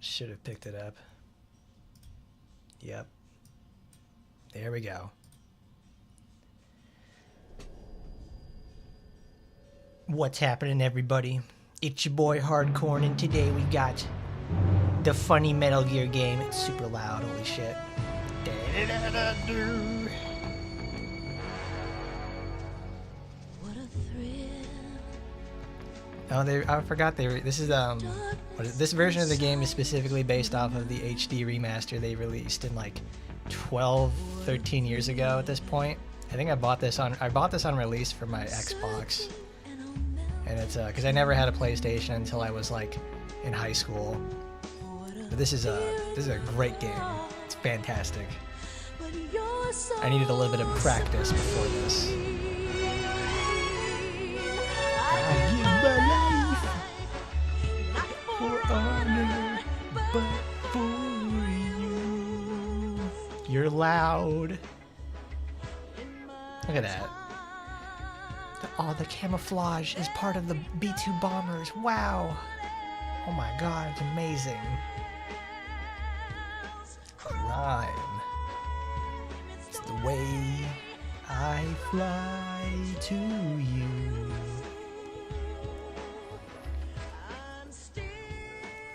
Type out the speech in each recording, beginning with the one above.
Should have picked it up. Yep. There we go. What's happening, everybody? It's your boy Hardcorn, and today we got the funny Metal Gear game. It's super loud, holy shit. Oh, I forgot this is this version of the game is specifically based off of the HD remaster they released in like 13 years ago at this point. I think I bought this on release for my Xbox. And it's because I never had a PlayStation until I was like in high school. But this is a great game. It's fantastic. I needed a little bit of practice before this. I give my life for honor, but for you. You're loud. Look at that. Oh, the camouflage is part of the B-2 bombers. Wow. Oh my god, it's amazing. Crime. It's the way I fly to you.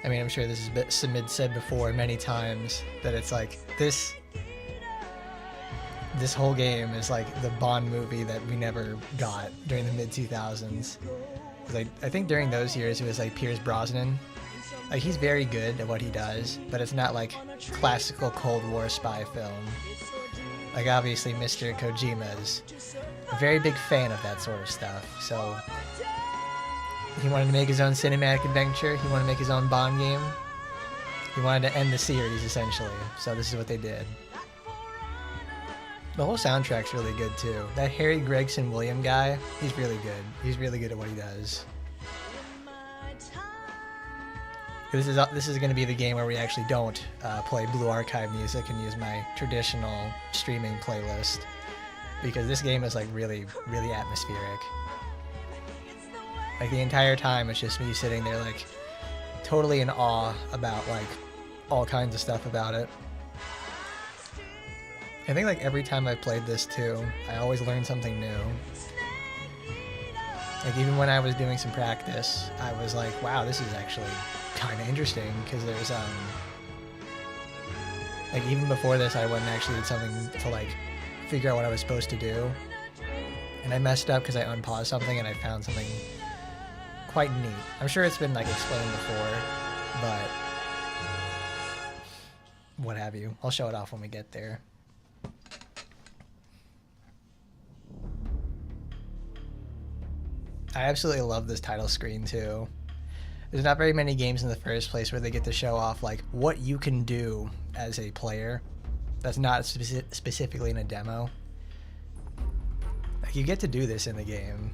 I mean, I'm sure this has been said before many times, that it's like this whole game is like the Bond movie that we never got during the mid-2000s. Like, I think during those years it was like Pierce Brosnan. Like, he's very good at what he does, but it's not like classical Cold War spy film. Like, obviously Mr. Kojima is a very big fan of that sort of stuff, so he wanted to make his own cinematic adventure, he wanted to make his own Bond game, he wanted to end the series essentially, so this is what they did. The whole soundtrack's really good too. That Harry Gregson Williams guy, he's really good. He's really good at what he does. This is going to be the game where we actually don't play Blue Archive music and use my traditional streaming playlist, because this game is like really, really atmospheric. Like, the entire time it's just me sitting there like totally in awe about like all kinds of stuff about it. I think like every time I played this too, I always learned something new. Like, even when I was doing some practice, I was like, wow, this is actually kind of interesting, because there's like, even before this I went and actually did something to like figure out what I was supposed to do, and I messed up because I unpaused something and I found something quite neat. I'm sure it's been like explained before, but what have you. I'll show it off when we get there. I absolutely love this title screen too. There's not very many games in the first place where they get to show off like what you can do as a player that's not specifically in a demo. Like, you get to do this in the game.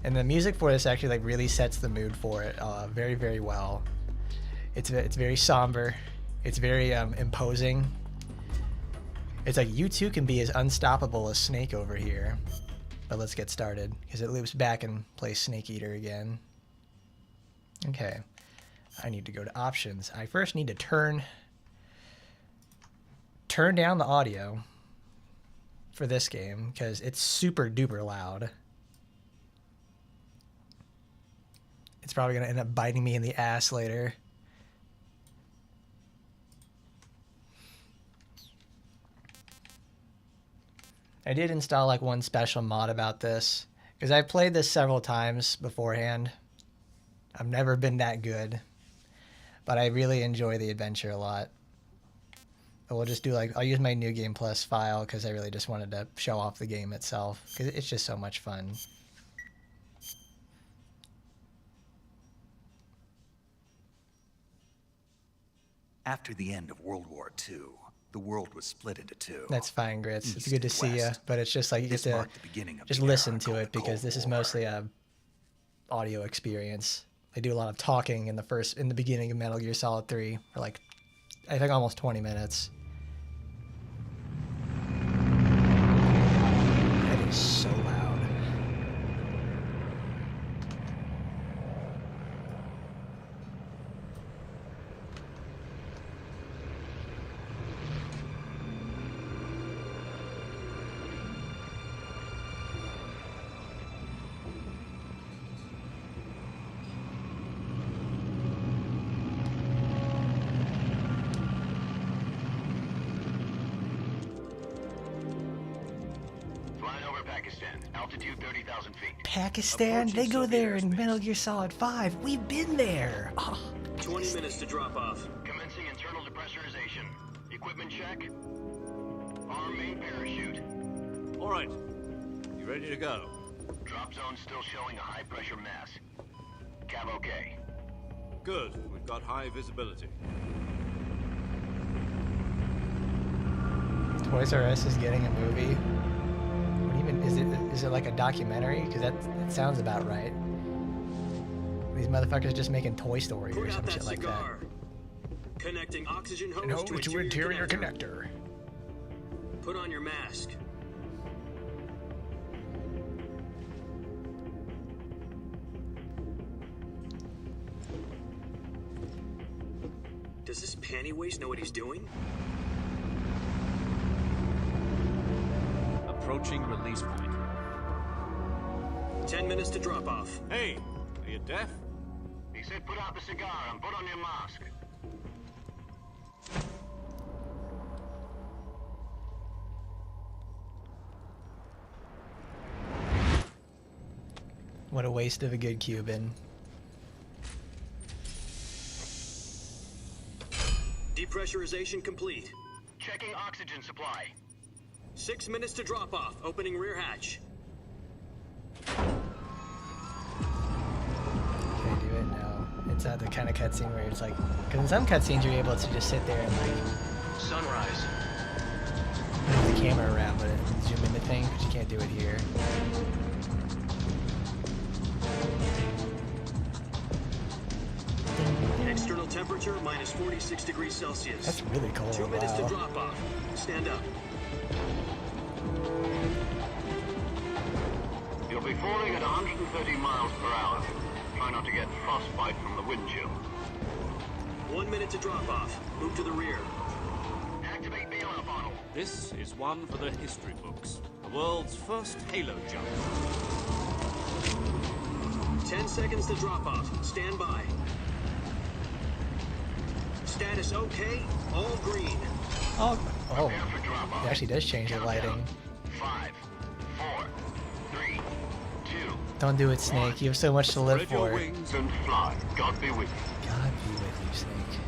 And the music for this actually like really sets the mood for it very, very well. It's very somber. It's very imposing. It's like, you too can be as unstoppable as Snake over here. But let's get started, because it loops back and plays Snake Eater again. Okay, I need to go to options. I first need to turn down the audio for this game, because it's super duper loud. It's probably gonna end up biting me in the ass later. I did install like one special mod about this, because I've played this several times beforehand. I've never been that good, but I really enjoy the adventure a lot. But we'll just do like, I'll use my New Game Plus file, because I really just wanted to show off the game itself, because it's just so much fun. After the end of World War II, the world was split into two. That's fine, Grits. It's East good to and see you, West. but it's just like you get This to marked the beginning of just the listen era to called it, the because Cold this is War. mostly a audio experience. I do a lot of talking in the beginning of Metal Gear Solid 3 for like, I think, almost 20 minutes. It is so loud. Altitude 30,000 feet. Pakistan? They go there in Metal Gear Solid 5. We've been there. Oh. 20 minutes to drop off. Commencing internal depressurization. Equipment check. Arm main parachute. All right. You ready to go? Drop zone still showing a high pressure mass. Cav okay. Good. We've got high visibility. Toys R Us is getting a movie. What even is it? Is it like a documentary? Because that sounds about right. These motherfuckers just making Toy Story or Put some out shit that like that. cigar. Connecting oxygen hose No, to interior connector. connector. Put on your mask. Does this pantywaist know what he's doing? Approaching release point. 10 minutes to drop off. Hey, are you deaf? He said put out the cigar and put on your mask. What a waste of a good Cuban. Depressurization complete. Checking oxygen supply. 6 minutes to drop off. Opening rear hatch. Can I do it? No. It's not the kind of cutscene where it's like, because in some cutscenes you're able to just sit there and like Sunrise. move the camera around, but zoom into things, but you can't do it here. External temperature minus 46 degrees Celsius. That's really cold. 2 minutes to Wow. drop off. Stand up. You'll be falling at 130 miles per hour. Try not to get frostbite from the wind chill. 1 minute to drop off. Move to the rear. Activate bailout bottle. This is one for the history books. The world's first Halo jump. 10 seconds to drop off. Stand by. Status okay. All green. Oh, Prepare for drop off. it actually does change the lighting. 5, 4, 3, 2. Don't do it, Snake. You have so much to live Spread your for. wings. And fly. God be with you. God be with you, Snake.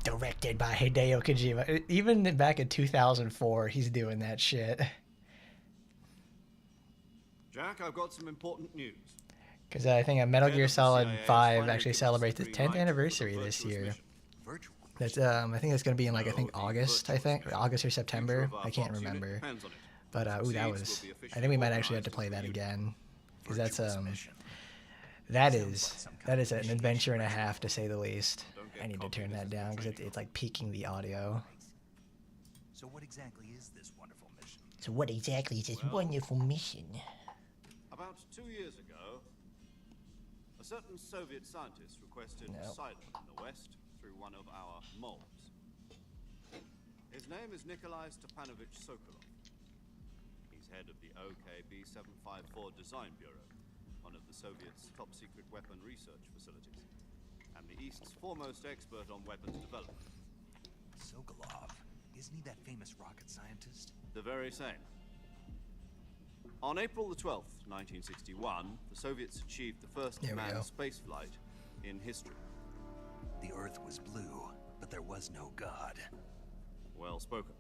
Directed by Hideo Kojima. Even back in 2004, he's doing that shit. Jack, I've got some important news. Because I think Metal Head Gear of the Solid CIA 5 finally actually gives us celebrates the its green 10th light anniversary for a this virtuous year. mission. Virtual. That's I think it's going to be in like I No, think the August. I virtual think mission. August or Future September. of our I can't Fox unit remember. depends on it. But ooh, that Succeeds, was. we'll be I think we might actually officially have to play that organized again. Because that's Virtuous mission. that Sounds like is some kind that of is an mission adventure and a half to say the least. Don't get I need to cocky, turn this that is down a because training it's like peaking the audio. So what exactly is this wonderful mission? So what exactly is this wonderful mission? About 2 years ago, a certain Soviet scientist requested No. asylum in the West through one of our moles. His name is Nikolai Stepanovich Sokolov. He's head of the OKB 754 Design Bureau, one of the Soviets' top-secret weapon research facilities, and the East's foremost expert on weapons development. Sokolov. Isn't he that famous rocket scientist? The very same. On April the 12th, 1961, the Soviets achieved the first There we go. manned spaceflight in history. The Earth was blue, but there was no God. Well spoken.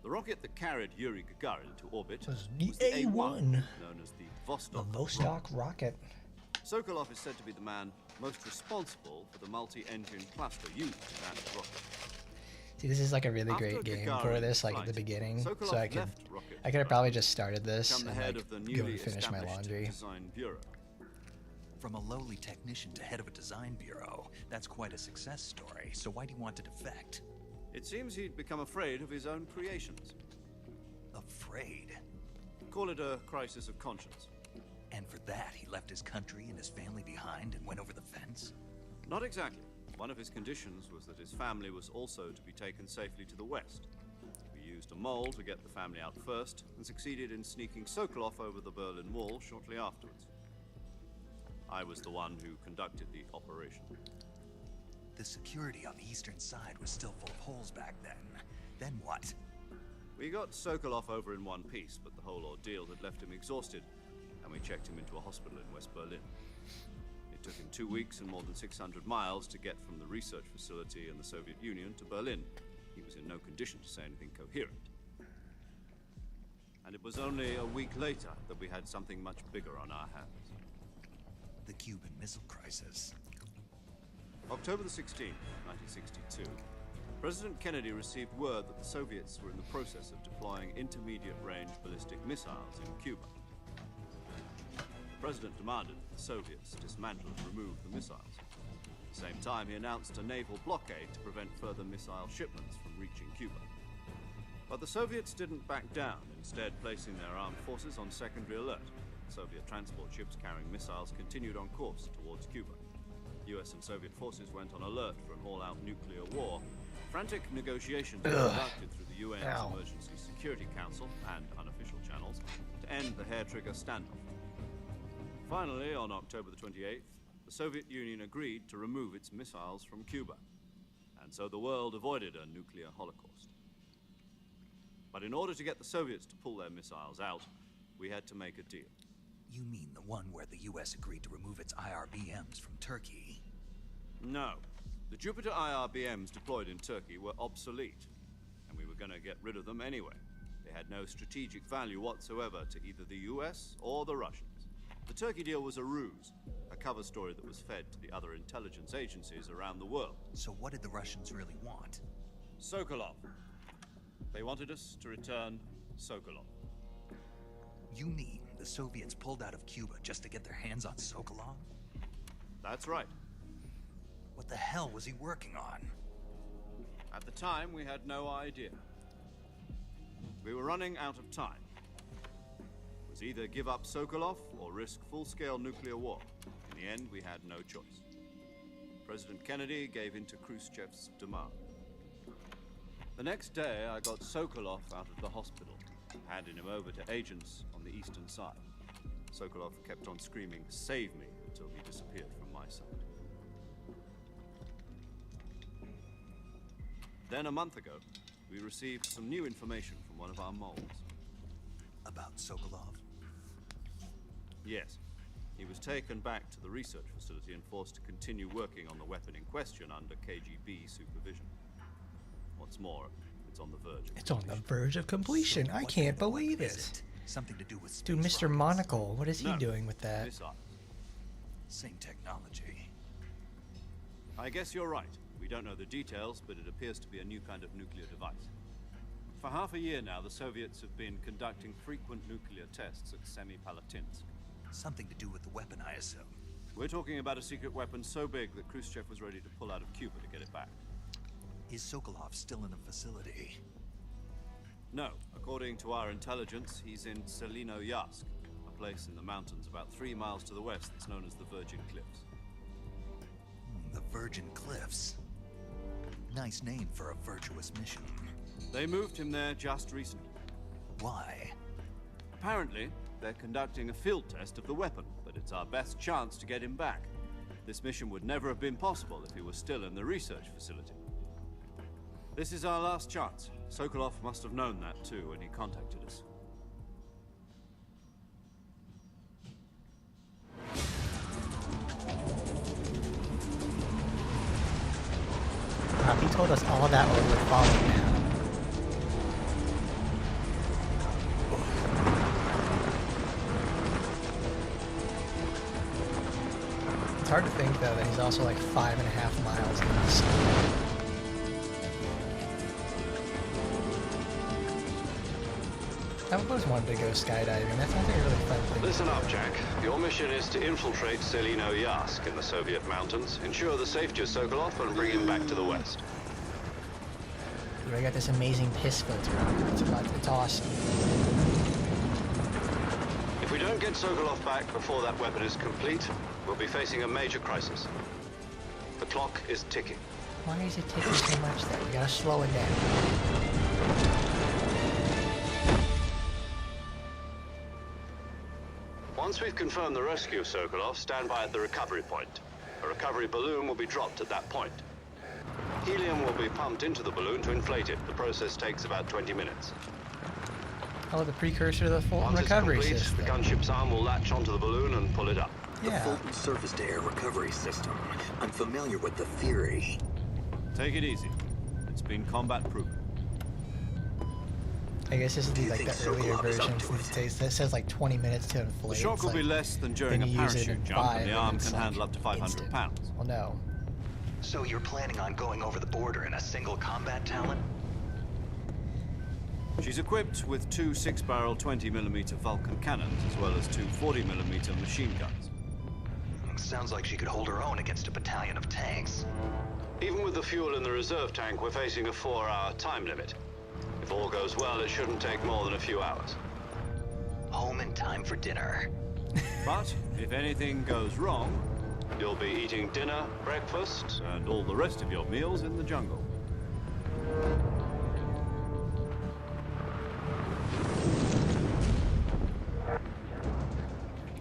The rocket that carried Yuri Gagarin to orbit Was the was the A1, known as the the Vostok. Vostok rocket. Sokolov is said to be the man most responsible for the multi-engine cluster used in that rocket. See, this is like a really After great game Gagarin for this, like at the flight, beginning. Sokolov So I could left rocket have probably just started this become the and head like of the go newly and finish my established laundry. Design Bureau. From a lowly technician to head of a design bureau, that's quite a success story. So why do you want to defect? It seems he'd become afraid of his own creations. Afraid. Call it a crisis of conscience. And for that, he left his country and his family behind and went over the fence? Not exactly. One of his conditions was that his family was also to be taken safely to the west. We used a mole to get the family out first, and succeeded in sneaking Sokolov over the Berlin Wall shortly afterwards. I was the one who conducted the operation. The security on the eastern side was still full of holes back then. Then what? We got Sokolov over in one piece, but the whole ordeal had left him exhausted, and we checked him into a hospital in West Berlin. It took him 2 weeks and more than 600 miles to get from the research facility in the Soviet Union to Berlin. He was in no condition to say anything coherent. And it was only a week later that we had something much bigger on our hands. The Cuban Missile Crisis. October the 16th, 1962, President Kennedy received word that the Soviets were in the process of deploying intermediate-range ballistic missiles in Cuba. The President demanded that the Soviets dismantle and remove the missiles. At the same time, he announced a naval blockade to prevent further missile shipments from reaching Cuba. But the Soviets didn't back down, instead placing their armed forces on secondary alert. Soviet transport ships carrying missiles continued on course towards Cuba. US and Soviet forces went on alert for an all-out nuclear war. Frantic negotiations were conducted through the UN's Emergency Security Council and unofficial channels to end the hair-trigger standoff. Finally, on October the 28th, the Soviet Union agreed to remove its missiles from Cuba, and so the world avoided a nuclear holocaust. But in order to get the Soviets to pull their missiles out, we had to make a deal. You mean the one where the US agreed to remove its IRBMs from Turkey? No. The Jupiter IRBMs deployed in Turkey were obsolete, and we were going to get rid of them anyway. They had no strategic value whatsoever to either the US or the Russians. The Turkey deal was a ruse, a cover story that was fed to the other intelligence agencies around the world. So what did the Russians really want? Sokolov. They wanted us to return Sokolov. You mean the Soviets pulled out of Cuba just to get their hands on Sokolov? That's right. What the hell was he working on? At the time, we had no idea. We were running out of time. It was either give up Sokolov or risk full-scale nuclear war. In the end, we had no choice. President Kennedy gave in to Khrushchev's demand. The next day, I got Sokolov out of the hospital, handing him over to agents on the eastern side. Sokolov kept on screaming, "Save me," until he disappeared from my sight. Then a month ago, we received some new information from one of our moles. About Sokolov? Yes. He was taken back to the research facility and forced to continue working on the weapon in question under KGB supervision. What's more, it's on the verge of It's on the verge of completion. So I what can't kind of believe weapon is it. Something to do with Dude, space Mr. rockets. Monocle, what is he No, doing with that? missiles. Same technology. I guess you're right. We don't know the details, but it appears to be a new kind of nuclear device. For half a year now, the Soviets have been conducting frequent nuclear tests at Semipalatinsk. Something to do with the weapon, I assume. We're talking about a secret weapon so big that Khrushchev was ready to pull out of Cuba to get it back. Is Sokolov still in the facility? No, according to our intelligence, he's in Selino-Yarsk, a place in the mountains about 3 miles to the west that's known as the Virgin Cliffs. The Virgin Cliffs. Nice name for a virtuous mission. They moved him there just recently. Why? Apparently, they're conducting a field test of the weapon, but it's our best chance to get him back. This mission would never have been possible if he was still in the research facility. This is our last chance. Sokolov must have known that too when he contacted us. Wow, he told us all that while we were falling down. It's hard to think, though, that he's also like 5.5 miles east. I've always wanted to go skydiving. That sounds like a really fun thing. Listen up, Jack. Your mission is to infiltrate Selino-Yarsk in the Soviet mountains, ensure the safety of Sokolov, and bring him back to the west. Dude, I got this amazing piss filter on. It's awesome. If we don't get Sokolov back before that weapon is complete, we'll be facing a major crisis. The clock is ticking. Why is it taking so much there? We gotta slow it down. Once we've confirmed the rescue of Sokolov, stand by at the recovery point. A recovery balloon will be dropped at that point. Helium will be pumped into the balloon to inflate it. The process takes about 20 minutes. Oh, the precursor to the Fulton Once recovery it's complete, system. the gunship's arm will latch onto the balloon and pull it up. The Yeah. Fulton surface-to-air recovery system. I'm familiar with the theory. Take it easy. It's been combat proven. I guess this is Do you like think the earlier Sokolov is up version. to it? That says like 20 minutes to inflate. The shock It's will be like, less than during a then you use it parachute in jump, 5 and the and arm it's can like handle up to 500 instant. pounds. Well, no. So you're planning on going over the border in a single combat Talon? She's equipped with two 6-barrel 20mm Vulcan cannons, as well as two 40mm machine guns. Sounds like she could hold her own against a battalion of tanks. Even with the fuel in the reserve tank, we're facing a 4-hour time limit. If all goes well, it shouldn't take more than a few hours. Home in time for dinner. But if anything goes wrong, You'll be eating dinner, breakfast. and all the rest of your meals in the jungle.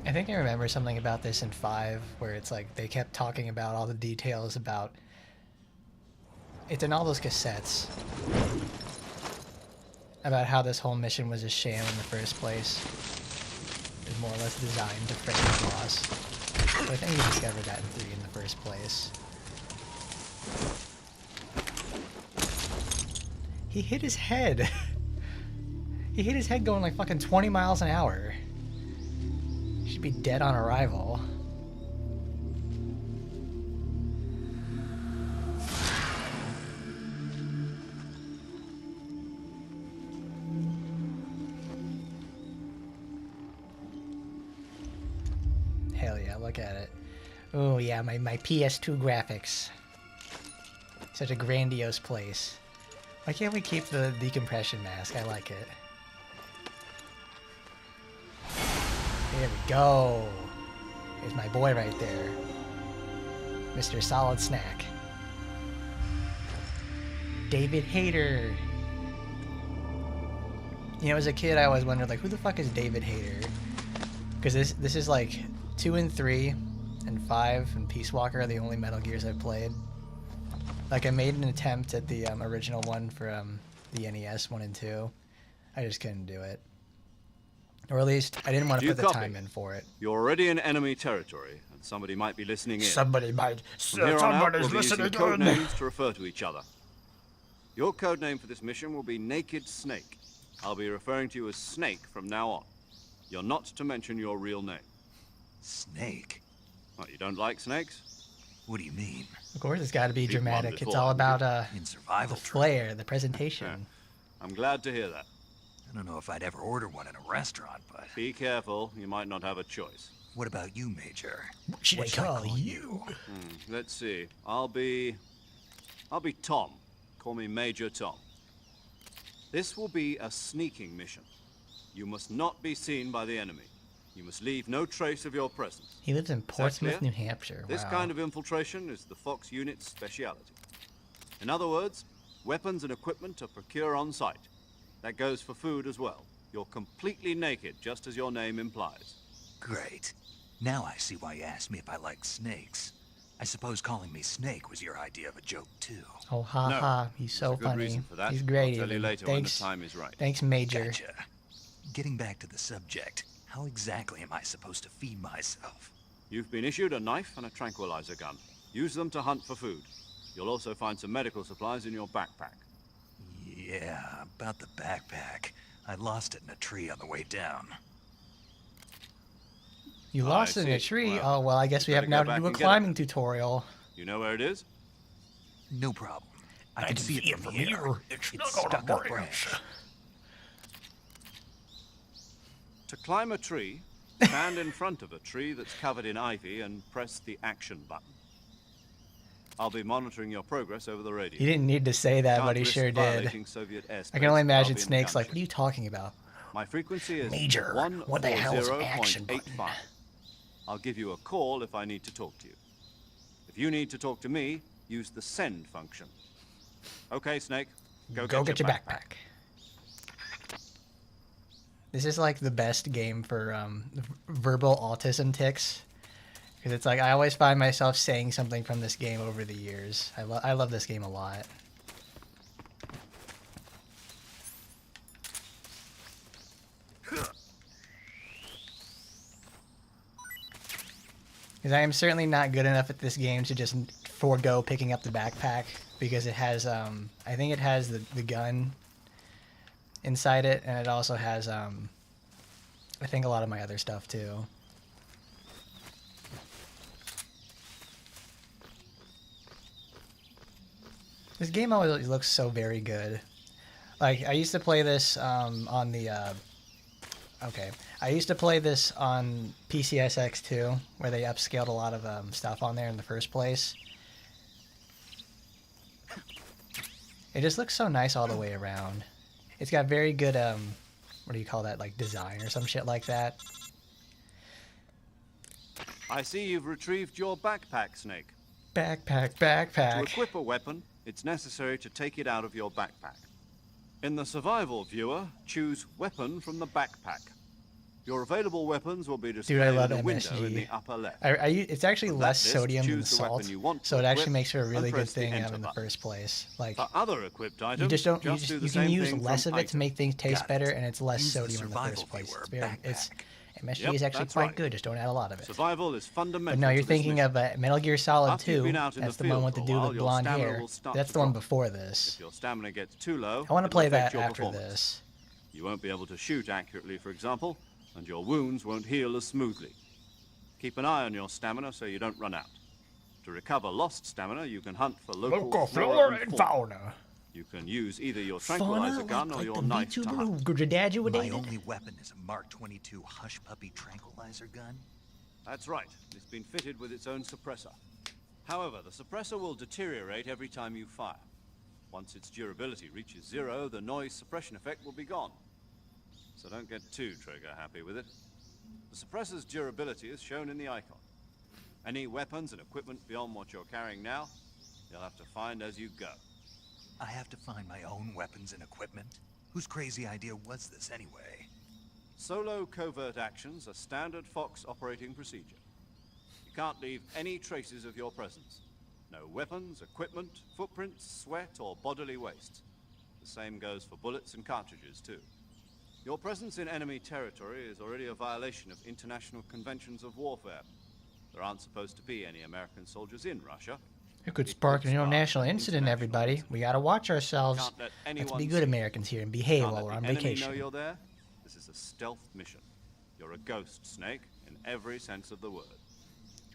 I think I remember something about this in 5, where it's like they kept talking about all the details about. It's in all those cassettes about how this whole mission was a sham in the first place. It was more or less designed to frame the boss. So I think we discovered that in 3 in the first place. He hit his head. He hit his head going like fucking 20 miles an hour. He should be dead on arrival. Hell yeah, look at it. Oh yeah, my PS2 graphics. Such a grandiose place. Why can't we keep the decompression mask? I like it. There we go. There's my boy right there. Mr. Solid Snack. David Hayter. You know, as a kid, I always wondered, like, who the fuck is David Hayter? Because this is like 2 and 3 and 5 and Peace Walker are the only Metal Gears I've played. Like, I made an attempt at the original one for the NES 1 and 2. I just couldn't do it. Or at least, I didn't want to You put the copy? time in for it. You're already in enemy territory, and somebody might be listening in. Somebody might. From here on out, we'll be using code names to refer to each other. Your code name for this mission will be Naked Snake. I'll be referring to you as Snake from now on. You're not to mention your real name. Snake? What, you don't like snakes? What do you mean? Of course, it's got to be Beat one dramatic. It's before, all about In the survival training. flair, the presentation. Yeah. I'm glad to hear that. I don't know if I'd ever order one in a restaurant, but Be careful, you might not have a choice. what about you, Major? What should What I call you? you? Let's see. I'll be Tom. Call me Major Tom. This will be a sneaking mission. You must not be seen by the enemy. You must leave no trace of your presence. He lives in Portsmouth, clear? New Hampshire. This Wow. kind of infiltration is the Fox unit's speciality. In other words, weapons and equipment are procured on site. That goes for food as well. You're completely naked, just as your name implies. Great. Now I see why you asked me if I like snakes. I suppose calling me Snake was your idea of a joke, too. Oh, ha No, ha. He's so There's a good funny. reason for that. He's great. I'll tell you even. later Thanks, when the time is right. Thanks, Major. Gotcha. Getting back to the subject, how exactly am I supposed to feed myself? You've been issued a knife and a tranquilizer gun. Use them to hunt for food. You'll also find some medical supplies in your backpack. Yeah, about the backpack. I lost it in a tree on the way down. You Oh, lost I it in a see. tree? Well, Oh, well, I guess you we have better now go to back do a and get it climbing then. tutorial. You know where it is? No problem. I can see it from here. It's stuck up branch. To climb a tree, stand in front of a tree that's covered in ivy and press the action button. I'll be monitoring your progress over the radio. He didn't need to say that, Can't but he risk sure did. violating Soviet airspace. I can only I'll imagine be in the Snake's like, gunship. what are you talking about? My frequency is Major, what the hell is action button? 140.85. I'll give you a call if I need to talk to you. If If you need to talk to me, use the send function. Okay, Snake. Go get your backpack. This is like the best game for verbal autism tics. Because it's like I always find myself saying something from this game over the years. I love this game a lot. Because I am certainly not good enough at this game to just forego picking up the backpack. Because it has, I think it has the gun inside it. And it also has, I think a lot of my other stuff too. This game always looks so very good. Like, I used to play this on the... okay. I used to play this on PCSX2, where they upscaled a lot of stuff on there in the first place. It just looks so nice all the way around. It's got very good, what do you call that, like design or some shit like that. I see you've retrieved your backpack, Snake. Backpack. To equip a weapon, it's necessary to take it out of your backpack. In the survival viewer, choose weapon from the backpack. Your available weapons will be displayed Dude, I love in the window MSG. in the upper left. It's actually From less that list, sodium than choose the salt, weapon you want to so it actually equip makes for a and really good press the thing enter in the button. first place. Like, For other equipped items, you just don't. do the You same can use thing less from of it to item. make things taste Got it. better, and it's less Use the sodium in the survival first place. viewer It's very. It's backpack. MSG Yep, is actually that's quite right. good. Just don't add a lot of it. Survival is fundamental. But no, you're to this thinking mission. of Metal Gear Solid After you've 2. been out in That's the the one field with the for a dude while, with your blonde stamina hair. will start That's to the one drop. before this. If your stamina gets too low, I want to it'll play affect that your after performance. this. You won't be able to shoot accurately, for example, and your wounds won't heal as smoothly. Keep an eye on your stamina so you don't run out. To recover lost stamina, you can hunt for local flora and fauna. You can use either your tranquilizer gun or your knife to hunt. My only weapon is a Mark 22 Hush Puppy tranquilizer gun. That's right. It's been fitted with its own suppressor. However, the suppressor will deteriorate every time you fire. Once its durability reaches 0, the noise suppression effect will be gone. So don't get too trigger happy with it. The suppressor's durability is shown in the icon. Any weapons and equipment beyond what you're carrying now, you'll have to find as you go. I have to find my own weapons and equipment? Whose crazy idea was this anyway? Solo covert actions are standard Fox operating procedure. You can't leave any traces of your presence. No weapons, equipment, footprints, sweat, or bodily waste. The same goes for bullets and cartridges, too. Your presence in enemy territory is already a violation of international conventions of warfare. There aren't supposed to be any American soldiers in Russia. It could spark an international incident, everybody. We gotta watch ourselves. Can't let Let's anyone be see good you. Americans here and behave Can't while let we're on the enemy know vacation. you're there. This is a stealth mission. You're a ghost, Snake, in every sense of the word.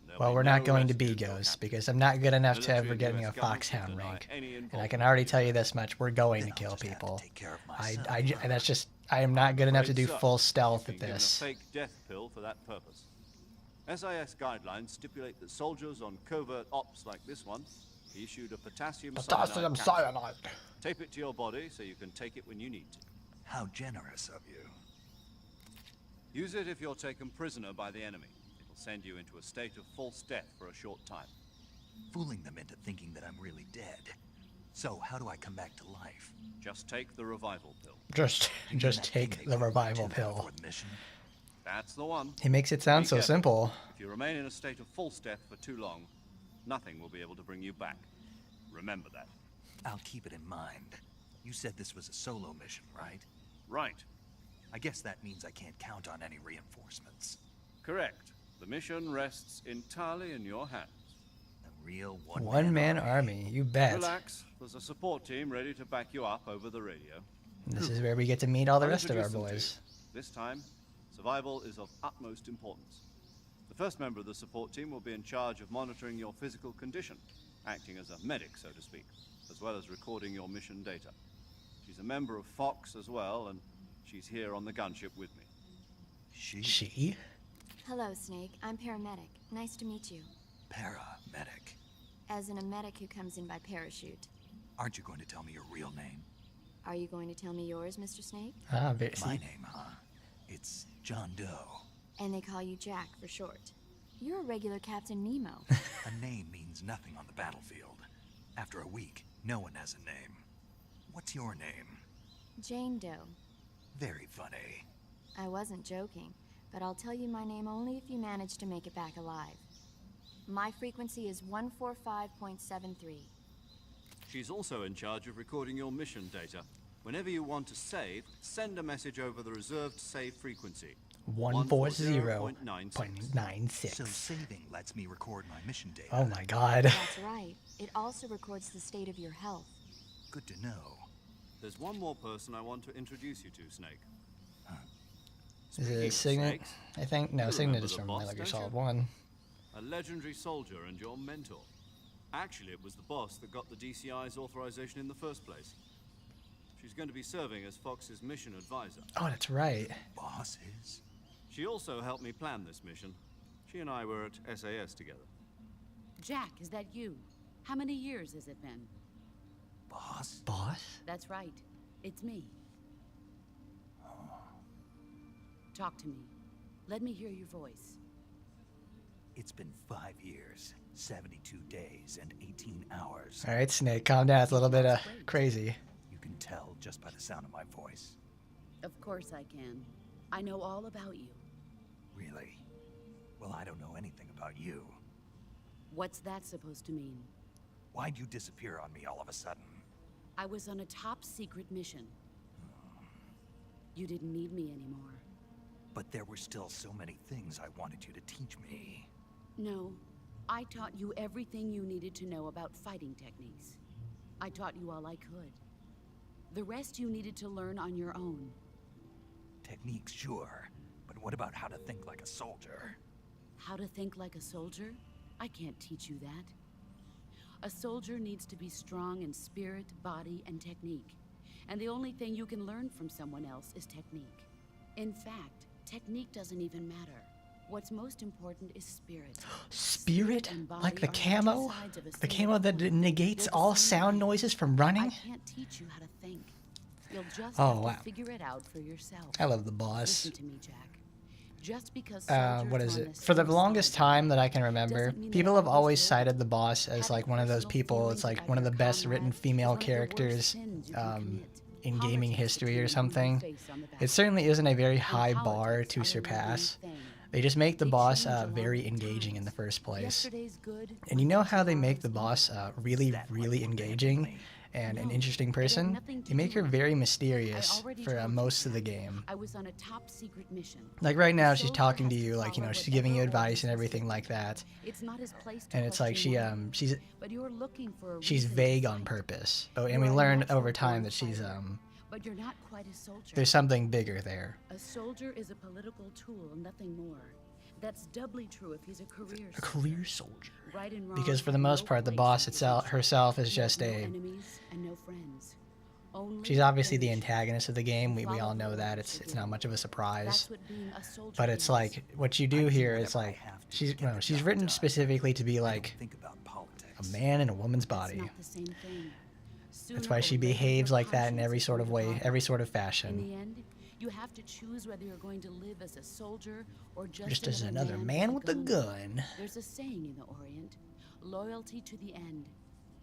There'll Well, be we're no not going to rescue be until ghosts captured. because I'm not good enough to Military ever and getting US a governments foxhound deny rank. any And I involvement can already in tell you this. this much: we're going to Then I'll kill just have to people. take care of I myself. that's just I am not good enough to do Afraid so. full stealth You've at been given this. a fake death pill for that purpose. SIS guidelines stipulate that soldiers on covert ops like this one be issued a potassium cyanide capsule. Tape it to your body so you can take it when you need to. How generous of you. Use it if you're taken prisoner by the enemy. It'll send you into a state of false death for a short time. Fooling them into thinking that I'm really dead. So, how do I come back to life? Just take the revival pill. Just You mean just that thing take they the put revival into pill. before the mission? That's the one. He makes it sound Be so careful. simple. If you remain in a state of false death for too long, nothing will be able to bring you back. Remember that. I'll keep it in mind. You said this was a solo mission, right? Right. I guess that means I can't count on any reinforcements. Correct. The mission rests entirely in your hands. A real One-man army, you bet. Relax. There's a support team ready to back you up over the radio. This is where we get to meet all the I'll rest of our introduce them to boys. you. This time, survival is of utmost importance. The first member of the support team will be in charge of monitoring your physical condition, acting as a medic, so to speak, as well as recording your mission data. She's a member of Fox as well, and she's here on the gunship with me. She? Hello, Snake. I'm paramedic. Nice to meet you. Paramedic. As in a medic who comes in by parachute. Aren't you going to tell me your real name? Are you going to tell me yours, Mr. Snake? Ah, very, My see, name, huh? It's John Doe. And they call you Jack for short. You're a regular Captain Nemo. A name means nothing on the battlefield. After a week, no one has a name. What's your name? Jane Doe. Very funny. I wasn't joking, but I'll tell you my name only if you manage to make it back alive. My frequency is 145.73. She's also in charge of recording your mission data. Whenever you want to save, send a message over the reserved save frequency. 140.96. So saving lets me record my mission data. Oh my god. That's right. It also records the state of your health. Good to know. There's one more person I want to introduce you to, Snake. Is Speaking it of Signet? snakes, I think. No, you Signet remember is the from boss, Metal Gear don't Solid you? 1. A legendary soldier and your mentor. Actually, it was the boss that got the DCI's authorization in the first place. She's going to be serving as Fox's mission advisor. Oh, that's right. Boss is? She also helped me plan this mission. She and I were at SAS together. Jack, is that you? How many years has it been? Boss? Boss? That's right. It's me. Talk to me. Let me hear your voice. It's been 5 years, 72 days, and 18 hours. All right, Snake, calm down. It's a little bit crazy. You can tell just by the sound of my voice. Of course I can. I know all about you. Really? Well, I don't know anything about you. What's that supposed to mean? Why'd you disappear on me all of a sudden? I was on a top secret mission. You didn't need me anymore. But there were still so many things I wanted you to teach me. No, I taught you everything you needed to know about fighting techniques. I taught you all I could. The rest you needed to learn on your own. Techniques, sure. But what about how to think like a soldier? How to think like a soldier? I can't teach you that. A soldier needs to be strong in spirit, body, and technique. And the only thing you can learn from someone else is technique. In fact, technique doesn't even matter. What's most important is spirit. Spirit? and body Like the are two camo? sides of a The same camo that coin. negates They're the all same sound thing. noises from I running? can't teach you how to think. You'll just Oh, have wow. to figure it out for yourself. I love the boss. Listen to me, Jack. Just because What is soldiers it? on For the same longest side time that I can remember, doesn't mean they people have always always will. cited the boss as like one of those Having people. personal It's like feelings one of the about best your written comrades is female one of the worst characters sins you can commit. in gaming Politics history or between something. face on the It battlefield. certainly isn't a very And high bar politics to are a living surpass. thing. They just make the They boss change along very with engaging in the times. first place. Yesterday's good And you know was how they make the tomorrow's boss really, really engaging and an No, interesting it had person? nothing to They make do her with very it. mysterious I already for told you most of the that. game. I was on a top secret mission. Like right now, she's soldier talking to has to you, like, you know, follow she's giving you whatever advice and orders everything he's like given. that. It's not his place to And it's like question why, she's but you're looking for a she's reason to vague on fight. purpose. Oh, and You're we a learn natural over time born that she's fighter, but you're not quite a soldier. there's something bigger there. A soldier is a political tool, nothing more. That's doubly true if he's a career A career soldier. Right and wrong Because for the have most no part, the place boss in itself history. herself is You have just no a. enemies and no friends. Only She's obviously the finished. antagonist of the game. We all Follow know the that. orders It's you not get. much of a surprise. That's what being a soldier But it's is. like what you do I do here is whatever I like have to she's to get the she's job written done. specifically to be I like don't think about politics. a man in a woman's It's body. not the same thing. That's Sooner why or she later, behaves your like that in conscience every is sort going of to way, bother every you. sort of In fashion. the end, you have to choose whether you're going to live as a soldier or Just as another man man with a gun. There's a saying in the Orient, loyalty to the end.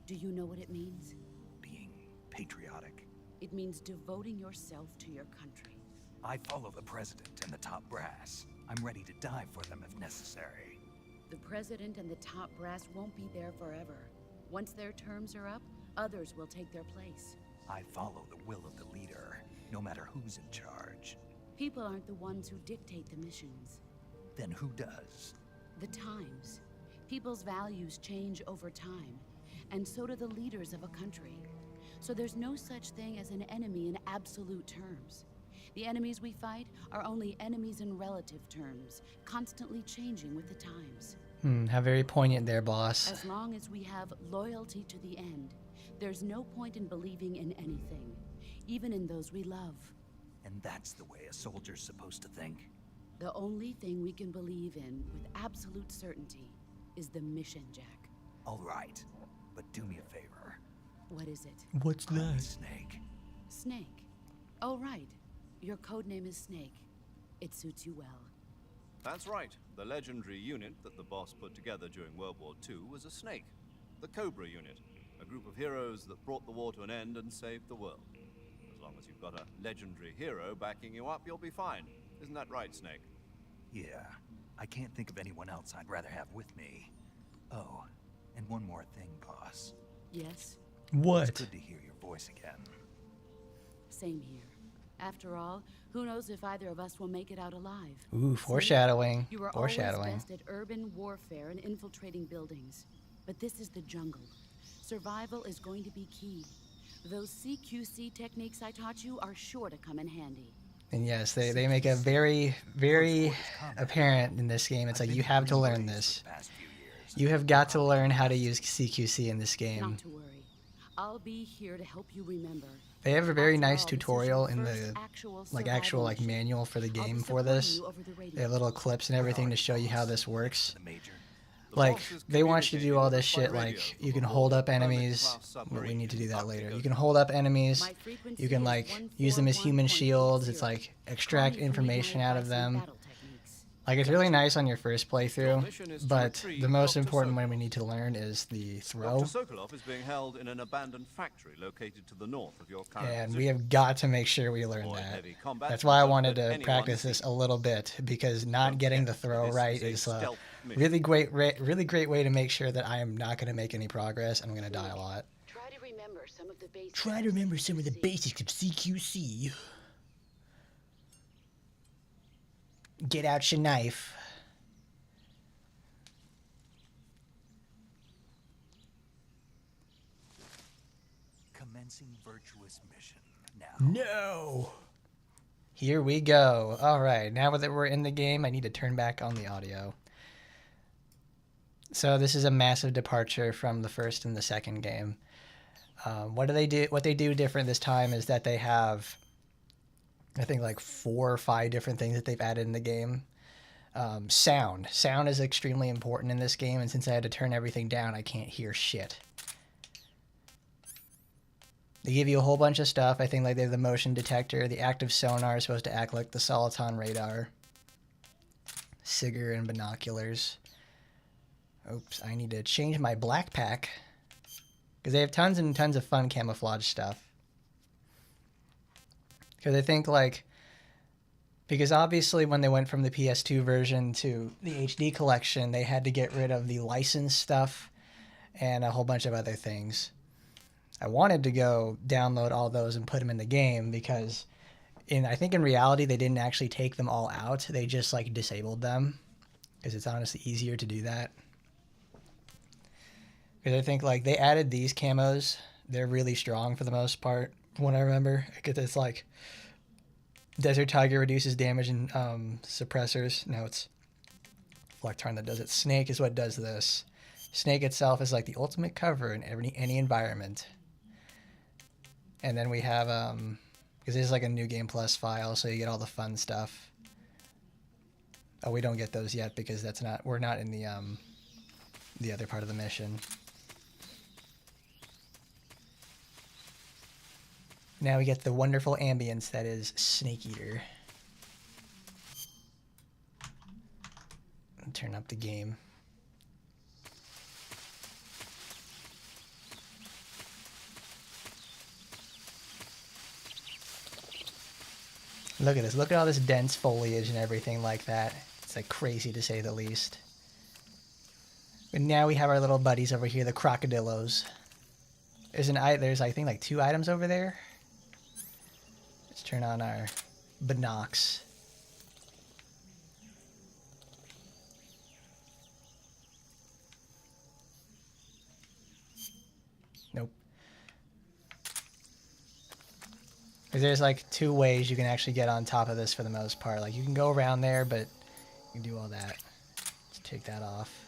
Do you know what it means? Being patriotic. It means devoting yourself to your country. I follow the president and the top brass. I'm ready to die for them if necessary. The president and the top brass won't be there forever. Once their terms are up, others will take their place. I follow the will of the leader, no matter who's in charge. People aren't the ones who dictate the missions. Then who does? The times. People's values change over time, and so do the leaders of a country. So there's no such thing as an enemy in absolute terms. The enemies we fight are only enemies in relative terms, constantly changing with the times. How very poignant there, boss. As long as we have loyalty to the end, there's no point in believing in anything, even in those we love. And that's the way a soldier's supposed to think. The only thing we can believe in with absolute certainty is the mission, Jack. All right, but do me a favor. What is it? What's Call me that? Snake. Snake. Oh, right. Your code name is Snake. It suits you well. That's right. The legendary unit that the boss put together during World War II was a snake. The Cobra unit. A group of heroes that brought the war to an end and saved the world. As long as you've got a legendary hero backing you up, you'll be fine. Isn't that right, Snake? Yeah, I can't think of anyone else I'd rather have with me. Oh, and one more thing, boss. Yes? What? It's good to hear your voice again. Same here. After all, who knows if either of us will make it out alive? Ooh, foreshadowing. You were Foreshadowing. always best at urban warfare and infiltrating buildings. But this is the jungle. Survival is going to be key. Those CQC techniques I taught you are sure to come in handy. And yes, they make it very, very apparent in this game. It's like, you have to learn this. You have got to learn how to use CQC in this game. Not to worry. I'll be here to help you remember. They have a very After nice all, this is your tutorial in first the actual actual survival mission. manual for the I'll be game for supporting this. you over the radio. They have little clips and everything to show you how this works. The Major. Like, they want you to do all this shit, like, you can hold up enemies. We need to do that later. You can hold up enemies. You can, like, use them as human shields. It's like, extract information out of them. Like, it's really nice on your first playthrough, but the most important one we need to learn is the throw. Dr. Sokolov is being held in an abandoned factory located to the north of your current And position. we have got to make sure we learn Avoid that. heavy combat That's why I so wanted that to anyone practice this a little bit, because not getting the throw this right is a is a stealth mission. really great way to make sure that I am not going to make any progress and I'm going to die a lot. Try to remember some of the basics. Try to remember some of the basics of CQC. Get out your knife. Commencing virtuous mission. Now. No. Here we go. All right, now that we're in the game, I need to turn back on the audio. So this is a massive departure from the first and the second game. What do they do? What they do different this time is that they have, I think, like 4 or 5 different things that they've added in the game. Sound. Sound is extremely important in this game, and since I had to turn everything down, I can't hear shit. They give you a whole bunch of stuff. I think like they have the motion detector. The active sonar is supposed to act like the Soliton radar. Sigger and binoculars. Oops, I need to change my black pack. Because they have tons and tons of fun camouflage stuff. Because I think like... Because obviously when they went from the PS2 version to the HD collection, they had to get rid of the licensed stuff and a whole bunch of other things. I wanted to go download all those and put them in the game because I think in reality they didn't actually take them all out. They just like disabled them because it's honestly easier to do that. Because I think like they added these camos. They're really strong for the most part from what I remember. Because it's like Desert Tiger reduces damage and suppressors. No, it's Electron that does it. Snake is what does this. Snake itself is like the ultimate cover in any environment. And then we have, because this is like a New Game Plus file, so you get all the fun stuff. Oh, we don't get those yet because we're not in the other part of the mission. Now we get the wonderful ambience that is Snake Eater. Turn up the game. Look at this. Look at all this dense foliage and everything like that. It's like crazy to say the least. And now we have our little buddies over here, the crocodillos. There's I think like 2 items over there. Let's turn on our binocs. Nope. There's like 2 ways you can actually get on top of this for the most part. Like you can go around there, but you can do all that. Let's take that off.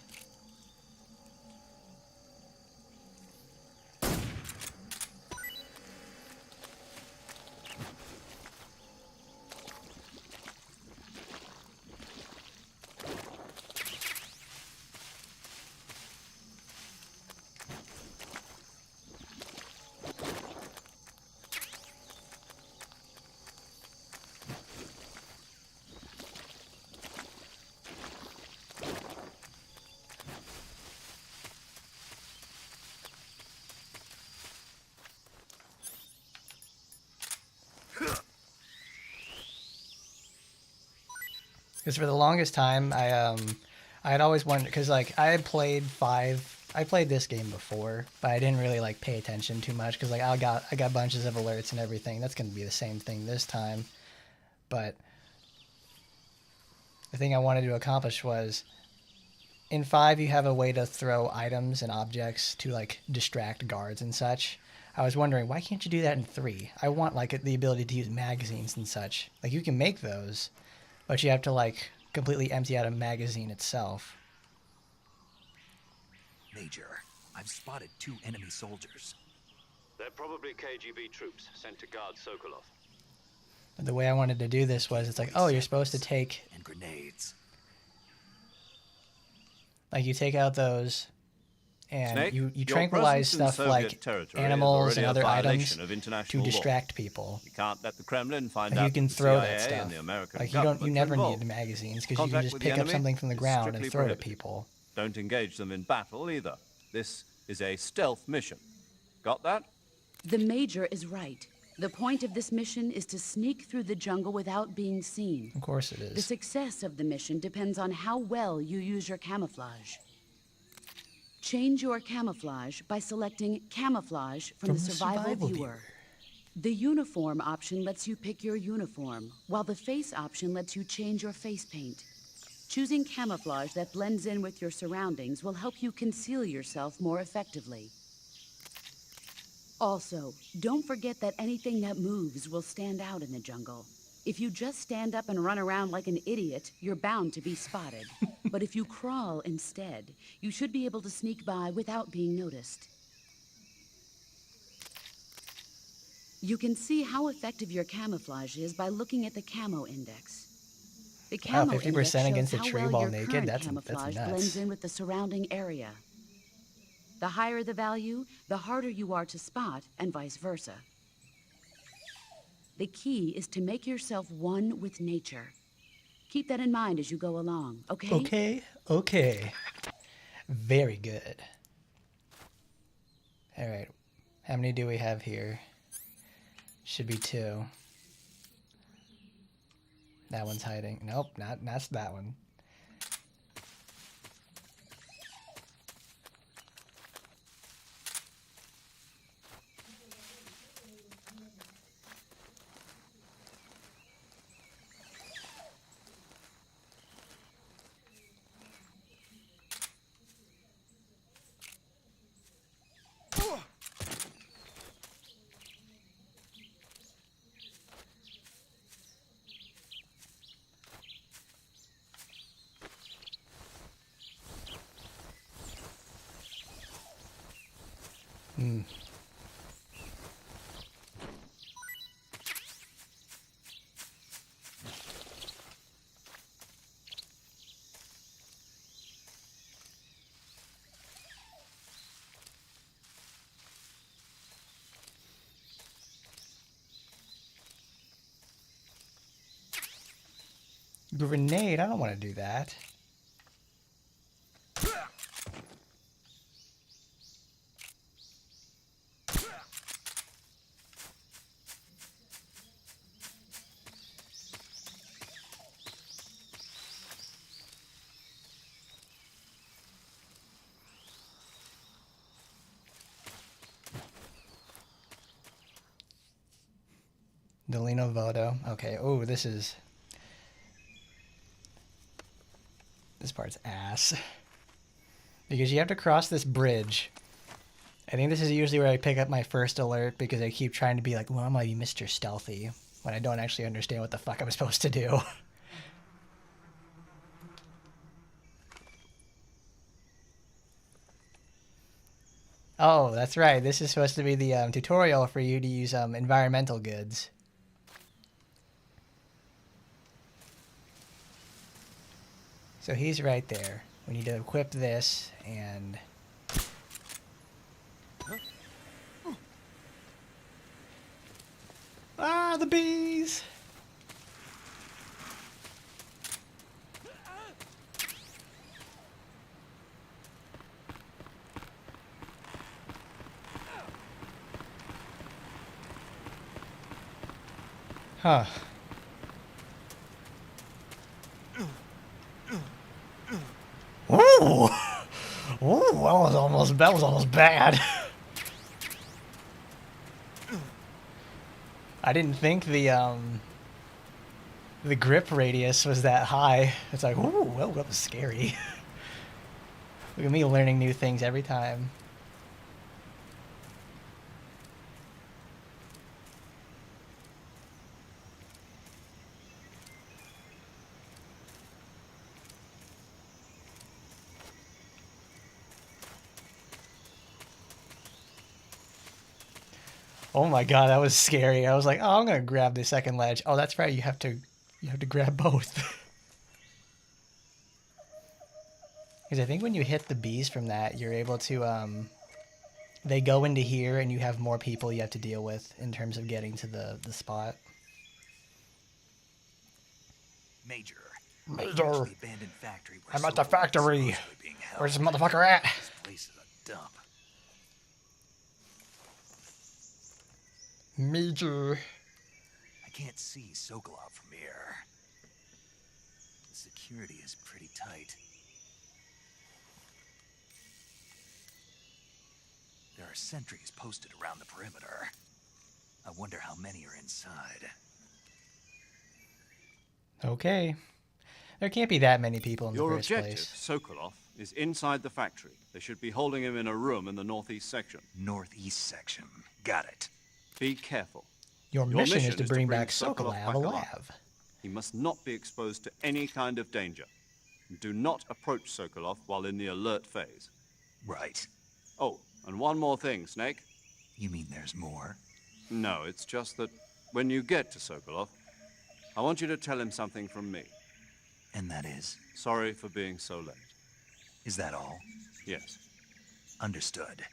Because for the longest time, I had always wondered, because like I played this game before, but I didn't really like pay attention too much because like I got bunches of alerts and everything. That's gonna be the same thing this time, but the thing I wanted to accomplish was, in 5 you have a way to throw items and objects to like distract guards and such. I was wondering, why can't you do that in 3? I want like the ability to use magazines and such. Like you can make those, but you have to like completely empty out a magazine itself. Major, I've spotted 2 enemy soldiers. They're probably KGB troops sent to guard Sokolov. The way I wanted to do this was, it's like, oh, you're supposed to take, And grenades. like you take out those, and Snake, you your tranquilize presence in stuff Soviet like territory is animals already and a other items violation of to international law. distract people. You can't let the Kremlin find Like out you can that the throw CIA that stuff. and the American Like government you never are need involved. the magazines because you can Contact just with the pick up enemy something from the is ground and strictly throw it at prohibited. people. Don't engage them in battle either. This is a stealth mission. Got that? The Major is right. The point of this mission is to sneak through the jungle without being seen. Of course it The is. success of the mission depends on how well you use your camouflage. Change your camouflage by selecting Camouflage from the Survival Viewer. The Uniform option lets you pick your uniform, while the Face option lets you change your face paint. Choosing camouflage that blends in with your surroundings will help you conceal yourself more effectively. Also, don't forget that anything that moves will stand out in the jungle. If you just stand up and run around like an idiot, you're bound to be spotted. But if you crawl instead, you should be able to sneak by without being noticed. You can see how effective your camouflage is by looking at the camo index. The Wow, camo 50% index against shows a how tree well while your naked? current That's camouflage nuts. blends in with the surrounding area. The higher the value, the harder you are to spot, and vice versa. The key is to make yourself one with nature. Keep that in mind as you go along, okay? Okay. Very good. All right. How many do we have here? Should be 2. That one's hiding. Nope, that's that one. Hmm. Grenade? I don't want to do that. Delino Vodo. Okay. Oh, this part's ass. Because you have to cross this bridge. I think this is usually where I pick up my first alert because I keep trying to be like, well, I'm gonna be Mr. Stealthy when I don't actually understand what the fuck I'm supposed to do. Oh, that's right. This is supposed to be the tutorial for you to use environmental goods. So he's right there. We need to equip this and... Ah, the bees! Huh. Ooh! Ooh, that was almost bad. I didn't think the grip radius was that high. It's like, ooh, well, that was scary. Look at me learning new things every time. Oh my god, that was scary. I was like, oh, I'm gonna grab the second ledge. Oh, that's right, you have to grab both. Because I think when you hit the bees from that, you're able to, they go into here and you have more people you have to deal with in terms of getting to the spot. Major. Major. The abandoned factory where I'm at the Sokolov is factory. supposedly being held. Where's this motherfucker at? This place is a dump. Major. I can't see Sokolov from here. The security is pretty tight. There are sentries posted around the perimeter. I wonder how many are inside. Okay. There can't be that many people in Your the first objective, place. Sokolov, is inside the factory. They should be holding him in a room in the northeast section. Northeast section. Got it. Be careful. Your mission is to bring back Sokolov Sokolov back alive. He must not be exposed to any kind of danger. Do not approach Sokolov while in the alert phase. Right. Oh, and one more thing, Snake. You mean there's more? No, it's just that when you get to Sokolov, I want you to tell him something from me. And that is? Sorry for being so late. Is that all? Yes. Understood.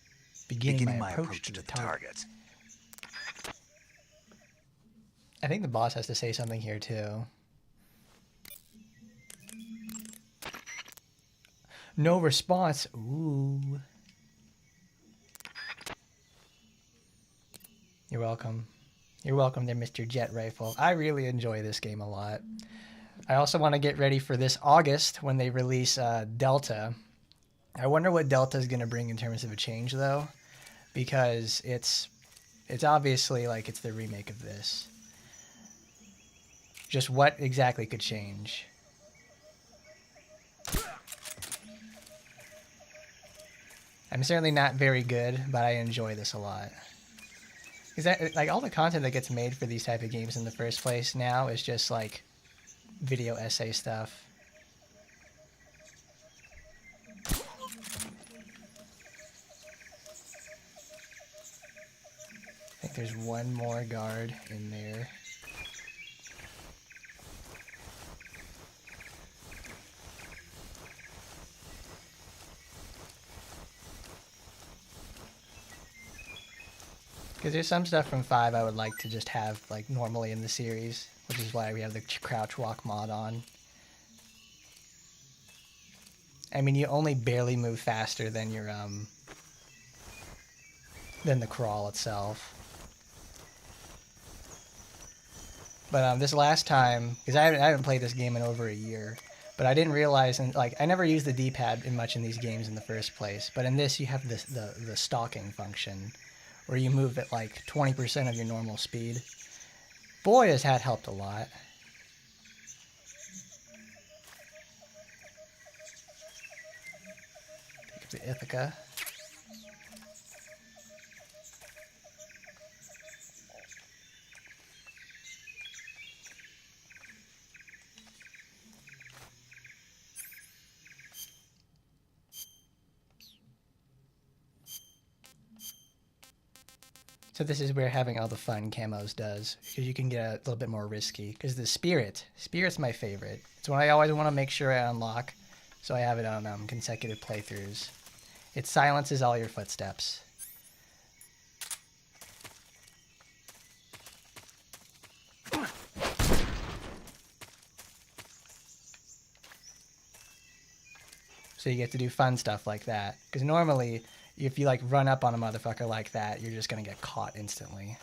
Beginning my approach to the target. I think the boss has to say something here too. No response. Ooh. You're welcome. You're welcome there, Mr. Jet Rifle. I really enjoy this game a lot. I also want to get ready for this August when they release Delta. I wonder what Delta is going to bring in terms of a change, though, because it's obviously like it's the remake of this. Just what exactly could change? I'm certainly not very good, but I enjoy this a lot. Is that like all the content that gets made for these type of games in the first place now is just like video essay stuff. I think there's one more guard in there. Because there's some stuff from 5 I would like to just have like normally in the series, which is why we have the crouch walk mod on. I mean, you only barely move faster than your than the crawl itself. But this last time, because I haven't played this game in over a year, but I didn't realize, and like I never used the D-pad in much in these games in the first place. But in this, you have this the stalking function, where you move at like 20% of your normal speed. Boy, has that helped a lot. Pick up the Ithaca. So this is where having all the fun camos does, because you can get a little bit more risky. Because the Spirit's my favorite. It's one I always want to make sure I unlock, so I have it on consecutive playthroughs. It silences all your footsteps. So you get to do fun stuff like that. Because normally, if you like run up on a motherfucker like that, you're just gonna get caught instantly.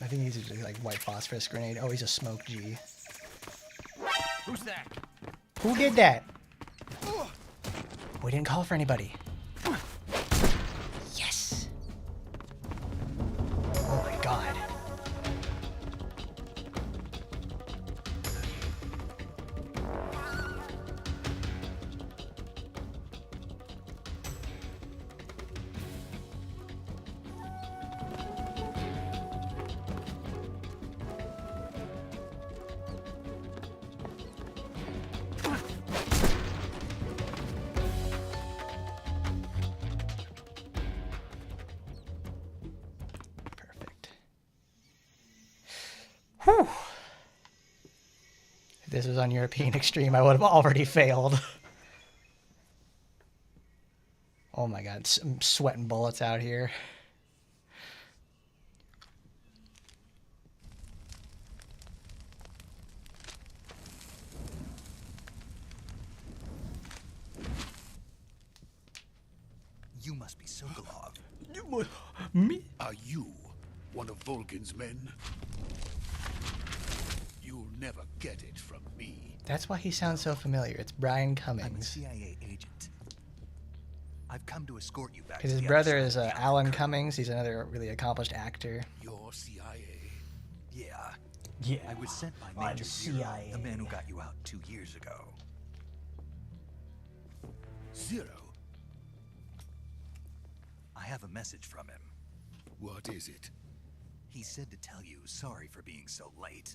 I think he's usually like white phosphorus grenade. Oh, he's a smoke G. Who's that? Who did that? We didn't call for anybody. Yes. Oh my god. Whew. If this was on European Extreme, I would have already failed. Oh my god, I'm sweating bullets out here. You must be Sokolov. Me? Are you one of Volgin's men? You'll never get it from me. That's why he sounds so familiar. It's Brian I'm a Cummings. CIA agent. I've come to escort you back. Because to his the brother other is side of the Alan curtain. Cummings. He's another really accomplished actor. You're CIA. Yeah. Yeah. I was sent by I'm Major Zero, CIA. the man who got you out 2 years ago. Zero? I have a message from him. What is it? He said to tell you sorry for being so late.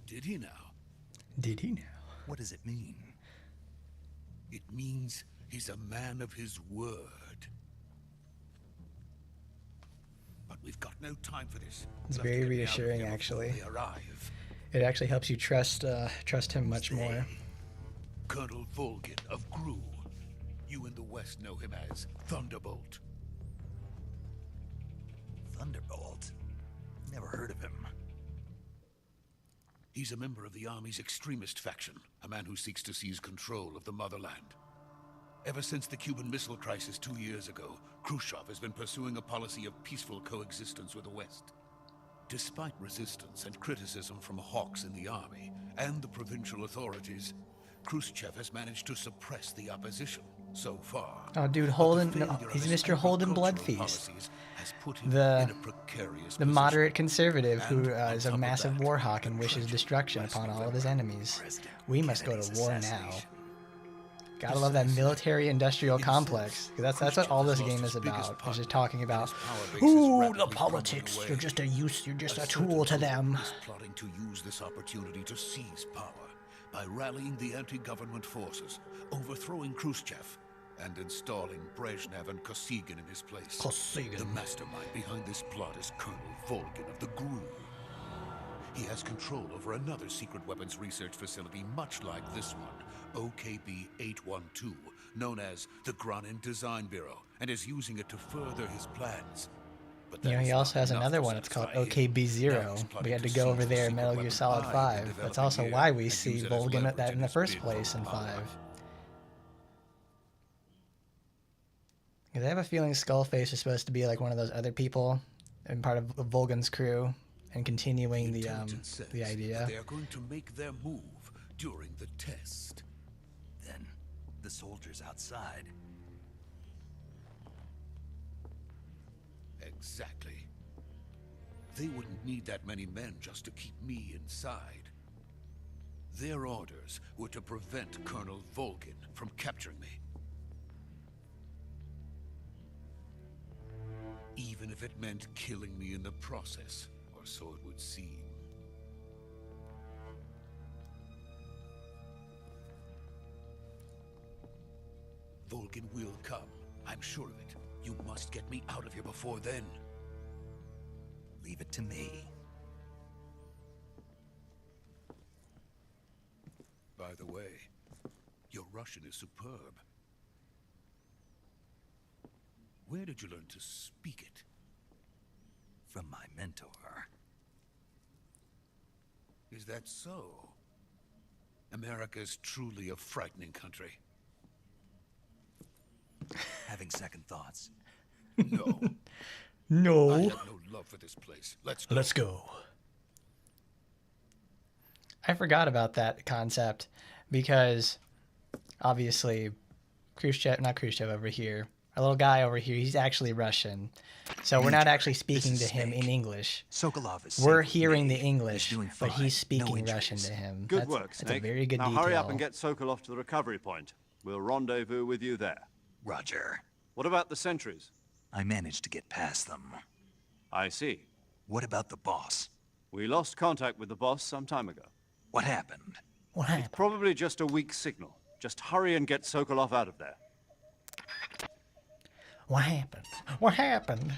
Did he now? Did he now? What does it mean? It means he's a man of his word. But we've got no time for this. It's We'll have to very get me out of reassuring, here before actually. they arrive. It actually helps you trust him much more. Colonel Volgin of Gru. You in the West know him as Thunderbolt. Thunderbolt? Never heard of him. He's a member of the Army's extremist faction, a man who seeks to seize control of the motherland. Ever since the Cuban Missile Crisis 2 years ago, Khrushchev has been pursuing a policy of peaceful coexistence with the West. Despite resistance and criticism from hawks in the Army and the provincial authorities, Khrushchev has managed to suppress the opposition so far. Oh, dude, But Holden, the no, failure of he's his Mr. Holden agricultural Bloodfeast. policies has put him The in a precarious the position. moderate conservative who And is a on top of massive that, war hawk and the wishes tragic destruction last upon all of November, his enemies. President We must go to Kennedy's war now. assassination. Gotta love that military-industrial It complex. says 'Cause that's what all this Khrushchev game lost is his biggest about. It's partner, just talking about, and his power base is ooh, rapidly the crumbling politics. away. You're just a A tool to certain them. group is plotting to use this opportunity to seize power by rallying the anti-government forces, overthrowing Khrushchev, and installing Brezhnev and Kosygin in his place. Kosygin. The mastermind behind this plot is Colonel Volgin of the GRU. He has control over another secret weapons research facility much like this one, OKB-812, known as the Granin Design Bureau, and is using it to further his plans. But You know, that he is also not has enough another to one. It's called satisfy him. OKB-0. Now he's We plotting had to to go seize over the there in secret Metal Gear weapon Solid I've 5. been That's developing also here why we and see use it as Volgin at leverage that in the his first bid place for in power. 5. Because I have a feeling Skullface is supposed to be like one of those other people and part of Volgin's crew and continuing the Intelligence says that idea. they are going to make their move during the test. Then, the soldiers outside. Exactly. They wouldn't need that many men just to keep me inside. Their orders were to prevent Colonel Volgin from capturing me. Even if it meant killing me in the process, or so it would seem. Volgin will come. I'm sure of it. You must get me out of here before then. Leave it to me. By the way, your Russian is superb. Where did you learn to speak it? From my mentor. Is that so? America is truly a frightening country. Having second thoughts. No. No. I have no love for this place. Let's go. Let's go. I forgot about that concept because obviously not Khrushchev over here, our little guy over here, he's actually Russian. So we're not actually speaking to him in English. Sokolov is We're safe with hearing me. the English, He's doing but fine. he's speaking No Russian injuries. to him. Good that's, work, that's a Snake. very good now detail. hurry up and get Sokolov to the recovery point. We'll rendezvous with you there. Roger. What about the sentries? I managed to get past them. I see. What about the boss? We lost contact with the boss some time ago. What happened? What happened? Probably just a weak signal. Just hurry and get Sokolov out of there. What happened? What happened?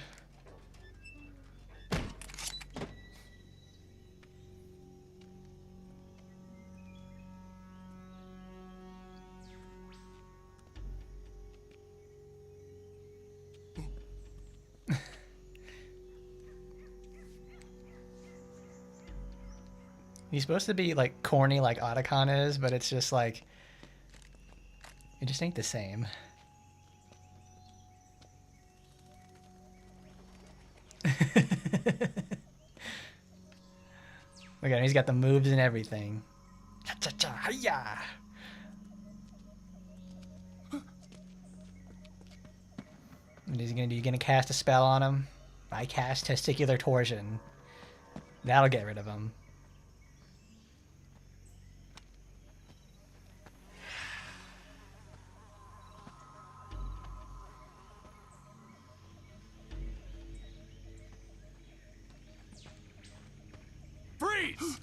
He's supposed to be like corny like Otacon is, but it's just like it just ain't the same. Look at him, he's got the moves and everything. Cha-cha-cha, hi-ya! What is he gonna do? You gonna cast a spell on him? I cast Testicular Torsion. That'll get rid of him. Freeze!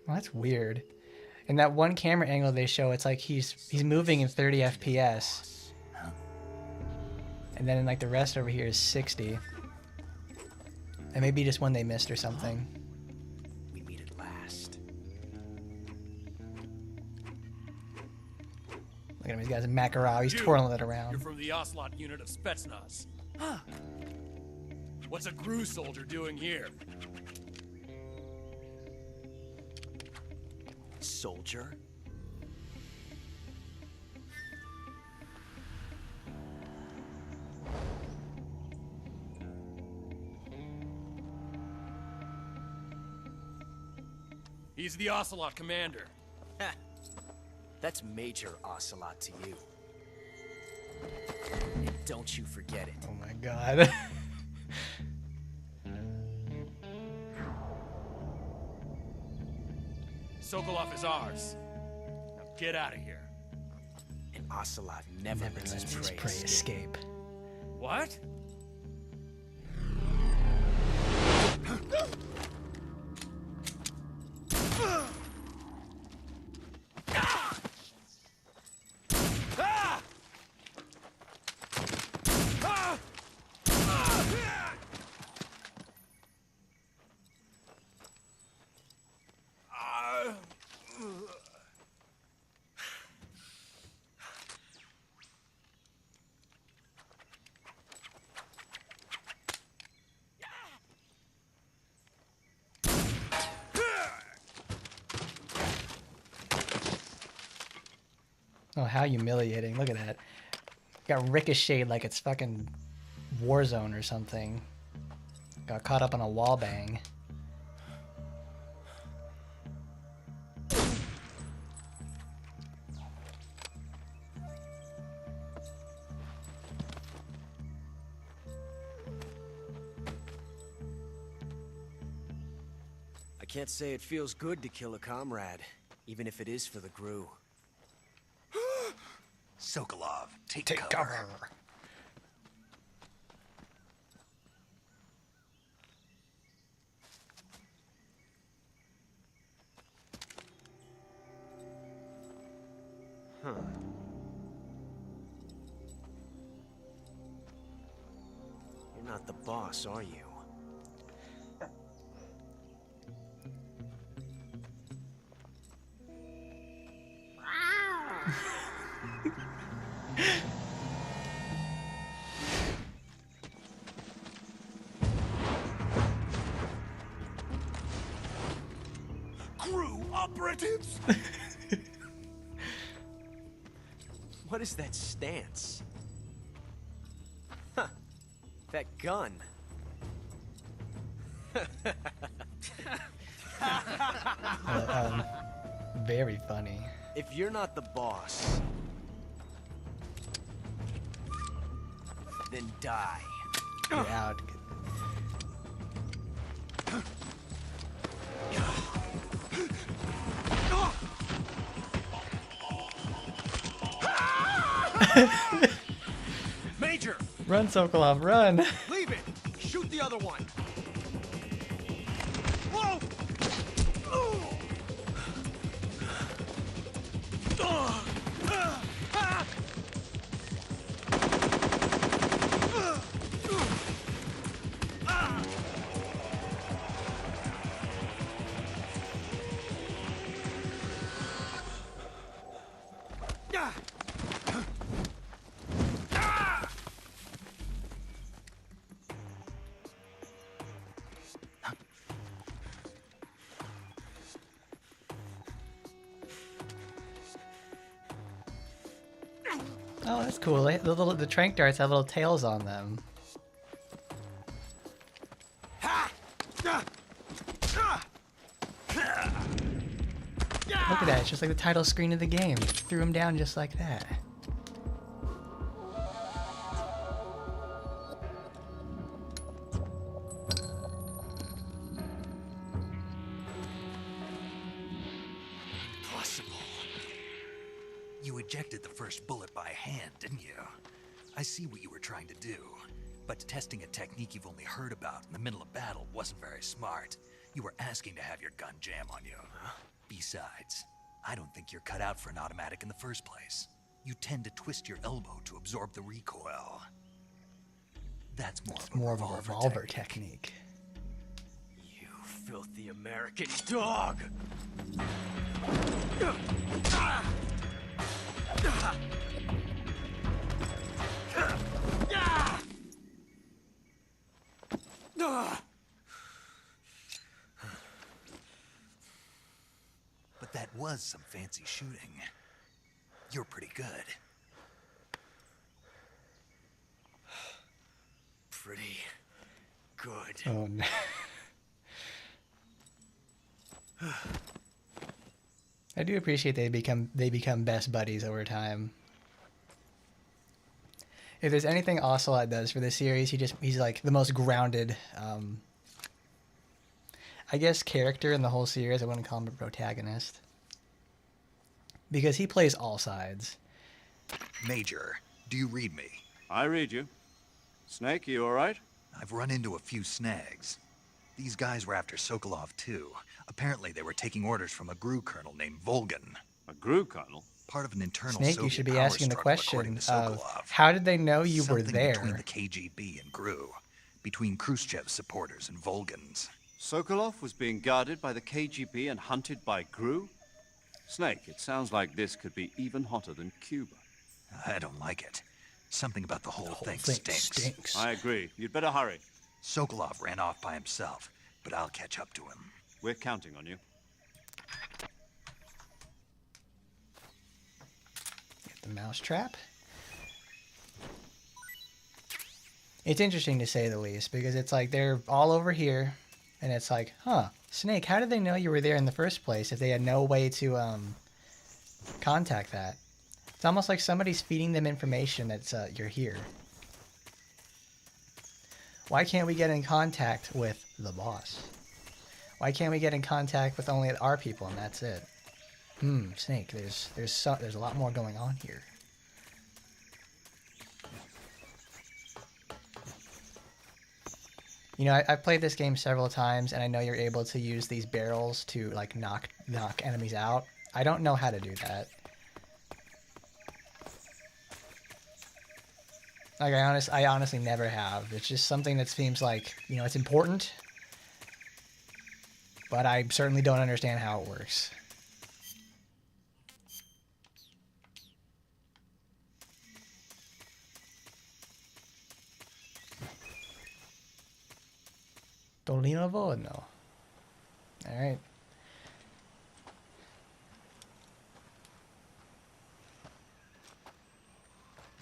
Well, that's weird. In that one camera angle they show, it's like he's moving in 30 FPS. And then in like the rest over here is 60. And maybe just one they missed or something. We meet at last. Look at him, he's got his Makarov, he's twirling it around. You're from the Ocelot unit of Spetsnaz. What's a GRU soldier doing here? Soldier? He's the Ocelot commander. That's Major Ocelot to you. And don't you forget it. Oh my god. Sokolov is ours. Now get out of here. And Ocelot never lets his prey escape. What? Oh, how humiliating. Look at that. Got ricocheted like it's fucking Warzone or something. Got caught up on a wall bang. I can't say it feels good to kill a comrade, even if it is for the GRU. Sokolov, take Take cover. cover. Huh. You're not the boss, are you? operatives? What is that stance? Huh. That gun. Very funny. If you're not the boss, then die. Get out. Major! Run, Sokolov, run! Leave it! Shoot the other one! Whoa! Oh, that's cool. The trank darts have little tails on them. Look at that, it's just like the title screen of the game. Threw him down just like that. Impossible. You ejected the first bullet by hand, didn't you? I see what you were trying to do, but testing a technique you've only heard about in the middle of battle wasn't very smart. You were asking to have your gun jam on you. Besides, I don't think you're cut out for an automatic in the first place. You tend to twist your elbow to absorb the recoil. That's more of a revolver technique. You filthy American dog! But that was some fancy shooting. You're pretty good. Pretty good. Oh no. I do appreciate they become best buddies over time. If there's anything Ocelot does for this series, he's like the most grounded, I guess, character in the whole series. I wouldn't call him a protagonist, because he plays all sides. Major, do you read me? I read you. Snake, you all right? I've run into a few snags. These guys were after Sokolov too. Apparently they were taking orders from a GRU colonel named Volgan. A GRU colonel? Part of an internal Snake, Soviet you should be power asking the struggle, question according to of Sokolov. how did they know you were Something there? between the KGB and GRU, between Khrushchev's supporters and Volgan's. Sokolov was being guarded by the KGB and hunted by GRU? Snake, it sounds like this could be even hotter than Cuba. I don't like it. Something about the whole thing stinks. I agree. You'd better hurry. Sokolov ran off by himself, but I'll catch up to him. We're counting on you. Get the mousetrap. It's interesting to say the least, because it's like they're all over here, and it's like, huh, Snake, how did they know you were there in the first place if they had no way to contact that? It's almost like somebody's feeding them information that's you're here. Why can't we get in contact with the boss? Why can't we get in contact with only our people and that's it? Snake, there's a lot more going on here. You know, I've played this game several times, and I know you're able to use these barrels to like knock enemies out. I don't know how to do that. Like I honestly never have. It's just something that seems like, you know, it's important, but I certainly don't understand how it works. Dolinovo? No. Alright.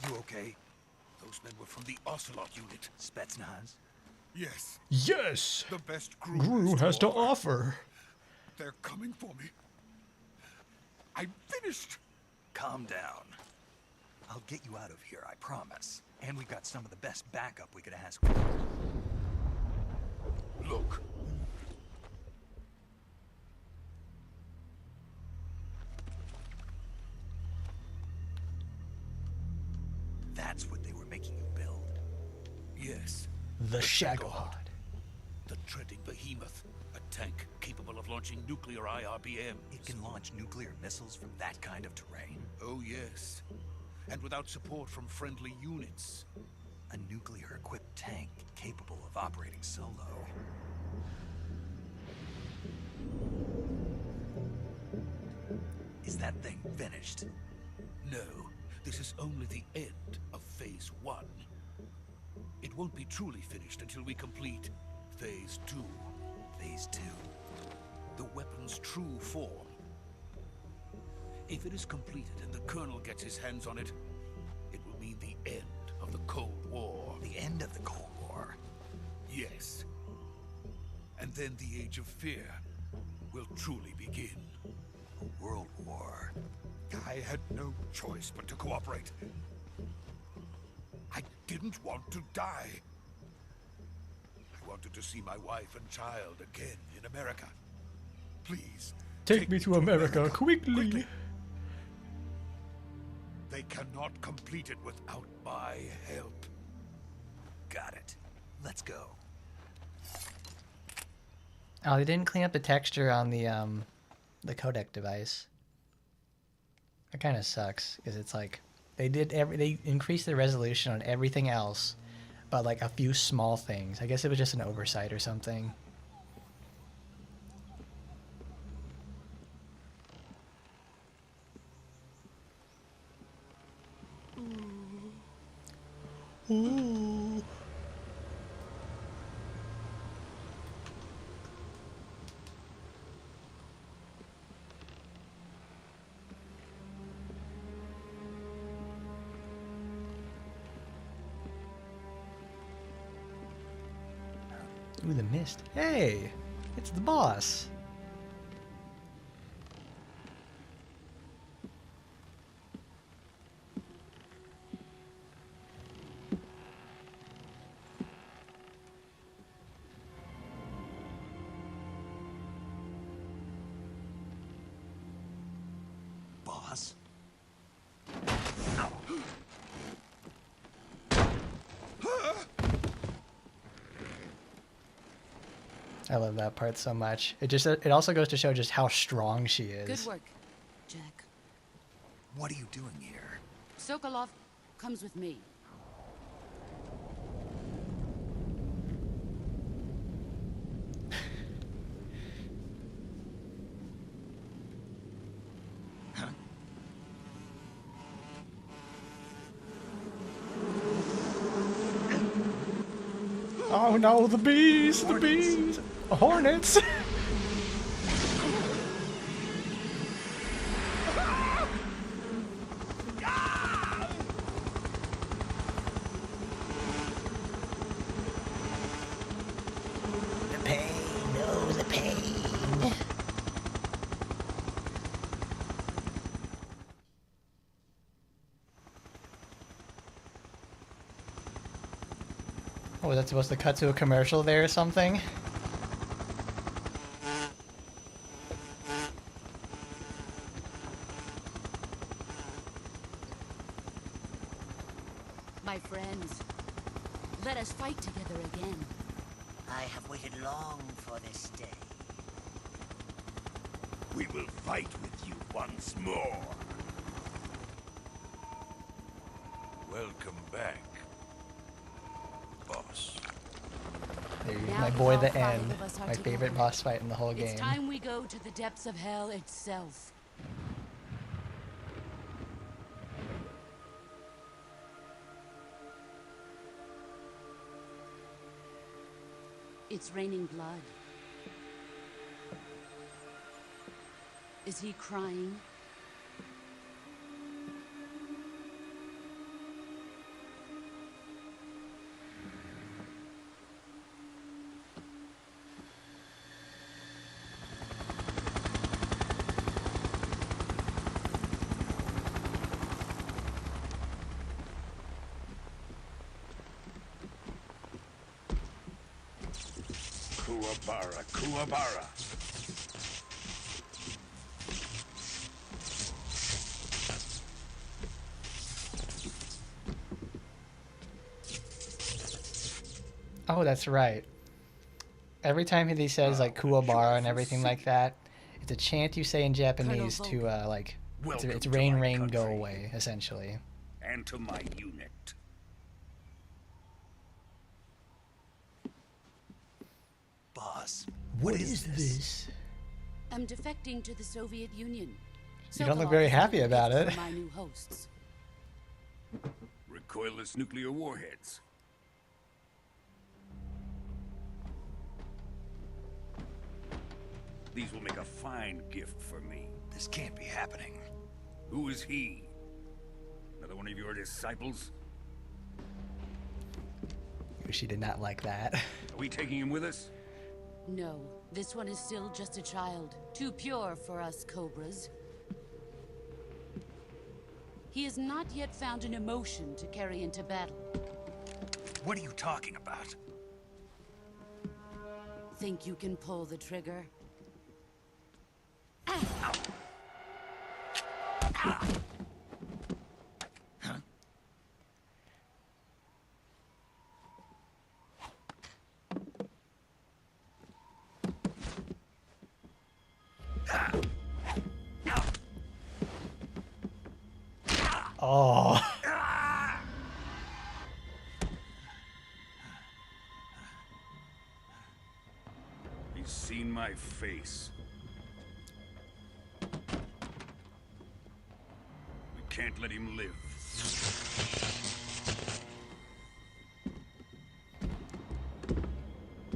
You okay? Those men were from the Ocelot unit. Spetsnaz? Yes. Yes! The best Gru has to offer. They're coming for me. I'm finished. Calm down. I'll get you out of here, I promise. And we've got some of the best backup we could ask for. Look. That's what they were making you build. Yes. The Shagohod. The treading behemoth. A tank capable of launching nuclear IRBMs. It can launch nuclear missiles from that kind of terrain? Oh, yes. And without support from friendly units. A nuclear-equipped tank capable of operating solo. Is that thing finished? No. This is only the end of Phase 1. It won't be truly finished until we complete Phase 2. Phase 2? The weapon's true form. If it is completed and the Colonel gets his hands on it, it will mean the end of the Cold War. The end of the Cold War? Yes. And then the Age of Fear will truly begin. A world war. I had no choice but to cooperate. I didn't want to die. I wanted to see my wife and child again in America. Please. Take me to America, quickly. They cannot complete it without my help. Got it. Let's go. Oh, they didn't clean up the texture on the codec device. That kind of sucks, because it's like they increased the resolution on everything else, but like a few small things. I guess it was just an oversight or something. Ooh. Ooh, the mist. Hey, it's the boss. Boss? I love that part so much. It also goes to show just how strong she is. Good work, Jack. What are you doing here? Sokolov comes with me. Oh no, the bees! The bees! Hornets! The pain, oh, the pain. Oh, was that supposed to cut to a commercial there or something? My friends, let us fight together again. I have waited long for this day. We will fight with you once more. Welcome back, boss. There's Now my that boy, all the five end. of us are My favorite together, boss fight in the whole game. It's time we go to the depths of hell itself. It's raining blood. Is he crying? Kuwabara, Kuwabara. Oh, that's right. Every time he says like Kuwabara and everything like that, it's a chant you say in Japanese to like it's rain, rain, go away, essentially. And to my unit. Boss, What is this? I'm defecting to the Soviet Union. You don't look Sokolov very is happy the about gift it. for my new hosts. Recoilless nuclear warheads. These will make a fine gift for me. This can't be happening. Who is he? Another one of your disciples? She did not like that. Are we taking him with us? No, this one is still just a child. Too pure for us Cobras. He has not yet found an emotion to carry into battle. What are you talking about? Think you can pull the trigger? Oh. He's seen my face. We can't let him live.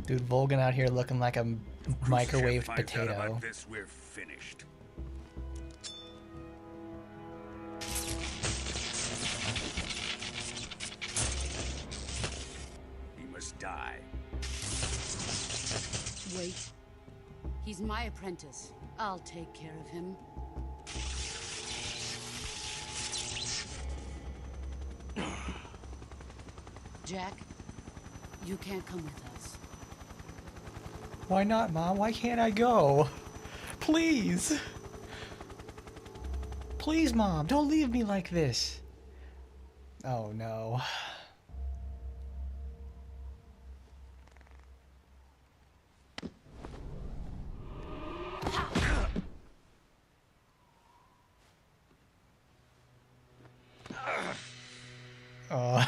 Dude, Volgan out here looking like a microwaved Finds out potato. about this, we're finished. He must die. Wait. He's my apprentice. I'll take care of him. Jack, you can't come with us. Why not, Mom? Why can't I go? Please. Please, Mom, don't leave me like this. Oh, no. Oh.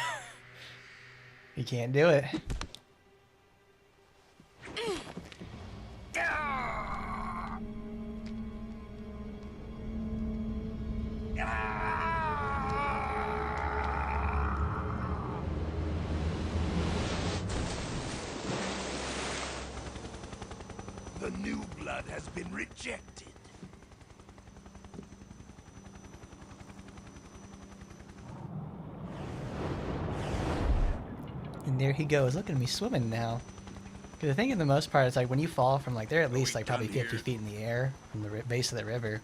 You can't do it. The new blood has been rejected. And there he goes. Look at me swimming now. Because the thing, in the most part, it's like when you fall from like, they're at least like probably 50 feet in the air from the base of the river.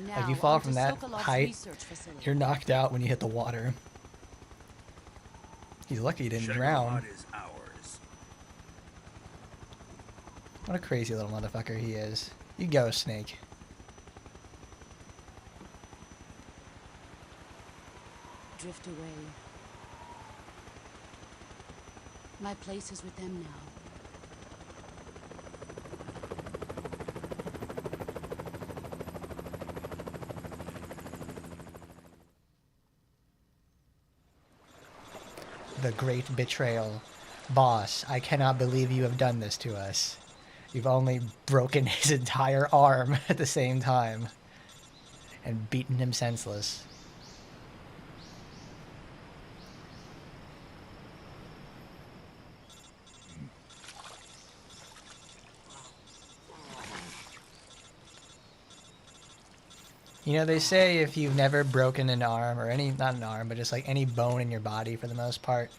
Like if you fall from that height, you're knocked out when you hit the water. He's lucky he didn't drown. Is ours. What a crazy little motherfucker he is. You go, Snake. Drift away. My place is with them now. The great betrayal. Boss, I cannot believe you have done this to us. You've only broken his entire arm at the same time. And beaten him senseless. You know, they say if you've never broken an arm, or any, not an arm, but just like any bone in your body for the most part,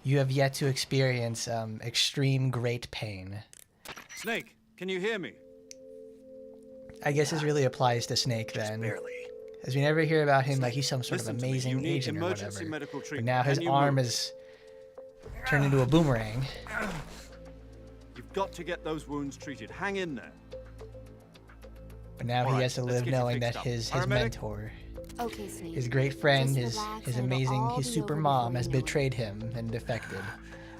you have yet to experience extreme great pain. Snake, can you hear me? I guess this really applies to Snake then. Barely. As we never hear about him like he's some sort of Listen to me, you amazing need agent or emergency whatever. medical But treatment. now his Can you arm move? is turned into a boomerang. You've got to get those wounds treated. Hang in there. But now he has to live knowing that his mentor, Okay, Snake. his great friend, Just his relax and it'll amazing, all his be super over mom before has you know it. betrayed him and defected.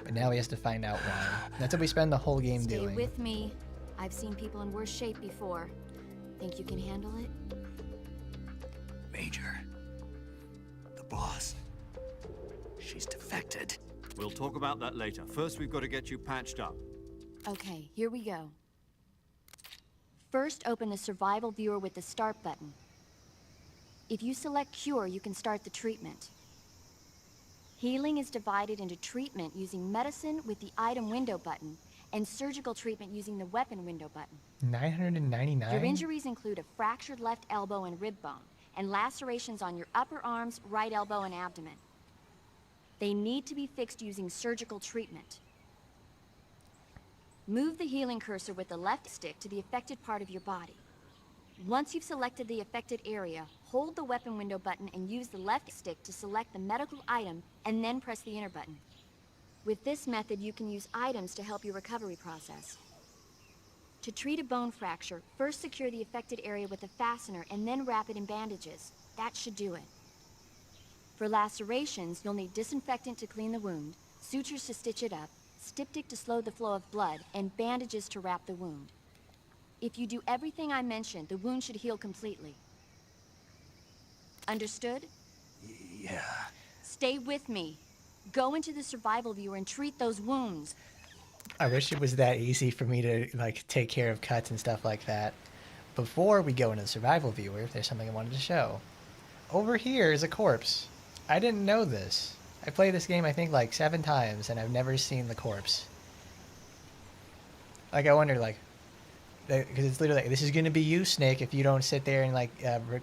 But now he has to find out why. That's what we spend the whole game Stay doing. with me. I've seen people in worse shape before. Think you can handle it? Major. The boss. She's defected. We'll talk about that later. First, we've got to get you patched up. Okay, here we go. First, open the survival viewer with the start button. If you select cure, you can start the treatment. Healing is divided into treatment using medicine with the item window button and surgical treatment using the weapon window button. 999? Your injuries include a fractured left elbow and rib bone, and lacerations on your upper arms, right elbow, and abdomen. They need to be fixed using surgical treatment. Move the healing cursor with the left stick to the affected part of your body. Once you've selected the affected area, hold the weapon window button and use the left stick to select the medical item, and then press the enter button. With this method, you can use items to help your recovery process. To treat a bone fracture, first secure the affected area with a fastener and then wrap it in bandages. That should do it. For lacerations, you'll need disinfectant to clean the wound, sutures to stitch it up, styptic to slow the flow of blood, and bandages to wrap the wound. If you do everything I mentioned, the wound should heal completely. Understood? Yeah. Stay with me. Go into the survival viewer and treat those wounds. I wish it was that easy for me to like take care of cuts and stuff like that. Before we go into the survival viewer, there's something I wanted to show. Over here is a corpse. I didn't know this. I played this game I think like 7 times and I've never seen the corpse. Like I wonder like, because it's literally like, this is gonna be you, Snake, if you don't sit there and like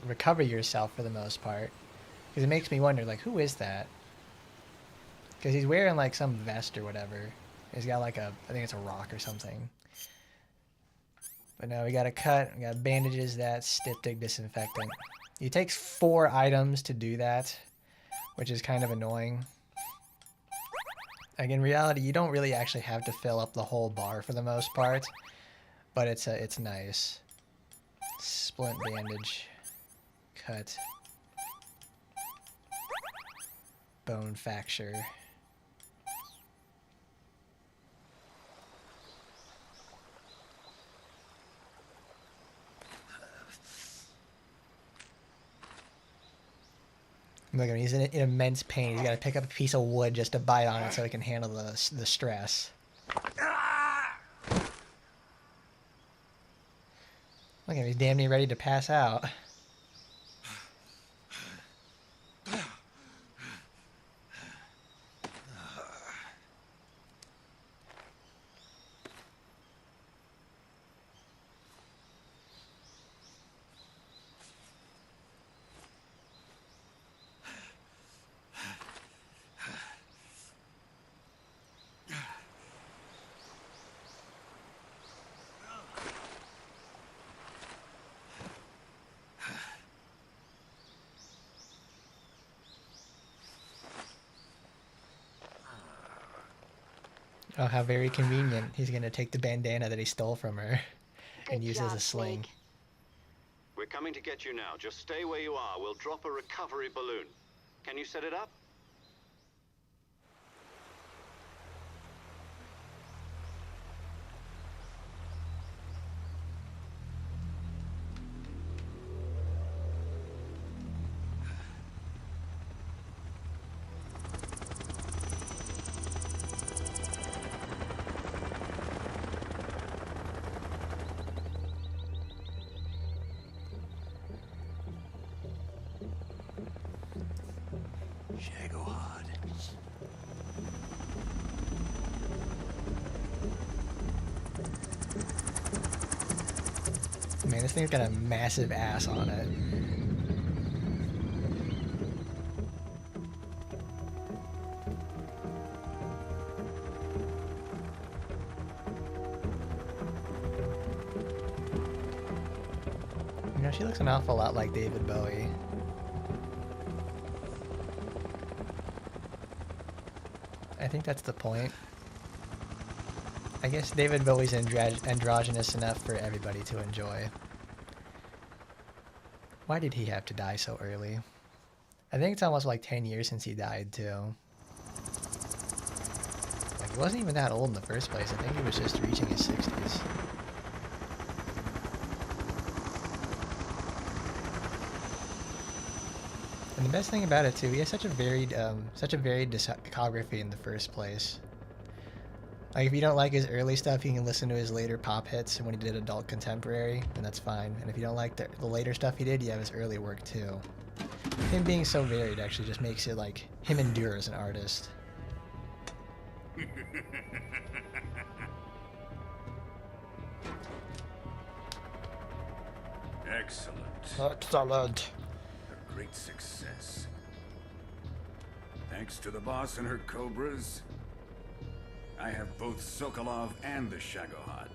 recover yourself for the most part. Because it makes me wonder like, who is that? Because he's wearing like some vest or whatever. He's got like a, I think it's a rock or something. But no, we got a cut, we got bandages, that styptic disinfectant. It takes 4 items to do that, which is kind of annoying. Like in reality, you don't really actually have to fill up the whole bar for the most part, but it's nice. Splint bandage, cut, bone fracture. Look at him, he's in immense pain. He's got to pick up a piece of wood just to bite on it so he can handle the stress. Look at him, he's damn near ready to pass out. Oh, how very convenient. He's going to take the bandana that he stole from her and use it as a sling. We're coming to get you now. Just stay where you are. We'll drop a recovery balloon. Can you set it up? Shagohod. Man, this thing's got a massive ass on it. You know, she looks an awful lot like David Bowie. I think that's the point. I guess David Bowie's androgynous enough for everybody to enjoy. Why did he have to die so early? I think it's almost like 10 years since he died, too. Like, he wasn't even that old in the first place. I think he was just reaching his 60s. And the best thing about it, too, he has such a varied discography in the first place. Like, if you don't like his early stuff, you can listen to his later pop hits when he did adult contemporary, and that's fine. And if you don't like the later stuff he did, you have his early work too. Him being so varied actually just makes it like him endure as an artist. Excellent. Excellent. A great success. Thanks to the boss and her cobras, I have both Sokolov and the Shagohod.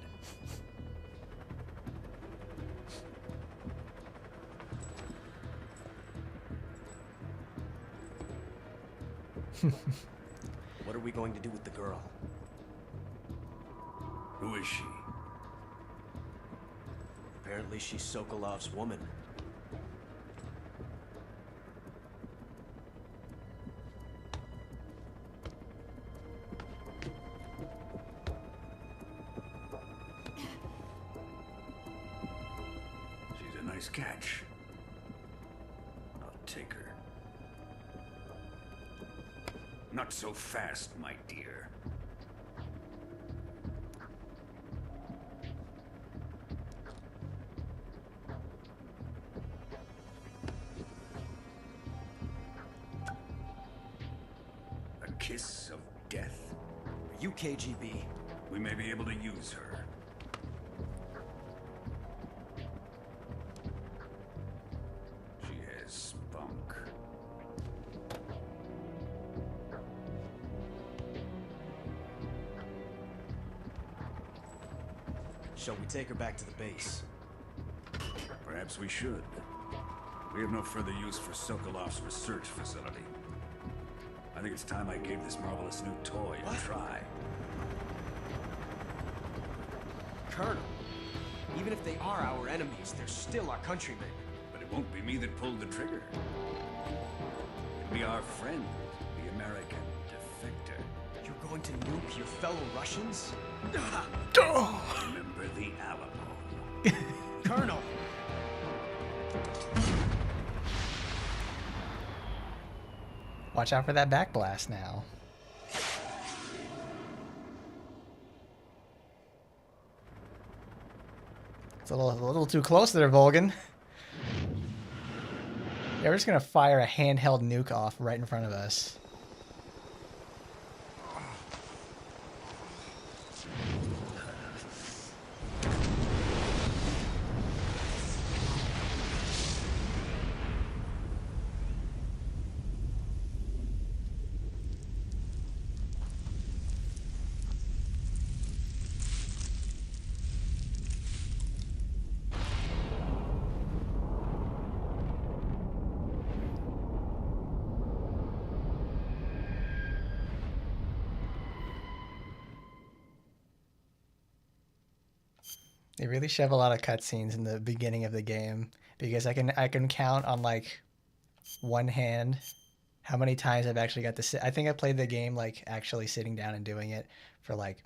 What are we going to do with the girl? Who is she? Apparently she's Sokolov's woman. She's a nice catch. I'll take her. Not so fast, my dear. A kiss of death? Are you KGB? We may be able to use her. She has spunk. Shall we take her back to the base? Perhaps we should. We have no further use for Sokolov's research facility. I think it's time I gave this marvelous new toy a try. Colonel, even if they are our enemies, they're still our countrymen. But it won't be me that pulled the trigger. It'll be our friend, the American defector. You're going to nuke your fellow Russians? Remember the Alamo. Colonel! Watch out for that back blast now. It's a little too close there, Volgin. Yeah, we're just gonna fire a handheld nuke off right in front of us. They really shove a lot of cutscenes in the beginning of the game because I can count on like one hand how many times I've actually got to sit. I think I played the game like actually sitting down and doing it for like,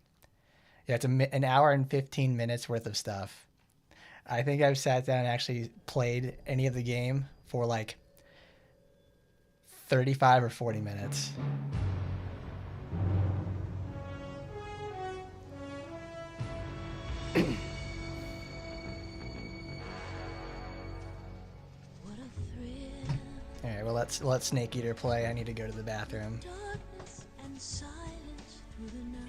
yeah, it's an hour and 15 minutes worth of stuff. I think I've sat down and actually played any of the game for like 35 or 40 minutes. All right, well let's Snake Eater play. I need to go to the bathroom. Darkness and silence through the night.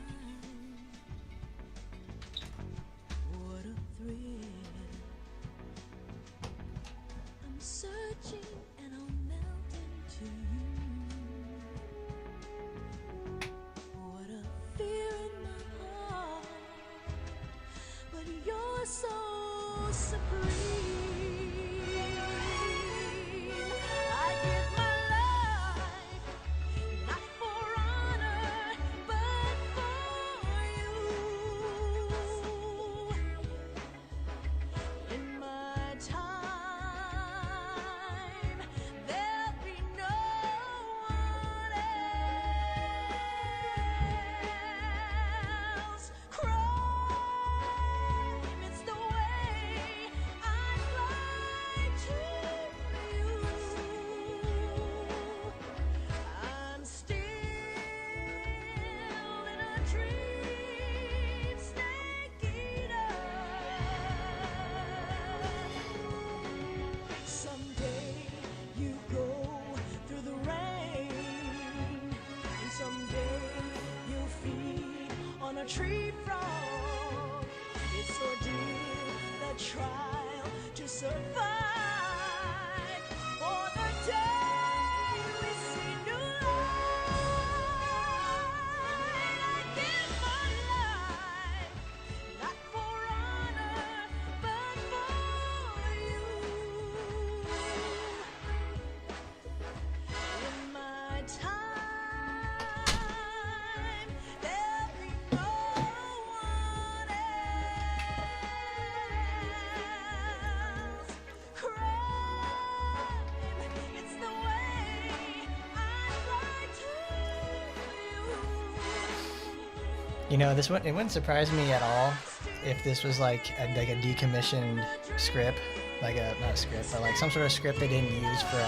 What a thrill. I'm searching and I'll melt into you. What a fear in my heart. But you're so supreme. a tree frog. It's ordeal, the trial to survive. For the day we see new light. I give my life, not for honor, but for you. In my time, there'll be no one else. Crime, it's the way I lie to you. You know, this it wouldn't surprise me at all if this was like a decommissioned script, like a not a script, but like some sort of script they didn't use for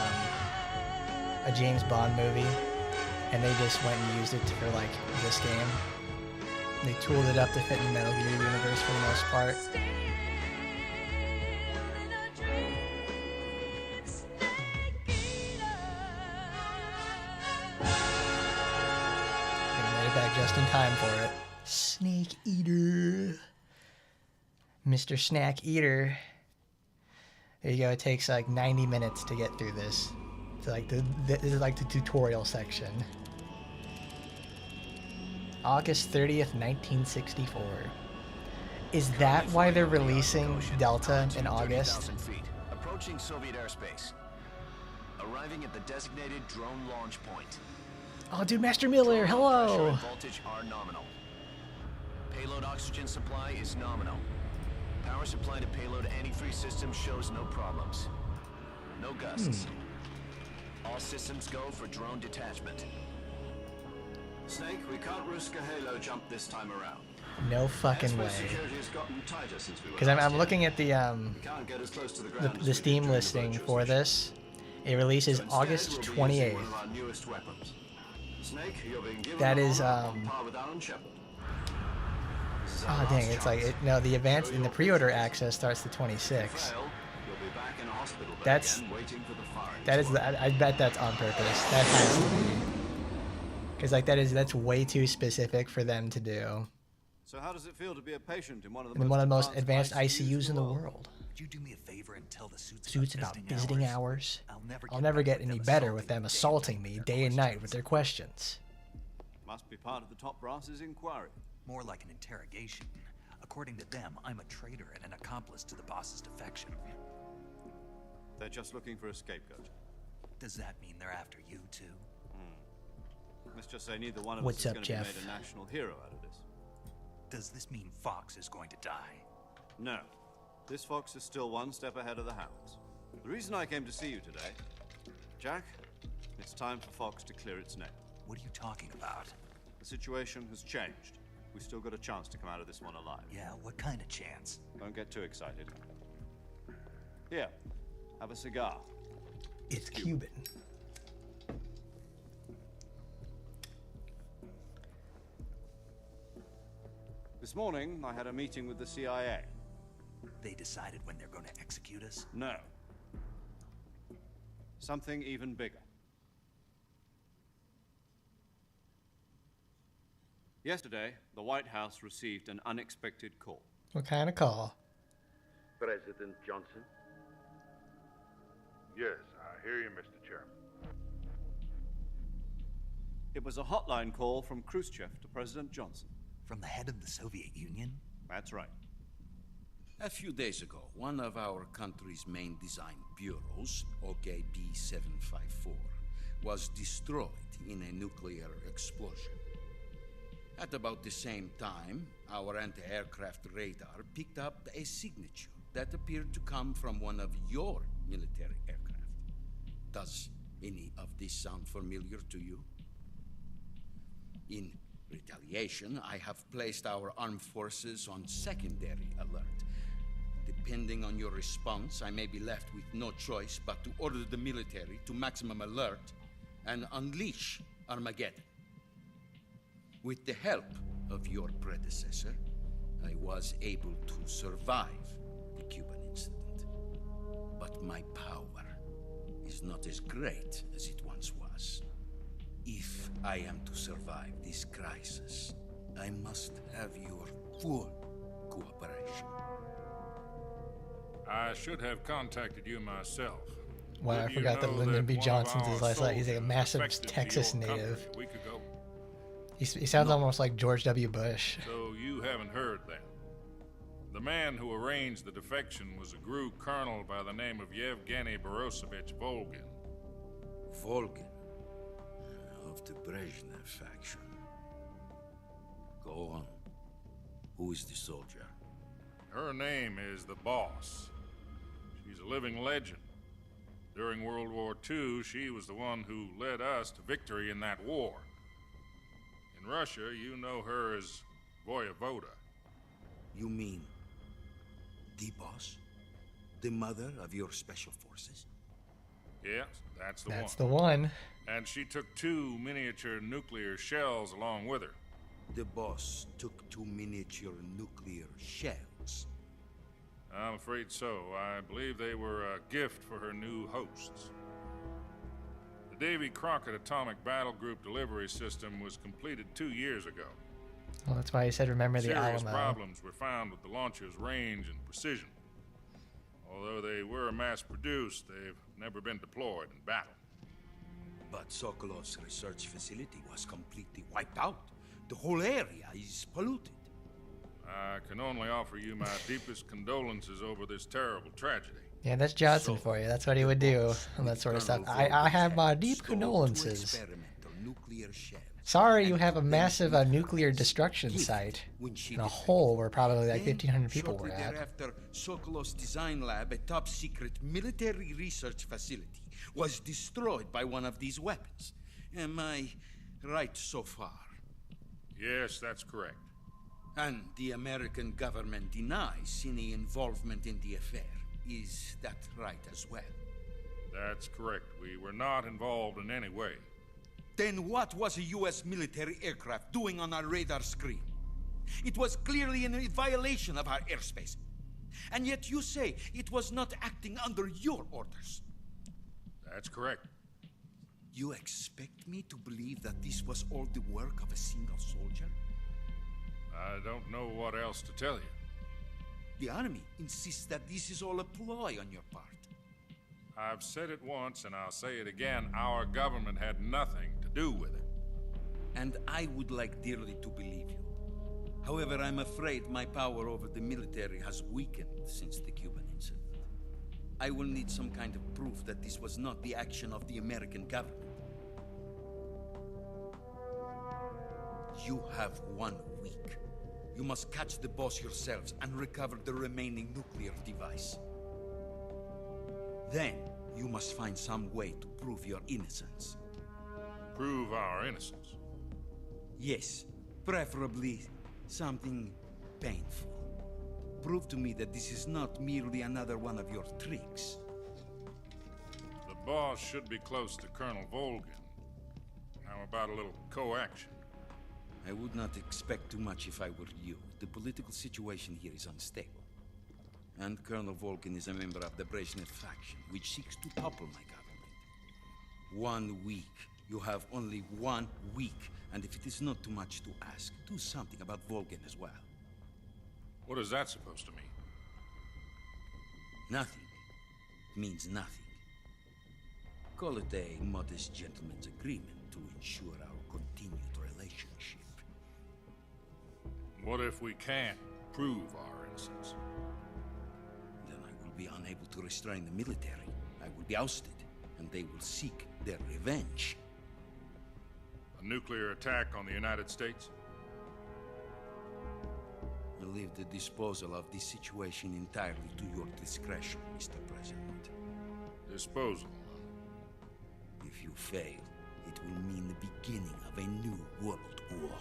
a James Bond movie, and they just went and used it for like this game. They tooled it up to fit in the Metal Gear universe for the most part. They made it back just in time for it. Snake Eater. Mr. Snack Eater. There you go. It takes like 90 minutes to get through this. So like this is like the tutorial section. August 30th, 1964. Is that why they're releasing Delta in August? 30,000 feet. Approaching Soviet airspace. Arriving at the designated drone launch point. Oh, dude, Master Miller, hello. Pressure and voltage are nominal. Payload oxygen supply is nominal. Power supply to payload antifreeze system shows no problems. No gusts. All systems go for drone detachment. Snake, we can't risk a halo jump this time around. No fucking way. Security has gotten tighter since we were Because I'm looking at the can't get as close to the ground as we Steam did during the listing virtual for session. this. It releases So instead, August we'll be using 28th. one of our newest weapons. Snake, you're being given That an is honor on par with Alan Shepard. This is our Oh last dang, it's like chance. no, the advance in the pre-order access starts the 26th. Fail, you'll be back in a hospital bed That's again, waiting for the firing that is squad. I bet that's on purpose. That has to be. Because like that's way too specific for them to do. So how does it feel to be a patient in one of the In one of the most advanced ICUs in the world? world. Would you do me a favor and tell the suits About visiting hours. I'll never get any better with them assaulting me day and night with their questions. Must be part of the top brass's inquiry. More like an interrogation. According to them, I'm a traitor and an accomplice to the boss's defection. They're just looking for a scapegoat. Does that mean they're after you too? Let's just say neither one of What's us is up, going Jeff? to be made a national hero out of this. Does this mean Fox is going to die? No. This fox is still one step ahead of the hounds. The reason I came to see you today, Jack, it's time for Fox to clear its name. What are you talking about? The situation has changed. We still got a chance to come out of this one alive. Yeah, what kind of chance? Don't get too excited. Here, have a cigar. It's Cuban. This morning, I had a meeting with the CIA. They decided when they're going to execute us? No. Something even bigger. Yesterday, the White House received an unexpected call. What kind of call? President Johnson? Yes, I hear you, Mr. Chairman. It was a hotline call from Khrushchev to President Johnson. From the head of the Soviet Union? That's right. A few days ago, one of our country's main design bureaus, OKB-754, was destroyed in a nuclear explosion. At about the same time, our anti-aircraft radar picked up a signature that appeared to come from one of your military aircraft. Does any of this sound familiar to you? In retaliation, I have placed our armed forces on secondary alert. Depending on your response, I may be left with no choice but to order the military to maximum alert and unleash Armageddon. With the help of your predecessor, I was able to survive the Cuban incident. But my power is not as great as it once was. If I am to survive this crisis, I must have your full cooperation. I should have contacted you myself. Wow, I But you forgot that know Lyndon B. one of Johnson's his our last He's like a soldiers massive defected to Texas your country native. a week ago. He sounds almost like George W. Bush. So you haven't heard then. The man who arranged the defection was a GRU colonel by the name of Yevgeny Borosovich Volgin. Volgin, of the Brezhnev faction. Go on. Who is the soldier? Her name is the Boss. She's a living legend. During World War II, she was the one who led us to victory in that war. In Russia, you know her as Voyevoda. You mean the boss? The mother of your special forces? Yes, that's the one. That's the one. And she took 2 miniature nuclear shells along with her. The boss took 2 miniature nuclear shells. I'm afraid so. I believe they were a gift for her new hosts. The Davy Crockett Atomic Battle Group delivery system was completed 2 years ago. Well, that's why he said remember the Serious Alamo. problems were found with the launcher's range and precision. Although they were mass-produced, they've never been deployed in battle. But Sokolov's research facility was completely wiped out. The whole area is polluted. I can only offer you my deepest condolences over this terrible tragedy. Yeah, that's Johnson for you. That's what he would do and that sort of stuff. I have my deep condolences. Nuclear shells. Sorry you have a massive nuclear destruction site in a hole where probably like 1,500 people were Shortly at. thereafter, Sokolov's design lab, a top-secret military research facility, was destroyed by one of these weapons. Am I right so far? Yes, that's correct. And the American government denies any involvement in the affair. Is that right as well? That's correct. We were not involved in any way. Then what was a U.S. military aircraft doing on our radar screen? It was clearly in violation of our airspace. And yet you say it was not acting under your orders. That's correct. You expect me to believe that this was all the work of a single soldier? I don't know what else to tell you. The army insists that this is all a ploy on your part. I've said it once and I'll say it again. Our government had nothing to do with it. And I would like dearly to believe you. However, I'm afraid my power over the military has weakened since the Cuban incident. I will need some kind of proof that this was not the action of the American government. You have 1 week. You must catch the boss yourselves and recover the remaining nuclear device. Then, you must find some way to prove your innocence. Prove our innocence? Yes, preferably something painful. Prove to me that this is not merely another one of your tricks. The boss should be close to Colonel Volgin. How about a little co-action? I would not expect too much if I were you. The political situation here is unstable. And Colonel Volgin is a member of the Brezhnev faction, which seeks to topple my government. 1 week. You have only 1 week. And if it is not too much to ask, do something about Volgin as well. What is that supposed to mean? Nothing. It means nothing. Call it a modest gentleman's agreement to ensure our continued relationship. What if we can't prove our innocence? Then I will be unable to restrain the military. I will be ousted, and they will seek their revenge. A nuclear attack on the United States? I leave the disposal of this situation entirely to your discretion, Mr. President. Disposal? If you fail, it will mean the beginning of a new world war.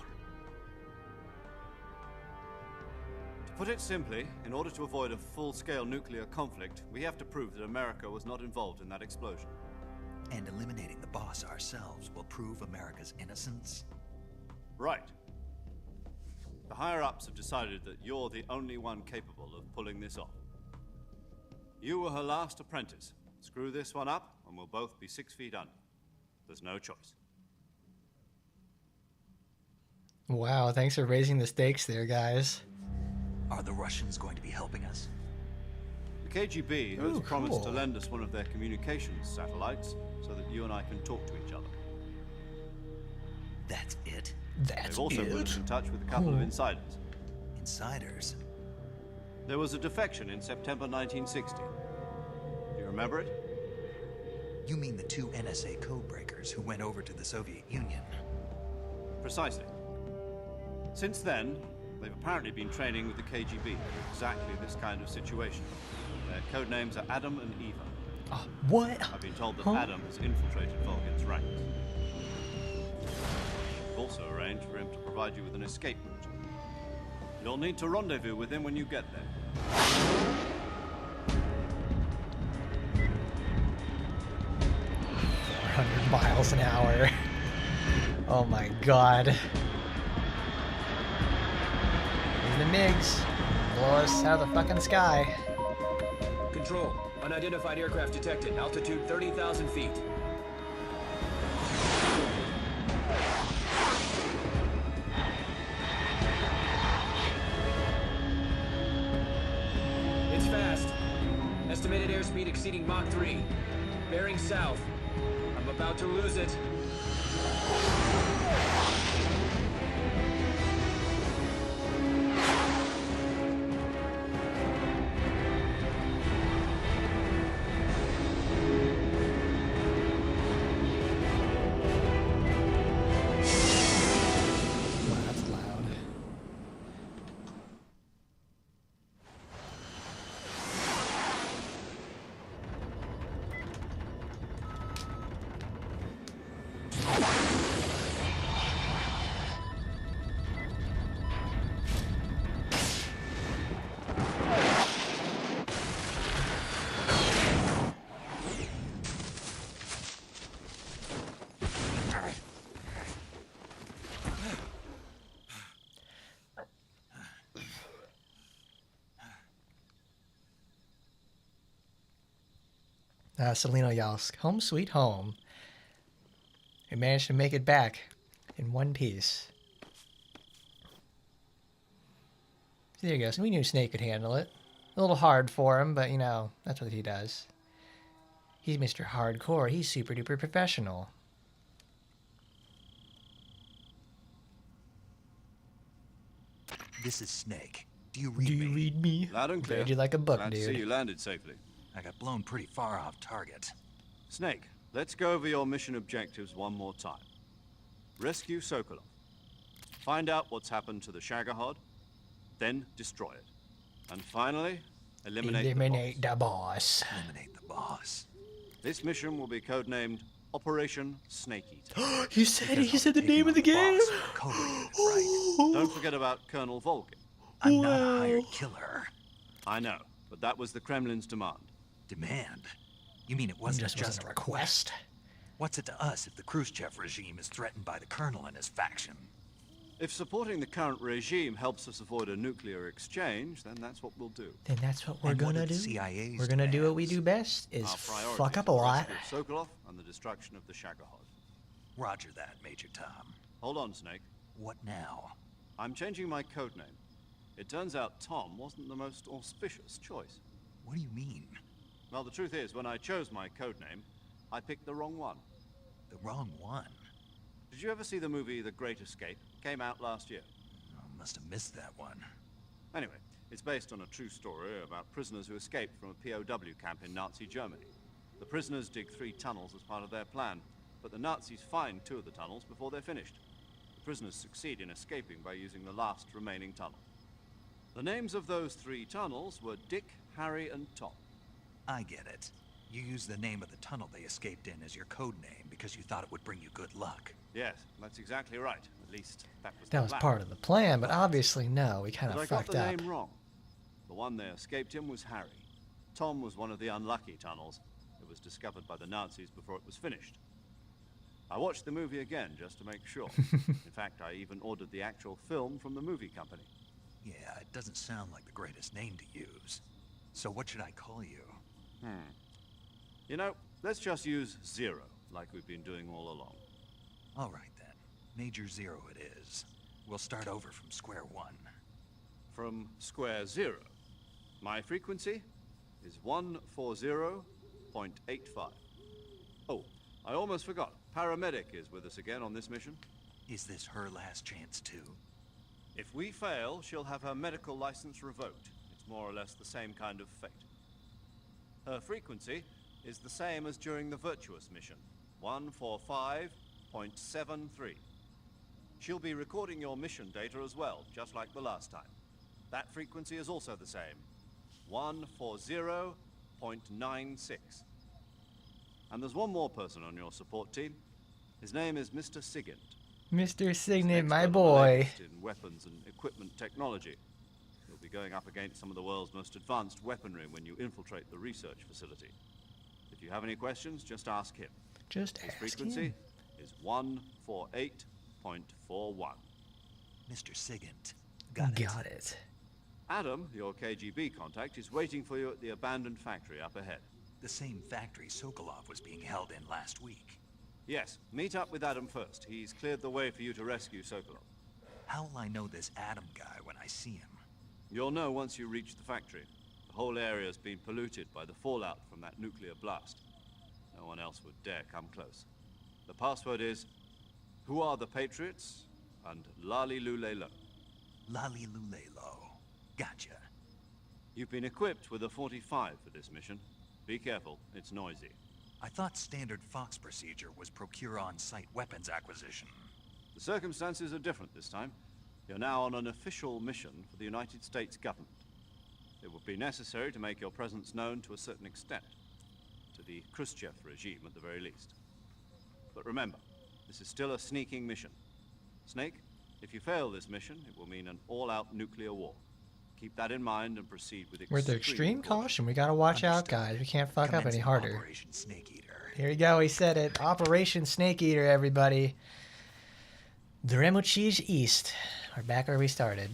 To put it simply, in order to avoid a full-scale nuclear conflict, we have to prove that America was not involved in that explosion. And eliminating the boss ourselves will prove America's innocence? Right. The higher-ups have decided that you're the only one capable of pulling this off. You were her last apprentice. Screw this one up, and we'll both be 6 feet under. There's no choice. Wow, thanks for raising the stakes there, guys. Are the Russians going to be helping us? The KGB has Ooh, promised to cool. lend us one of their communications satellites so that you and I can talk to each other. That's it? They've also put us in touch with a couple of insiders. Insiders? There was a defection in September 1960. Do you remember it? You mean the two NSA codebreakers who went over to the Soviet Union? Precisely. Since then, they've apparently been training with the KGB for exactly this kind of situation. Their code names are Adam and Eva. What? I've been told that Adam has infiltrated Volgin's ranks. We've also arranged for him to provide you with an escape route. You'll need to rendezvous with him when you get there. 400 miles an hour. Oh my god. Here's the MiGs. Blow us out of the fucking sky. Control. Unidentified aircraft detected. Altitude 30,000 feet. It's fast. Estimated airspeed exceeding Mach 3. Bearing south. I'm about to lose it. Wow, that's loud. Selenoyalsk, home sweet home. We managed to make it back in one piece. There you go. So we knew Snake could handle it. A little hard for him, but you know, that's what he does. He's Mr. Hardcore. He's super duper professional. This is Snake. Do you read me? Do you read me? Loud and clear. Read you like a book, Glad to dude. see you landed safely. I got blown pretty far off target. Snake, let's go over your mission objectives one more time. Rescue Sokolov. Find out what's happened to the Shagohod, then destroy it. And finally, eliminate the boss. Eliminate the boss. This mission will be codenamed Operation Snake Eater. He said the name of the game. Don't forget about Colonel Volgin. I'm not a hired killer. I know, but that was the Kremlin's demand. Demand? You mean it wasn't just a request? What's it to us if the Khrushchev regime is threatened by the Colonel and his faction? If supporting the current regime helps us avoid a nuclear exchange, then that's what we'll do. Then that's what we're And what gonna are the do. CIA's We're gonna do what we do best: is Our priority fuck is up a the lot. rescue of Sokolov and the destruction of the Shagohod. Roger that, Major Tom. Hold on, Snake. What now? I'm changing my code name. It turns out Tom wasn't the most auspicious choice. What do you mean? Well, the truth is, when I chose my code name, I picked the wrong one. The wrong one? Did you ever see the movie The Great Escape? Came out last year. I must have missed that one. Anyway, it's based on a true story about prisoners who escaped from a POW camp in Nazi Germany. The prisoners dig 3 tunnels as part of their plan, but the Nazis find 2 of the tunnels before they're finished. The prisoners succeed in escaping by using the last remaining tunnel. The names of those 3 tunnels were Dick, Harry, and Tom. I get it. You used the name of the tunnel they escaped in as your code name because you thought it would bring you good luck. Yes, that's exactly right. At least that was That the was plan. part of the plan, but obviously no, we kind But I of got fucked the up. name wrong. The one they escaped in was Harry. Tom was one of the unlucky tunnels. It was discovered by the Nazis before it was finished. I watched the movie again just to make sure. In fact, I even ordered the actual film from the movie company. Yeah, it doesn't sound like the greatest name to use. So what should I call you? You know, let's just use Zero, like we've been doing all along. All right then. Major Zero it is. We'll start over from square one. From square zero. My frequency is 140.85. Oh, I almost forgot. Paramedic is with us again on this mission. Is this her last chance too? If we fail, she'll have her medical license revoked. It's more or less the same kind of fate. Her frequency is the same as during the Virtuous mission, 145.73. She'll be recording your mission data as well, just like the last time. That frequency is also the same, 140.96. And there's one more person on your support team. His name is Mr. Sigint. Mr. Signet, my boy. In weapons and equipment technology. You'll be going up against some of the world's most advanced weaponry when you infiltrate the research facility. If you have any questions, just ask him. Just His ask frequency him. is 148.41. Mr. Sigint. Got it. Adam, your KGB contact, is waiting for you at the abandoned factory up ahead. The same factory Sokolov was being held in last week. Yes, meet up with Adam first. He's cleared the way for you to rescue Sokolov. How will I know this Adam guy when I see him? You'll know once you reach the factory. The whole area's been polluted by the fallout from that nuclear blast. No one else would dare come close. The password is, "Who are the Patriots?" and Lali Lulelo. Lali Lulelo. Gotcha. You've been equipped with a 45 for this mission. Be careful, it's noisy. I thought standard Fox procedure was procure on-site weapons acquisition. The circumstances are different this time. You're now on an official mission for the United States government. It would be necessary to make your presence known to a certain extent. To the Khrushchev regime, at the very least. But remember, this is still a sneaking mission. Snake, if you fail this mission, it will mean an all-out nuclear war. Keep that in mind and proceed with With extreme caution, we gotta watch out, guys. We can't fuck up any harder. Operation Snake Eater. Here we go, he said it. Operation Snake Eater, everybody. Dremochij East. We're back where we started.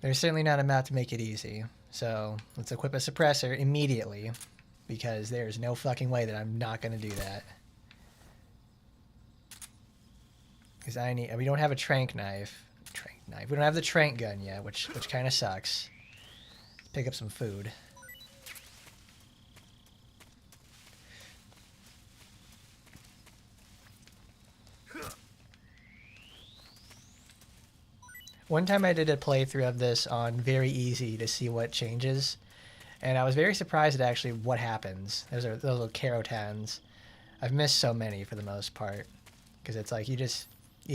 There's certainly not a map to make it easy. So let's equip a suppressor immediately. Because there's no fucking way that I'm not gonna do that. Because we don't have a trank knife. We don't have the trank gun yet, which kind of sucks. Let's pick up some food. One time I did a playthrough of this on very easy to see what changes, and I was very surprised at actually what happens. Those little Carotans. I've missed so many for the most part, because it's like you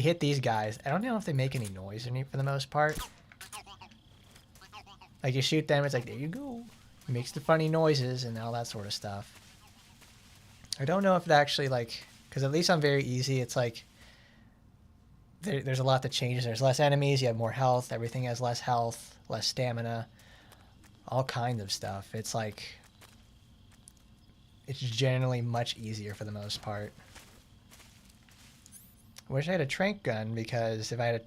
hit these guys. I don't know if they make any noise for the most part. Like you shoot them, it's like there you go. It makes the funny noises and all that sort of stuff. I don't know if it actually because at least on very easy, it's like there's a lot that changes. There's less enemies, you have more health, everything has less health, less stamina, all kinds of stuff. It's like it's generally much easier for the most part. I wish I had a trank gun, because if I had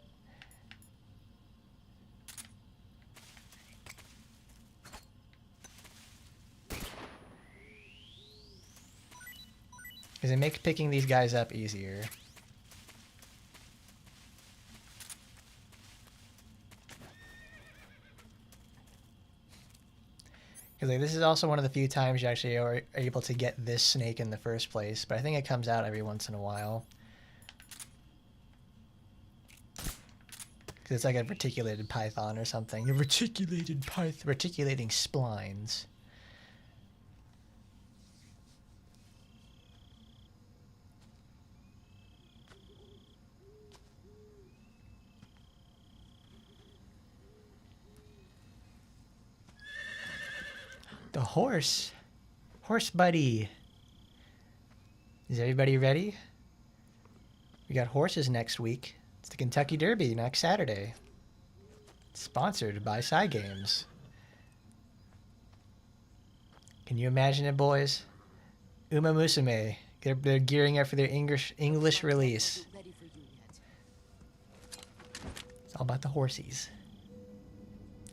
because it makes picking these guys up easier. Because this is also one of the few times you actually are able to get this snake in the first place, but I think it comes out every once in a while. Because it's like a reticulated python or something. A reticulated python. Reticulating splines. The horse. Horse buddy. Is everybody ready? We got horses next week. It's the Kentucky Derby next Saturday. Sponsored by Cygames. Can you imagine it, boys? Uma Musume. They're gearing up for their English release. It's all about the horsies.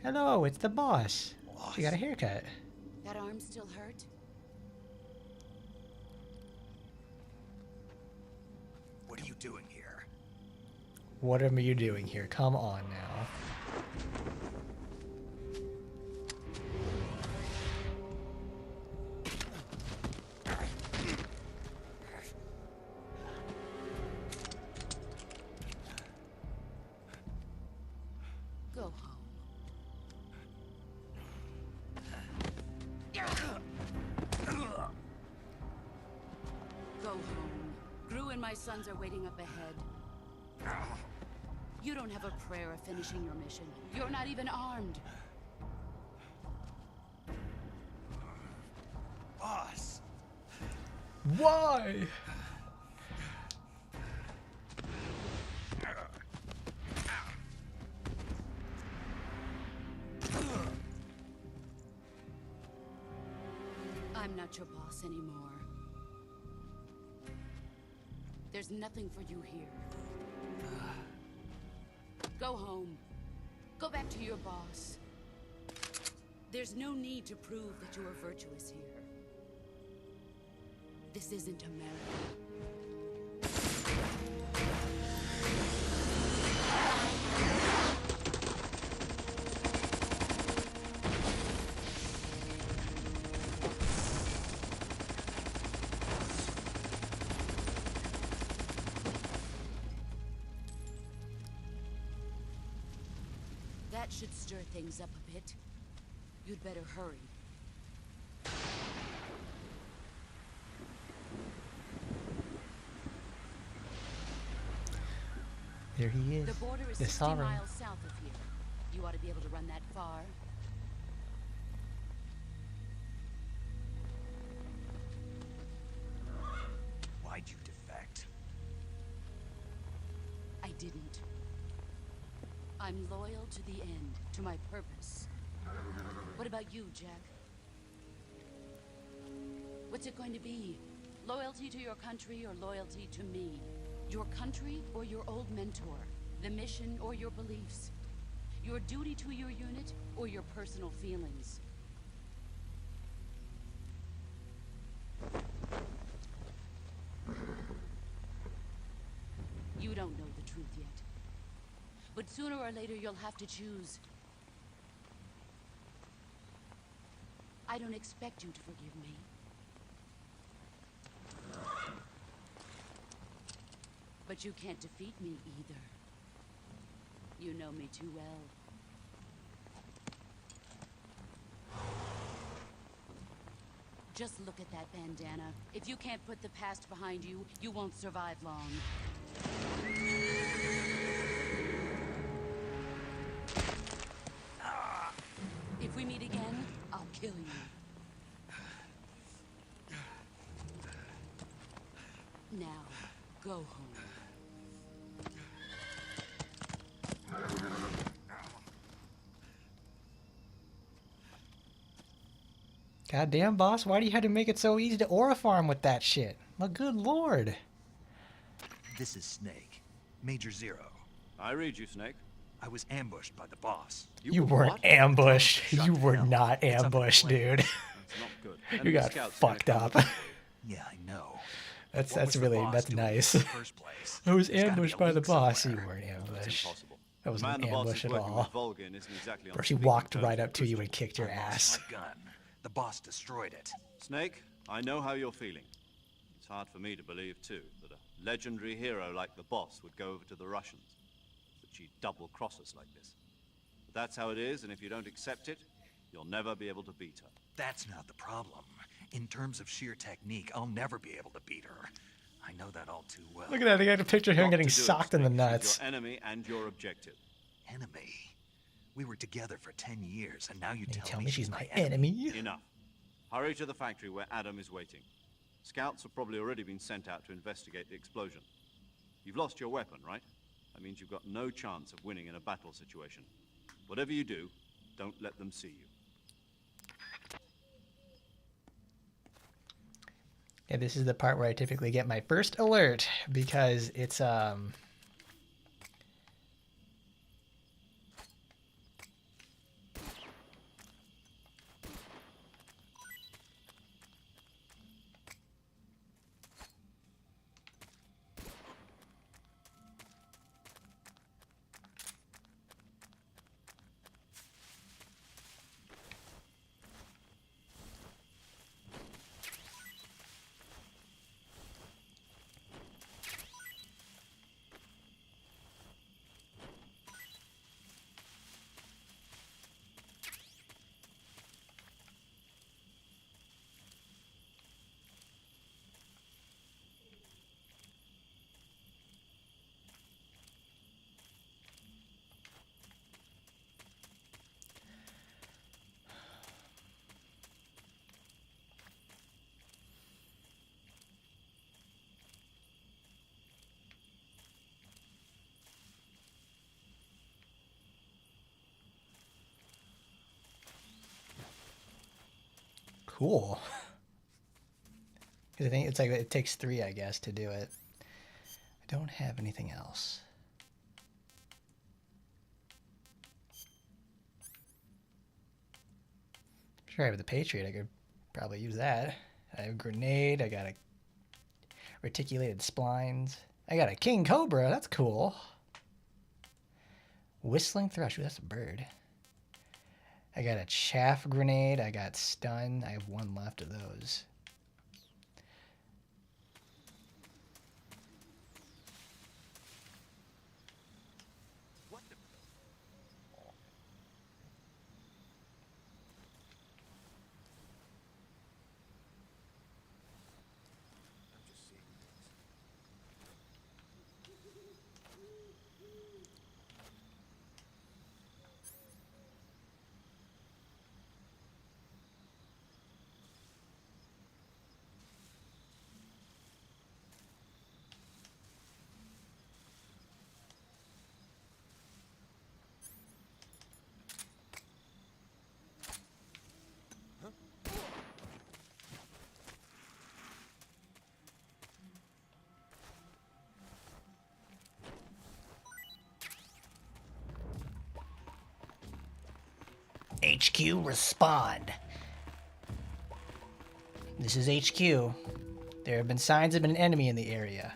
Hello, it's the boss. She got a haircut. That arm still hurt? What am you doing here? Come on now. Go home. Go home. Gru and my sons are waiting up ahead. You don't have a prayer of finishing your mission. You're not even armed. Boss! Why? I'm not your boss anymore. There's nothing for you here. Go home. Go back to your boss. There's no need to prove that you are virtuous here. This isn't America. That should stir things up a bit. You'd better hurry. There he is. The border is The 60 Sovereign. miles south of here. You ought to be able to run that far. Why'd you defect? I didn't. I'm loyal to the end, to my purpose. What about you, Jack? What's it going to be? Loyalty to your country or loyalty to me? Your country or your old mentor? The mission or your beliefs? Your duty to your unit or your personal feelings? You don't know the truth yet. But sooner or later you'll have to choose. I don't expect you to forgive me. But you can't defeat me either. You know me too well. Just look at that bandana. If you can't put the past behind you, you won't survive long. If we meet again, I'll kill you. Now, go home. Goddamn, boss, why do you have to make it so easy to aura farm with that shit? My good lord. This is Snake. Major Zero. I read you, Snake. I was ambushed by the boss. You weren't ambushed. You were not ambushed, dude. That's not good. You got fucked up. Yeah, I know. That's What was the really boss that's doing in nice. the first place? I was There's gotta be ambushed a by the leak boss. somewhere. You weren't ambushed. impossible. That wasn't Man an the boss ambush is at working all. with Volgin isn't exactly on Or she speaking walked terms right with up to you Khrushchev. and kicked your I ass. lost my gun. The boss destroyed it. Snake, I know how you're feeling. It's hard for me to believe, too, that a legendary hero like the boss would go over to the Russians. That she'd double-cross us like this. But that's how it is, and if you don't accept it, you'll never be able to beat her. That's not the problem. In terms of sheer technique, I'll never be able to beat her. I know that all too well. Look at that. They got a picture of him Got getting to do it, socked in the Snake. nuts. She's your enemy and your objective. Enemy? We were together for 10 years, and now you tell me she's my enemy? Enough. Hurry to the factory where Adam is waiting. Scouts have probably already been sent out to investigate the explosion. You've lost your weapon, right? That means you've got no chance of winning in a battle situation. Whatever you do, don't let them see you. Yeah, this is the part where I typically get my first alert because it's Cool. 'Cause I think it's like it takes 3, I guess, to do it. I don't have anything else. Sure, I have the Patriot. I could probably use that. I have a grenade. I got a reticulated splines. I got a King Cobra. That's cool. Whistling Thrush. Ooh, that's a bird. I got a chaff grenade. I got stun. I have 1 left of those. HQ, respond. This is HQ. There have been signs of an enemy in the area.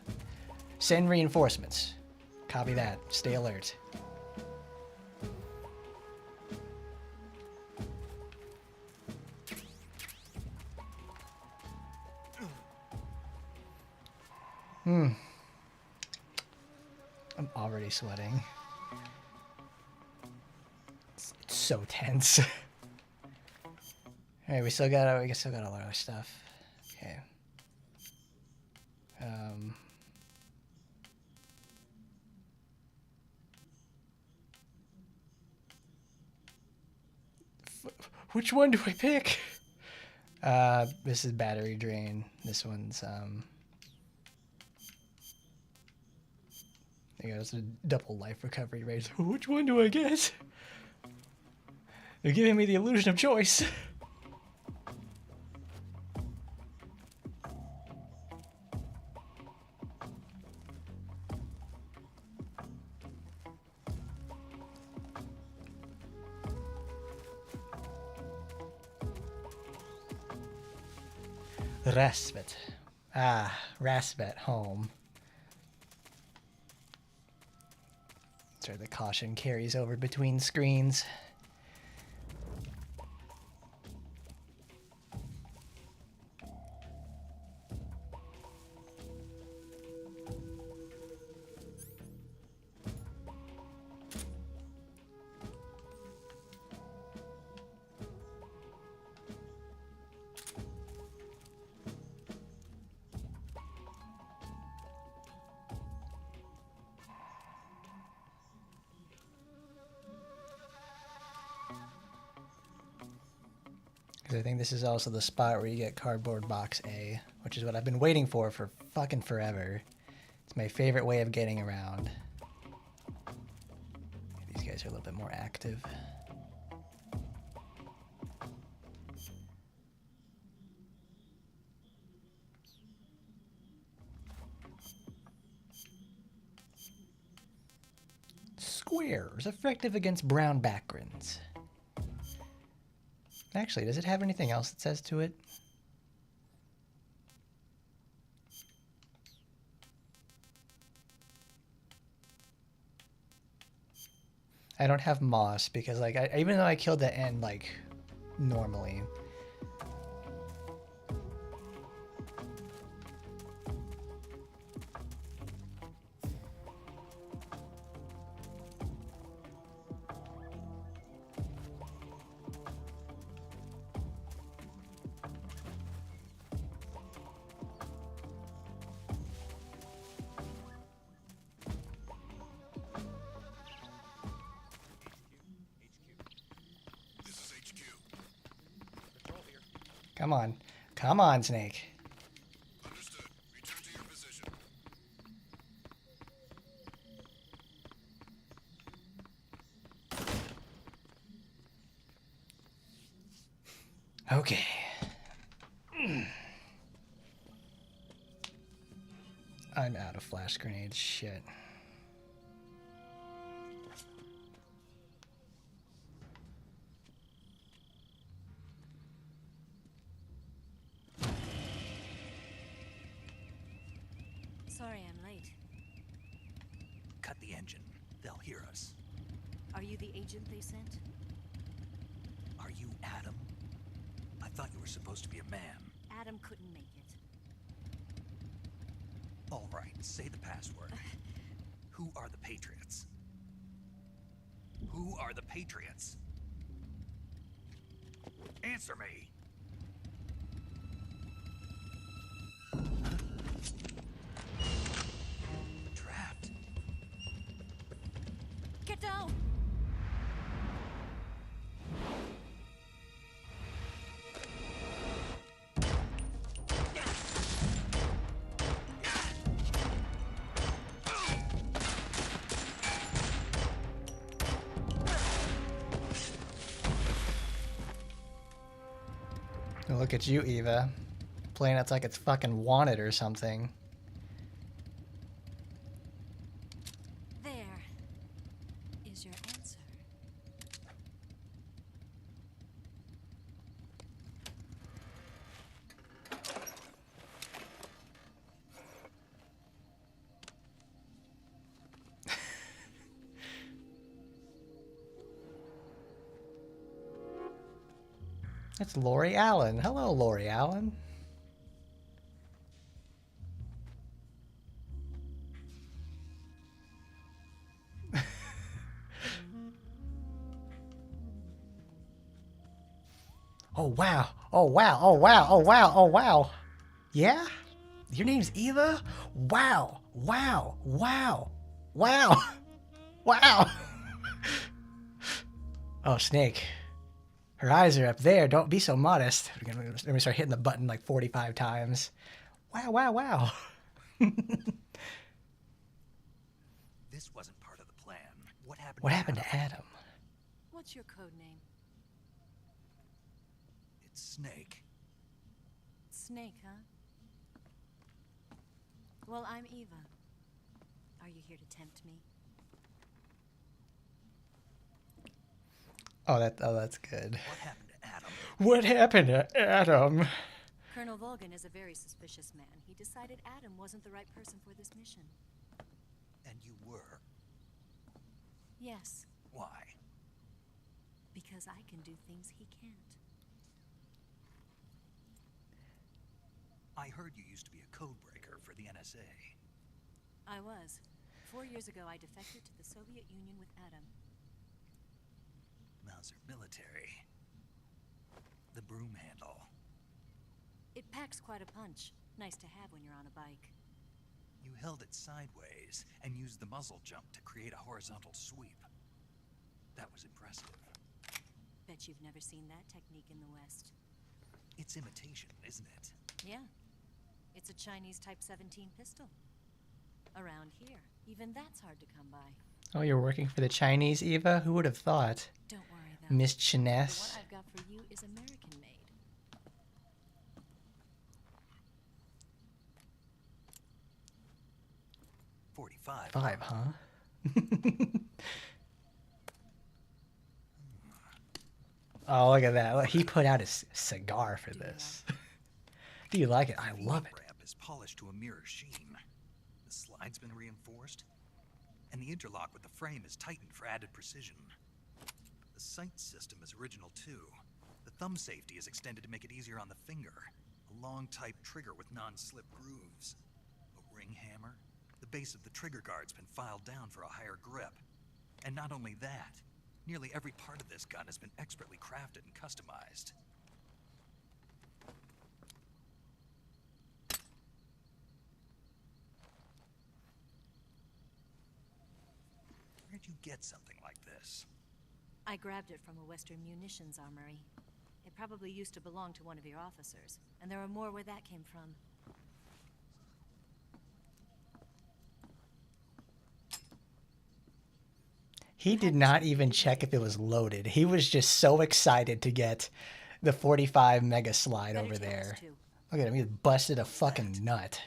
Send reinforcements. Copy that. Stay alert. I'm already sweating. It's so tense. Alright, we still got a lot of stuff. Okay. Which one do I pick? This is battery drain. This one's there goes a double life recovery rate. Which one do I get? They're giving me the illusion of choice. Respite. Ah, respite home. Sorry, the caution carries over between screens. I think this is also the spot where you get Cardboard Box A, which is what I've been waiting for fucking forever. It's my favorite way of getting around. These guys are a little bit more active. Squares, effective against brown backgrounds. Actually, does it have anything else that says to it? I don't have moss because, like, even though I killed the end, like, normally. Come on. Come on, Snake. Understood. Return to your position. Okay. I'm out of flash grenades. Shit. Sorry I'm late. Cut the engine. They'll hear us. Are you the agent they sent? Are you Adam? I thought you were supposed to be a man. Adam couldn't make it. All right, say the password. Who are the Patriots? Who are the Patriots? Answer me! Trapped. Get down! Look at you, Eva. Playing it's like it's fucking Wanted or something. There is your answer. It's Lori Allen. Hello, Lori Allen. Oh wow. Oh wow. Oh wow. Oh wow. Oh wow. Yeah? Your name's Eva? Wow. Wow. Wow. Wow. Wow. Oh, Snake. Her eyes are up there. Don't be so modest. Let me start hitting the button like 45 times. Wow, wow, wow. This wasn't part of the plan. What happened? What happened to Adam? What's your code name? It's Snake. Snake, huh? Well, I'm Eva. Are you here to tempt me? Oh, that's good. What happened to Adam? What happened to Adam? Colonel Volgin is a very suspicious man. He decided Adam wasn't the right person for this mission. And you were? Yes, Why? because I can do things he can't. I heard you used to be a codebreaker for the NSA. I was. 4 years ago, I defected to the Soviet Union with Adam. Mauser military. The broom handle. It packs quite a punch. Nice to have when you're on a bike. You held it sideways and used the muzzle jump to create a horizontal sweep. That was impressive. Bet you've never seen that technique in the West. It's imitation, isn't it? Yeah. It's a Chinese Type 17 pistol. Around here, even that's hard to come by. Oh, you're working for the Chinese, Eva? Who would have thought? Don't worry, though. Miss The Chinese. one I've got for you is American made. .45. 5, huh? Oh, look at that. Look, he put out his cigar for this. Do you like it? I love it. Ramp is polished to a mirror sheen. The slide's been reinforced, and the interlock with the frame is tightened for added precision. The sight system is original too. The thumb safety is extended to make it easier on the finger. A long type trigger with non-slip grooves. A ring hammer. The base of the trigger guard's been filed down for a higher grip. And not only that, nearly every part of this gun has been expertly crafted and customized. Where'd you get something like this? I grabbed it from a Western munitions armory. It probably used to belong to one of your officers, and there are more where that came from. He did not even check if it was loaded. He was just so excited to get the 45 mega slide over there. Look at him, he busted a fucking nut.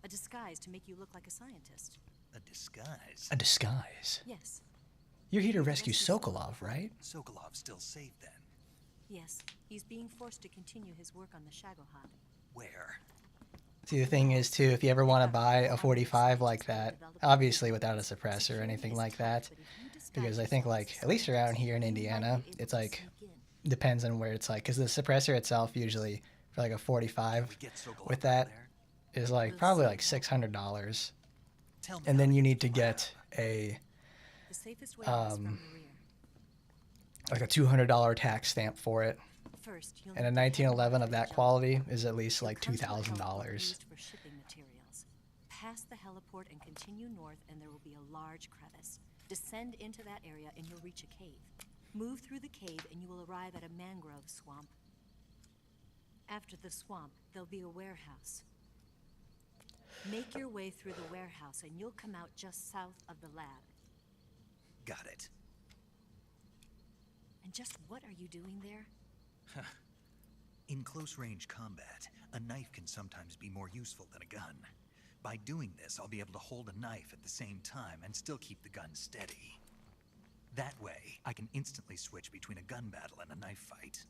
A disguise to make you look like a scientist. A disguise? A disguise? Yes. You're here to rescue Sokolov, right? Sokolov's still safe then. Yes. He's being forced to continue his work on the Shagohod. Where? See, the thing is, too, if you ever want to buy a 45 like that, obviously without a suppressor or anything like that, because I think, like, at least around here in Indiana, it's like, depends on where it's like, because the suppressor itself usually, for like a 45 with that, is like probably like $600. And then you need to get a, like a $200 tax stamp for it. And a 1911 of that quality is at least like $2,000. Pass the heliport and continue north, and there will be a large crevice. Descend into that area, and you'll reach a cave. Move through the cave, and you will arrive at a mangrove swamp. After the swamp, there'll be a warehouse. Make your way through the warehouse, and you'll come out just south of the lab. Got it. And just what are you doing there? In close-range combat, a knife can sometimes be more useful than a gun. By doing this, I'll be able to hold a knife at the same time and still keep the gun steady. That way, I can instantly switch between a gun battle and a knife fight.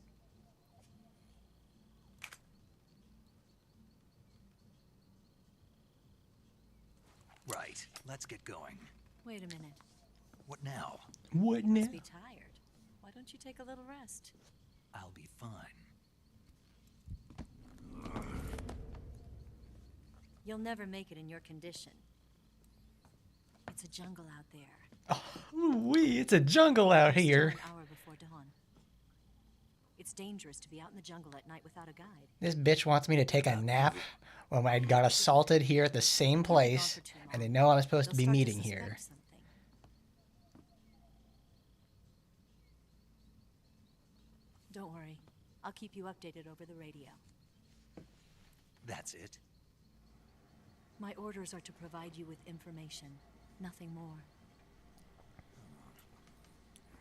Right, let's get going. Wait a minute. What now? What You now? must be tired. Why don't you take a little rest? I'll be fine. You'll never make it in your condition. It's a jungle out there. Ooh-wee, it's a jungle out here. Still an hour before dawn. It's dangerous to be out in the jungle at night without a guide. This bitch wants me to take a nap when I got assaulted here at the same place, and they know I'm supposed to be meeting here. Don't worry. I'll keep you updated over the radio. That's it? My orders are to provide you with information, nothing more.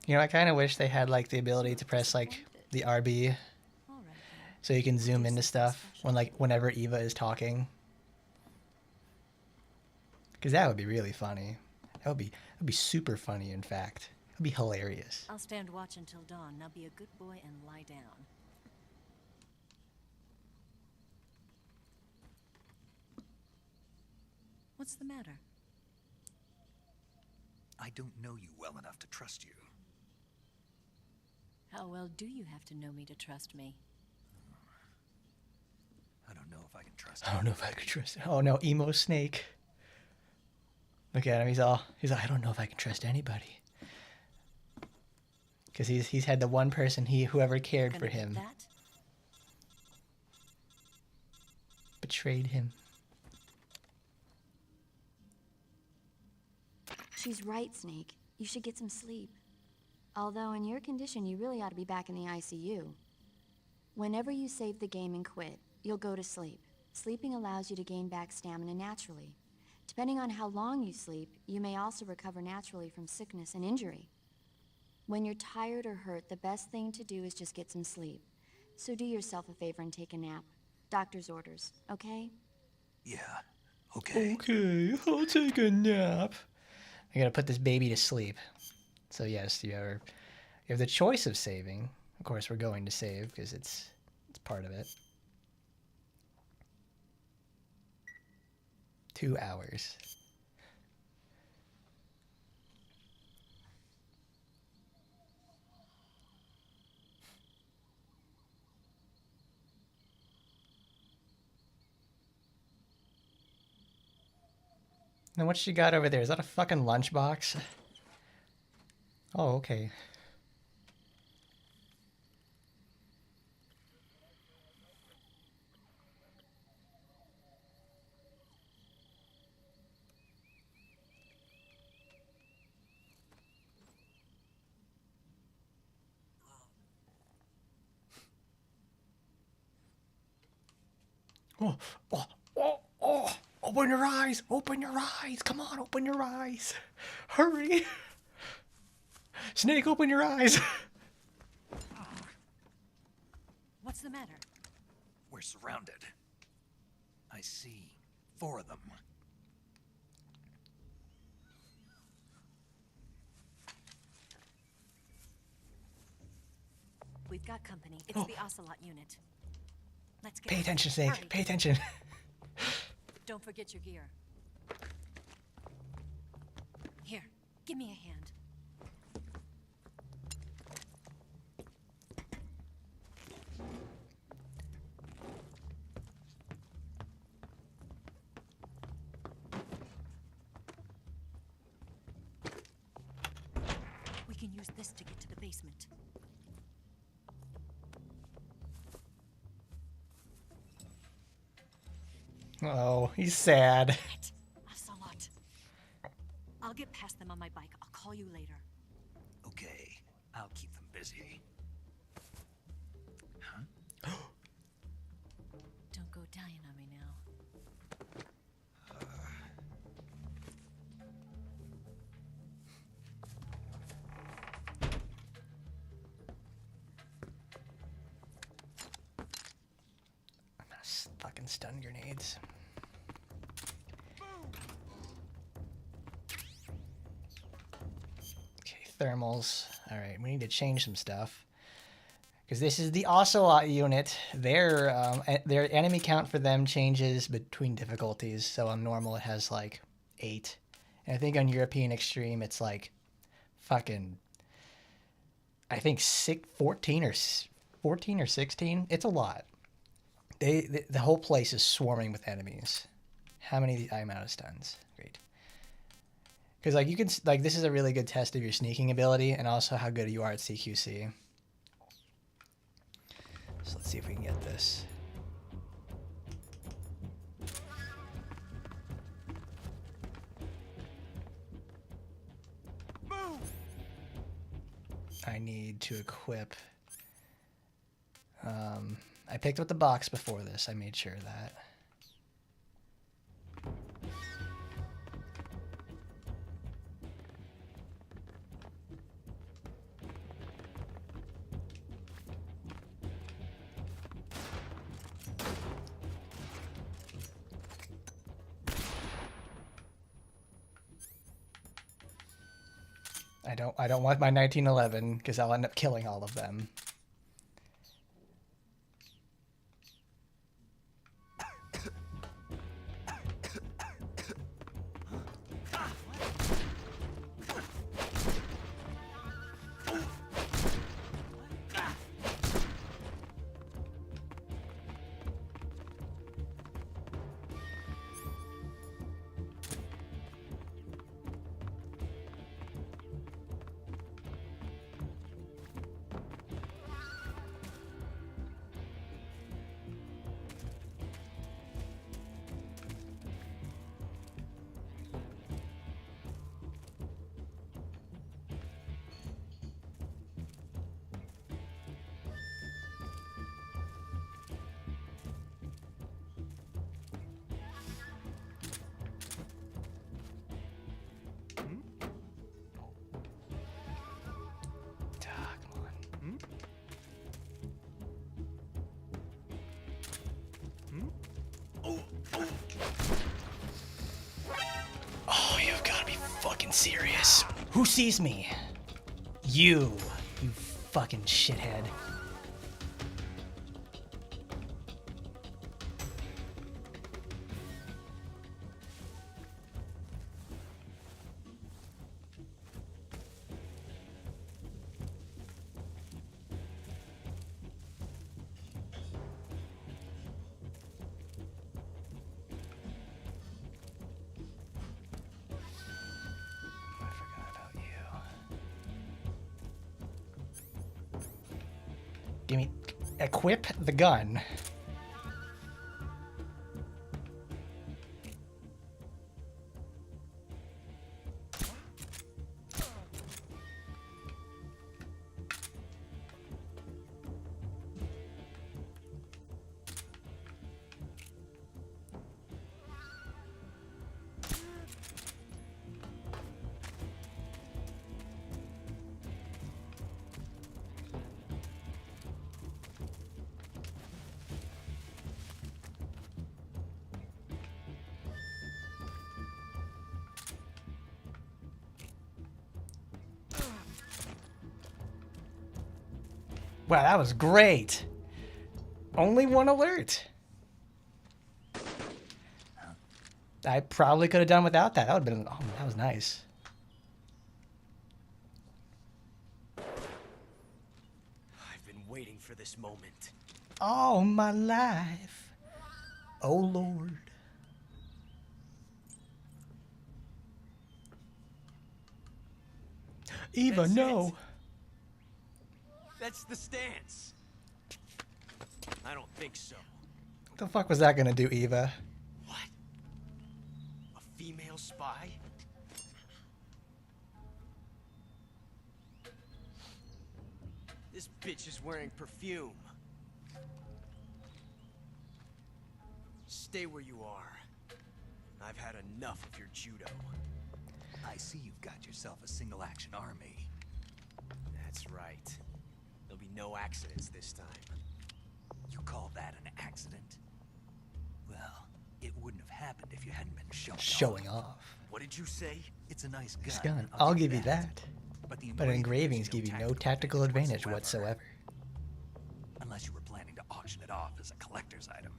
You know, I kind of wish they had like the ability to press like the RB, so you can zoom into stuff when whenever Eva is talking. Because that would be really funny. That would be super funny. In fact, it would be hilarious. I'll stand watch until dawn. Now be a good boy and lie down. What's the matter? I don't know you well enough to trust you. How well do you have to know me to trust me? I don't know if I can trust you. I don't know if I can trust him. Oh no, emo snake. Look at him. He's like, I don't know if I can trust anybody. Because he's had the one person whoever cared for him betrayed him. She's right, Snake. You should get some sleep. Although in your condition, you really ought to be back in the ICU. Whenever you save the game and quit, you'll go to sleep. Sleeping allows you to gain back stamina naturally. Depending on how long you sleep, you may also recover naturally from sickness and injury. When you're tired or hurt, the best thing to do is just get some sleep. So do yourself a favor and take a nap. Doctor's orders, okay? Yeah, okay. Okay, I'll take a nap. I gotta put this baby to sleep. So yes, you have the choice of saving. Of course, we're going to save because it's part of it. 2 hours. Now what she got over there? Is that a fucking lunchbox? Oh, okay. Oh, open your eyes, open your eyes, come on, open your eyes. Hurry. Snake, open your eyes. What's the matter? We're surrounded. I see. 4 of them. We've got company. It's the Ocelot unit. Let's get Pay attention, Hurry. Snake. Pay attention. Don't forget your gear. Here, give me a hand. We can use this to get to the basement. Oh, he's sad. Ocelot. I'll get past them on my bike. I'll call you later. Okay, I'll keep them busy. Huh? Don't go dying on me now. Fucking stun grenades. Okay, thermals. Alright, we need to change some stuff. Because this is the Ocelot unit. Their enemy count for them changes between difficulties. So on normal it has like 8. And I think on European Extreme it's like fucking, I think 14 or 16. It's a lot. The whole place is swarming with enemies. How many? I'm out of stuns. Great. Because like you can like this is a really good test of your sneaking ability and also how good you are at CQC. So let's see if we can get this. I need to equip. I picked up the box before this. I made sure of that. I don't want my 1911 because I'll end up killing all of them. Oh, you've got to be fucking serious. Who sees me? You fucking shithead. Give me, equip the gun. Wow, that was great. Only one alert. I probably could have done without that. That would have been, oh, that was nice. I've been waiting for this moment. All my life. Oh, Lord. Eva, That's no. it. That's the stance. I don't think so. What the fuck was that gonna do, Eva? A female spy? This bitch is wearing perfume. Stay where you are. I've had enough of your judo. I see you've got yourself a single-action army. That's right. There'll be no accidents this time. You call that an accident? Well, it wouldn't have happened if you hadn't been showing off. What did you say? It's a nice gun. This gun. I'll give you that. But But engravings give you no tactical advantage whatsoever. Unless you were planning to auction it off as a collector's item.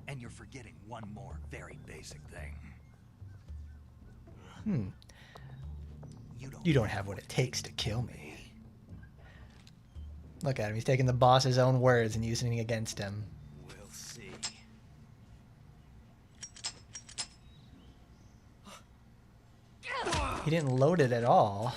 And you're forgetting one more very basic thing. You don't have what it takes to kill me. Look at him. He's taking the boss's own words and using it against him. We'll see. He didn't load it at all.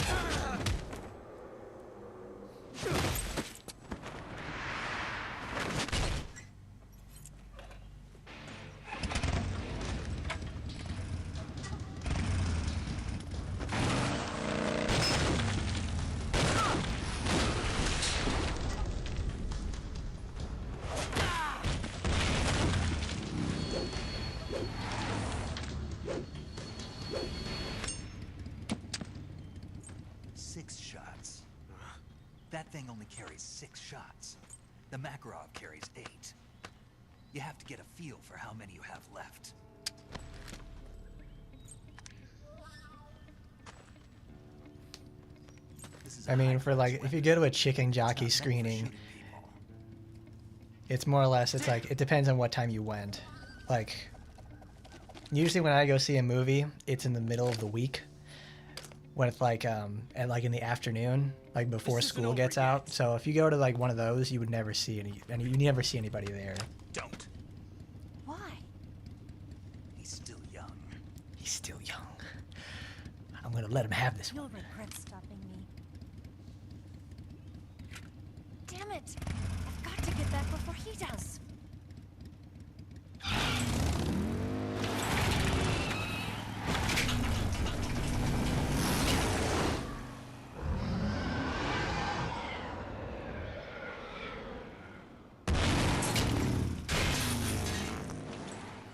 That thing only carries 6 shots. The Makarov carries 8. You have to get a feel for how many you have left. I mean, for like, if you go to a chicken jockey screening, it's more or less, it's like, it depends on what time you went. Like, usually when I go see a movie, it's in the middle of the week. When it's like, and like in the afternoon, like before school gets out. So if you go to like one of those, you would never see you never see anybody there. Don't. Why? He's still young. He's still young. I'm gonna let him have this You'll one. regret stopping me. Damn it! I've got to get back before he does.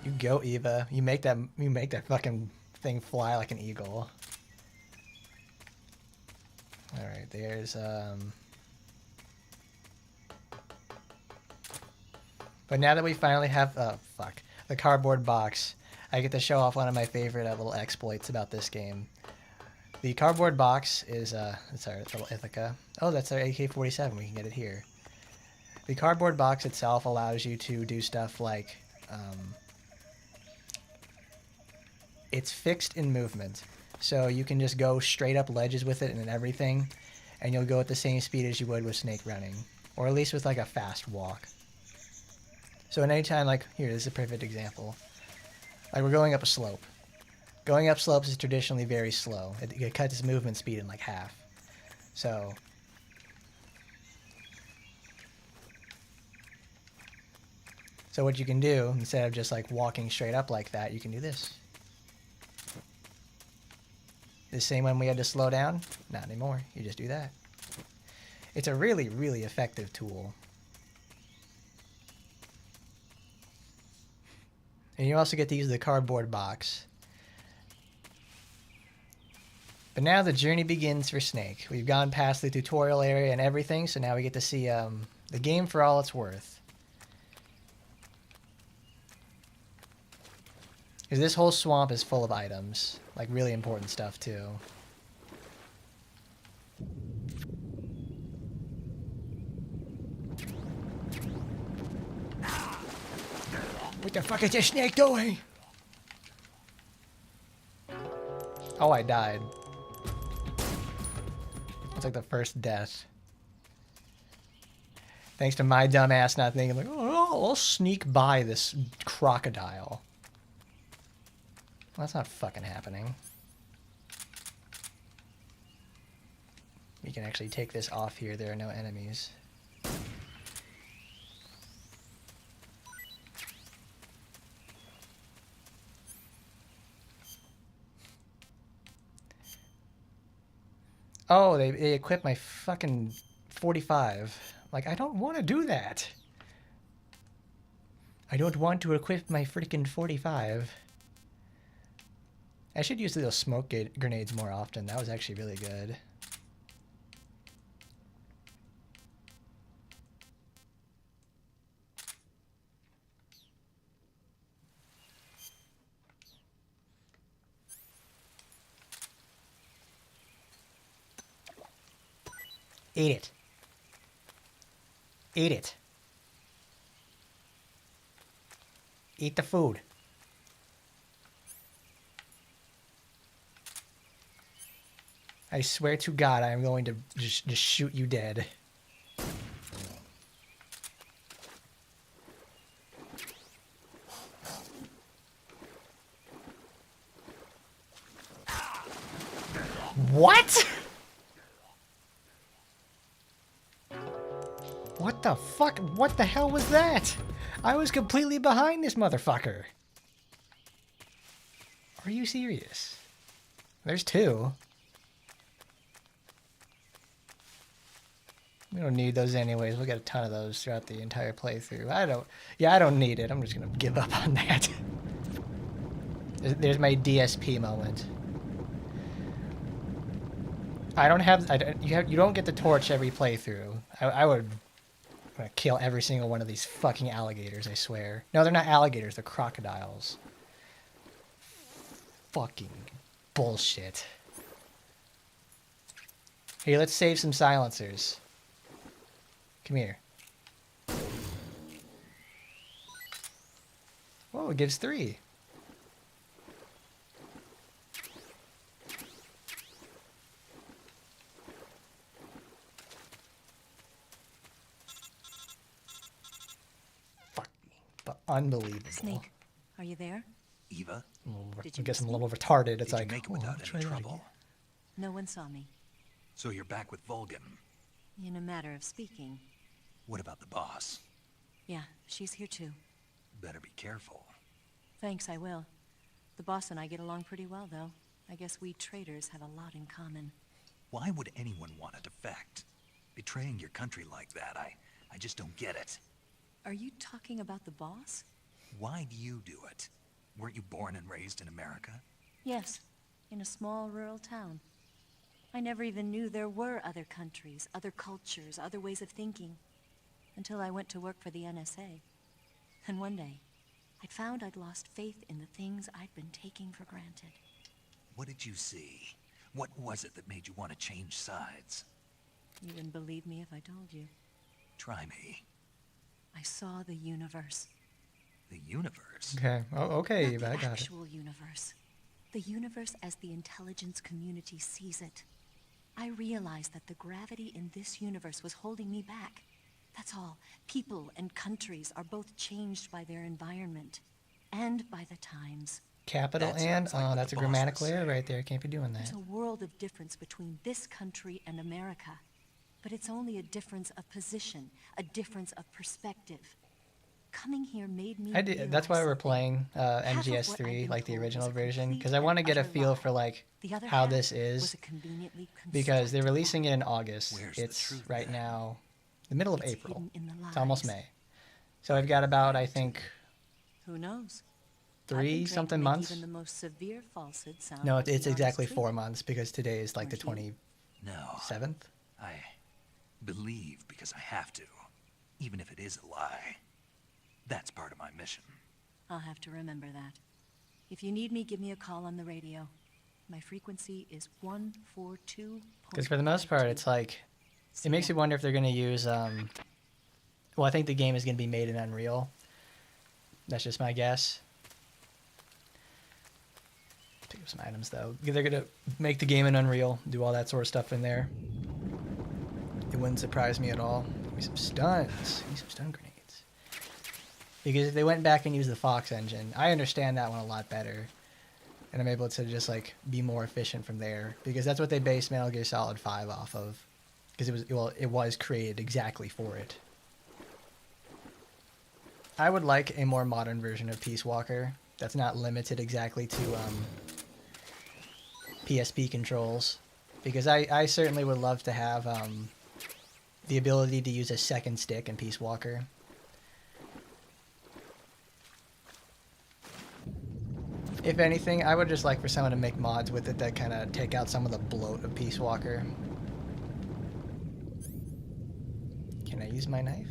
You go, Eva. You make that fucking thing fly like an eagle. All right, there's But now that we finally have the cardboard box, I get to show off one of my favorite little exploits about this game. The cardboard box is it's our little Ithaca. Oh, that's our AK-47. We can get it here. The cardboard box itself allows you to do stuff like it's fixed in movement, so you can just go straight up ledges with it and everything, and you'll go at the same speed as you would with Snake running, or at least with like a fast walk. So at any time, like here, this is a perfect example. Like we're going up a slope. Going up slopes is traditionally very slow. It cuts its movement speed in like half. So what you can do, instead of just like walking straight up like that, you can do this. The same when we had to slow down? Not anymore. You just do that. It's a really, really effective tool. And you also get to use the cardboard box. But now the journey begins for Snake. We've gone past the tutorial area and everything, so now we get to see the game for all it's worth. Because this whole swamp is full of items. Like really important stuff too. What the fuck is this snake doing? Oh, I died. That's like the first death. Thanks to my dumb ass not thinking like, oh, I'll sneak by this crocodile. Well, that's not fucking happening. We can actually take this off here. There are no enemies. Oh, they equipped my fucking 45. Like, I don't want to do that. I don't want to equip my freaking 45. I should use those smoke grenades more often. That was actually really good. Eat it. Eat it. Eat the food. I swear to God, I am going to just shoot you dead. What? What the fuck? What the hell was that? I was completely behind this motherfucker. Are you serious? There's two. We don't need those anyways. We'll get a ton of those throughout the entire playthrough. I don't need it. I'm just gonna give up on that. There's my DSP moment. You don't get the torch every playthrough. I would I'm gonna kill every single one of these fucking alligators, I swear. No, they're not alligators, they're crocodiles. Fucking bullshit. Hey, let's save some silencers. Come here. Whoa, it gives 3. Unbelievable. Snake, are you there? Eva? I guess I'm a little retarded. It's Did like, you make it without any trouble? No one saw me. So you're back with Vulcan. In a matter of speaking. What about the boss? Yeah, she's here too. Better be careful. Thanks, I will. The boss and I get along pretty well, though. I guess we traitors have a lot in common. Why would anyone want to defect? Betraying your country like that, I just don't get it. Are you talking about the boss? Why do you do it? Weren't you born and raised in America? Yes, in a small rural town. I never even knew there were other countries, other cultures, other ways of thinking. Until I went to work for the NSA. And one day, I'd found I'd lost faith in the things I'd been taking for granted. What did you see? What was it that made you want to change sides? You wouldn't believe me if I told you. Try me. I saw the universe. The universe? Okay. Oh, okay, Not the I got it. actual universe. The universe as the intelligence community sees it. I realized that the gravity in this universe was holding me back. That's all. People and countries are both changed by their environment and by the times. Capital and? Oh, that's a grammatical error right there. Can't be doing that. There's a world of difference between this country and America. But it's only a difference of position, a difference of perspective. Coming here made me That's why we're playing MGS3, like the original version, because I want to get a feel for like how this is. Because they're releasing it in August. It's right now the middle of April. It's almost May. So I've got about, I think, who knows? 3-something months. Even the most severe falsehood sound No, like it's the exactly honest 4 months because today is like the 27th. No. I believe because I have to, even if it is a lie. That's part of my mission. I'll have to remember that. If you need me, give me a call on the radio. My frequency is 142. Because for the most part, it's like, it makes you wonder if they're going to use, well, I think the game is going to be made in Unreal. That's just my guess. Pick up some items though. They're gonna make the game in Unreal, do all that sort of stuff in there. It wouldn't surprise me at all. Give me some stuns. Give me some stun grenades. Because if they went back and used the Fox engine, I understand that one a lot better. And I'm able to just like be more efficient from there. Because that's what they based Metal Gear Solid 5 off of. Because it was created exactly for it. I would like a more modern version of Peace Walker that's not limited exactly to PSP controls, because I certainly would love to have the ability to use a second stick in Peace Walker. If anything, I would just like for someone to make mods with it that kind of take out some of the bloat of Peace Walker. Can I use my knife?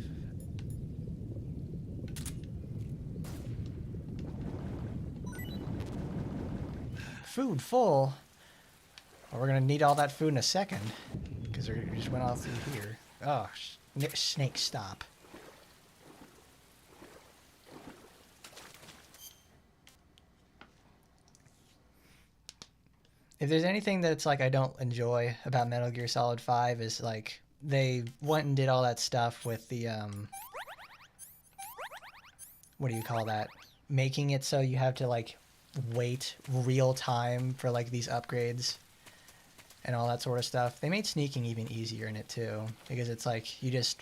Food full. Well, we're gonna need all that food in a second, because we just went all through here. Oh, snake, stop. If there's anything that's like I don't enjoy about Metal Gear Solid 5 is like they went and did all that stuff with the what do you call that? Making it so you have to like wait real time for like these upgrades and all that sort of stuff. They made sneaking even easier in it too, because it's like you don't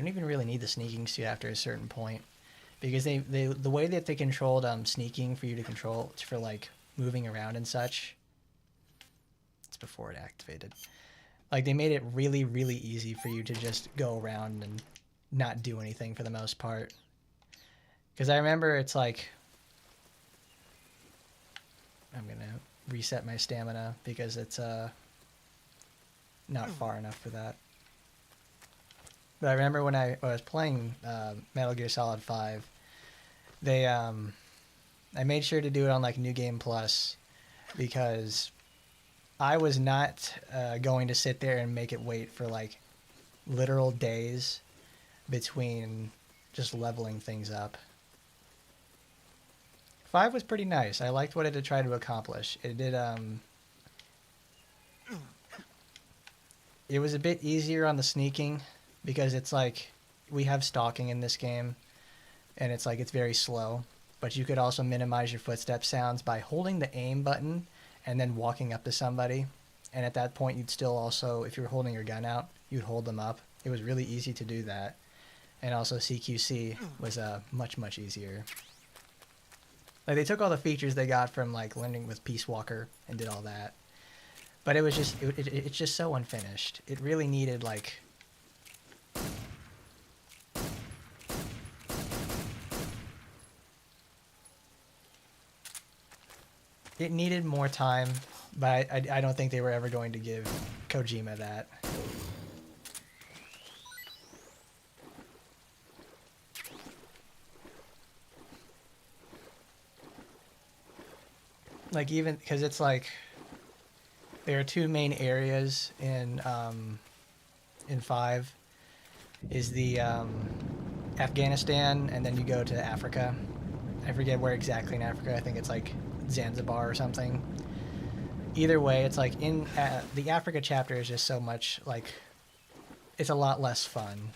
even really need the sneaking suit after a certain point, because the way that they controlled sneaking for you to control for like moving around and such, it's before it activated, like they made it really easy for you to just go around and not do anything for the most part. Because I remember it's like, I'm gonna reset my stamina because it's not far enough for that. But I remember when I was playing Metal Gear Solid 5, they I made sure to do it on like New Game Plus, because I was not going to sit there and make it wait for like literal days between just leveling things up. 5 was pretty nice. I liked what it had tried to accomplish. It did, it was a bit easier on the sneaking, because it's like, we have stalking in this game, and it's like, it's very slow, but you could also minimize your footstep sounds by holding the aim button and then walking up to somebody, and at that point you'd still also, if you were holding your gun out, you'd hold them up. It was really easy to do that, and also CQC was much easier. Like, they took all the features they got from like learning with Peace Walker and did all that, but it was just it's just so unfinished. It really needed like it needed more time, but I don't think they were ever going to give Kojima that. Like, even because it's like there are two main areas in 5, is the Afghanistan, and then you go to Africa. I forget where exactly in Africa. I think it's like Zanzibar or something. Either way, it's like in the Africa chapter is just so much like, it's a lot less fun,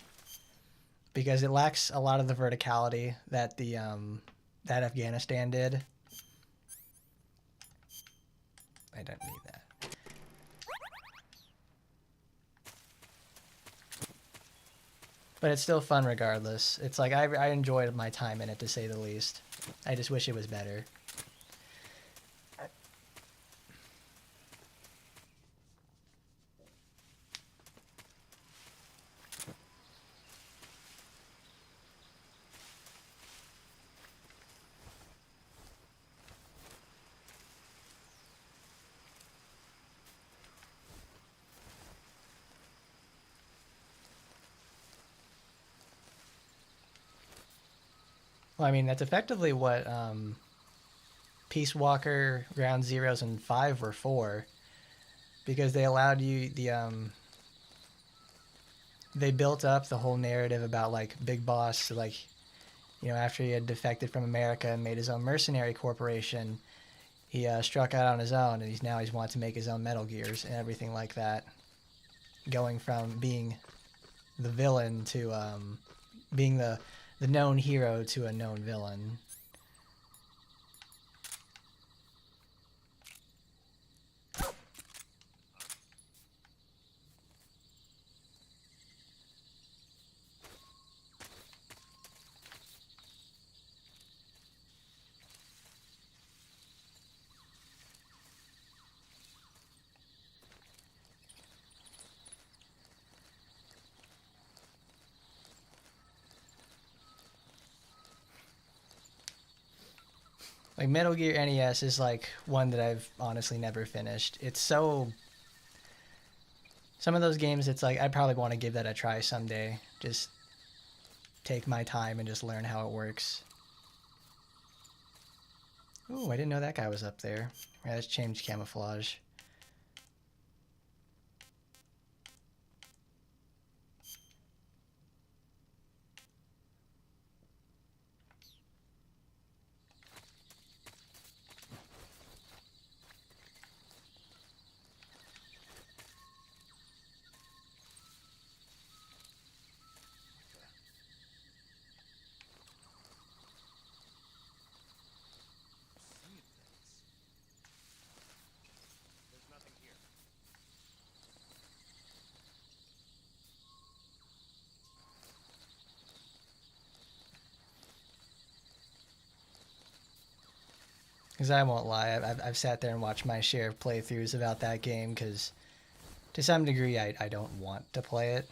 because it lacks a lot of the verticality that the that Afghanistan did. I don't need that. But it's still fun regardless. It's like I enjoyed my time in it, to say the least. I just wish it was better. Well, I mean, that's effectively what Peace Walker, Ground Zeroes, and 5 were for, because they allowed you they built up the whole narrative about like Big Boss, like you know, after he had defected from America and made his own mercenary corporation, he struck out on his own, and he's wanting to make his own Metal Gears and everything like that. Going from being the villain to being the known hero to a known villain. Like, Metal Gear NES is, like, one that I've honestly never finished. It's so... Some of those games, it's like, I probably want to give that a try someday. Just take my time and just learn how it works. Ooh, I didn't know that guy was up there. Yeah, let's change camouflage. Because I won't lie, I've sat there and watched my share of playthroughs about that game, because to some degree I don't want to play it.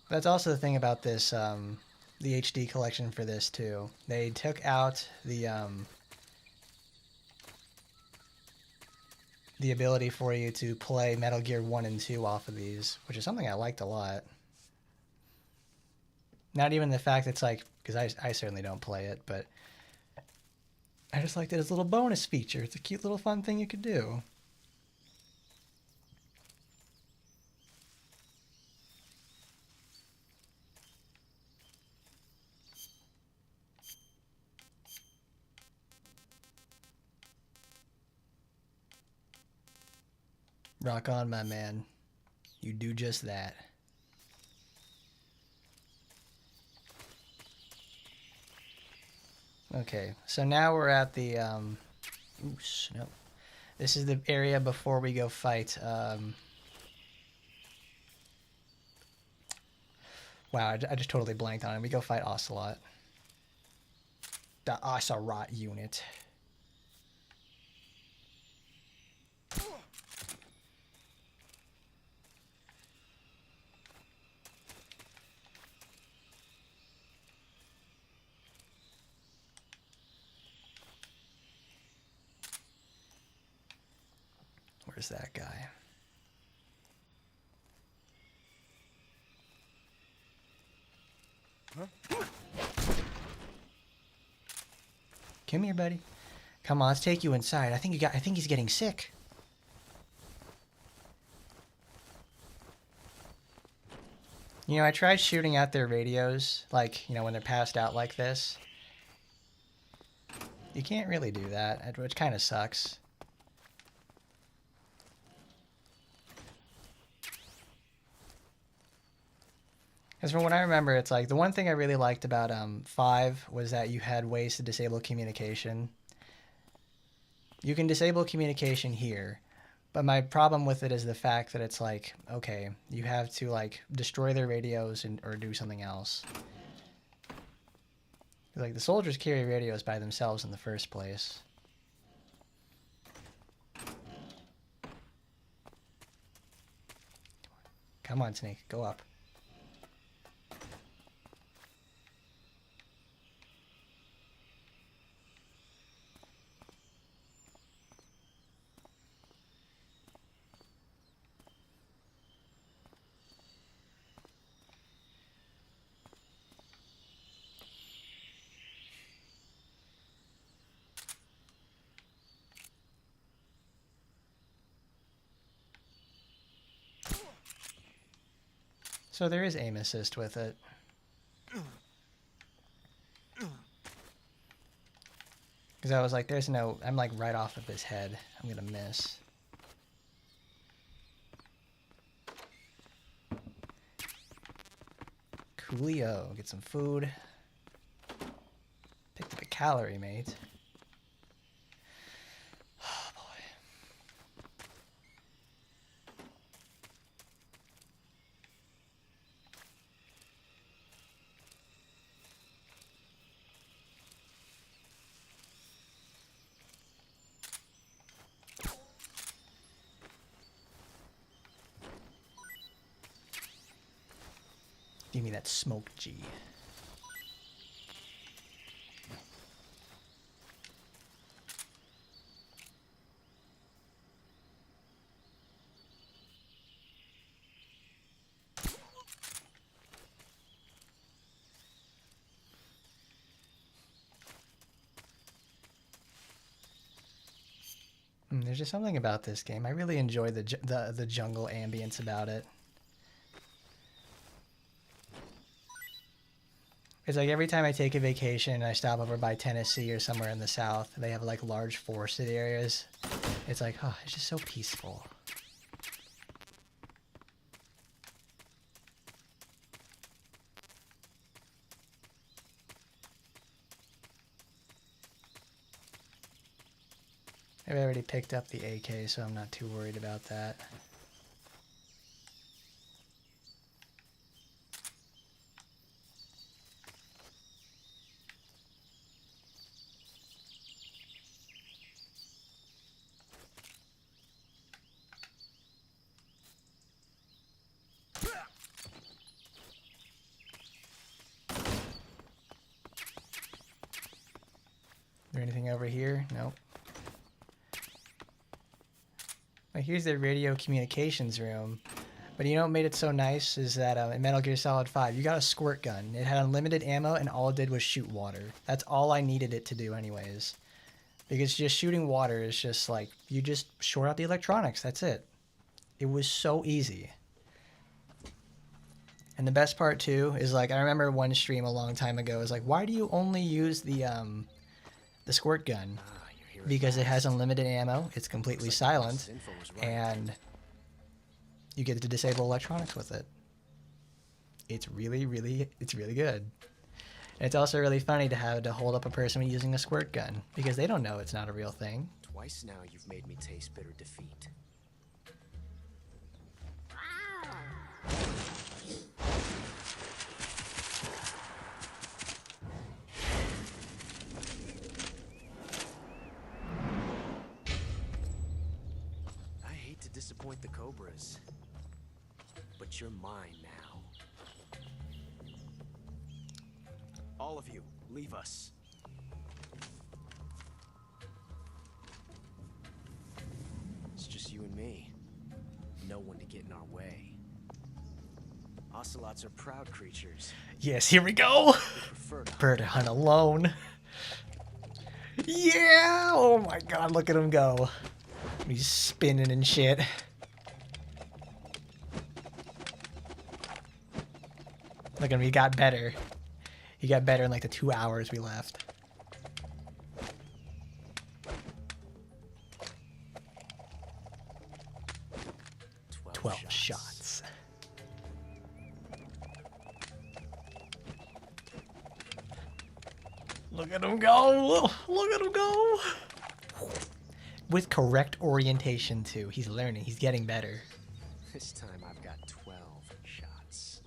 That's also the thing about this, the HD collection for this too. They took out the ability for you to play Metal Gear 1 and 2 off of these, which is something I liked a lot. Not even the fact it's like, because I certainly don't play it, but I just liked it as a little bonus feature. It's a cute little fun thing you could do. Rock on, my man. You do just that. Okay, so now we're at the, oops, no. This is the area before we go fight, wow, I just totally blanked on it. We go fight Ocelot. The Ocelot unit. Where's that guy? Huh? Come here, buddy. Come on, let's take you inside. I think he's getting sick. You know, I tried shooting out their radios, like, you know, when they're passed out like this. You can't really do that, which kind of sucks. Because from what I remember, it's like the one thing I really liked about 5 was that you had ways to disable communication. You can disable communication here, but my problem with it is the fact that it's like, okay, you have to like destroy their radios or do something else. Like the soldiers carry radios by themselves in the first place. Come on, Snake, go up. So there is aim assist with it. Because I was like, there's no... I'm like right off of his head. I'm gonna miss. Coolio. Get some food. Picked up a calorie, mate. Oh, boy. Give me that smoke G. There's just something about this game. I really enjoy the jungle ambience about it. It's like every time I take a vacation, I stop over by Tennessee or somewhere in the South. They have like large forested areas. It's like, oh, it's just so peaceful. I've already picked up the AK, so I'm not too worried about that. Is there anything over here? Nope. Here's the radio communications room. But you know what made it so nice is that in Metal Gear Solid 5, you got a squirt gun. It had unlimited ammo and all it did was shoot water. That's all I needed it to do anyways. Because just shooting water is just like, you just short out the electronics, that's it. It was so easy. And the best part too is like, I remember one stream a long time ago is like, why do you only use the squirt gun? Because it has unlimited ammo, it's completely silent, and you get to disable electronics with it. It's really good. And it's also really funny to have to hold up a person when using a squirt gun, because they don't know it's not a real thing. Twice now you've made me taste bitter defeat. Disappoint the Cobras, but you're mine now. All of you, leave us. It's just you and me. No one to get in our way. Ocelots are proud creatures. Yes, here we go. Prefer to hunt alone. Yeah! Oh my god, look at him go. He's spinning and shit. Look at him, he got better. He got better in like the 2 hours we left. 12 shots. Look at him go! Look at him go! With correct orientation too. He's learning. He's getting better. This time I've got 12 shots.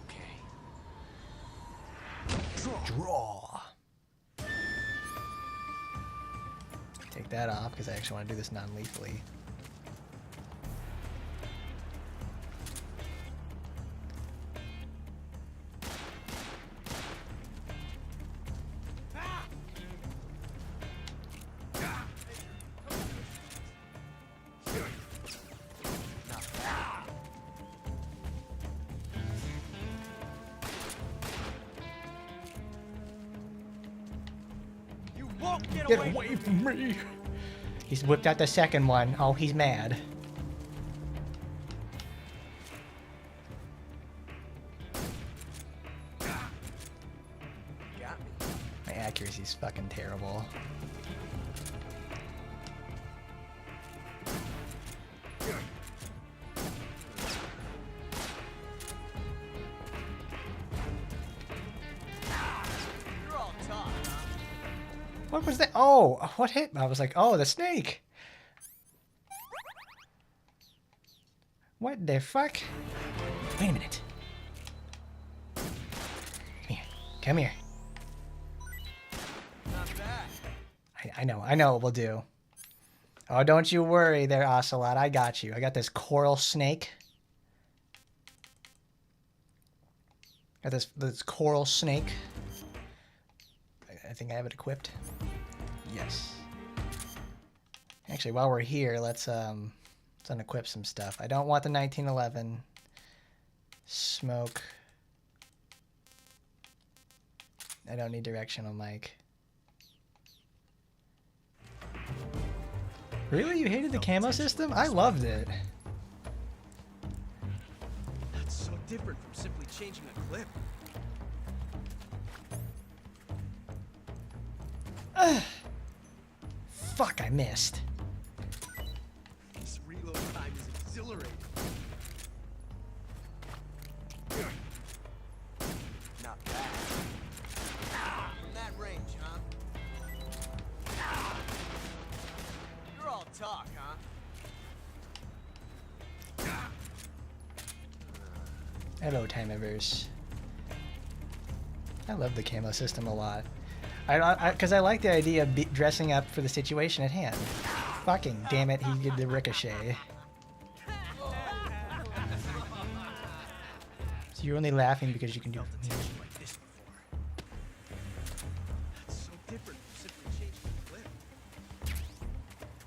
Okay. Draw. Take that off because I actually want to do this non-lethally. Get away from me! He's whipped out the second one. Oh, he's mad. My accuracy's fucking terrible. What was that? Oh, what hit? I was like, oh, the snake. What the fuck? Wait a minute. Come here. Come here. I know what we'll do. Oh, don't you worry there, Ocelot. I got you. I got this coral snake. Got this coral snake. I think I have it equipped. Yes. Actually, while we're here, let's unequip some stuff. I don't want the 1911 smoke. I don't need directional mic. Really? You hated the camo system? I loved it. That's so different from simply changing a clip. Fuck, I missed. This reload time is exhilarating. Not bad. From that range, huh? You're all talk, huh? Hello, Timeverse. I love the camo system a lot. Because I like the idea of dressing up for the situation at hand. Fucking damn it, he did the ricochet. So you're only laughing because you can do.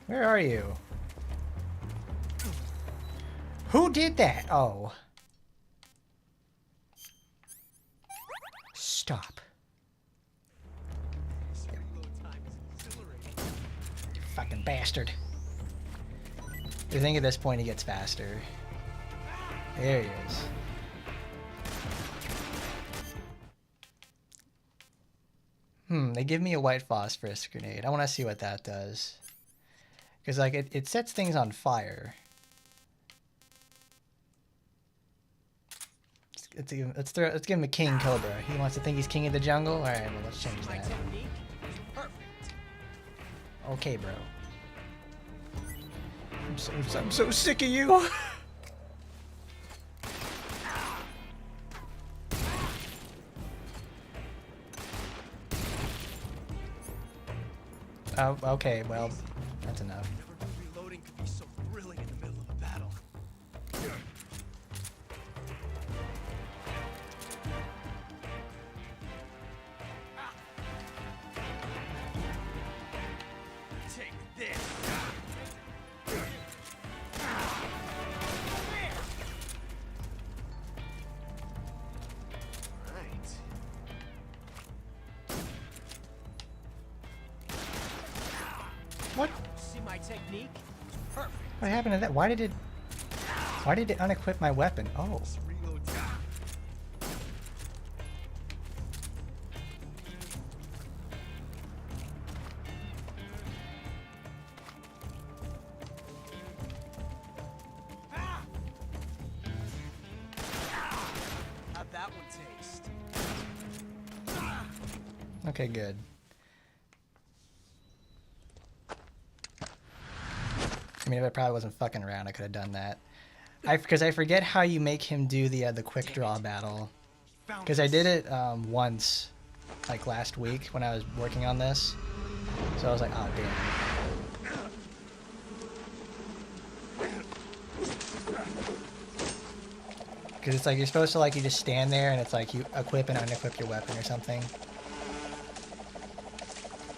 Where are you? Who did that? Oh. Stop. You fucking bastard. I think at this point he gets faster. There he is. They give me a white phosphorus grenade. I want to see what that does. Because like it sets things on fire. Let's give him a King Cobra. He wants to think he's king of the jungle? Alright, well let's change that. Okay, bro. I'm so sick of you. Oh, okay, well, that's enough. Reloading could be so thrilling in the middle of a battle. Take this. What? See my technique? Perfect. What happened to that? Why did it unequip my weapon? Oh. How'd that one taste? Okay, good. I mean, if I probably wasn't fucking around, I could have done that. Because I forget how you make him do the quick draw battle. Because I did it once, like last week when I was working on this. So I was like, oh damn. Because it's like you're supposed to like you just stand there and it's like you equip and unequip your weapon or something.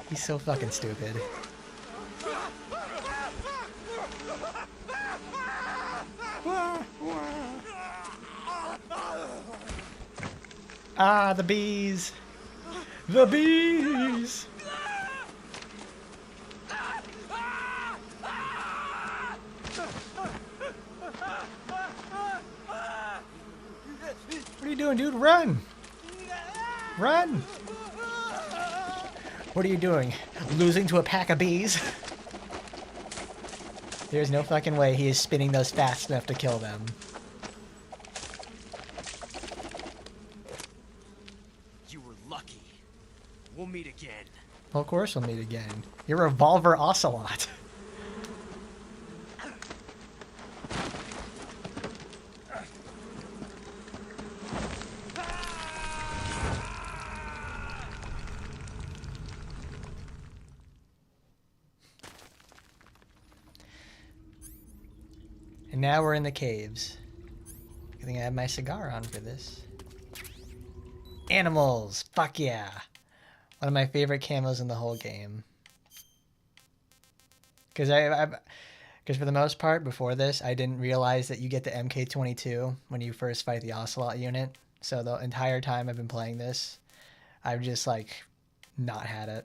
He's so fucking stupid. Ah, the bees! The bees! doing, dude? Run! Run! What are you doing? Losing to a pack of bees? There's no fucking way he is spinning those fast enough to kill them. You were lucky. We'll meet again. Well, of course we'll meet again. You're Revolver Ocelot. And now we're in the caves. I think I have my cigar on for this. Animals! Fuck yeah! One of my favorite camos in the whole game. Because because for the most part, before this, I didn't realize that you get the MK22 when you first fight the Ocelot unit. So the entire time I've been playing this, I've just, like, not had it.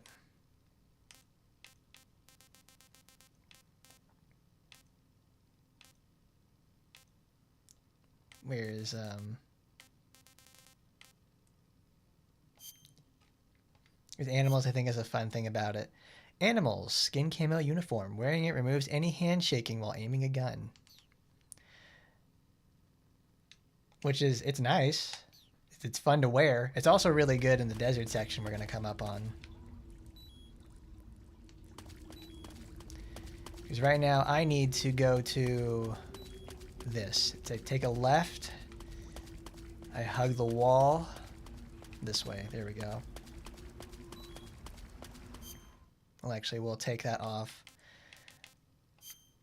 Whereas, with animals, I think is a fun thing about it. Animals, skin camo uniform. Wearing it removes any handshaking while aiming a gun. Which is, it's nice. It's fun to wear. It's also really good in the desert section we're going to come up on. Because right now I need to go to this. Take a left. I hug the wall. This way. There we go. Well, actually, we'll take that off.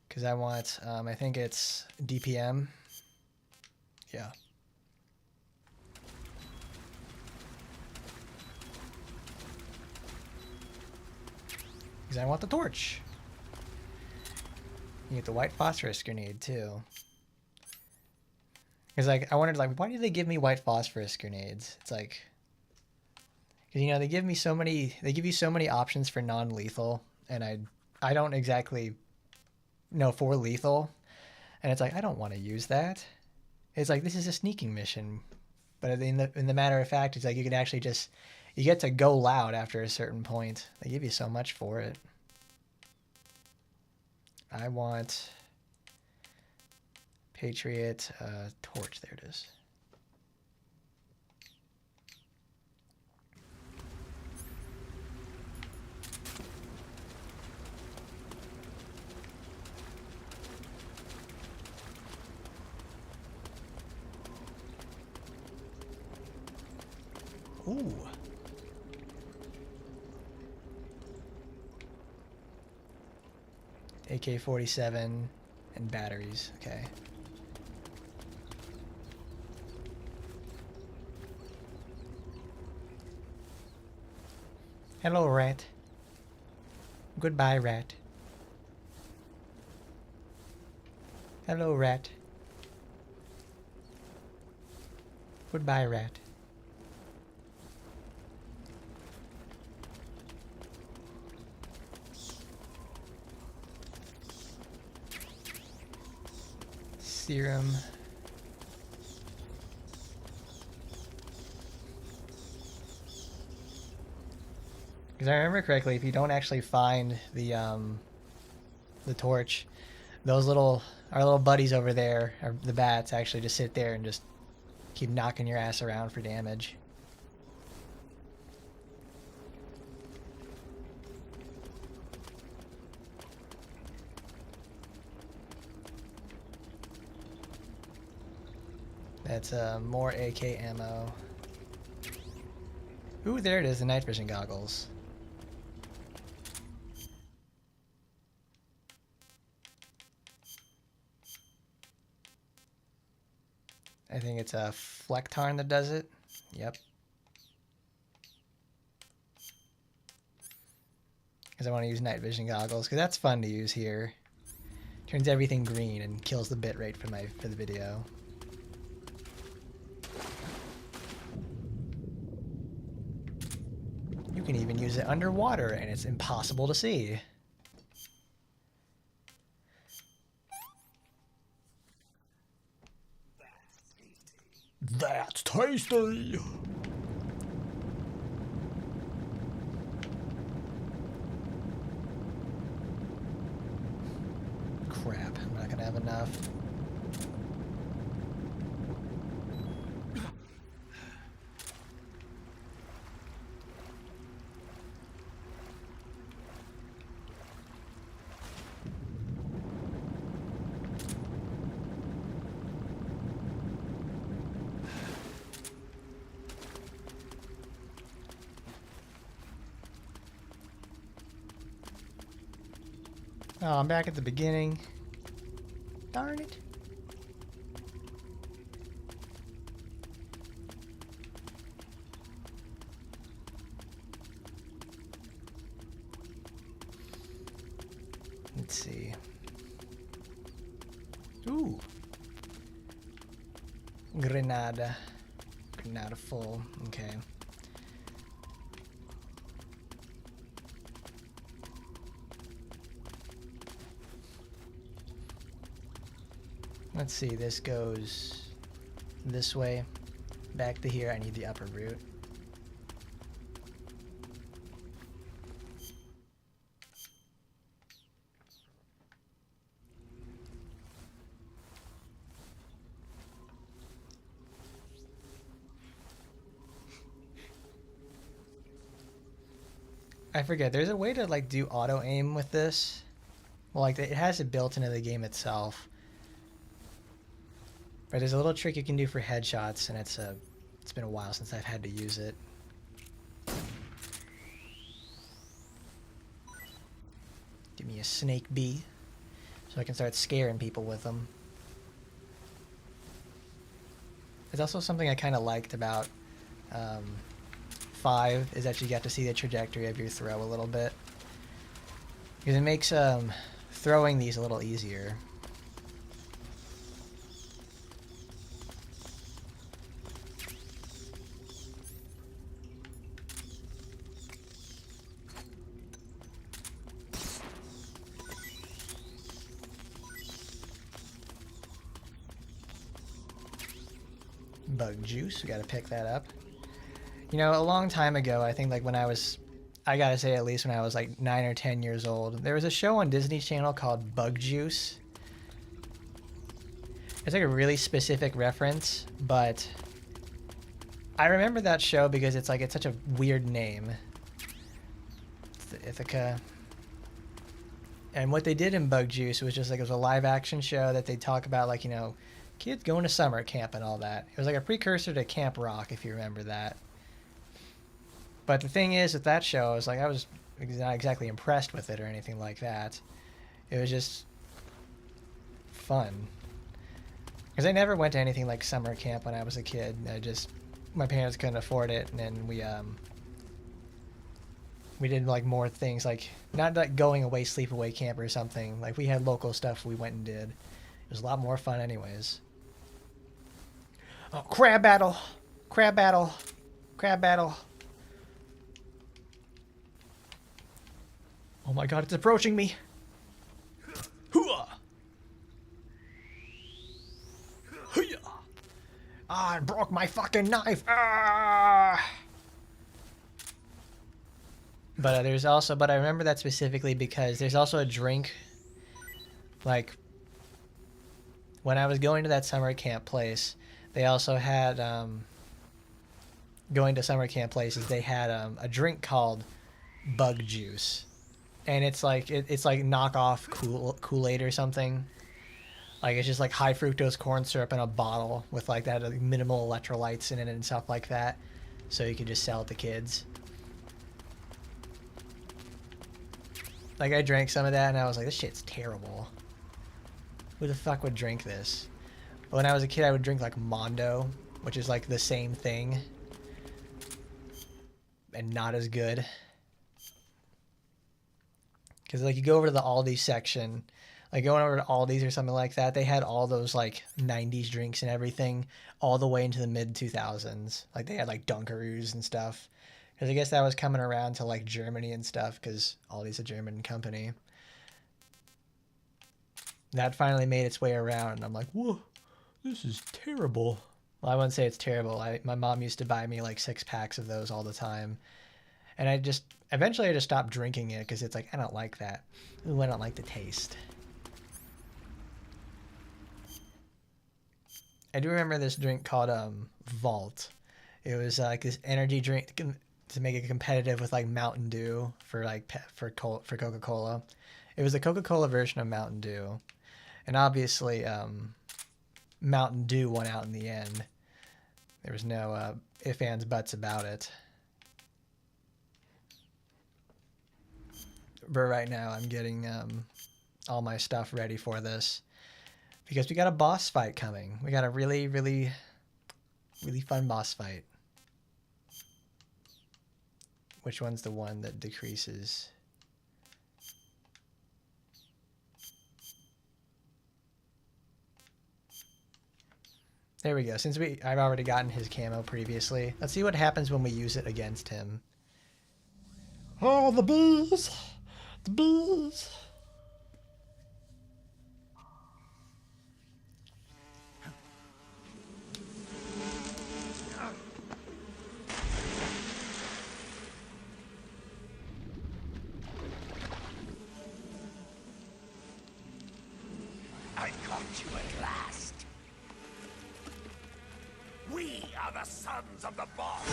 Because I want, I think it's DPM. Yeah. Because I want the torch. You get the white phosphorus grenade, too. Because, like, I wondered, like, why do they give me white phosphorus grenades? It's like... Because, you know, they give you so many options for non-lethal, and I don't exactly know for lethal, and it's like, I don't want to use that. It's like, this is a sneaking mission, but in the matter of fact, it's like you can actually just, you get to go loud after a certain point. They give you so much for it. I want Patriot torch, there it is. Ooh. AK-47 and batteries, okay. Hello, rat. Goodbye, rat. Hello, rat. Goodbye, rat. Serum. Because I remember correctly, if you don't actually find the torch, our little buddies over there, or the bats, actually just sit there and just keep knocking your ass around for damage. That's more AK ammo. Ooh, there it is, the night vision goggles. I think it's a Flecktarn that does it. Yep. Because I want to use night vision goggles, because that's fun to use here. Turns everything green and kills the bitrate for the video. You can even use it underwater, and it's impossible to see. That's tasty! Crap, I'm not gonna have enough. Oh, I'm back at the beginning. Darn it. Let's see. Ooh. Grenada. Grenada full. Okay. Let's see, this goes this way. Back to here, I need the upper route. I forget, there's a way to like do auto aim with this. Well, like it has it built into the game itself. But there's a little trick you can do for headshots, and it's been a while since I've had to use it. Give me a snake bee, so I can start scaring people with them. There's also something I kind of liked about 5, is that you got to see the trajectory of your throw a little bit. Because it makes throwing these a little easier. Bug juice, we gotta pick that up. You know, a long time ago, I think like when I gotta say at least when I was like 9 or 10 years old, there was a show on Disney Channel called Bug Juice. It's like a really specific reference, but I remember that show because it's such a weird name. It's the Ithaca. And what they did in Bug Juice was just like, it was a live action show that they talk about, like, you know, kids going to summer camp and all that. It was like a precursor to Camp Rock, if you remember that. But the thing is, with that show, I was not exactly impressed with it or anything like that. It was just fun. Because I never went to anything like summer camp when I was a kid. My parents couldn't afford it, and then we did like more things, like not like going away, sleepaway camp or something. Like we had local stuff we went and did. It was a lot more fun anyways. Oh, crab battle! Crab battle! Crab battle! Oh my god, it's approaching me! Hooah! Hooyah! Ah, I broke my fucking knife! Ah! But but I remember that specifically because there's also a drink, like, when I was going to that summer camp place, they also had, going to summer camp places, they had a drink called Bug Juice. And it's like, it's like knockoff Kool-Aid or something. Like, it's just like high fructose corn syrup in a bottle with like that minimal electrolytes in it and stuff like that. So you can just sell it to kids. Like, I drank some of that and I was like, this shit's terrible. Who the fuck would drink this? But when I was a kid, I would drink like Mondo, which is like the same thing. And not as good. Because like you go over to the Aldi section, like going over to Aldi's or something like that, they had all those like 90s drinks and everything all the way into the mid 2000s. Like they had like Dunkaroos and stuff. Because I guess that was coming around to like Germany and stuff, because Aldi's a German company. That finally made its way around and I'm like, whoa, this is terrible. Well, I wouldn't say it's terrible. My mom used to buy me like 6 packs of those all the time. And eventually I just stopped drinking it because it's like, I don't like that. Ooh, I don't like the taste. I do remember this drink called Vault. It was like this energy drink to make it competitive with like Mountain Dew for Coca-Cola. It was the Coca-Cola version of Mountain Dew, and obviously Mountain Dew won out in the end. There was no ifs, ands, buts about it. But right now I'm getting all my stuff ready for this. Because we got a boss fight coming. We got a really, really, really fun boss fight. Which one's the one that decreases? There we go. Since I've already gotten his camo previously. Let's see what happens when we use it against him. Oh, the bees! The bees! I caught you at last. We are the sons of the boss.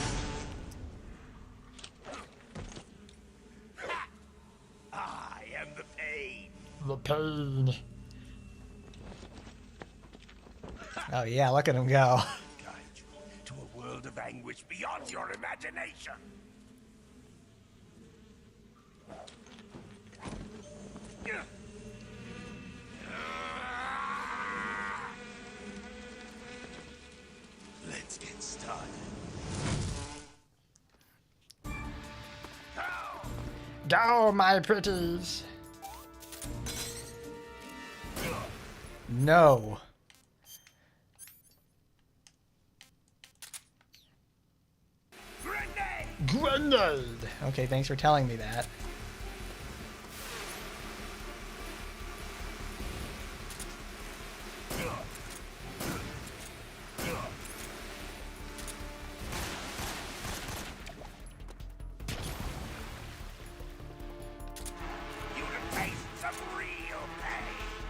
I am the pain. The pain. Oh yeah, look at him go. Guide you to a world of anguish beyond your imagination. Let's get started. Go, my pretties. No. Grenade! Okay, thanks for telling me that.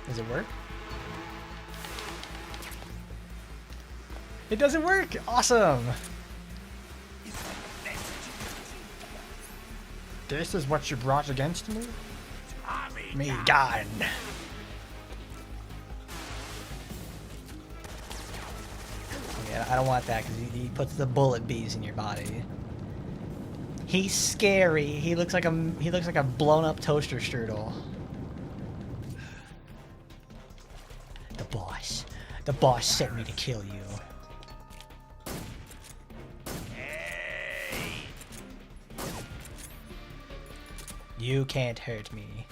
Does it work? It doesn't work! Awesome! This is what you brought against me? Me gone. Yeah, I don't want that because he puts the bullet bees in your body. He's scary. He looks like a blown up toaster strudel. The boss sent me to kill you. You can't hurt me.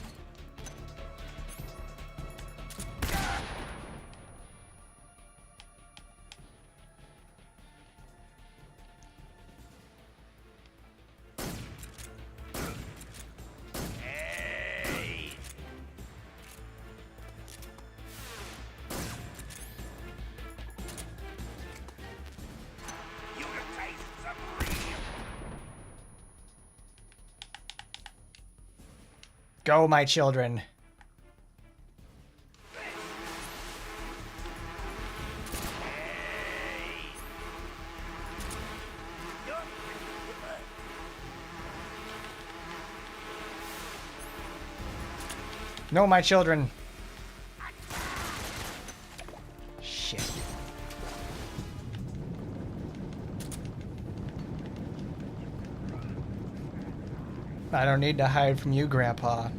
Go, my children. No, my children. Shit. I don't need to hide from you, Grandpa.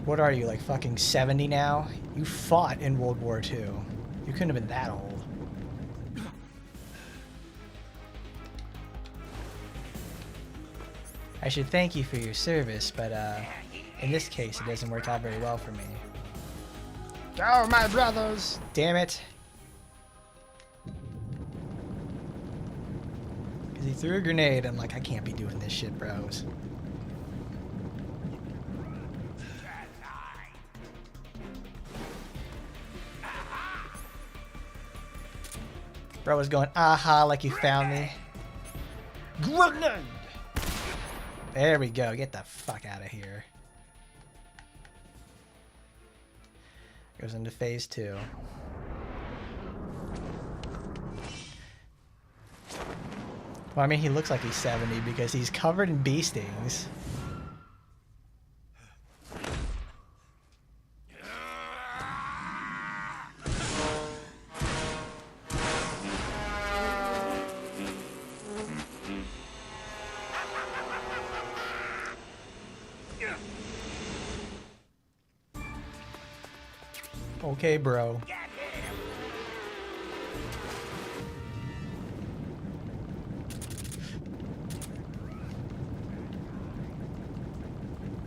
What are you, like fucking 70 now? You fought in World War II. You couldn't have been that old. I should thank you for your service, but in this case it doesn't work out very well for me. Go, my brothers! Damn it. Because he threw a grenade, I'm like, I can't be doing this shit, bros. Bro was going, aha, like you found me. Grenade! There we go. Get the fuck out of here. Goes into phase 2. Well, I mean, he looks like he's 70 because he's covered in bee stings. Okay, bro.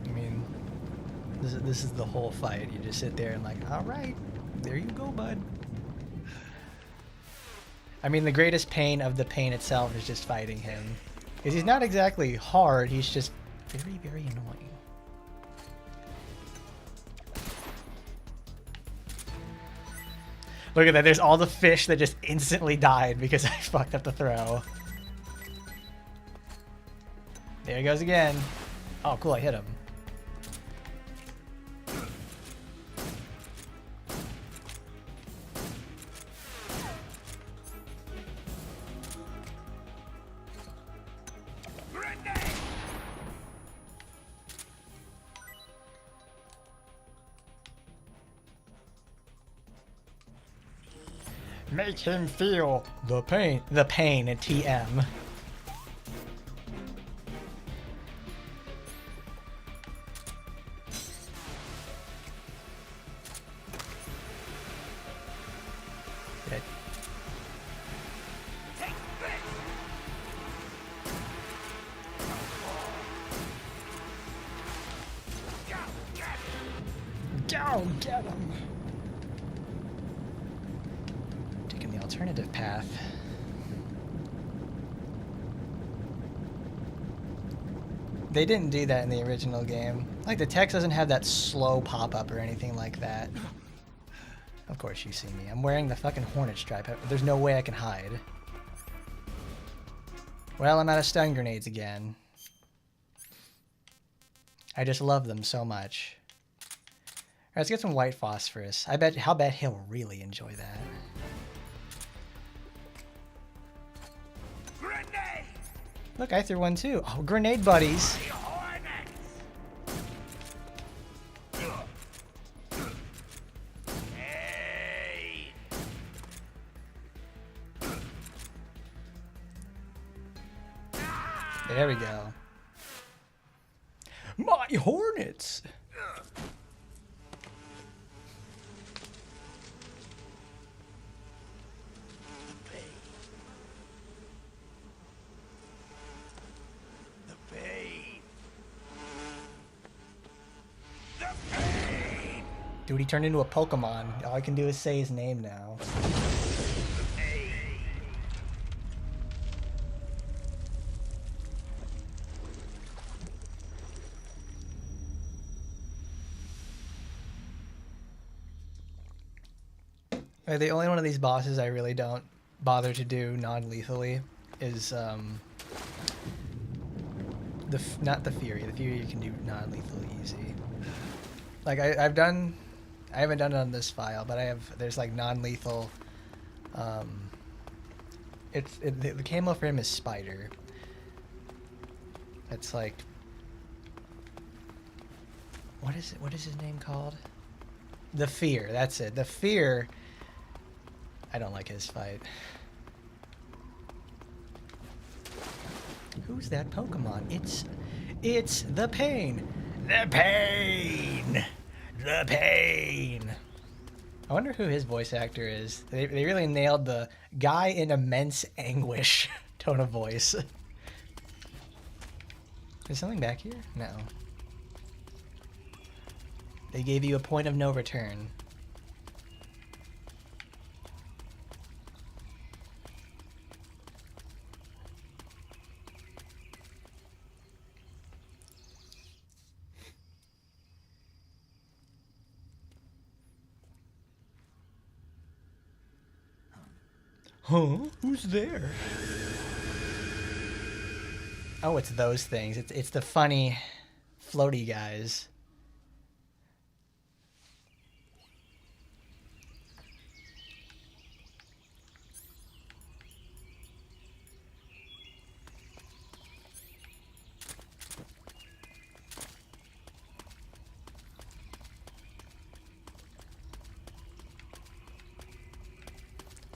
I mean, this is the whole fight. You just sit there and like, all right, there you go, bud. I mean, the greatest pain of the pain itself is just fighting him. Because he's not exactly hard, he's just very, very annoying. Look at that, there's all the fish that just instantly died because I fucked up the throw. There he goes again. Oh, cool, I hit him. Make him feel the pain in TM. Good. Go get him. Alternative path. They didn't do that in the original game. Like, the text doesn't have that slow pop-up or anything like that. Of course you see me. I'm wearing the fucking Hornet stripe. There's no way I can hide. Well, I'm out of stun grenades again. I just love them so much. Alright, let's get some white phosphorus. I'll bet he'll really enjoy that. Look, I threw one too. Oh, grenade buddies. There we go. My Hornets. Dude, he turned into a Pokemon. All I can do is say his name now. The only one of these bosses I really don't bother to do non-lethally is not the Fury. The Fury you can do non-lethally easy. Like I haven't done it on this file, but there's like non-lethal. The camo for him is Spider. It's like, what is it? What is his name called? The Fear. That's it. The Fear. I don't like his fight. Who's that Pokemon? It's the Pain. The Pain! The Pain! I wonder who his voice actor is. They really nailed the guy in immense anguish tone of voice. Is something back here? No. They gave you a point of no return. Huh? Who's there? Oh, it's those things. It's the funny, floaty guys.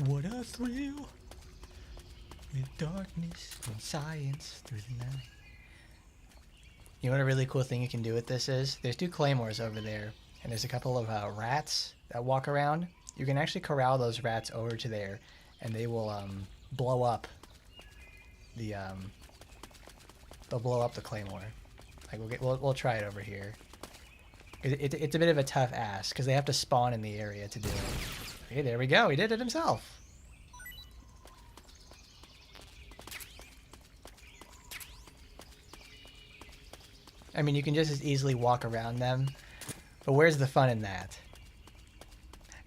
What a thrill with darkness and science through the night. You know what a really cool thing you can do with this is? There's 2 claymores over there, and there's a couple of rats that walk around. You can actually corral those rats over to there, and they will blow up the they'll blow up the claymore. Like we'll try it over here. It's a bit of a tough ask because they have to spawn in the area to do it. Okay, there we go. He did it himself. I mean, you can just as easily walk around them, but where's the fun in that?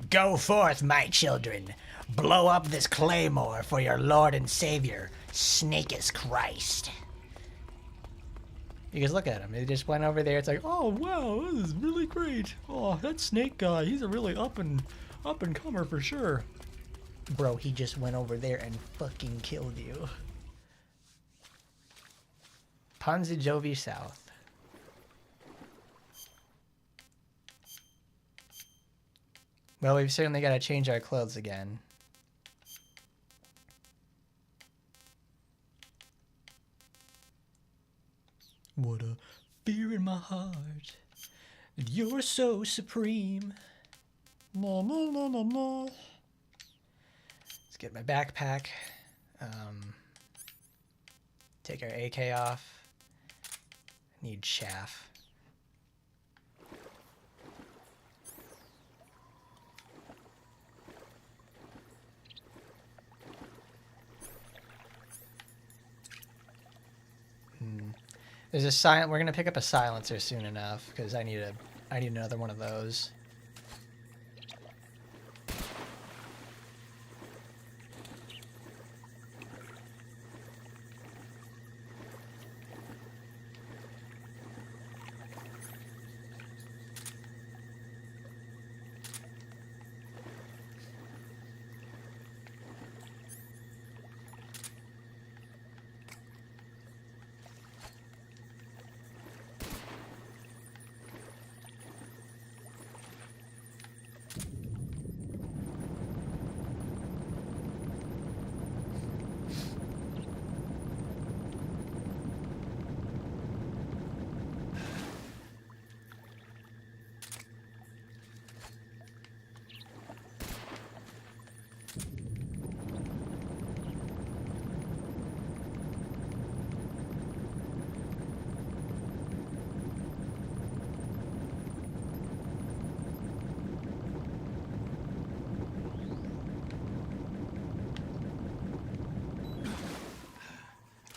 Go forth, my children. Blow up this claymore for your Lord and Savior, Snakus Christ. Because look at him. They just went over there. It's like, oh, wow, this is really great. Oh, that snake guy, he's a really up and comer for sure. Bro, he just went over there and fucking killed you. Ponzi Jovi South. Well, we've certainly got to change our clothes again. What a fear in my heart. You're so supreme. No, no, no, no, no. Let's get my backpack. Take our AK off. Need chaff. There's a silent. We're gonna pick up a silencer soon enough because I need another one of those.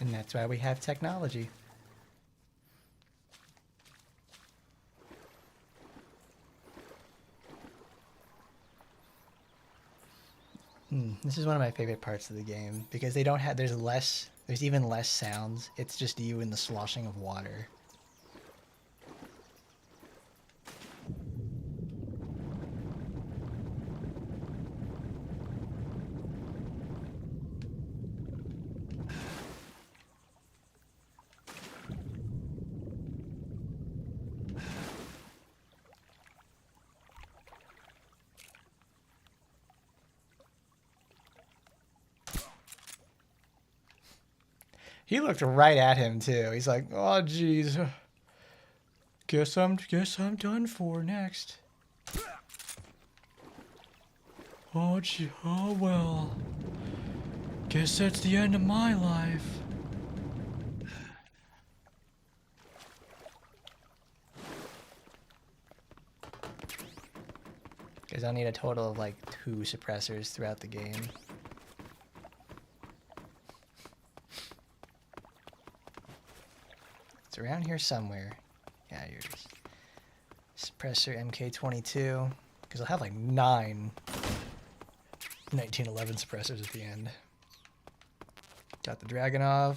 And that's why we have technology. This is one of my favorite parts of the game because they don't have, there's even less sounds. It's just you and the sloshing of water. He looked right at him too. He's like, "Oh, geez, guess I'm done for next." Oh, gee, oh well. Guess that's the end of my life. Because I'll need a total of like 2 suppressors throughout the game. It's around here somewhere. Yeah, yours. Suppressor MK22. Because I'll have like 9 1911 suppressors at the end. Got the Dragunov.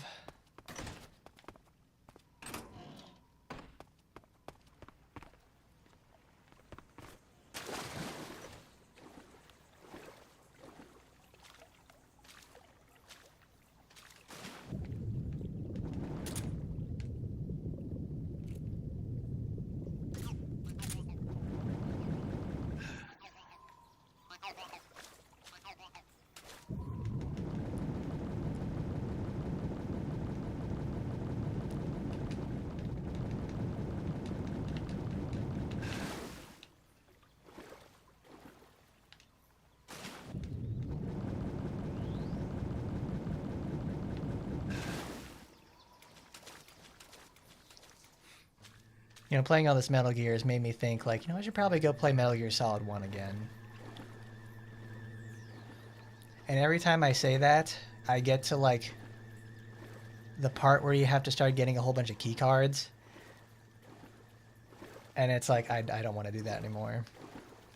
You know, playing all this Metal Gear has made me think, like, you know, I should probably go play Metal Gear Solid 1 again. And every time I say that, I get to, like, the part where you have to start getting a whole bunch of key cards. And it's like, I don't want to do that anymore.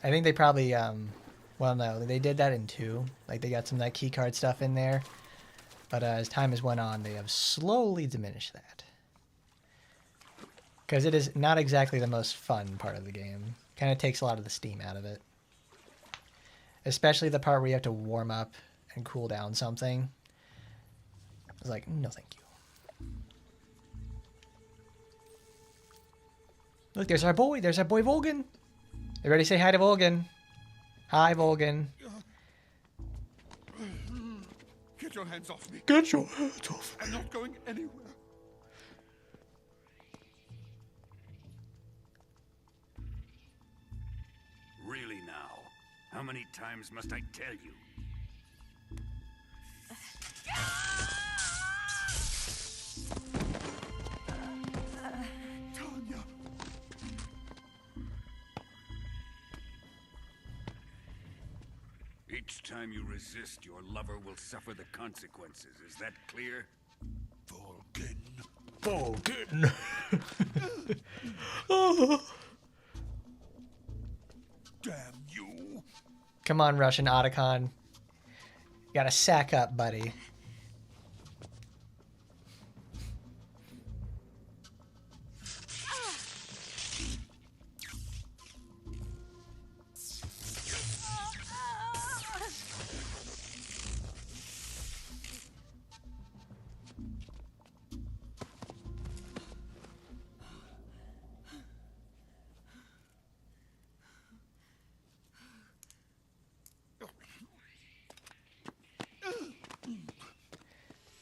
I think they probably, well, no, they did that in 2. Like, they got some of that key card stuff in there. But as time has went on, they have slowly diminished that. Because it is not exactly the most fun part of the game. Kind of takes a lot of the steam out of it. Especially the part where you have to warm up and cool down something. It's like, no thank you. Look, there's our boy Volgin. Everybody say hi to Volgin. Hi, Volgin. Get your hands off me. Get your hands off me. I'm not going anywhere. Really now? How many times must I tell you? Tanya. Each time you resist, your lover will suffer the consequences. Is that clear? Volgin. Volgin. Oh. Damn you. Come on, Russian Otacon. You gotta sack up, buddy.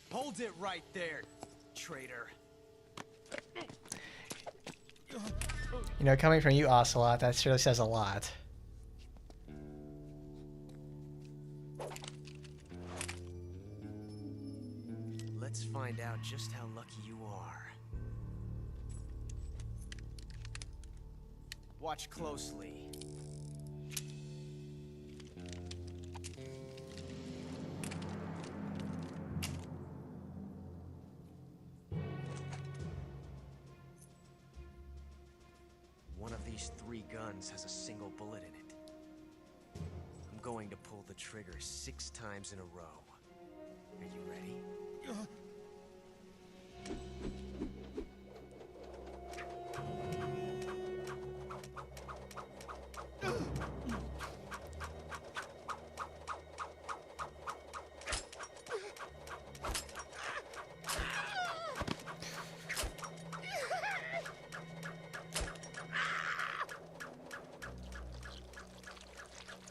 Hold it right there, traitor. You know, coming from you, Ocelot, that sure says a lot. Let's find out just how lucky you are. Watch closely. One of these 3 guns has a single bullet in it. I'm going to pull the trigger 6 times in a row. Are you ready?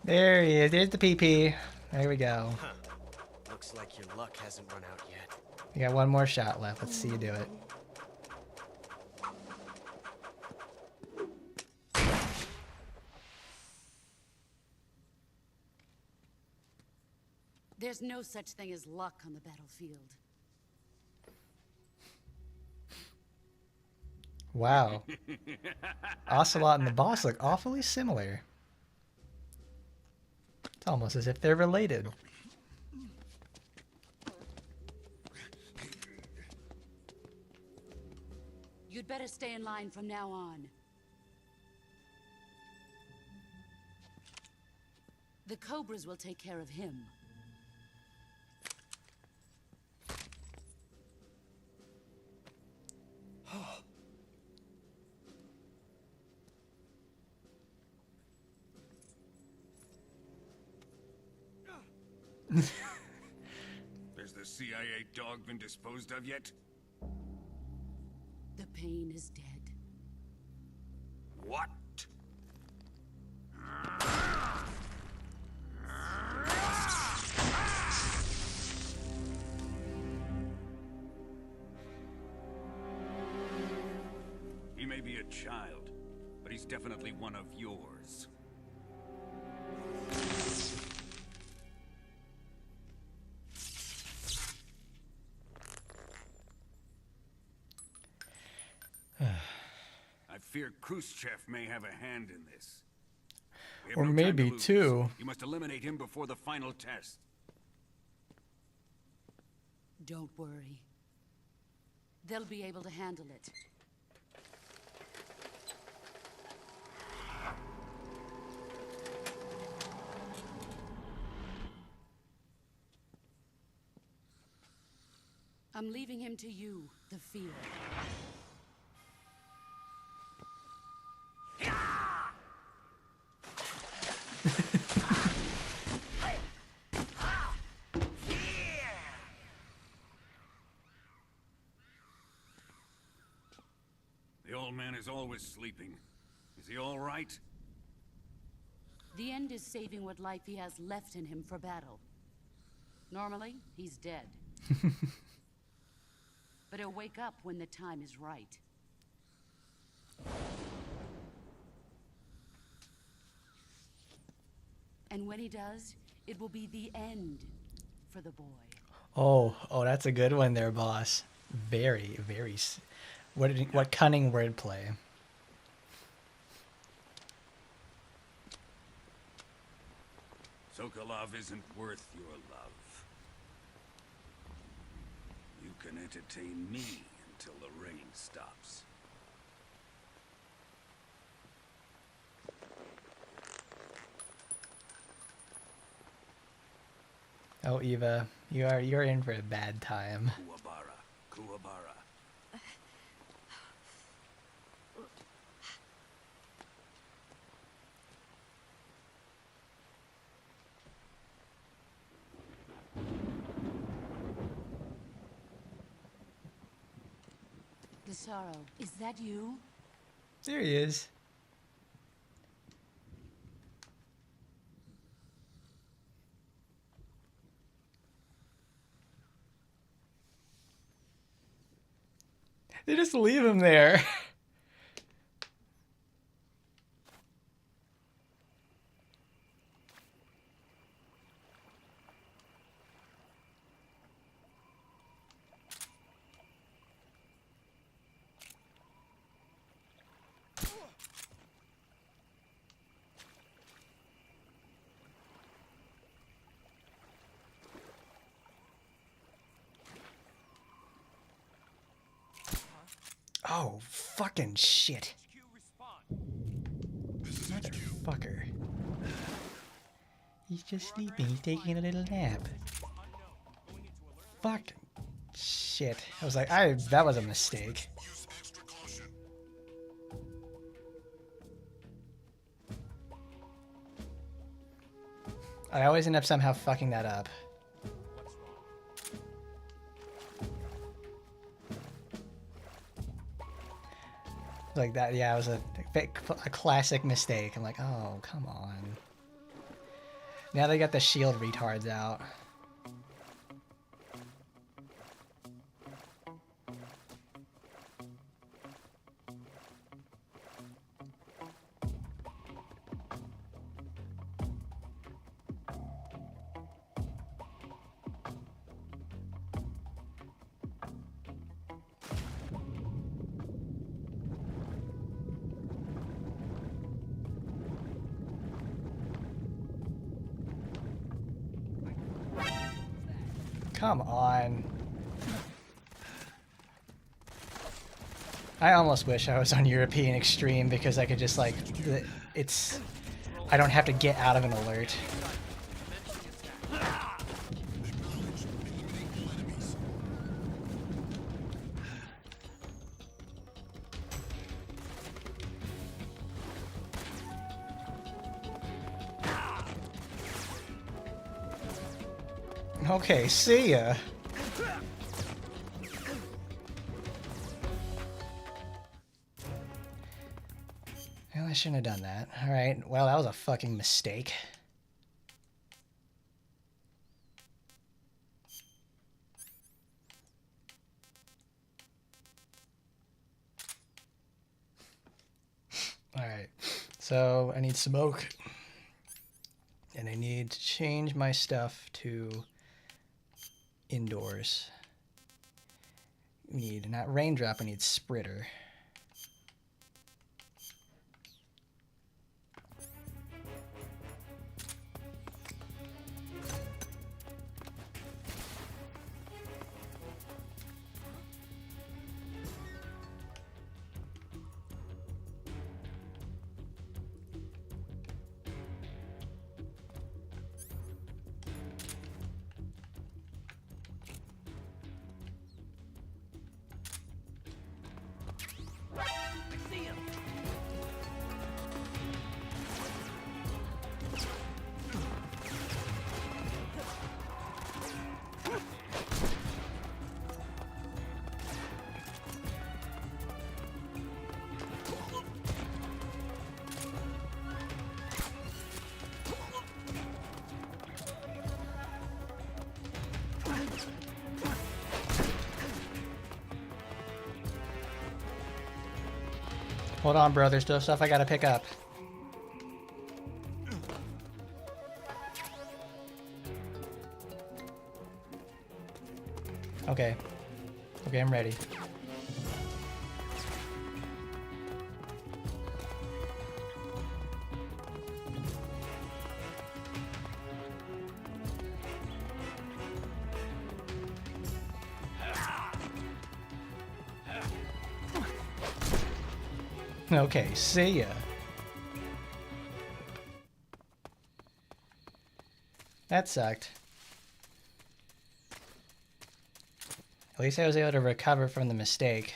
There he is. There's the PP. There we go. Huh. Looks like your luck hasn't run out yet. You got one more shot left. Let's see you do it. There's no such thing as luck on the battlefield. Wow. Ocelot and the boss look awfully similar. It's almost as if they're related. You'd better stay in line from now on. The Cobras will take care of him. Has the CIA dog been disposed of yet? The pain is dead. What? He may be a child, but he's definitely one of yours. I fear Khrushchev may have a hand in this. We have Or no time maybe to lose. two. You must eliminate him before the final test. Don't worry. They'll be able to handle it. I'm leaving him to you, the field. The old man is always sleeping. Is he all right? The end is saving what life he has left in him for battle. Normally, he's dead. But he'll wake up when the time is right. And when he does, it will be the end for the boy. Oh, that's a good one there, boss. Very, very. What cunning wordplay. Sokolov isn't worth your love. You can entertain me until the rain stops. Oh, Eva, you're in for a bad time. Kuwabara. Gisaro, is that you? There he is. They just leave him there. Oh, fucking shit. Motherfucker. He's just sleeping. He's taking a little nap. Fucking shit. I was like, that was a mistake. I always end up somehow fucking that up. Like that, yeah, it was a classic mistake. I'm like, oh, come on. Now they got the shield retards out. Come on. I almost wish I was on European Extreme because I could just like, I don't have to get out of an alert. Okay, see ya. Well, I shouldn't have done that. Alright, well, that was a fucking mistake. Alright, so I need smoke. And I need to change my stuff to indoors. We need not raindrop, I need spritter. Hold on, bro. There's still stuff I gotta pick up. Okay. Okay, I'm ready. Okay, see ya. That sucked. At least I was able to recover from the mistake.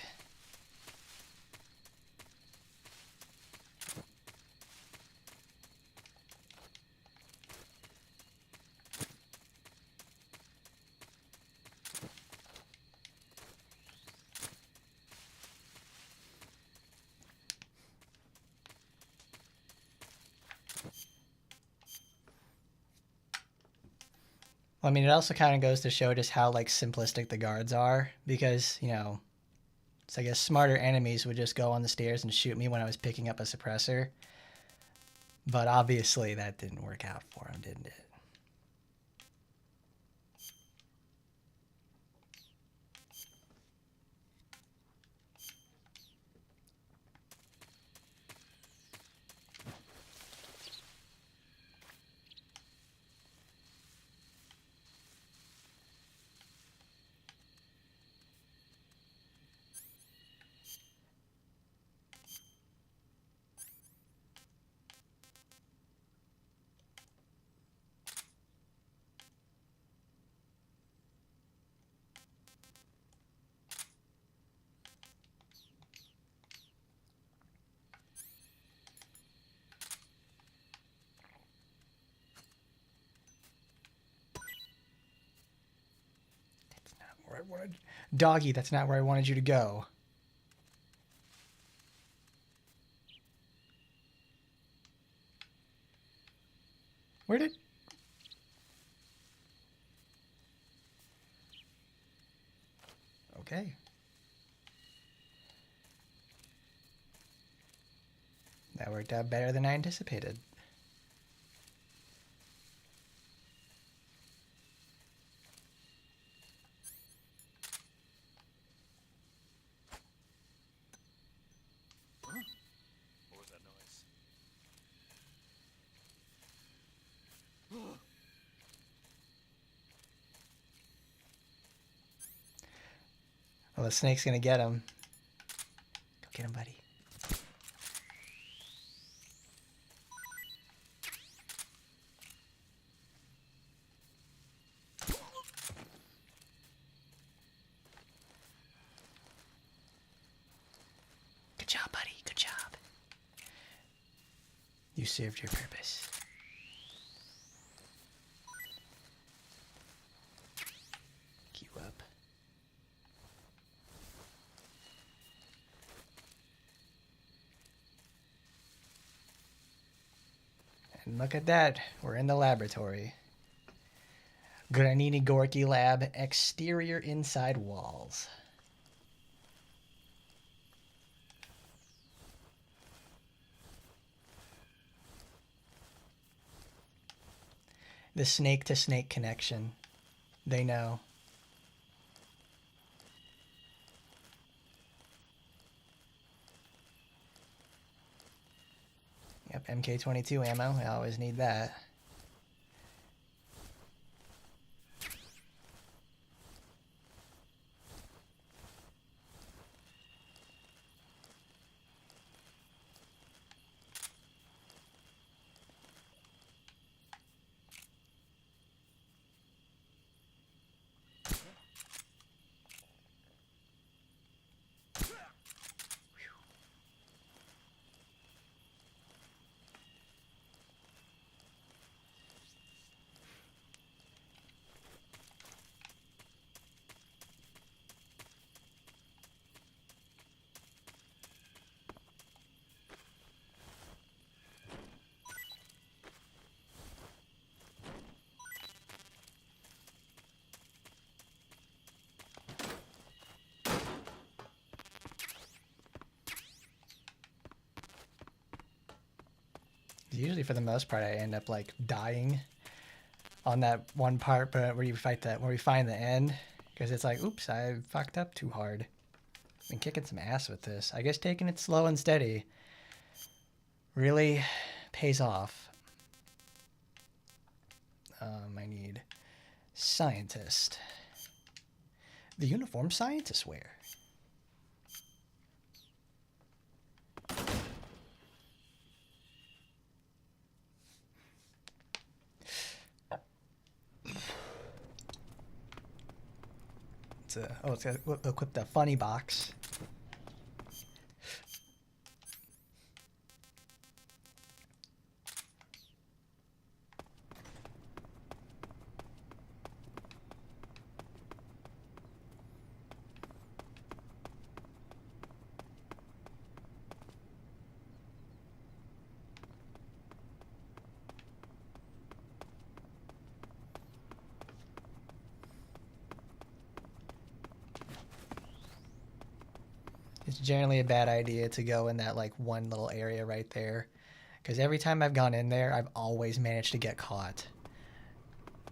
Well, I mean, it also kind of goes to show just how, like, simplistic the guards are, because, you know, it's, I guess, smarter enemies would just go on the stairs and shoot me when I was picking up a suppressor. But obviously that didn't work out for him, didn't it? Where I wanted... Doggy, that's not where I wanted you to go. Where did... Okay. That worked out better than I anticipated. What was that noise? Well, the snake's gonna get him. Go get him, buddy. Good job, buddy. Good job. You served your purpose. Look at that. We're in the laboratory. Granini Gorky Lab, exterior inside walls. The snake-to-snake connection. They know. Yep, MK22 ammo. I always need that. Usually, for the most part, I end up like dying on that one part, but where you fight that, where we find the end, because it's like, oops, I fucked up too hard. Been kicking some ass with this. I guess taking it slow and steady really pays off. I need scientist. The uniform scientists wear. It's got to equip the funny box. It's generally a bad idea to go in that like one little area right there, because every time I've gone in there, I've always managed to get caught.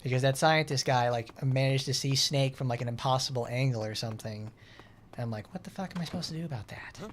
Because that scientist guy like managed to see Snake from like an impossible angle or something, and I'm like, what the fuck am I supposed to do about that? Huh?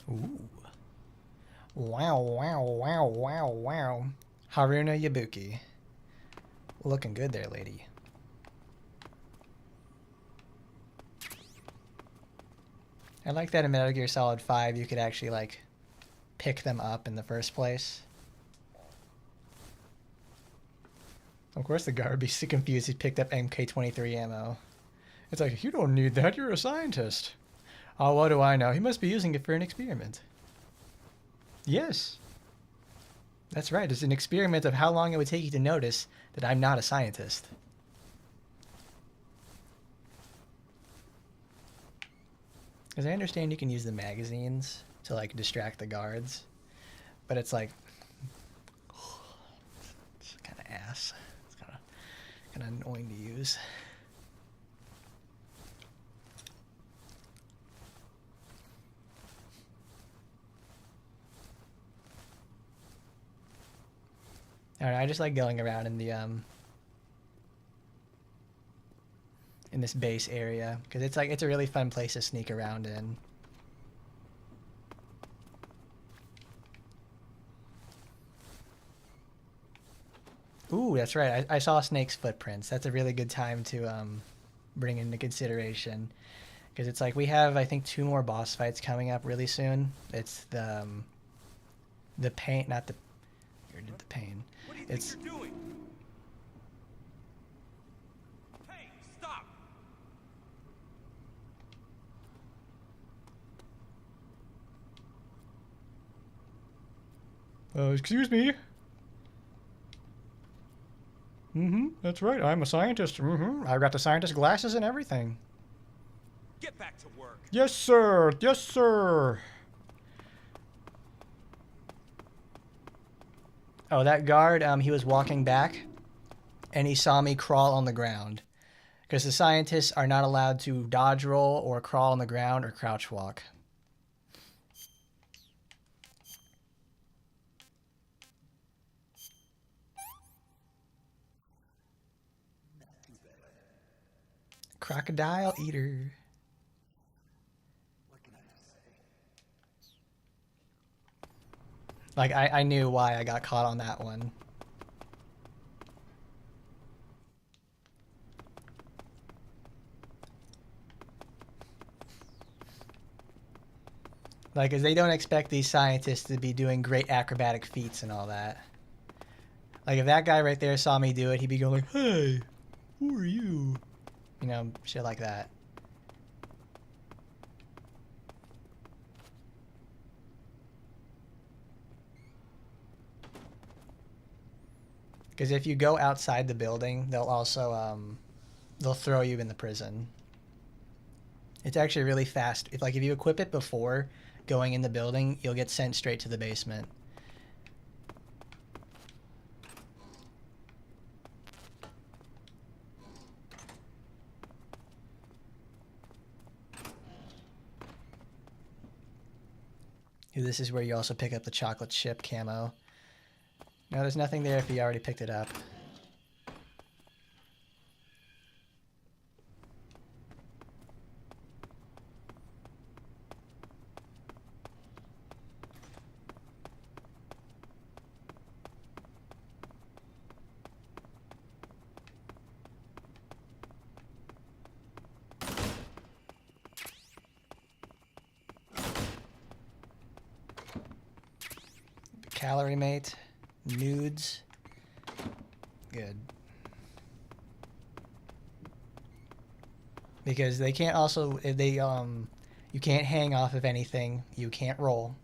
Ooh. Wow, wow, wow, wow, wow. Haruna Yabuki. Looking good there, lady. I like that in Metal Gear Solid 5 you could actually, like, pick them up in the first place. Of course the guard would be so confused he picked up MK23 ammo. It's like, you don't need that, you're a scientist. Oh, what do I know? He must be using it for an experiment. Yes. That's right. It's an experiment of how long it would take you to notice that I'm not a scientist. Because I understand you can use the magazines to, like, distract the guards. But it's like... it's kind of ass. It's kind of annoying to use. I don't know, I just like going around in the in this base area because it's like it's a really fun place to sneak around in. Ooh, that's right. I saw Snake's footprints. That's a really good time to bring into consideration. Because it's like we have, I think, 2 more boss fights coming up really soon. It's the pain, not the... Or did the pain. What do you It's... think you're doing? Hey, stop! Excuse me. That's right. I'm a scientist. I've got the scientist glasses and everything. Get back to work. Yes, sir. Yes, sir. Oh, that guard, he was walking back, and he saw me crawl on the ground. Because the scientists are not allowed to dodge roll or crawl on the ground or crouch walk. Crocodile eater. Like, I knew why I got caught on that one. Like, 'cause they don't expect these scientists to be doing great acrobatic feats and all that. Like, if that guy right there saw me do it, he'd be going like, hey, who are you? You know, shit like that. Because if you go outside the building, they'll also, they'll throw you in the prison. It's actually really fast. If you equip it before going in the building, you'll get sent straight to the basement. This is where you also pick up the chocolate chip camo. No, there's nothing there if you already picked it up. Calorie mate, nudes, good. Because they can't also, you can't hang off of anything, you can't roll,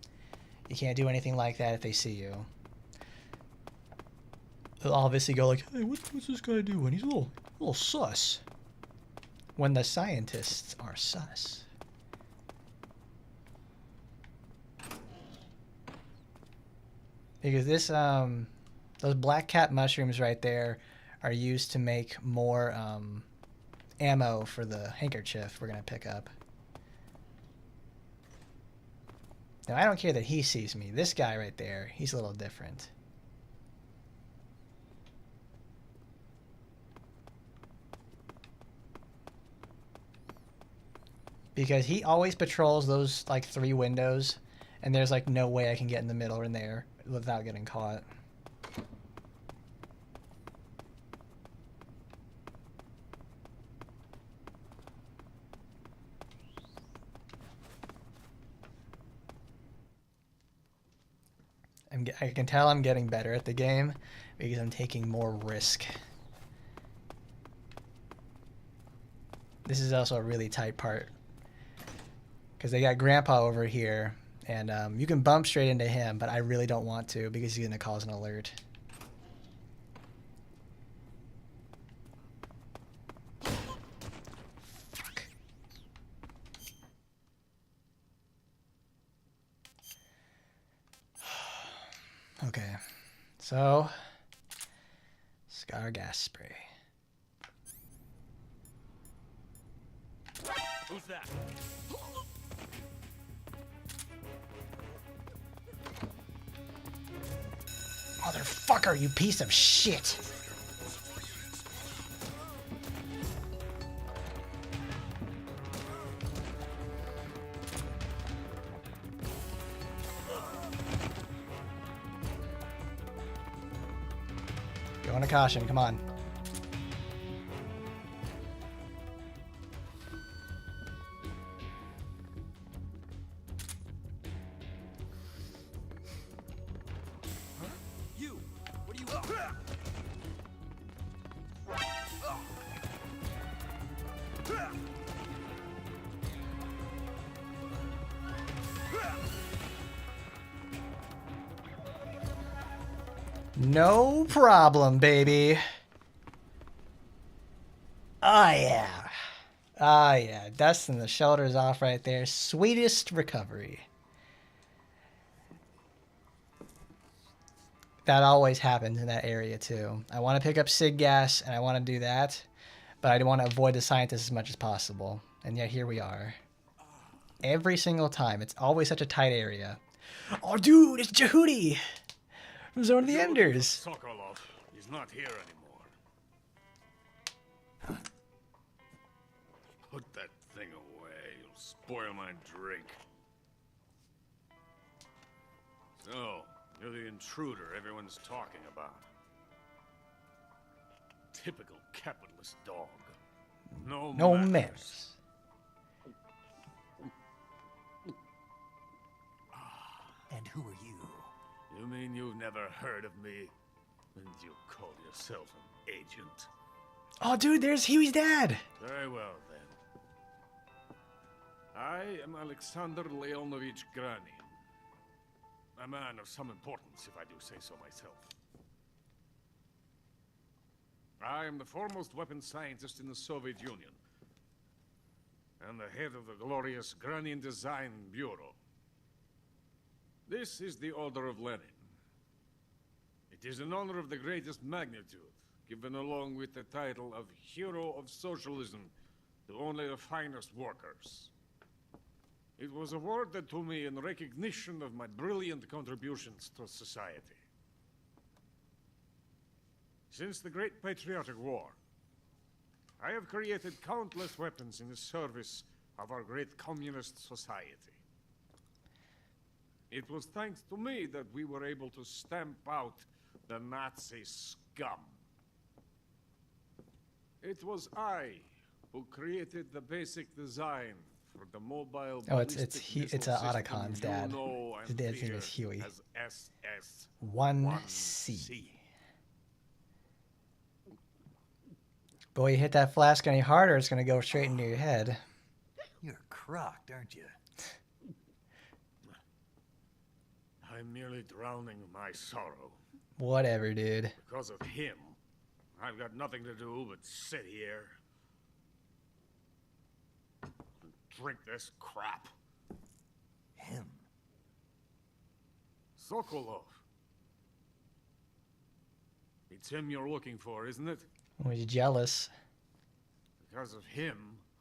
you can't do anything like that if they see you. They'll obviously go like, hey, what's this guy doing? He's a little sus. When the scientists are sus. Because this, those black cat mushrooms right there are used to make more ammo for the handkerchief we're going to pick up. Now, I don't care that he sees me. This guy right there, he's a little different. Because he always patrols those, like, 3 windows, and there's, like, no way I can get in the middle or in there without getting caught. I can tell I'm getting better at the game because I'm taking more risk. This is also a really tight part because they got Grandpa over here. And you can bump straight into him, but I really don't want to because he's going to cause an alert. Fuck. Okay. So, Scar gas spray. Who's that? Motherfucker, you piece of shit! Going to caution, come on. You! What do you... No problem, baby. Oh, yeah. Ah, yeah. Dusting the shoulders off right there. Sweetest recovery. That always happens in that area, too. I want to pick up Sig Gas, and I want to do that, but I want to avoid the scientists as much as possible. And yet, here we are. Every single time. It's always such a tight area. Oh, dude, it's Jehudi! From Zone of the Enders. Sokolov, he's not here anymore. Put that thing away. You'll spoil my drink. So, you're the intruder everyone's talking about. Typical capitalist dog. No manners. And who are you? You mean you've never heard of me? And you call yourself an agent? Oh, dude, there's Huey's dad. Very well, then. I am Alexander Leonovich Granin. A man of some importance, if I do say so myself. I am the foremost weapons scientist in the Soviet Union. And the head of the glorious Granin Design Bureau. This is the Order of Lenin. It is an honor of the greatest magnitude, given along with the title of Hero of Socialism to only the finest workers. It was awarded to me in recognition of my brilliant contributions to society. Since the Great Patriotic War, I have created countless weapons in the service of our great communist society. It was thanks to me that we were able to stamp out the Nazi scum. It was I who created the basic design for the mobile. Oh, it's Otacon's dad. His dad's name is Huey. SS 1C. Boy, you hit that flask any harder, it's gonna go straight into your head. You're crocked, aren't you? I'm merely drowning my sorrow. Whatever, dude. Because of him, I've got nothing to do but sit here and drink this crap. Him? Sokolov. It's him you're looking for, isn't it? Was you jealous? Because of him,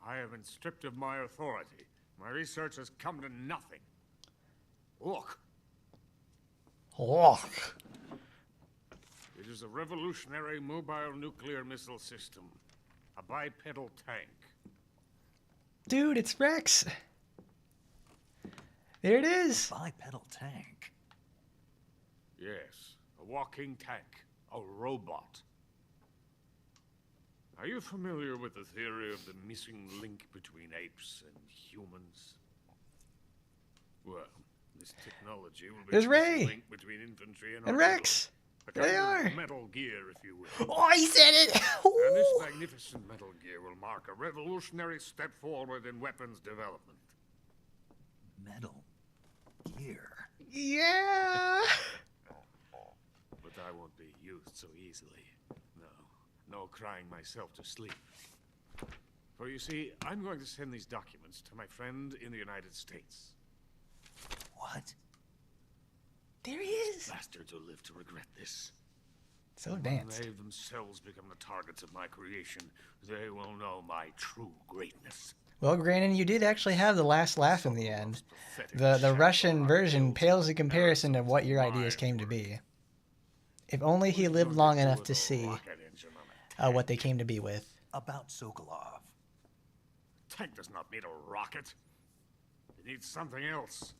I have been stripped of my authority. My research has come to nothing. Look. Look. It is a revolutionary mobile nuclear missile system. A bipedal tank. Dude, it's Rex. There it is. Bipedal tank. Yes, a walking tank. A robot. Are you familiar with the theory of the missing link between apes and humans? Well, this technology will be There's the Ray. link between infantry and Rex. A There they kind of are. Metal Gear, if you will. Oh, he said it. And this magnificent Metal Gear will mark a revolutionary step forward in weapons development. Metal Gear. Yeah. But I won't be used so easily. No crying myself to sleep. For you see, I'm going to send these documents to my friend in the United States. What? There he is. Bastards will live to regret this. So When danced. they themselves become the targets of my creation, they will know my true greatness. Well, Granin, you did actually have the last laugh in the end. The Russian version pales in comparison to what your ideas came to be. If only he lived long enough to see what they came to be with. About Sokolov. Tank does not need a rocket. It needs something else.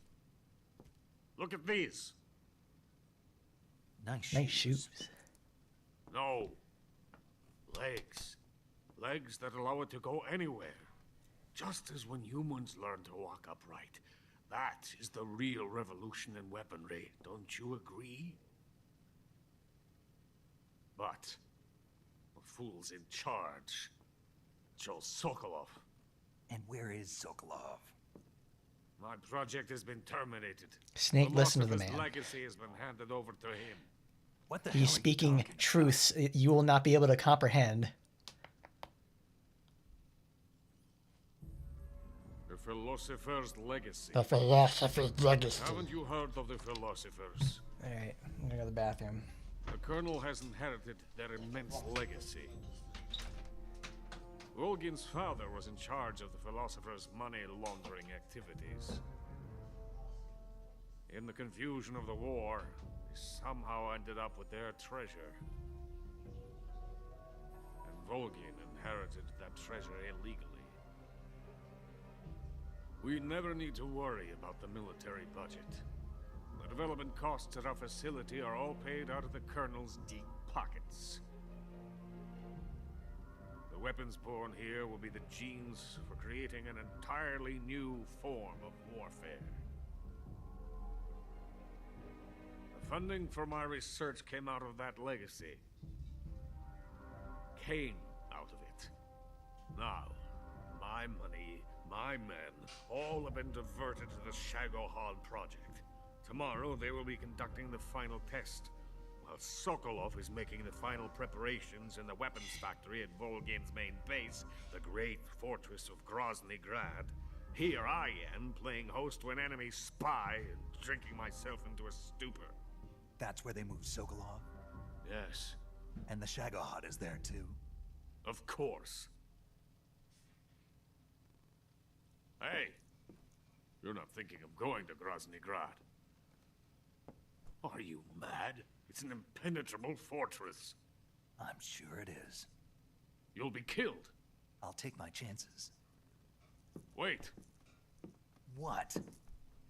Look at these. Nice Nice shoes. No. Legs. Legs that allow it to go anywhere. Just as when humans learn to walk upright. That is the real revolution in weaponry, don't you agree? But the fool's in charge. Joe Sokolov. And where is Sokolov? My project has been terminated. Snake, listen to the Philosopher's man. legacy has been handed over to him. What the He's speaking truths you will not be able to comprehend. The Philosopher's legacy. The Philosopher's legacy. Haven't you heard of the Philosophers? Alright, I'm gonna go to the bathroom. The Colonel has inherited their immense legacy. Volgin's father was in charge of the Philosopher's money laundering activities. In the confusion of the war, he somehow ended up with their treasure. And Volgin inherited that treasure illegally. We never need to worry about the military budget. The development costs at our facility are all paid out of the Colonel's deep pockets. The weapons born here will be the genes for creating an entirely new form of warfare. The funding for my research came out of that legacy. Came out of it. Now, my money, my men, all have been diverted to the Shagohod project. Tomorrow, they will be conducting the final test, while Sokolov is making the final preparations in the weapons factory at Volgin's main base, the great fortress of Grozny Grad. Here I am, playing host to an enemy spy and drinking myself into a stupor. That's where they moved Sokolov? Yes. And the Shagohod is there too? Of course. Hey, you're not thinking of going to Grozny Grad. Are you mad? It's an impenetrable fortress. I'm sure it is. You'll be killed. I'll take my chances. Wait. What?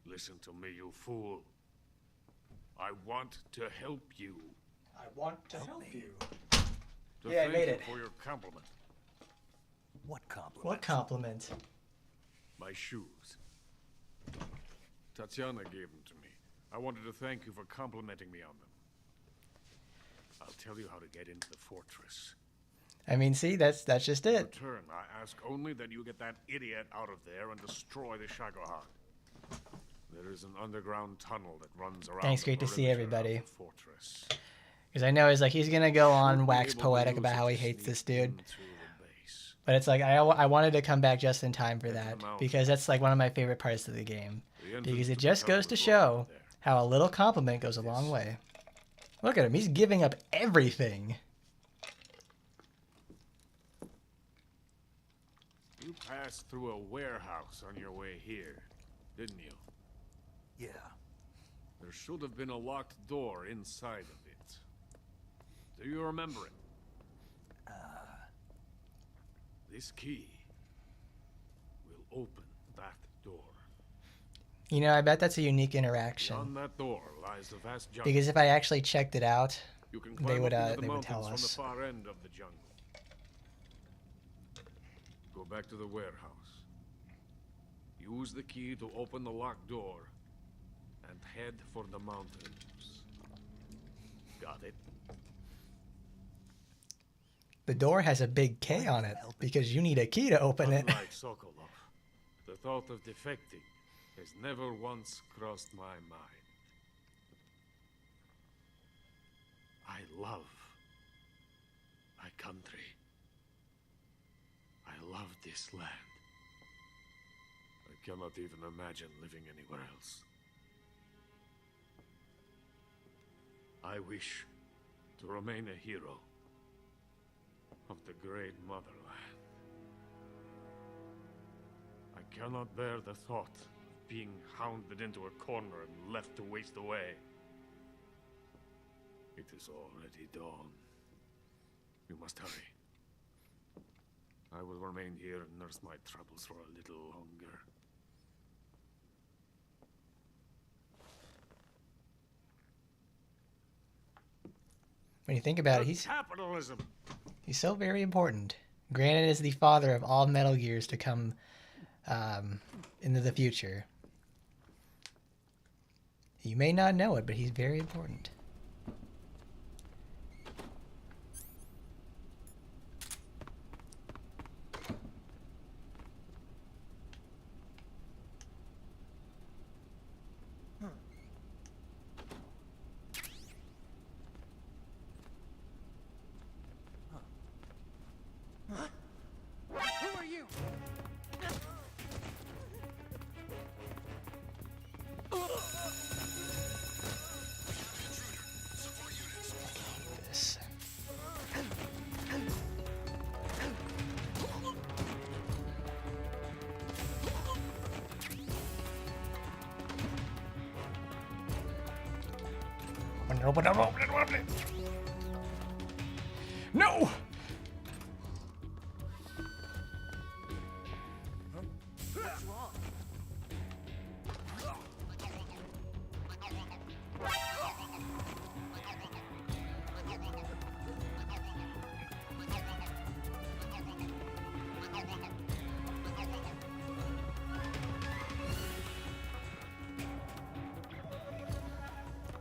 Listen to me, you fool. I want to help you. I want to help you. To Yeah, I thank made you it. for your compliment. What compliment? What compliment? My shoes. Tatiana gave them to me. I wanted to thank you for complimenting me on them. I'll tell you how to get into the fortress. I mean, see, that's just it. In return, I ask only that you get that idiot out of there and destroy the Shagohod. There is an underground tunnel that runs around. Thanks, the great to see perimeter everybody. of the fortress. Because I know he's like, he's gonna go on Should be wax able to poetic use about it how he to hates sneak this dude. into the base. But it's like, I wanted to come back just in time for that. them out. Because that's like one of my favorite parts of the game. The entrance Because to it the just tunnel goes to is show how a little compliment goes a long way. Look at him, he's giving up everything. You passed through a warehouse on your way here, didn't you? Yeah. There should have been a locked door inside of it. Do you remember it? This key will open that door. You know, I bet that's a unique interaction. Beyond that door lies the vast jungle. Because if I actually checked it out, You can they climb would up into the they would mountains tell from us. the far end of the jungle. Go back to the warehouse. Use the key to open the locked door and head for the mountains. Got it? The door has a big K on it because you need a key to open it. Unlike Sokolov, the thought of defecting has never once crossed my mind. I love my country. I love this land. I cannot even imagine living anywhere else. I wish to remain a hero of the great motherland. I cannot bear the thought of being hounded into a corner and left to waste away. It is already dawn. We must hurry. I will remain here and nurse my troubles for a little longer. When you think about it, Capitalism. he's so very important. Granin is the father of all Metal Gears to come into the future. You may not know it, but he's very important. Who are you? This. No! What's wrong?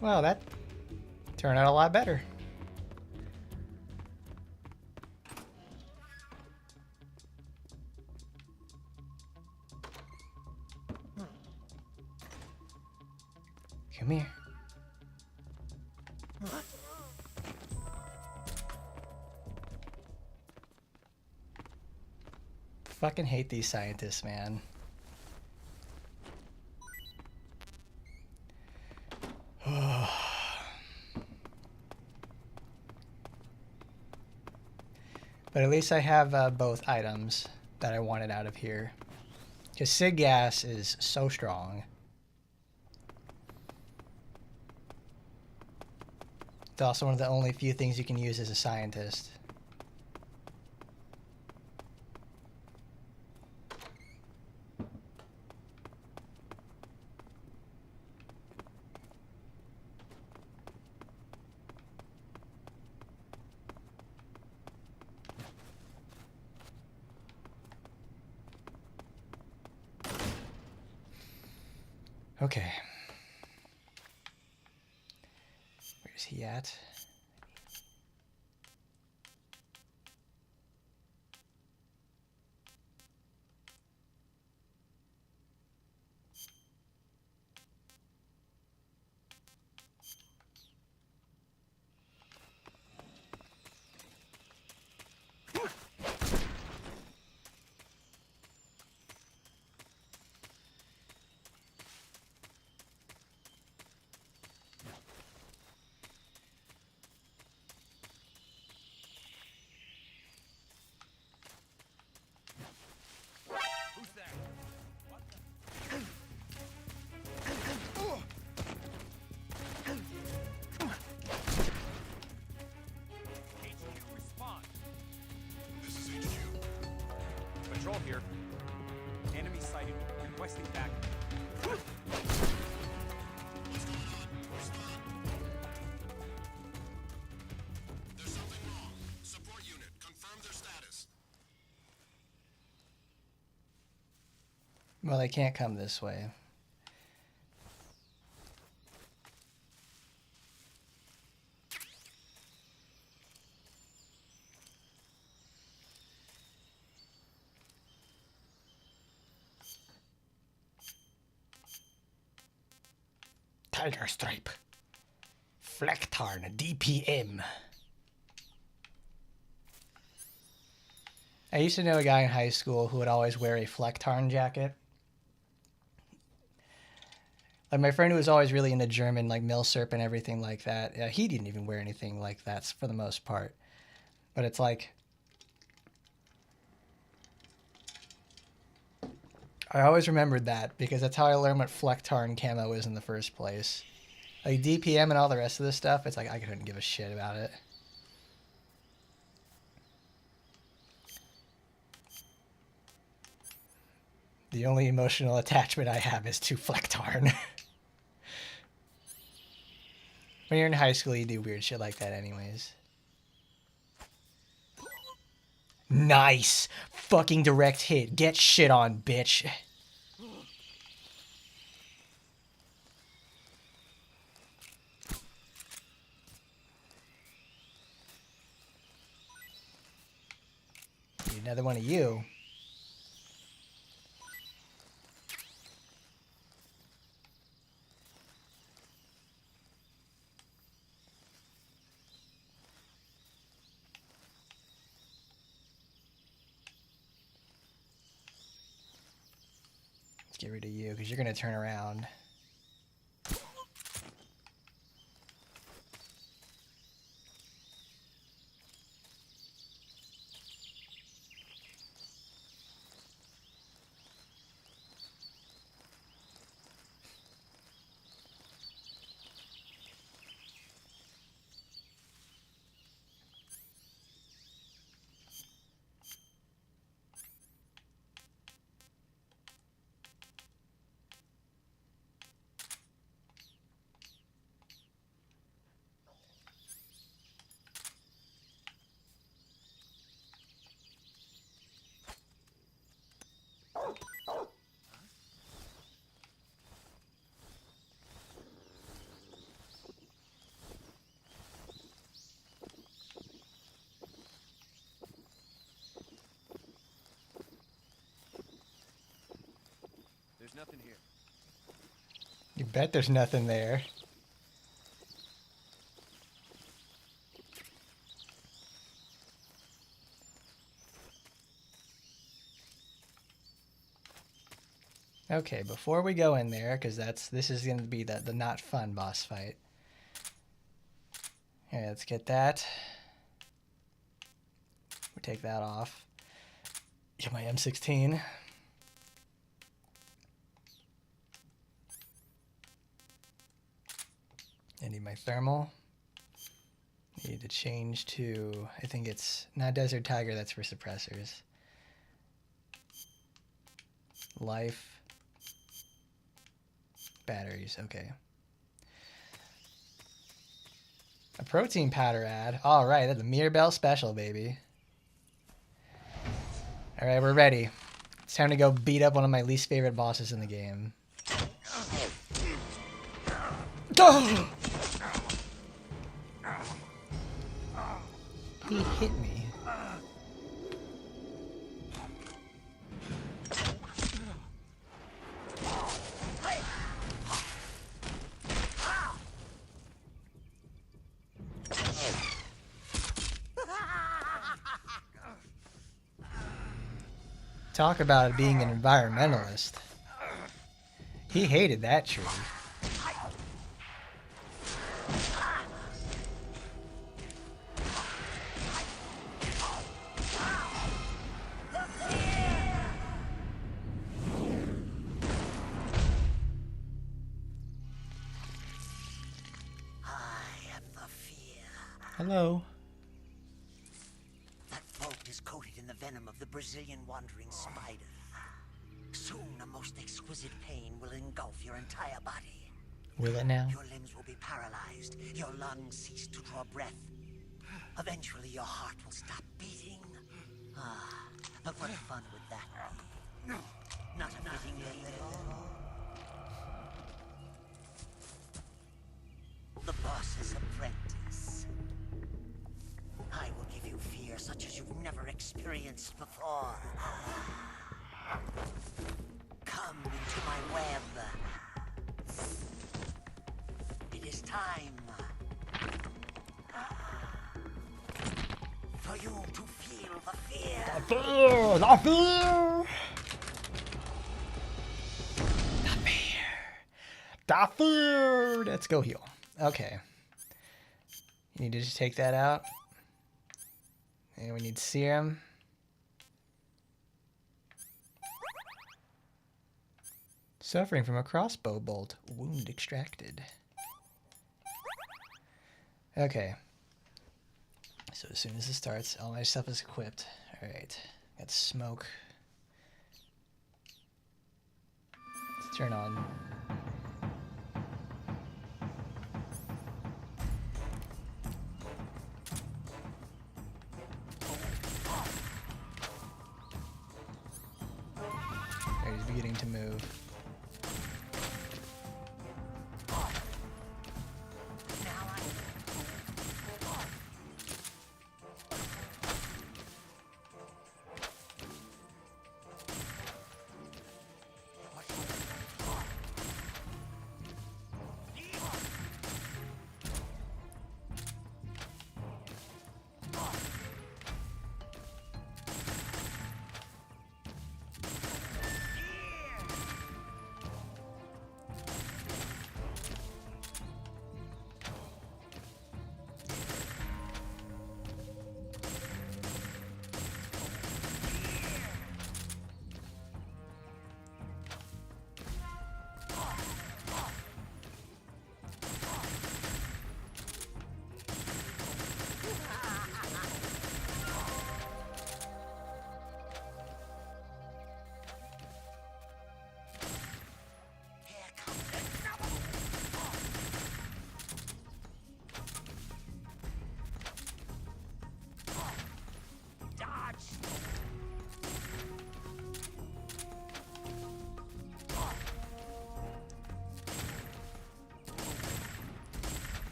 Well, that turned out a lot better. Come here. Fucking hate these scientists, man. But at least I have both items that I wanted out of here. Because Sig Gas is so strong. It's also one of the only few things you can use as a scientist. Okay. Where's he at? Patrol here. Enemy sighted. Requesting back. There's something wrong. Support unit, confirm their status. Well, they can't come this way. Tiger Stripe. Flecktarn DPM. I used to know a guy in high school who would always wear a Flecktarn jacket. Like my friend who was always really into German, like Milsurp and everything like that. Yeah, he didn't even wear anything like that for the most part. But it's like, I always remembered that because that's how I learned what Flecktarn camo is in the first place. Like DPM and all the rest of this stuff, it's like I couldn't give a shit about it. The only emotional attachment I have is to Flecktarn. When you're in high school, you do weird shit like that anyways. Nice! Fucking direct hit. Get shit on, bitch. Need another one of you. Let's get rid of you, because you're going to turn around. There's nothing here. You bet there's nothing there. Okay, before we go in there, because this is going to be the not fun boss fight. Okay, let's get that. We take that off. Get my M16. I need my thermal. Need to change to, I think it's not Desert Tiger, that's for suppressors. Life. Batteries, okay. A protein powder ad. Alright, that's a Mirabelle special, baby. Alright, we're ready. It's time to go beat up one of my least favorite bosses in the game. Oh! He hit me. Talk about it being an environmentalist. He hated that tree. Hello. That vault is coated in the venom of the Brazilian wandering spider. Soon a most exquisite pain will engulf your entire body. Will it now? Your limbs will be paralyzed. Your lungs cease to draw breath. Eventually your heart will stop beating. Ah, but what fun would that be? Not a fitting name at all. The boss's apprentice. I will give you fear such as you've never experienced before. Come into my web. It is time for you to feel the fear. The fear! The fear! The fear! The fear! Let's go heal. Okay. You need to just take that out. And we need serum. Suffering from a crossbow bolt. Wound extracted. Okay. So as soon as it starts, all my stuff is equipped. Alright. Got smoke. Let's turn on.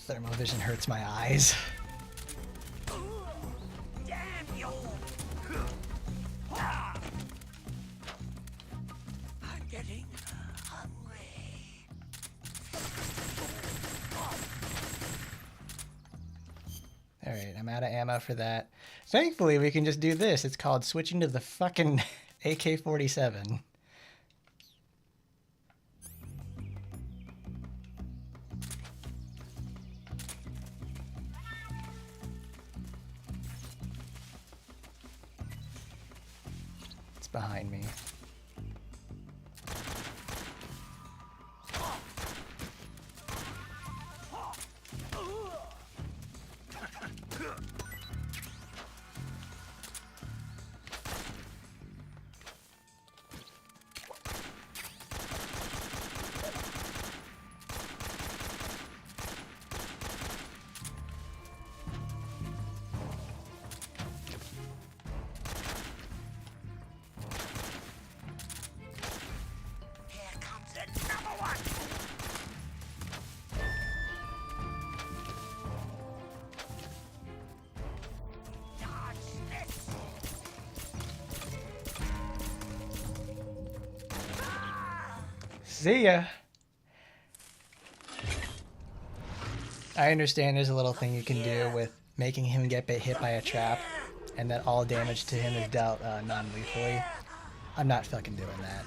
Thermovision hurts my eyes. Damn you! I'm getting hungry. Alright, I'm out of ammo for that. Thankfully, we can just do this. It's called switching to the fucking AK-47. It's behind me. Here comes another one. Dodge this. See ya. I understand there's a little thing you can do with making him get hit by a trap and that all damage to him is dealt non-lethally. I'm not fucking doing that.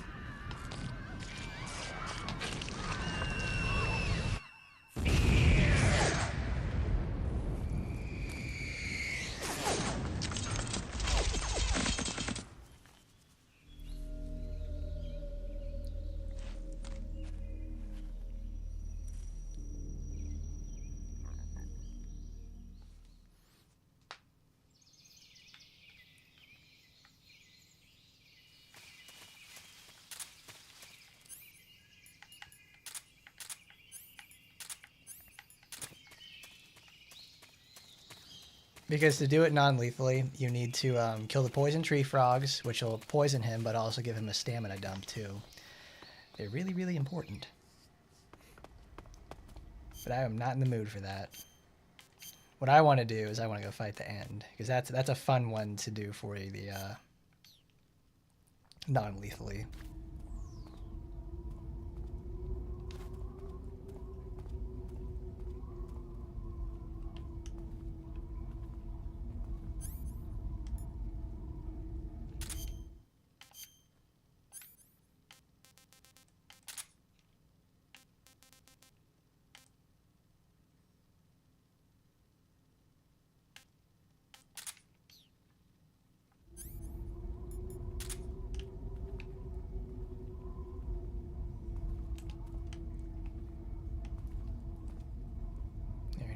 Because to do it non-lethally, you need to kill the poison tree frogs, which will poison him, but also give him a stamina dump too. They're really, really important. But I am not in the mood for that. What I want to do is I want to go fight the end, because that's a fun one to do for you, the non-lethally.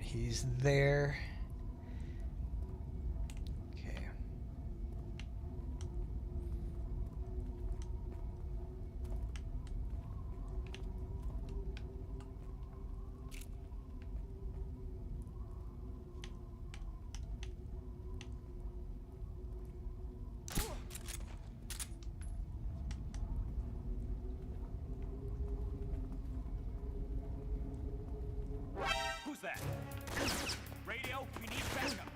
He's there. Okay. Who's that? Radio, we need backup.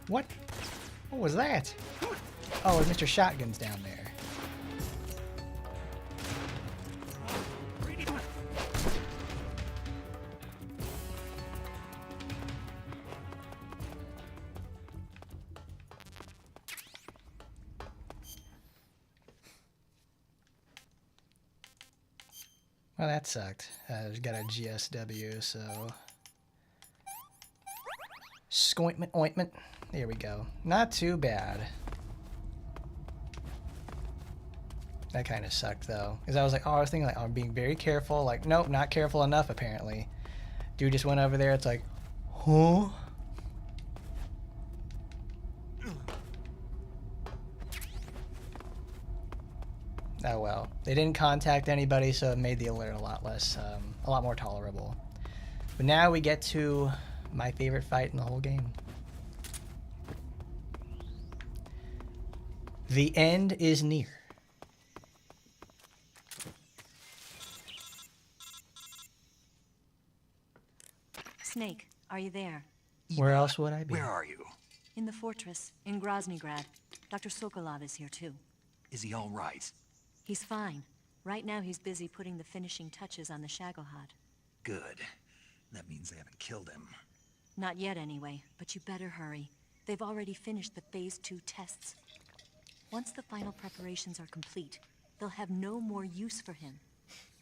What? What was that? Oh, it's Mr. Shotgun's down there. Well, that sucked. Got a GSW, so... Scointment ointment. There we go. Not too bad. That kind of sucked, though. Because I was like, oh, I was thinking, like, oh, I'm being very careful. Like, nope, not careful enough, apparently. Dude just went over there. It's like, huh? Oh well, they didn't contact anybody, so it made the alert a lot less, a lot more tolerable. But now we get to my favorite fight in the whole game. The end is near. Snake, are you there? Where else would I be? Where are you? In the fortress, in Groznygrad. Dr. Sokolov is here too. Is he all right? He's fine. Right now he's busy putting the finishing touches on the Shagohod. Good. That means they haven't killed him. Not yet anyway, but you better hurry. They've already finished the Phase 2 tests. Once the final preparations are complete, they'll have no more use for him.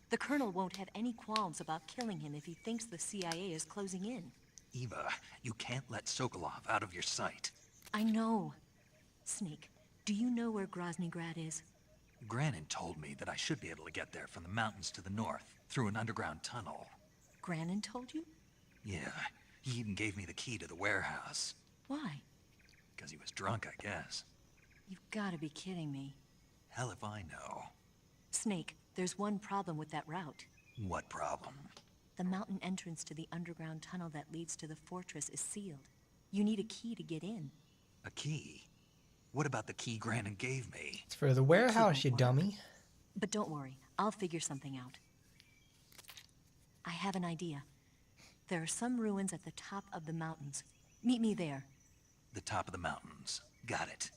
The Colonel won't have any qualms about killing him if he thinks the CIA is closing in. Eva, you can't let Sokolov out of your sight. I know. Snake, do you know where Groznygrad is? Granin told me that I should be able to get there from the mountains to the north, through an underground tunnel. Granin told you? Yeah, he even gave me the key to the warehouse. Why? Because he was drunk, I guess. You've got to be kidding me. Hell if I know. Snake, there's one problem with that route. What problem? The mountain entrance to the underground tunnel that leads to the fortress is sealed. You need a key to get in. A key? What about the key Granin gave me? It's for the warehouse, you dummy. But don't worry, I'll figure something out. I have an idea. There are some ruins at the top of the mountains. Meet me there. The top of the mountains. Got it.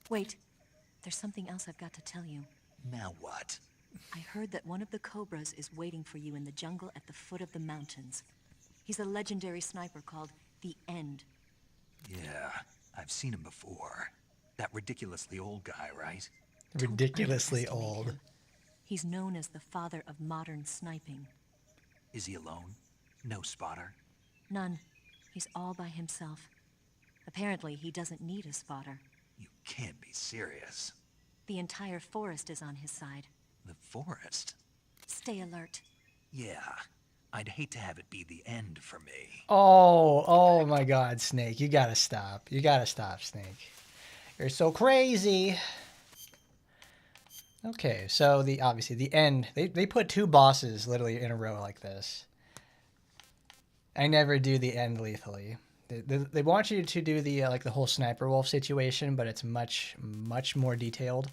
Wait, there's something else I've got to tell you. Now what? I heard that one of the Cobras is waiting for you in the jungle at the foot of the mountains. He's a legendary sniper called The End. Yeah, I've seen him before. That ridiculously old guy, right? Ridiculously old. He's known as the father of modern sniping. Is he alone? No spotter? None. He's all by himself. Apparently, he doesn't need a spotter. You can't be serious. The entire forest is on his side. The forest? Stay alert. Yeah, I'd hate to have it be the end for me. Oh my God, Snake. You gotta stop. You gotta stop, Snake. You're so crazy. Okay, so obviously the end. They put two bosses literally in a row like this. I never do the end lethally. They want you to do the like the whole sniper wolf situation, but it's much more detailed.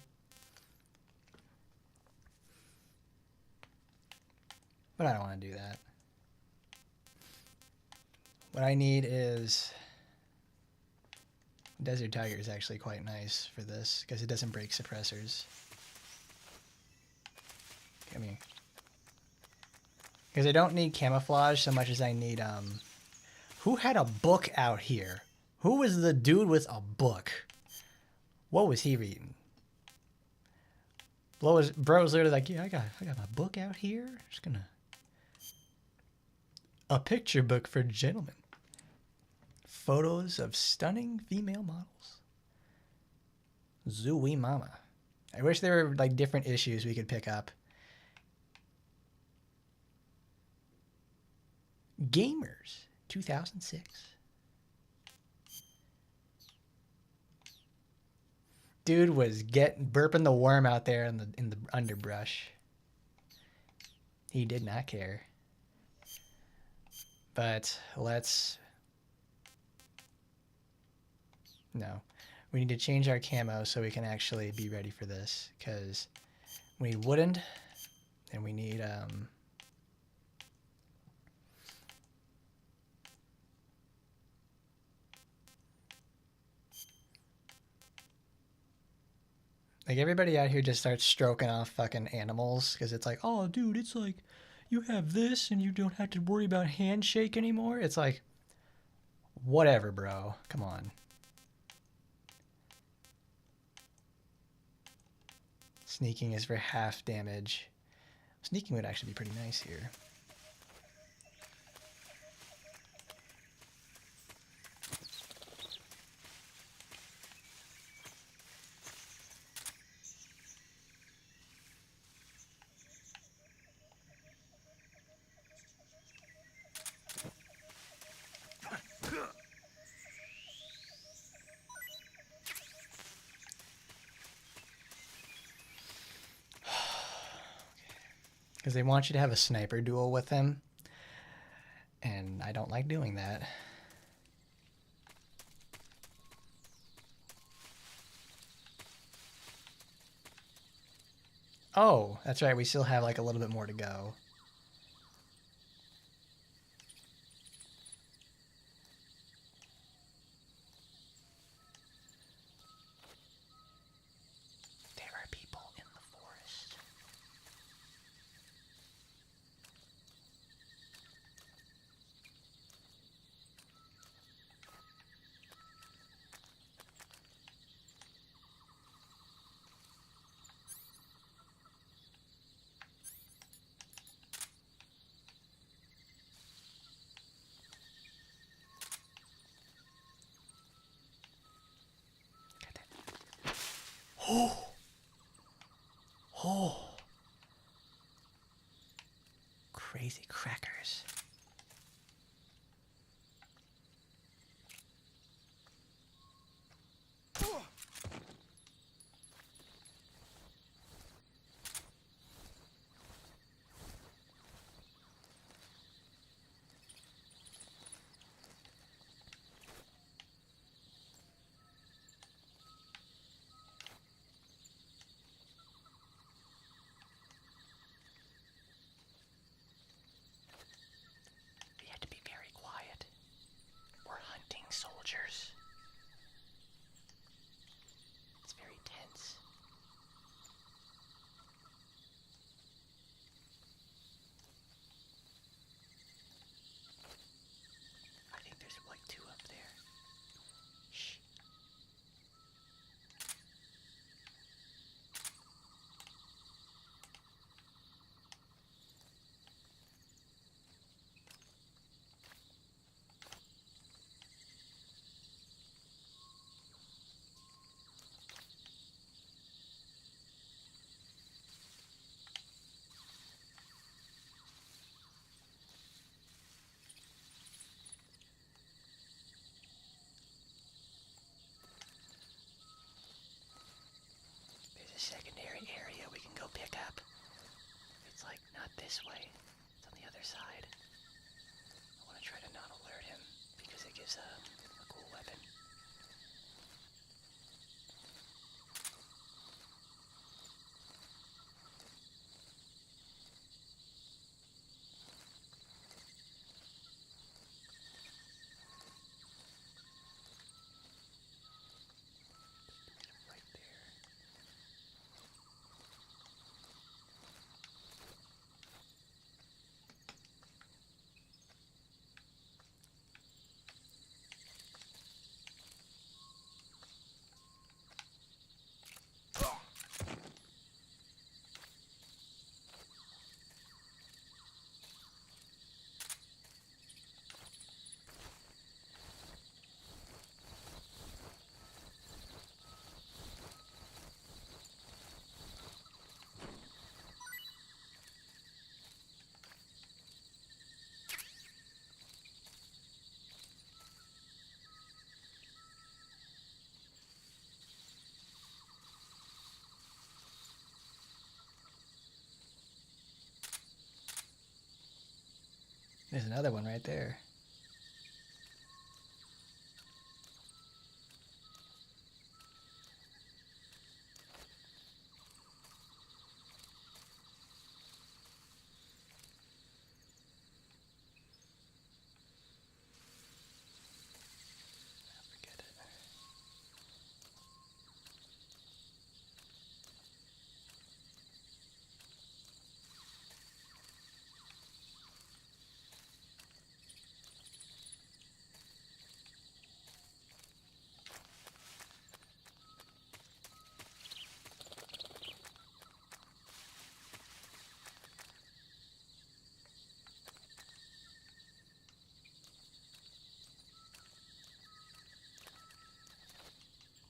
But I don't want to do that. What I need is Desert Tiger is actually quite nice for this because it doesn't break suppressors. Come here. Because I don't need camouflage so much as I need who had a book out here? Who was the dude with a book? What was he reading? Bro's literally like, yeah, I got my book out here. Just gonna a picture book for gentlemen. Photos of stunning female models. Zooey mama. I wish there were like different issues we could pick up. Gamers 2006. Dude was burping the worm out there in the underbrush. He did not care. But no. We need to change our camo so we can actually be ready for this. Because we need wooden. And we need like everybody out here just starts stroking off fucking animals because it's like, oh dude, it's like you have this and you don't have to worry about handshake anymore. It's like, whatever, bro. Come on. Sneaking is for half damage. Sneaking would actually be pretty nice here. Because they want you to have a sniper duel with them. And I don't like doing that. Oh, that's right. We still have like a little bit more to go. Oh. Oh. Crazy crackers. We have to be very quiet. We're hunting soldiers. It's very tense. I think there's like 2 up there. Shh. There's a secondary area we can go pick up. It's like not this way. It's on the other side. I want to try to not alert him because it gives a cool weapon. Right there. There's another one right there. Forget it.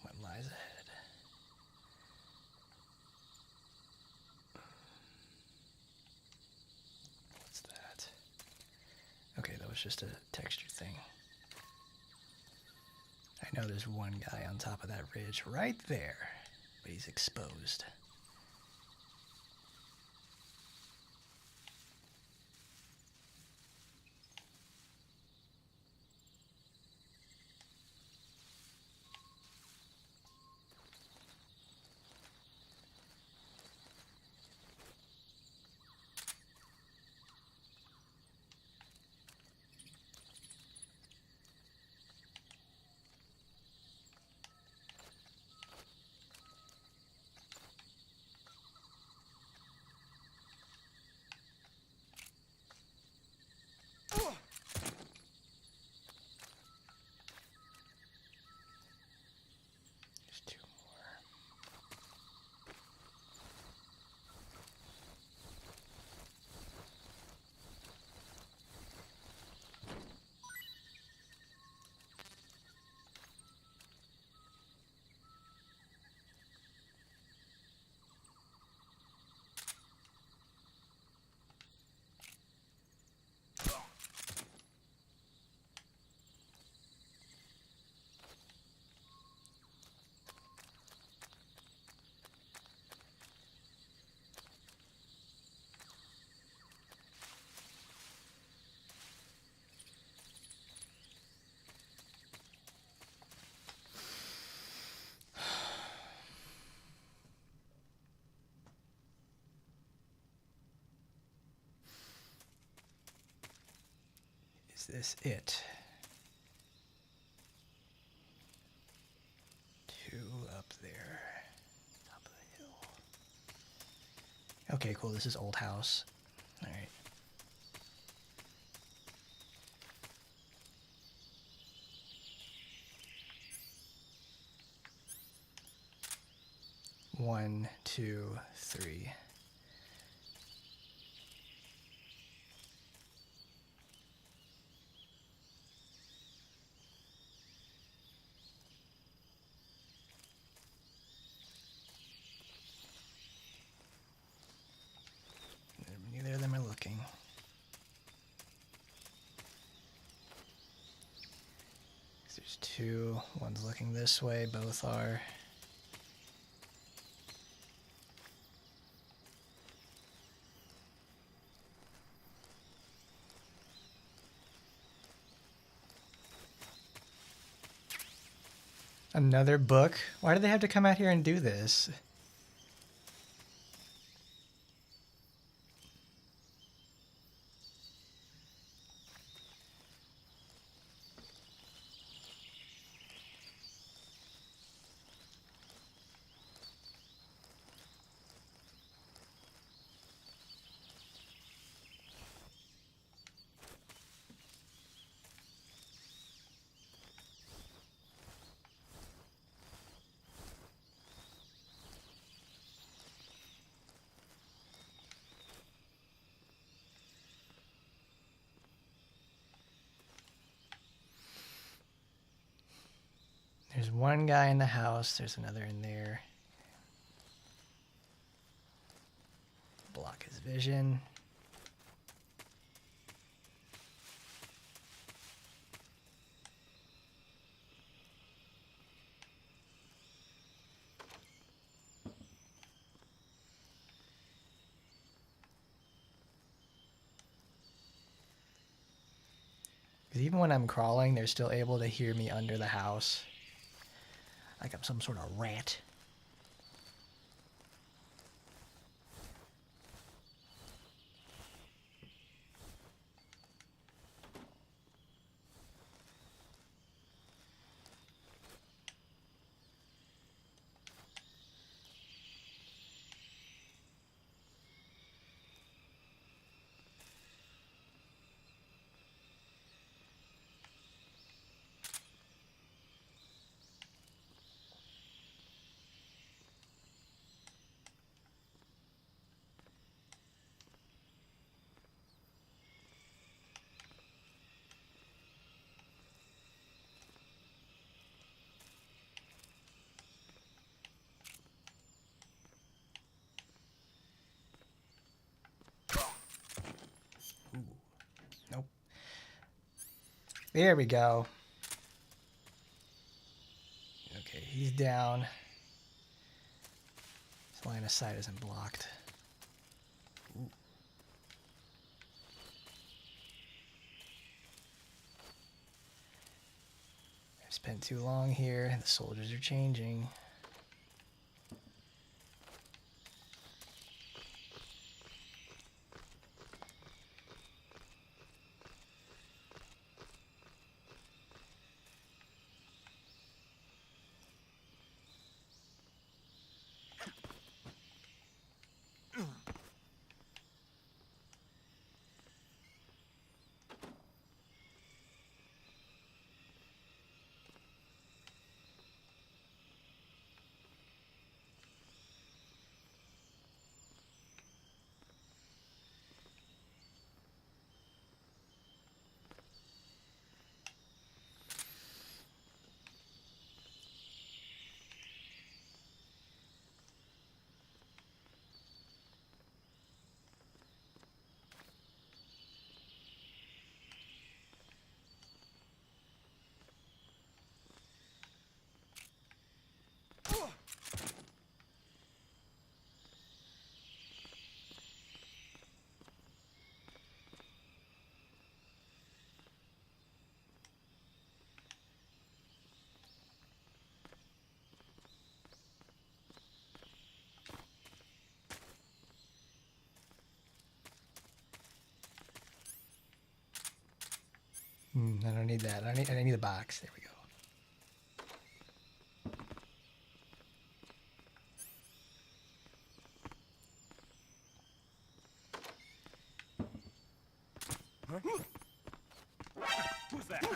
What lies ahead? What's that? Okay, that was just a texture thing. I know there's one guy on top of that ridge right there, but he's exposed. Is this it? 2 up there. Top of the hill. Okay, cool. This is old house. All right. One, 2, 3. Neither of them are looking. There's 2. One's looking this way. Both are. Another book? Why do they have to come out here and do this? There's one guy in the house. There's another in there. Block his vision. Because even when I'm crawling, they're still able to hear me under the house. Like I'm some sort of rat. Nope. There we go. Okay, he's down. His line of sight isn't blocked. Ooh. I've spent too long here. The soldiers are changing. I don't need that. I need the box. There we go. Who's that?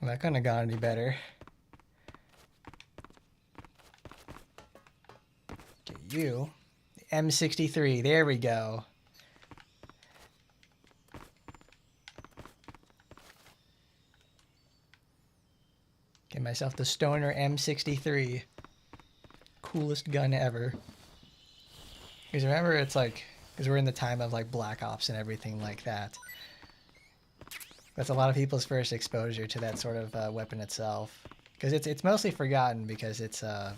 Well, that couldn't have gone any better. Okay, you. The M63. There we go. Get myself the Stoner M63. Coolest gun ever. Because remember, it's like, because we're in the time of like Black Ops and everything like that. That's a lot of people's first exposure to that sort of weapon itself. Because it's mostly forgotten because it's, I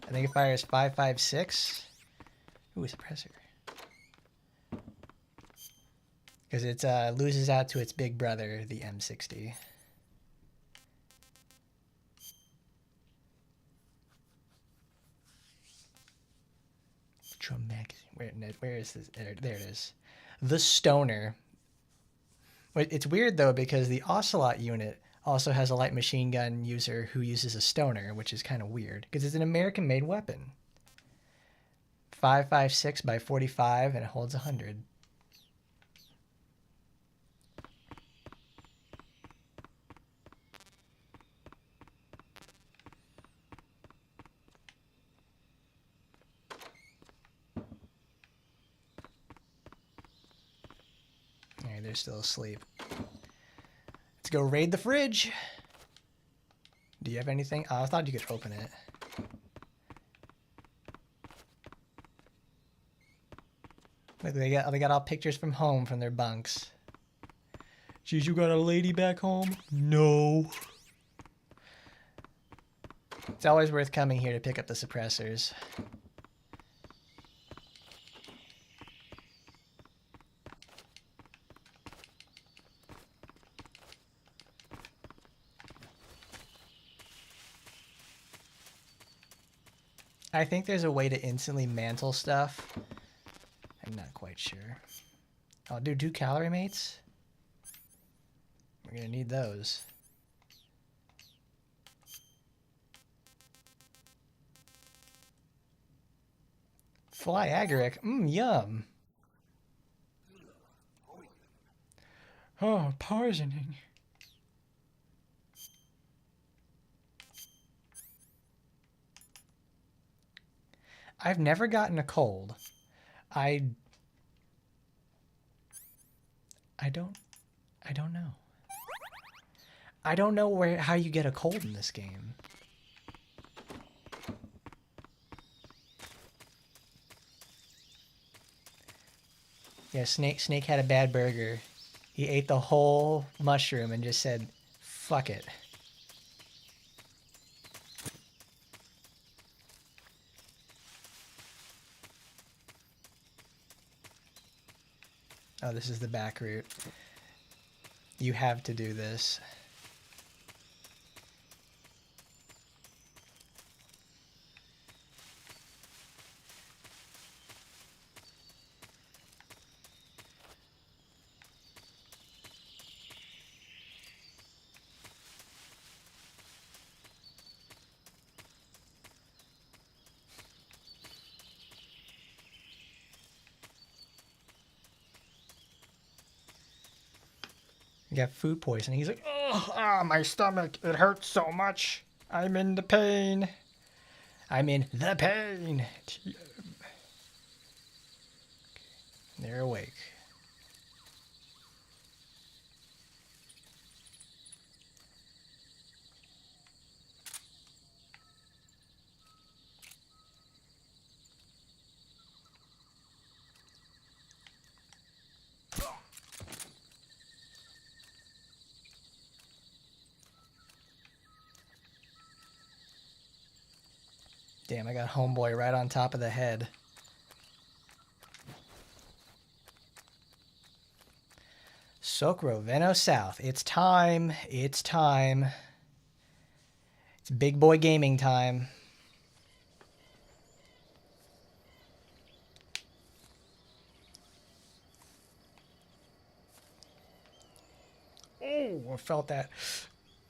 think it fires 5.56. Ooh, a suppressor. Because it loses out to its big brother, the M60. Magazine. Where is this? There it is. The Stoner. It's weird though because the Ocelot unit also has a light machine gun user who uses a Stoner, which is kind of weird because it's an American-made weapon. 5.56 by 45, and it holds 100. They're still asleep. Let's go raid the fridge. Do you have anything? Oh, I thought you could open it. Look, they got all pictures from home from their bunks. Geez, you got a lady back home? No. It's always worth coming here to pick up the suppressors. I think there's a way to instantly mantle stuff. I'm not quite sure. I'll do 2 calorie mates. We're gonna need those. Fly agaric. Yum. Oh, poisoning. I've never gotten a cold. I don't know. I don't know how you get a cold in this game. Yeah, Snake had a bad burger. He ate the whole mushroom and just said, "Fuck it." Oh, this is the back route. You have to do this. Got food poisoning. He's like, oh, my stomach, it hurts so much. I'm in the pain. I'm in the pain. They're awake. Damn, I got homeboy right on top of the head. Socro, Veno South. It's time. It's time. It's big boy gaming time. I felt that.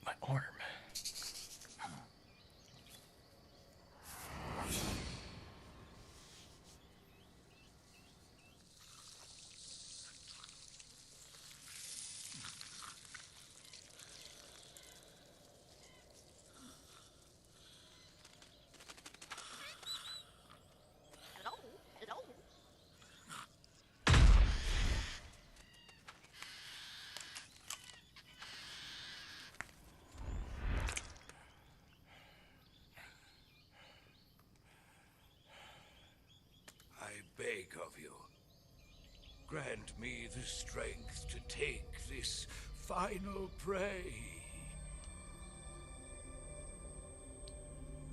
My arm. I beg of you, grant me the strength to take this final prey.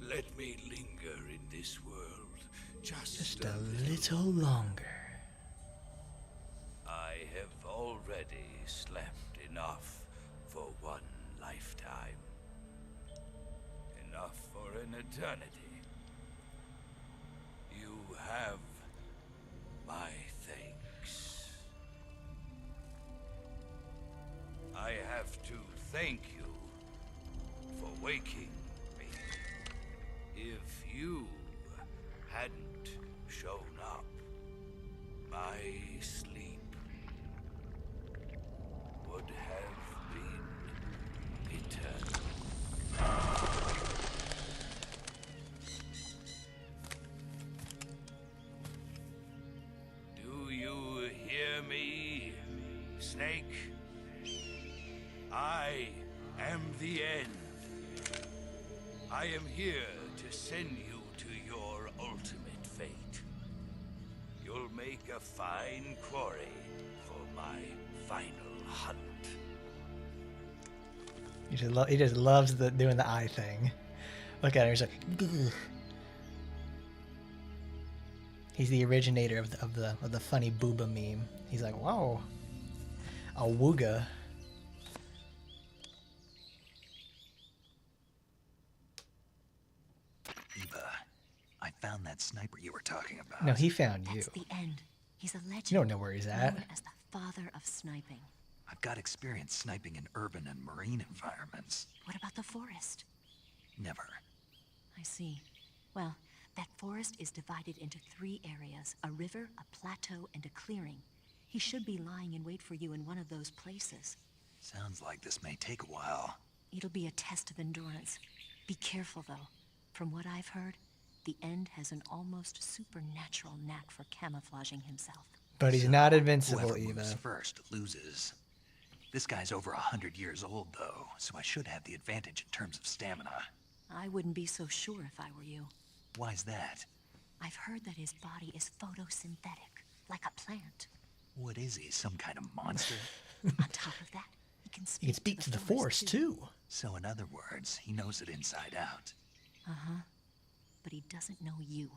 Let me linger in this world just a little longer. I have already slept enough for one lifetime. Enough for an eternity. You have my thanks. I have to thank you for waking me. If you hadn't shown up, my sleep would have been eternal. Do you hear me, Snake? I am the end. I am here to send you to your ultimate fate. You'll make a fine quarry for my final hunt. He just loves doing the eye thing. Look at him. He's like, "Ugh." He's the originator of the funny booba meme. He's like, whoa, a wooga. Eva, I found that sniper you were talking about. No, he found you. That's the end. He's a legend. You don't know where he's at. Known as the father of sniping. I've got experience sniping in urban and marine environments. What about the forest? Never. I see. Well, that forest is divided into 3 areas, a river, a plateau, and a clearing. He should be lying in wait for you in one of those places. Sounds like this may take a while. It'll be a test of endurance. Be careful, though. From what I've heard, the End has an almost supernatural knack for camouflaging himself. But he's not invincible, Whoever Eva. moves first loses. This guy's over 100 years old, though, so I should have the advantage in terms of stamina. I wouldn't be so sure if I were you. Why's that? I've heard that his body is photosynthetic, like a plant. What is he, some kind of monster? On top of that, he can He can speak to the forest, too. So in other words, he knows it inside out. Uh-huh. But he doesn't know you.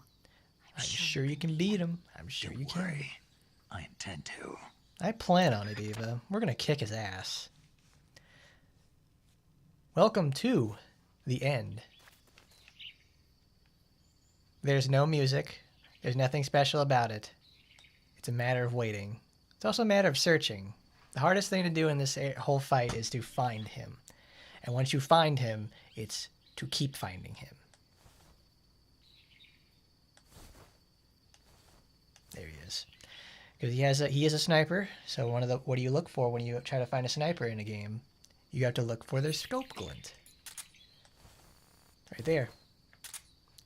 I'm sure you can beat him. I'm sure you can. Worry. I intend to. I plan on it, Eva. We're gonna kick his ass. Welcome to the End. There's no music. There's nothing special about it. It's a matter of waiting. It's also a matter of searching. The hardest thing to do in this whole fight is to find him. And once you find him, it's to keep finding him. There he is. Because he is a sniper. So what do you look for when you try to find a sniper in a game? You have to look for their scope glint. Right there.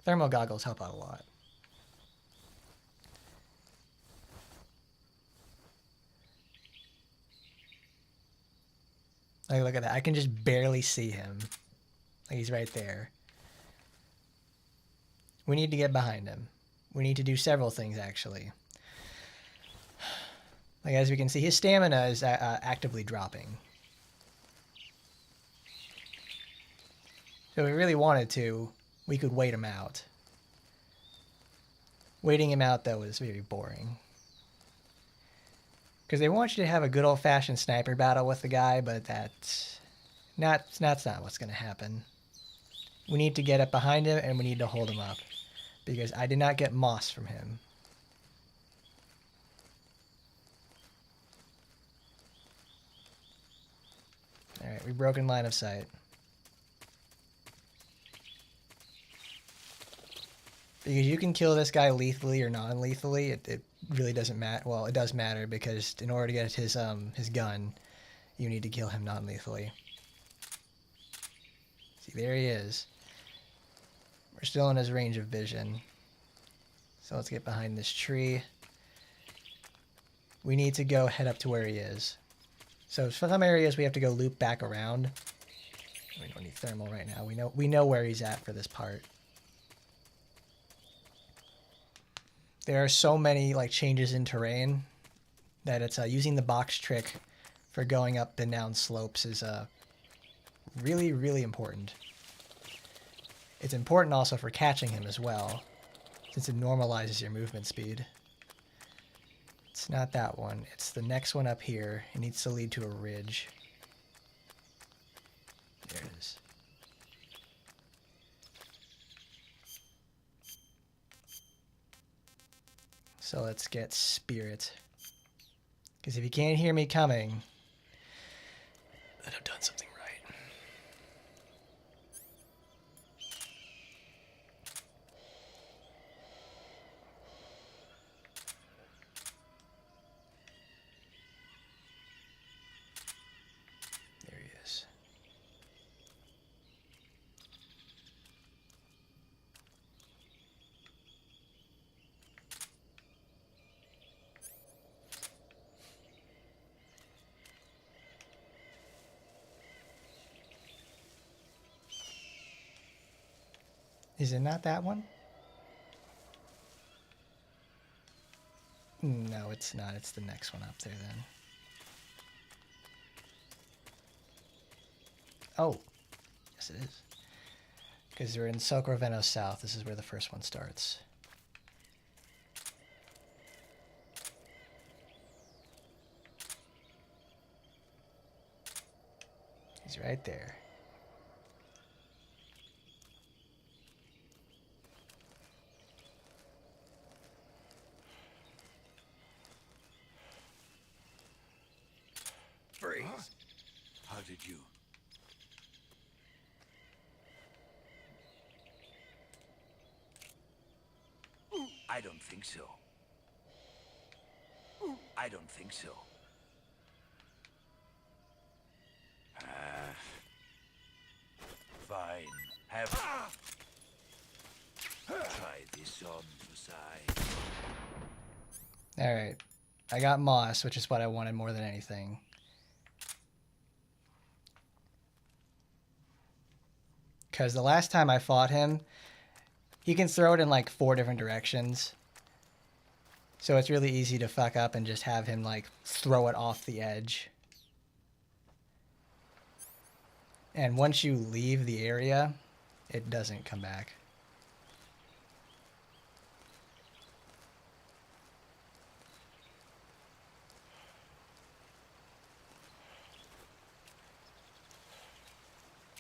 Thermal goggles help out a lot. Like, look at that. I can just barely see him. Like, he's right there. We need to get behind him. We need to do several things, actually. Like, as we can see, his stamina is actively dropping. So if we really wanted to, we could wait him out. Waiting him out, though, is very boring. Because they want you to have a good old-fashioned sniper battle with the guy, but that's not what's going to happen. We need to get up behind him, and we need to hold him up. Because I did not get moss from him. Alright, we broke in line of sight. Because you can kill this guy lethally or non-lethally, it really doesn't matter. Well, it does matter because in order to get his gun, you need to kill him non-lethally. See, there he is. We're still in his range of vision. So let's get behind this tree. We need to go head up to where he is. So for some areas we have to go loop back around. We don't need thermal right now. We know where he's at for this part. There are so many like changes in terrain that it's using the box trick for going up and down slopes is really, really important. It's important also for catching him as well, since it normalizes your movement speed. It's not that one. It's the next one up here. It needs to lead to a ridge. There it is. So let's get Spirit. Because if you can't hear me coming, then I've done something right. There he is. Is it not that one? No, it's not. It's the next one up there then. Oh, yes it is. Because we're in Sacramento South. This is where the first one starts. He's right there. Freeze. How did you? I don't think so. I don't think so. Fine. Try this on for size. Alright. I got Moss, which is what I wanted more than anything. Because the last time I fought him, he can throw it in like 4 different directions. So it's really easy to fuck up and just have him like throw it off the edge. And once you leave the area, it doesn't come back.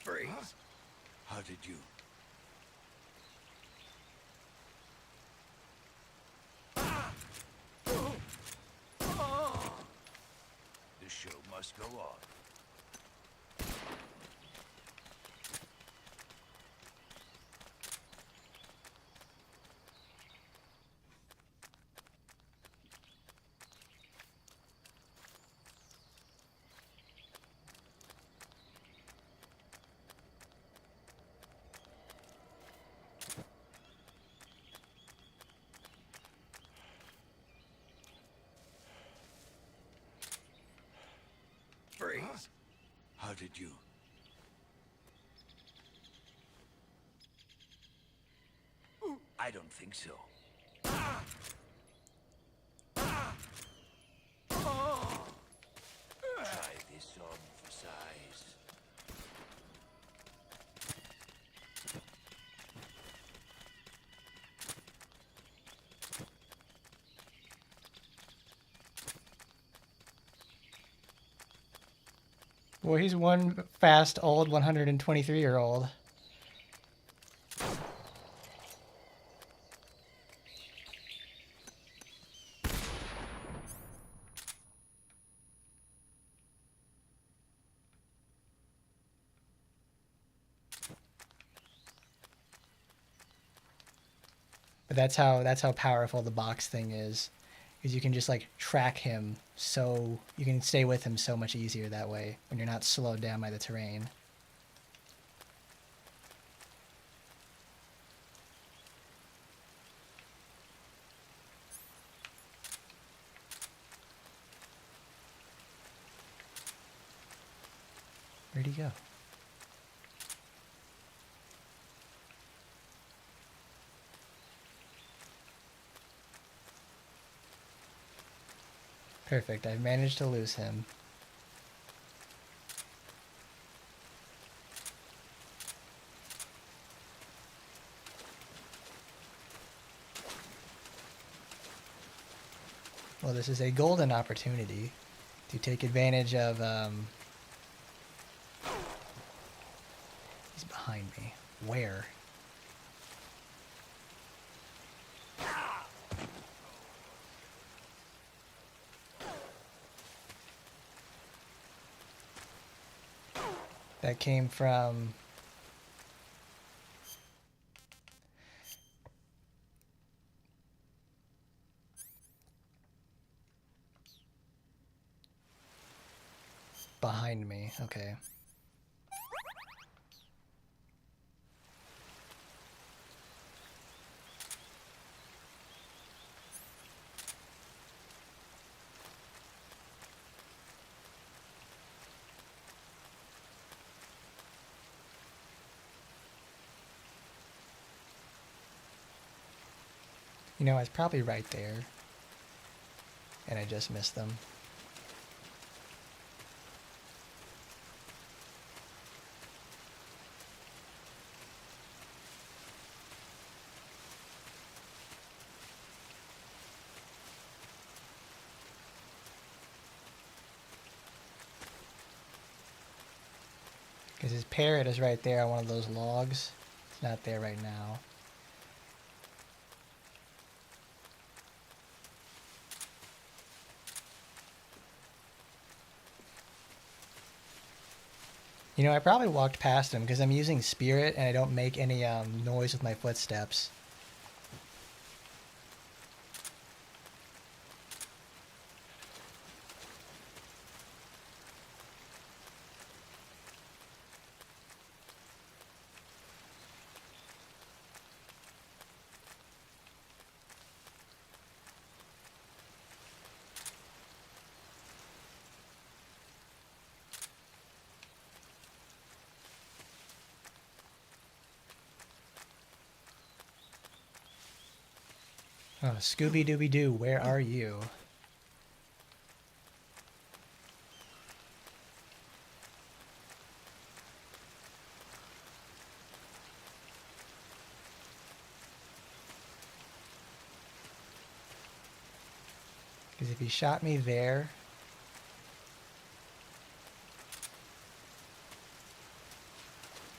Freeze. How did you? The show must go on. Freeze. How did you? I don't think so. Try this on for size. Well, he's one fast, old 123-year-old. But that's how powerful the box thing is you can just like track him, so you can stay with him so much easier that way when you're not slowed down by the terrain. Where'd he go? Perfect, I've managed to lose him. Well, this is a golden opportunity to take advantage of, he's behind me. Where? That came from... behind me, okay. You know, I was probably right there, and I just missed them. Because his parrot is right there on one of those logs. It's not there right now. You know, I probably walked past him because I'm using Spirit and I don't make any noise with my footsteps. Oh, Scooby-Dooby-Doo, where are you? Because if he shot me there...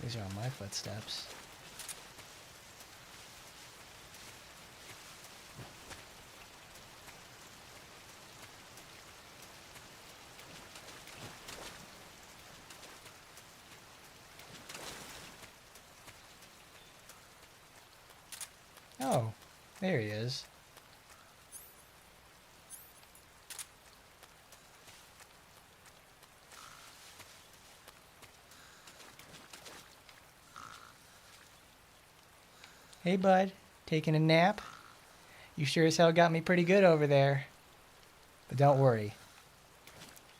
These are all my footsteps. Oh, there he is. Hey, bud. Taking a nap? You sure as hell got me pretty good over there. But don't worry.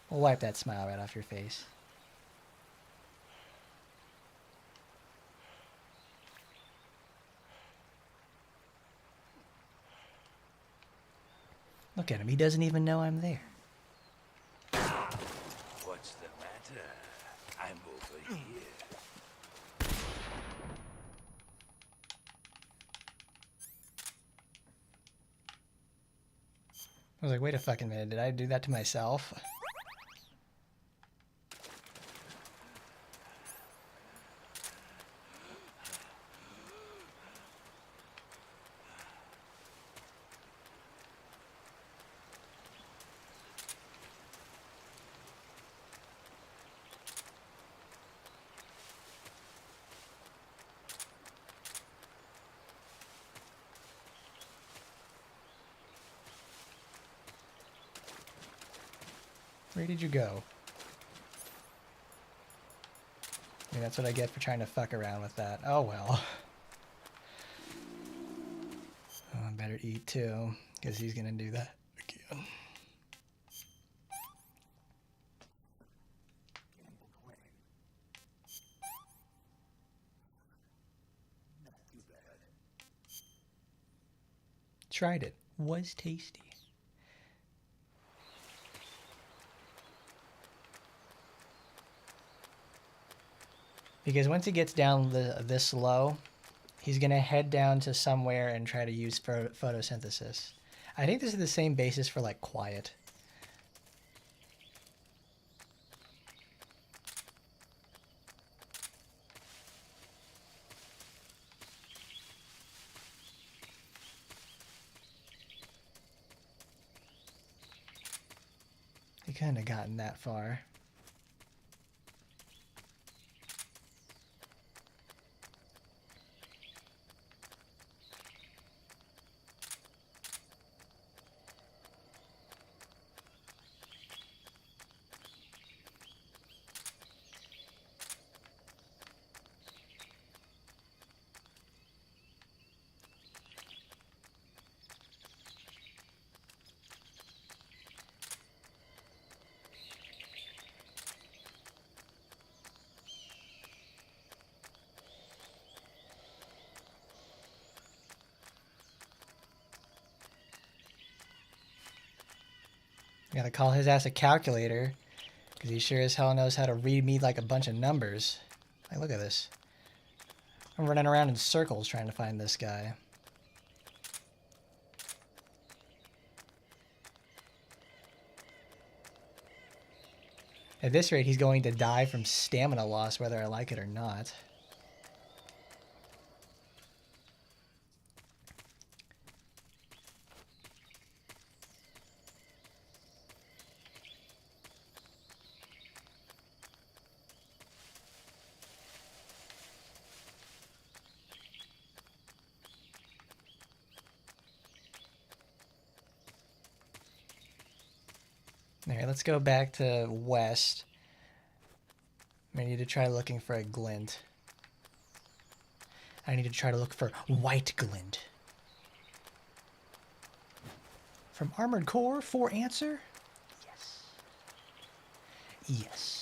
We'll wipe that smile right off your face. Look at him, he doesn't even know I'm there. What's the matter? I'm over here. I was like, wait a fucking minute, did I do that to myself? Where did you go? I mean, that's what I get for trying to fuck around with that. Oh well. Oh, I better eat too, because he's gonna do that again. Tried it. Was tasty. Because once he gets down this low, he's going to head down to somewhere and try to use photosynthesis. I think this is the same basis for, like, quiet. He couldn't have gotten that far. Gotta call his ass a calculator, because he sure as hell knows how to read me like a bunch of numbers. Like, look at this. I'm running around in circles trying to find this guy. At this rate, he's going to die from stamina loss, whether I like it or not. Alright, let's go back to west. I need to try looking for a glint. I need to try to look for white glint. From Armored Core, 4 answer? Yes. Yes.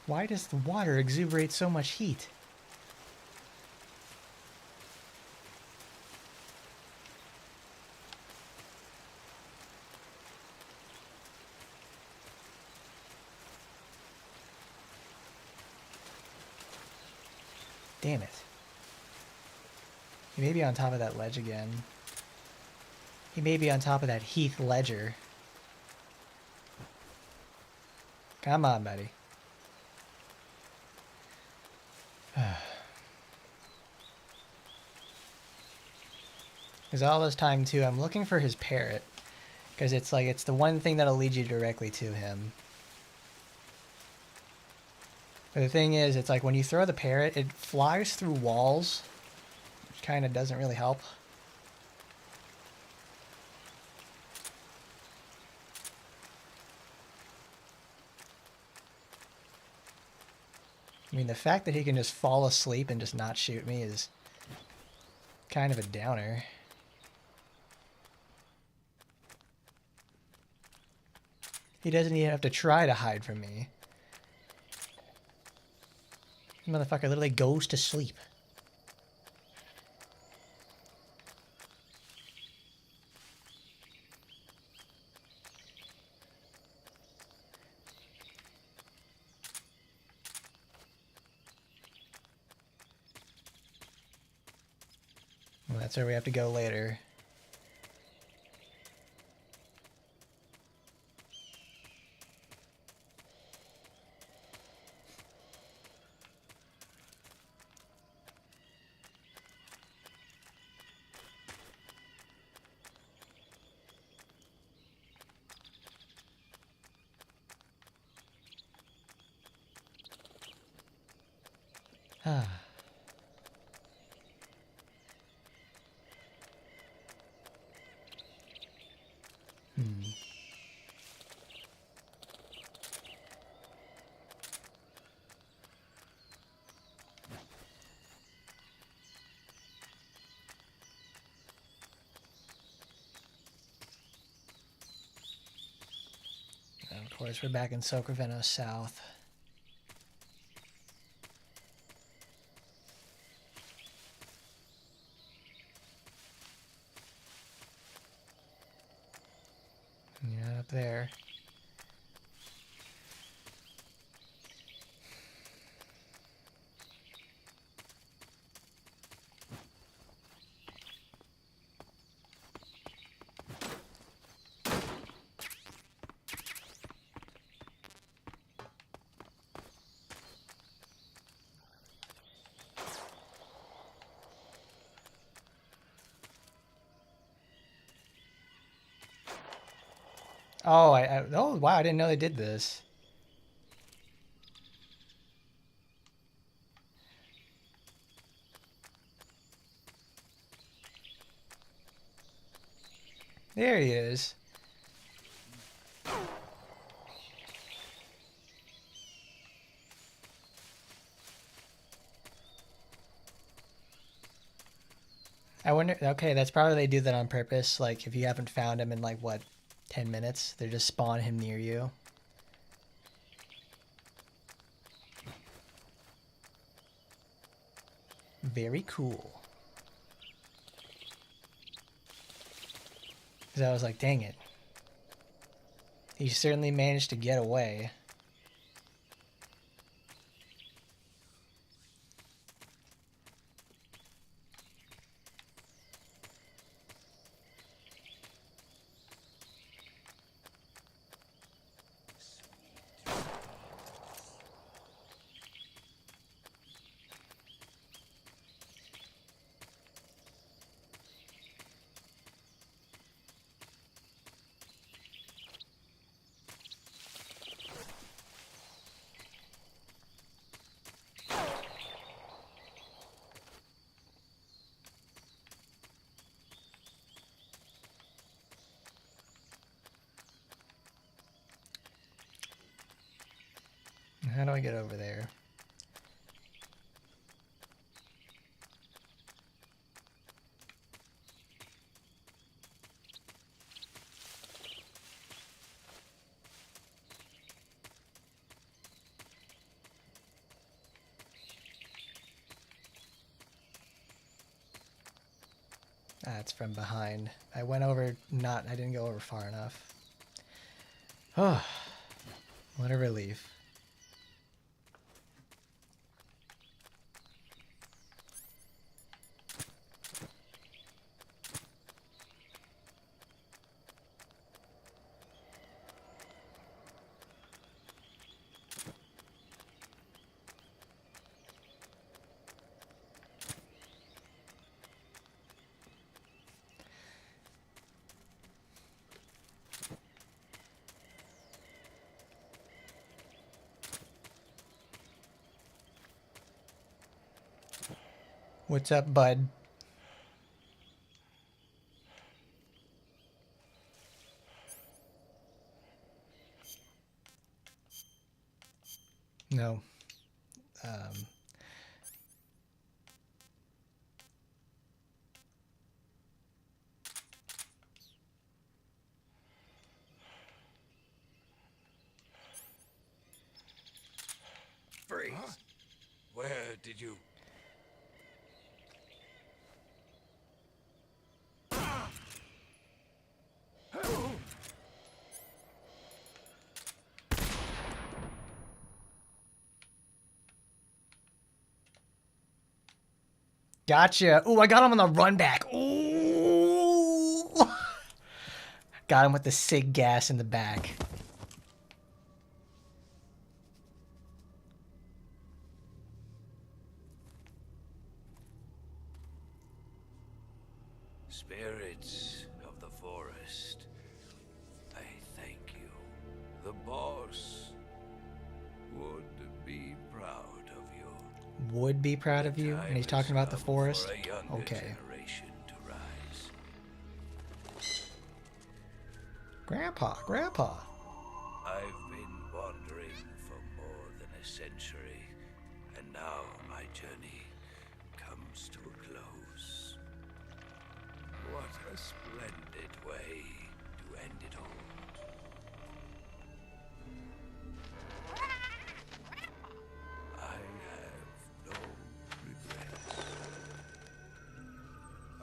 Why does the water exuberate so much heat? Damn it. He may be on top of that ledge again. He may be on top of that Heath Ledger. Come on, buddy. Because all this time, too, I'm looking for his parrot. Because it's like, it's the one thing that'll lead you directly to him. But the thing is, it's like when you throw the parrot, it flies through walls, which kind of doesn't really help. I mean, the fact that he can just fall asleep and just not shoot me is kind of a downer. He doesn't even have to try to hide from me. The motherfucker literally goes to sleep. Well, that's where we have to go later. And of course, we're back in Sacramento South. Yeah, up there. Oh, oh wow! I didn't know they did this. There he is. I wonder. Okay, that's probably they do that on purpose. Like if you haven't found him in like what, 10 minutes, they just spawn him near you. Very cool. Because I was like, dang it. He certainly managed to get away. How do I get over there? That's from behind. I went over, I didn't go over far enough. Oh, what a relief. What's up, bud? No. Freeze. Huh? Where did you... Gotcha. Ooh, I got him on the run back. Ooh. Got him with the sig gas in the back. Spirits of the forest, I thank you. The boss would be proud of you. would be proud of you, and he's talking about the forest. Okay. Grandpa. I've been wandering for more than a century, and now my journey comes to a close. What a splendid way to end it all. I have no regrets.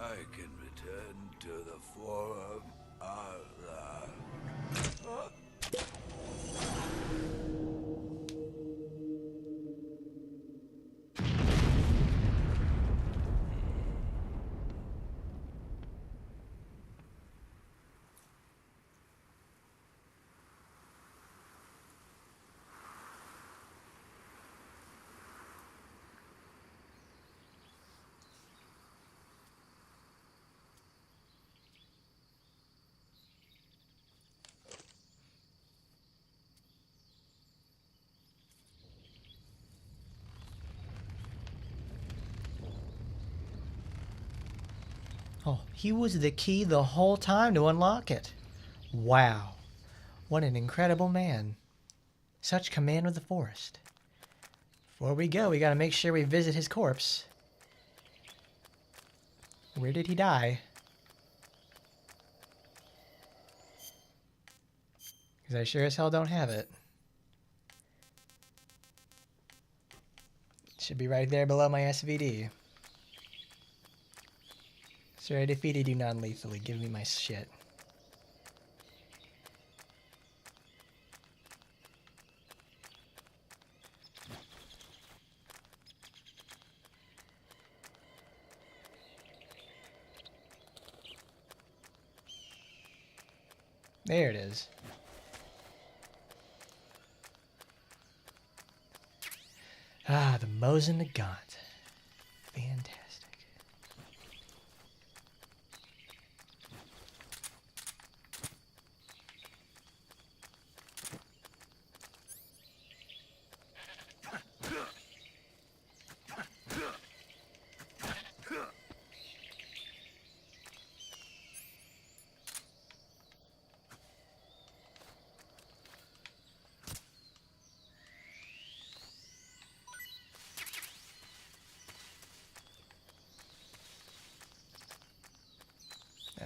I can return to the Forum Allah. Oh, he was the key the whole time to unlock it. Wow. What an incredible man. Such command of the forest. Before we go, we gotta make sure we visit his corpse. Where did he die? Because I sure as hell don't have it. Should be right there below my SVD. Sir, I defeated you non-lethally. Give me my shit. There it is. Ah, the Mosin Nagant. Fantastic.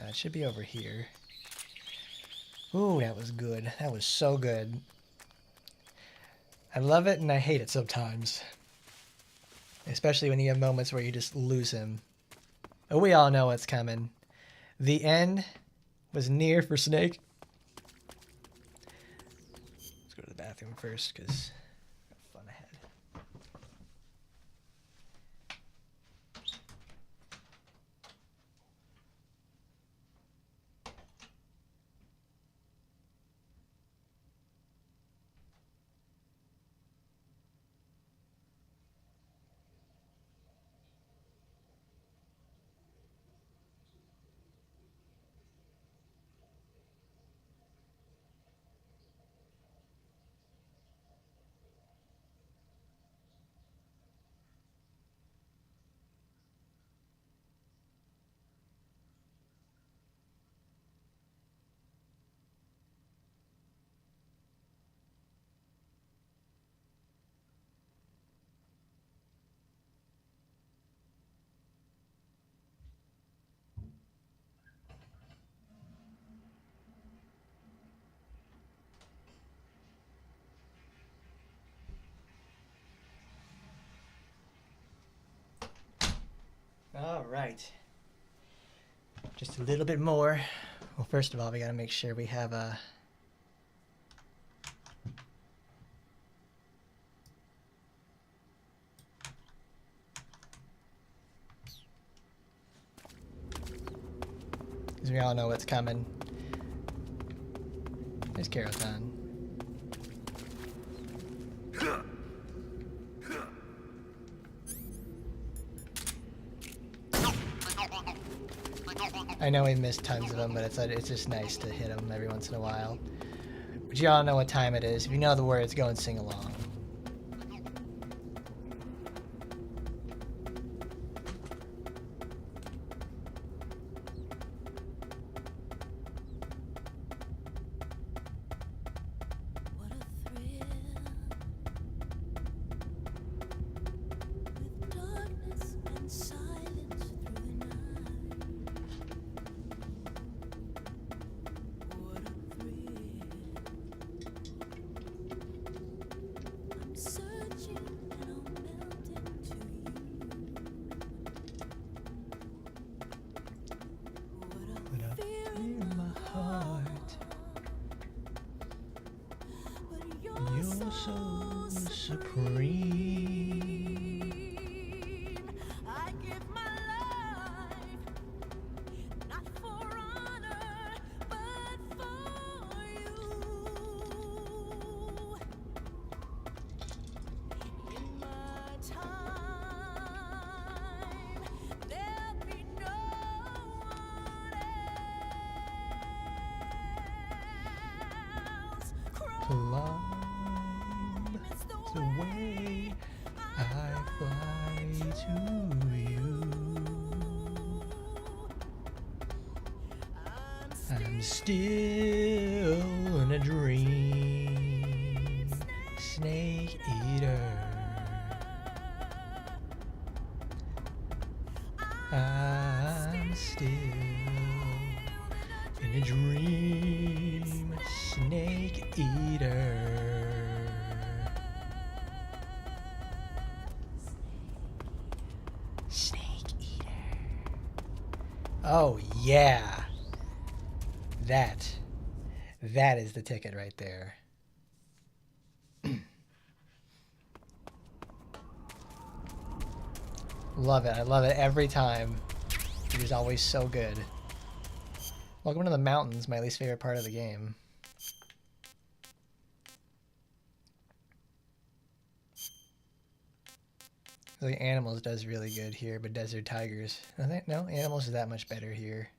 It should be over here. Ooh, that was good. That was so good. I love it and I hate it sometimes. Especially when you have moments where you just lose him. But we all know what's coming. The end was near for Snake. Let's go to the bathroom first, because I got fun ahead. All right. Just a little bit more. Well, first of all, we gotta make sure we have a... Because we all know what's coming. There's Karotan. I know we missed tons of them, but it's just nice to hit them every once in a while. But you all know what time it is. If you know the words, go and sing along. so supreme. I give my life, not for honor, but for you. In my time, there'll be no one else. Climb the way I fly to you. I'm still in a dream, snake eater. I'm still in a dream, snake eater. Snake eater. Oh yeah. That is the ticket right there. Love it. I love it every time. It is always so good. Welcome to the mountains, my least favorite part of the game. The animals does really good here, but desert tigers. No, animals is that much better here.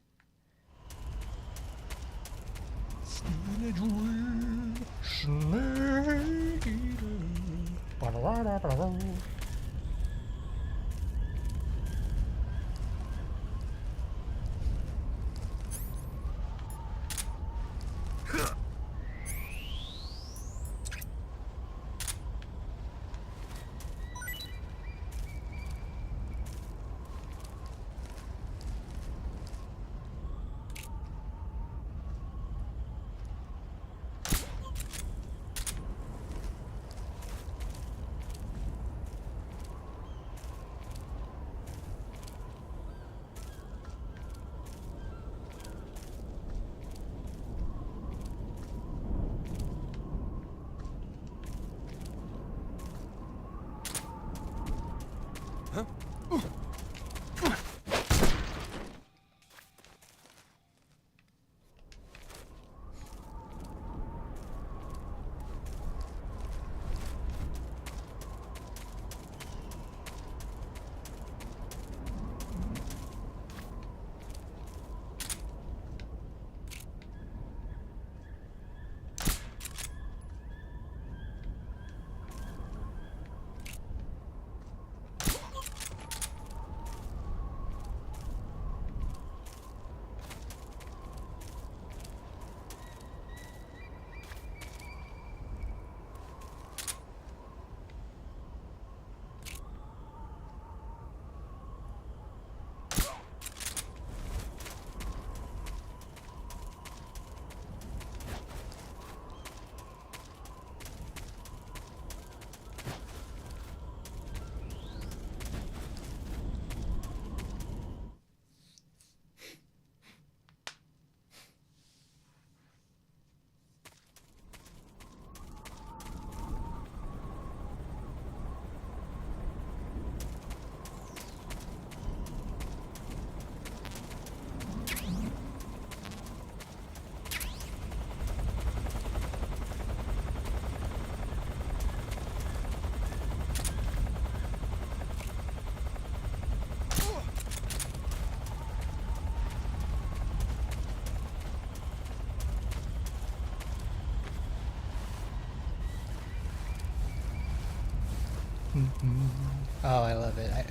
Oh, I love it.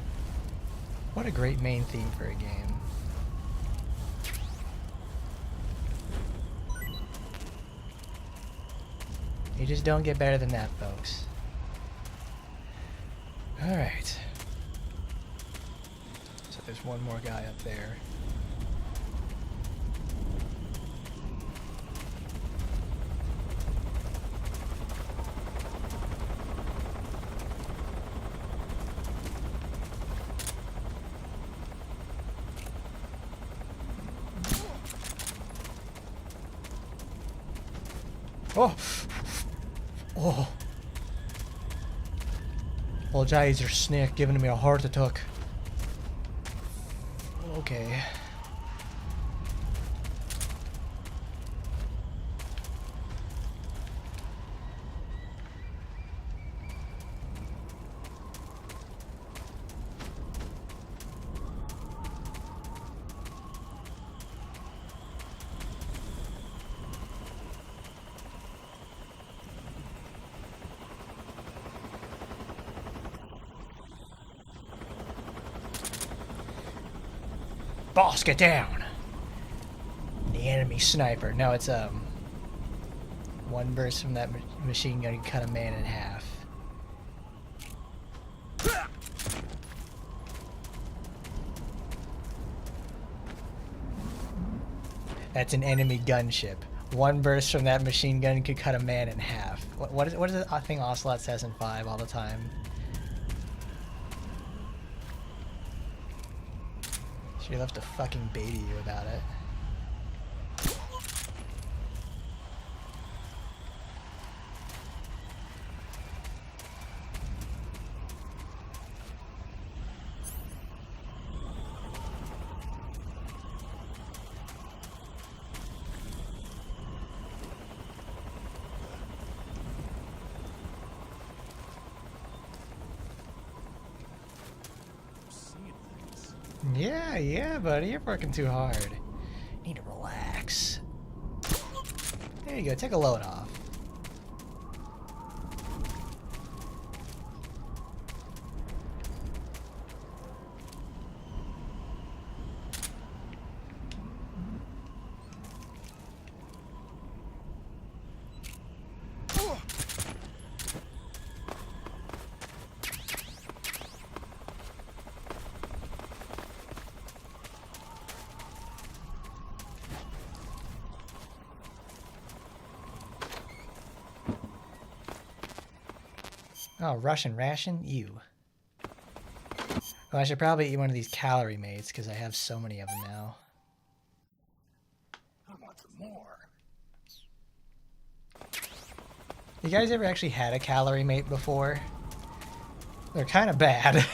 What a great main theme for a game. You just don't get better than that, folks. Alright. So there's one more guy up there. Oh! Oh! Apologize, your snake giving me a heart attack. Okay. Boss, get down! The enemy sniper. No, it's one burst from that machine gun can cut a man in half. That's an enemy gunship. One burst from that machine gun could cut a man in half. What is the thing Ocelot says in 5 all the time? She left to fucking baby you about it. Yeah, buddy, you're working too hard. Need to relax. There you go, take a load off. Oh, Russian ration? Ew. Well, I should probably eat one of these calorie mates, because I have so many of them now. I want some more. You guys ever actually had a calorie mate before? They're kind of bad.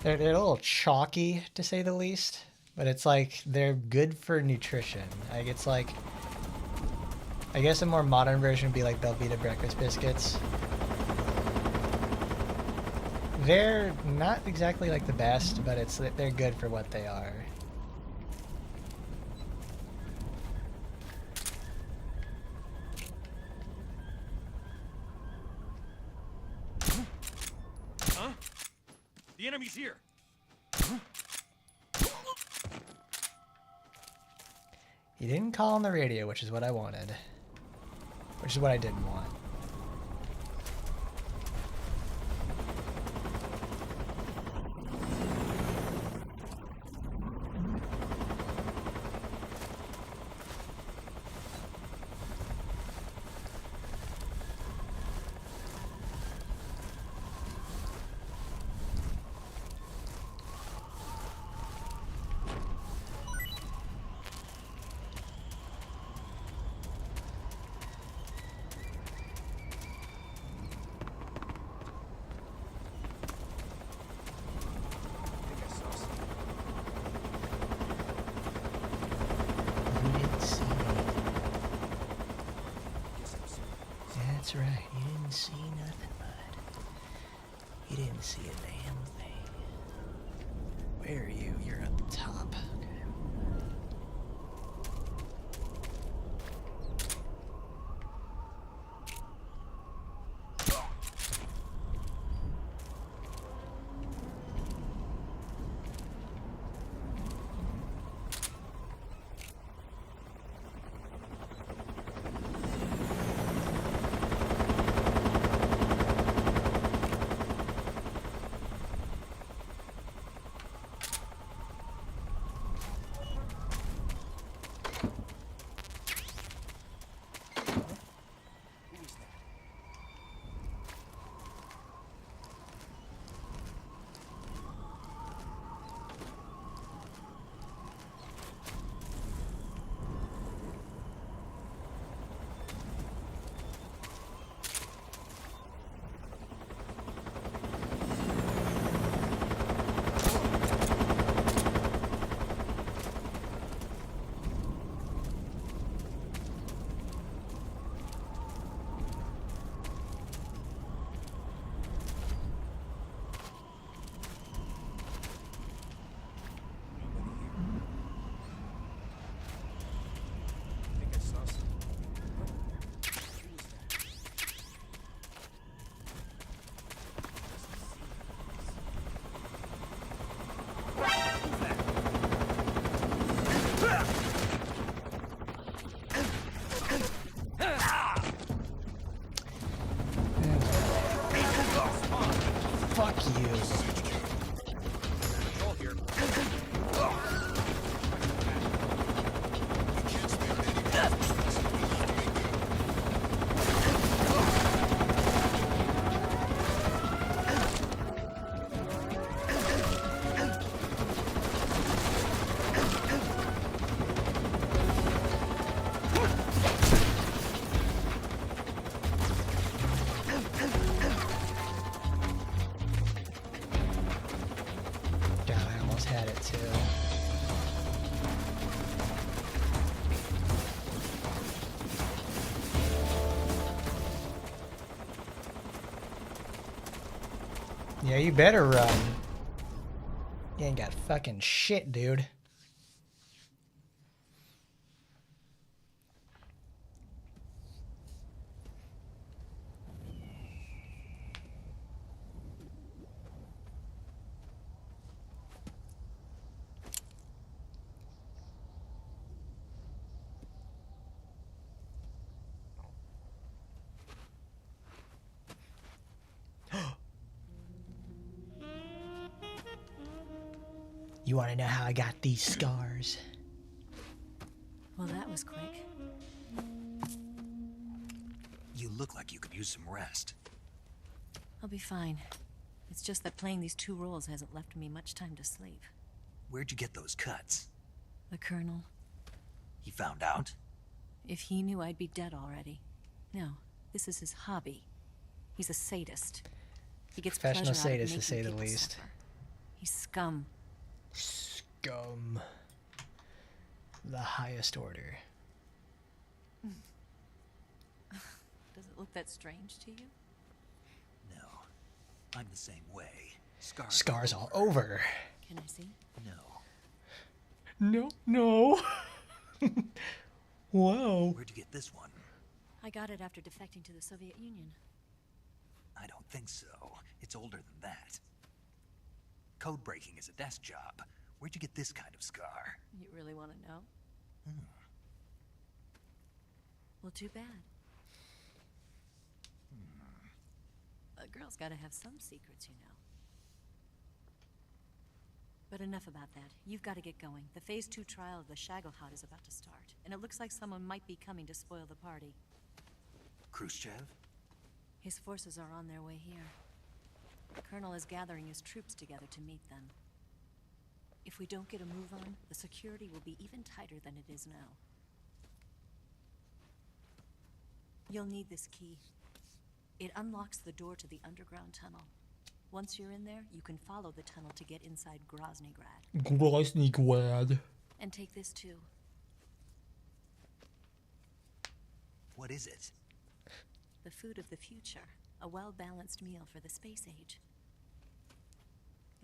They're a little chalky, to say the least. But it's like, they're good for nutrition. Like, it's like... I guess a more modern version would be like Belvita breakfast biscuits. They're not exactly like the best, but they're good for what they are. Huh? The enemy's here. He didn't call on the radio, which is what I wanted. Which is what I didn't want. That's right, you didn't see nothing, bud. You didn't see a damn thing. Where are you? You're at the top. Fuck you. God, I almost had it too. Yeah, you better run. You ain't got fucking shit, dude. You want to know how I got these scars? Well, that was quick. You look like you could use some rest. I'll be fine. It's just that playing these 2 roles hasn't left me much time to sleep. Where'd you get those cuts? The Colonel. He found out? If he knew, I'd be dead already. No, this is his hobby. He's a sadist. He gets Professional pleasure out of sadist, to say making the people least. suffer. He's scum. Scum. The highest order. Does it look that strange to you? No. I'm the same way. Scars all over. Can I see? No. No. Whoa. Where'd you get this one? I got it after defecting to the Soviet Union. I don't think so. It's older than that. Code breaking is a desk job. Where'd you get this kind of scar? You really want to know? Well, too bad. A girl's got to have some secrets, you know. But enough about that. You've got to get going. The Phase 2 trial of the Shagohod is about to start, and it looks like someone might be coming to spoil the party. Khrushchev? His forces are on their way here. The Colonel is gathering his troops together to meet them. If we don't get a move on, the security will be even tighter than it is now. You'll need this key. It unlocks the door to the underground tunnel. Once you're in there, you can follow the tunnel to get inside Groznygrad. Groznygrad. And take this too. What is it? The food of the future. A well-balanced meal for the space age.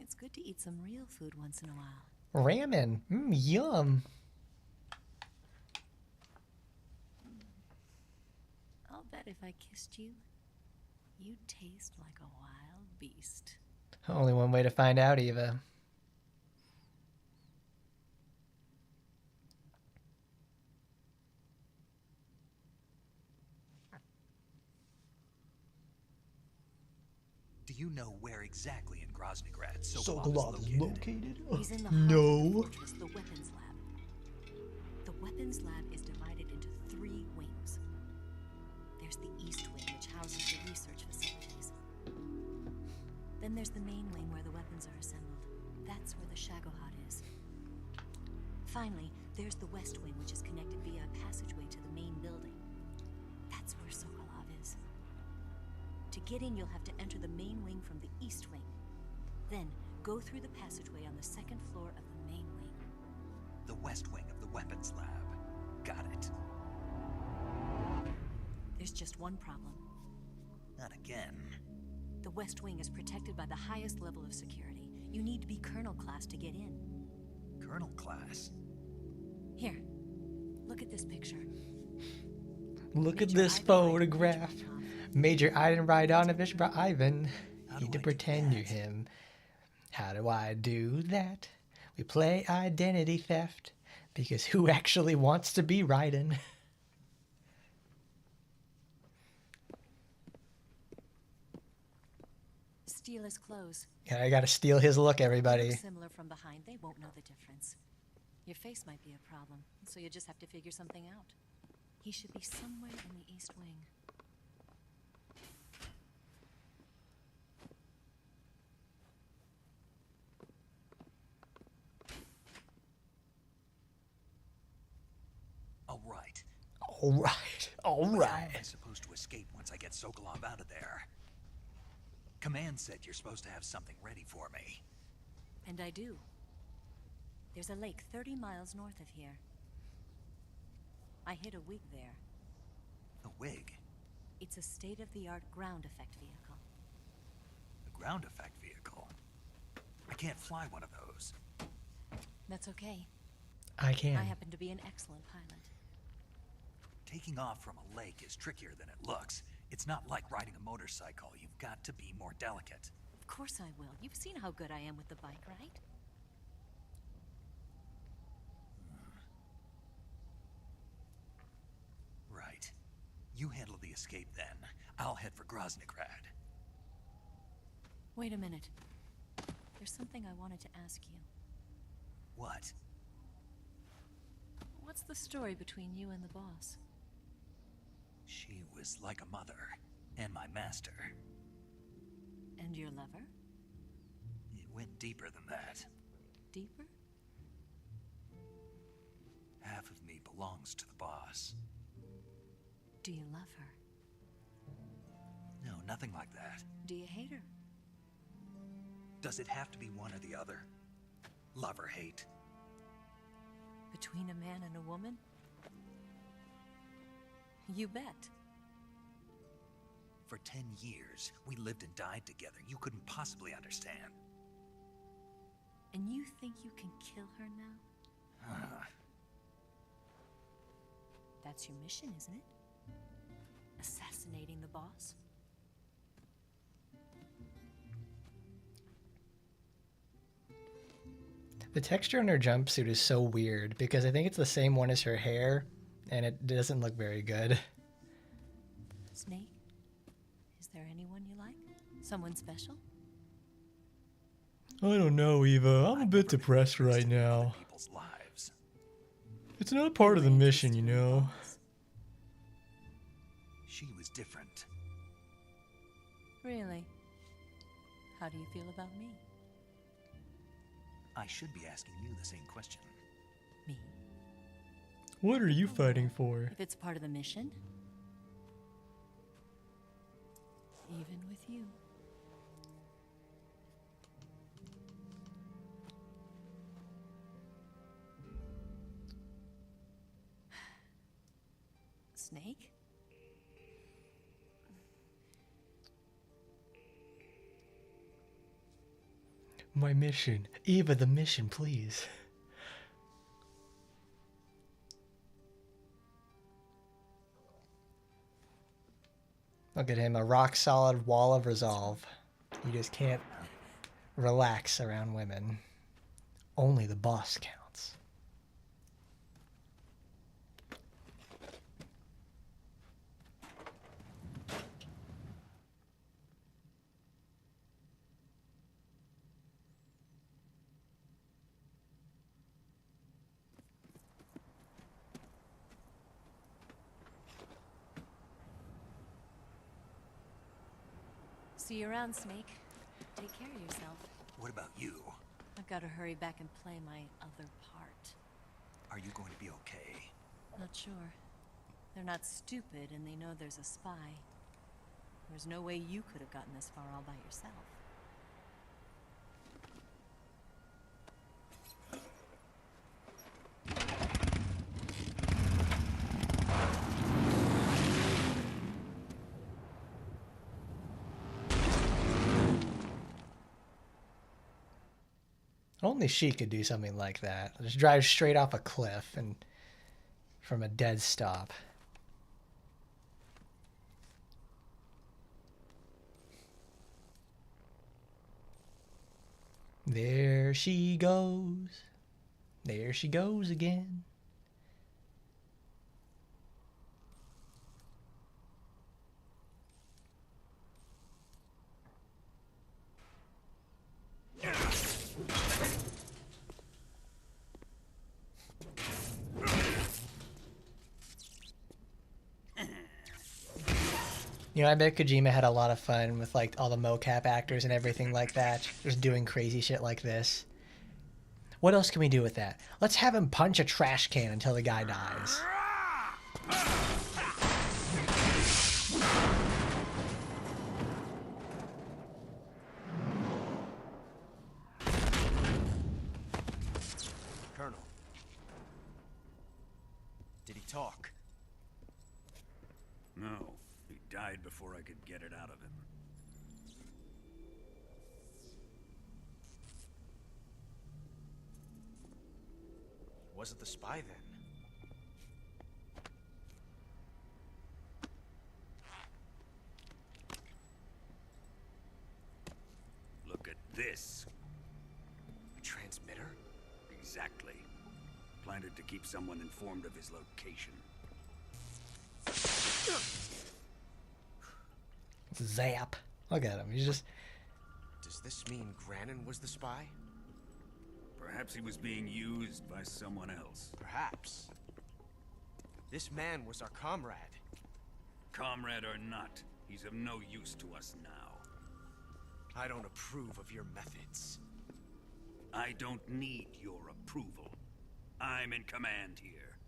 It's good to eat some real food once in a while. Ramen. Yum. I'll bet if I kissed you, you'd taste like a wild beast. Only one way to find out, Eva. Do you know where exactly in Groznygrad Sokolov is located? He's in the heart of the fortress, the weapons lab. The weapons lab is divided into 3 wings. There's the east wing, which houses the research facilities. Then there's the main wing where the weapons are assembled. That's where the Shagohod is. Finally, there's the west wing, which is connected via a passageway to the main building. That's where Sokolov is. To get in, you'll have to enter the main wing from the east wing. Then, go through the passageway on the 2nd floor of the main wing. The west wing of the weapons lab. Got it. There's just one problem. Not again. The west wing is protected by the highest level of security. You need to be Colonel class to get in. Colonel class? Here, look at this picture. Look at this photograph. Major Ivan Raidonovich Ivan. Need to pretend you're him. How do I do that? We play identity theft. Because who actually wants to be Raiden? Steal his clothes. Yeah, I gotta steal his look, They everybody. look similar from behind. They won't know the difference. Your face might be a problem, so you just have to figure something out. He should be somewhere in the East Wing. All right. All right. All But how am I right. supposed to escape once I get Sokolov out of there? Command said you're supposed to have something ready for me. And I do. There's a lake 30 miles north of here. I hid a wig there. A wig? It's a state-of-the-art ground effect vehicle. A ground effect vehicle? I can't fly one of those. That's okay. I can. I happen to be an excellent pilot. Taking off from a lake is trickier than it looks. It's not like riding a motorcycle. You've got to be more delicate. Of course I will. You've seen how good I am with the bike, right? Right. You handle the escape then. I'll head for Groznygrad. Wait a minute. There's something I wanted to ask you. What? What's the story between you and the boss? She was like a mother, and my master. And your lover? It went deeper than that. Deeper? Half of me belongs to the boss. Do you love her? No, nothing like that. Do you hate her? Does it have to be one or the other? Love or hate? Between a man and a woman? You bet. For 10 years, we lived and died together. You couldn't possibly understand. And you think you can kill her now? That's your mission, isn't it? Assassinating the boss? The texture on her jumpsuit is so weird because I think it's the same one as her hair, and it doesn't look very good. Snake? Is there anyone you like? Someone special? I don't know, Eva. I'm a bit depressed right now. People's lives. It's not part of the mission, you know. She was different. Really? How do you feel about me? I should be asking you the same question. Me? What are you fighting for? If it's part of the mission? Even with you. Snake? My mission. Eva, the mission, please. Look at him, a rock solid wall of resolve. You just can't relax around women. Only the boss counts. See you around, Snake. Take care of yourself. What about you? I've got to hurry back and play my other part. Are you going to be okay? Not sure. They're not stupid, and they know there's a spy. There's no way you could have gotten this far all by yourself. Only she could do something like that. Just drive straight off a cliff and from a dead stop. There she goes. There she goes again. You know, I bet Kojima had a lot of fun with like all the mocap actors and everything like that, just doing crazy shit like this. What else can we do with that? Let's have him punch a trash can until the guy dies. Colonel. Did he talk? No. He died before I could get it out of him. Was it the spy then? Look at this. A transmitter? Exactly. Planted to keep someone informed of his location. Zap. Look at him. He's just... Does this mean Granin was the spy? Perhaps he was being used by someone else. Perhaps. This man was our comrade. Comrade or not, he's of no use to us now. I don't approve of your methods. I don't need your approval. I'm in command here.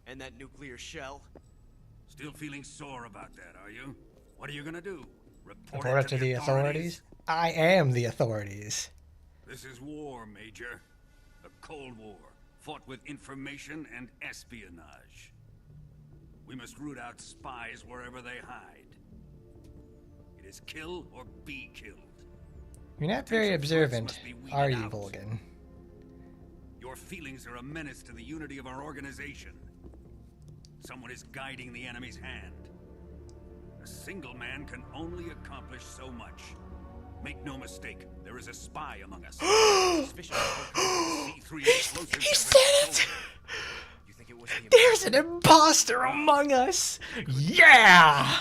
And that nuclear shell? Still feeling sore about that, are you? What are you gonna do? Report it to the authorities? I am the authorities. This is war, Major. A Cold War, fought with information and espionage. We must root out spies wherever they hide. It is kill or be killed. You're not very observant, are you, Volgin? Your feelings are a menace to the unity of our organization. Someone is guiding the enemy's hand. A single man can only accomplish so much. Make no mistake, there is a spy among us. He said it! You think it was There's an imposter among us! Yeah!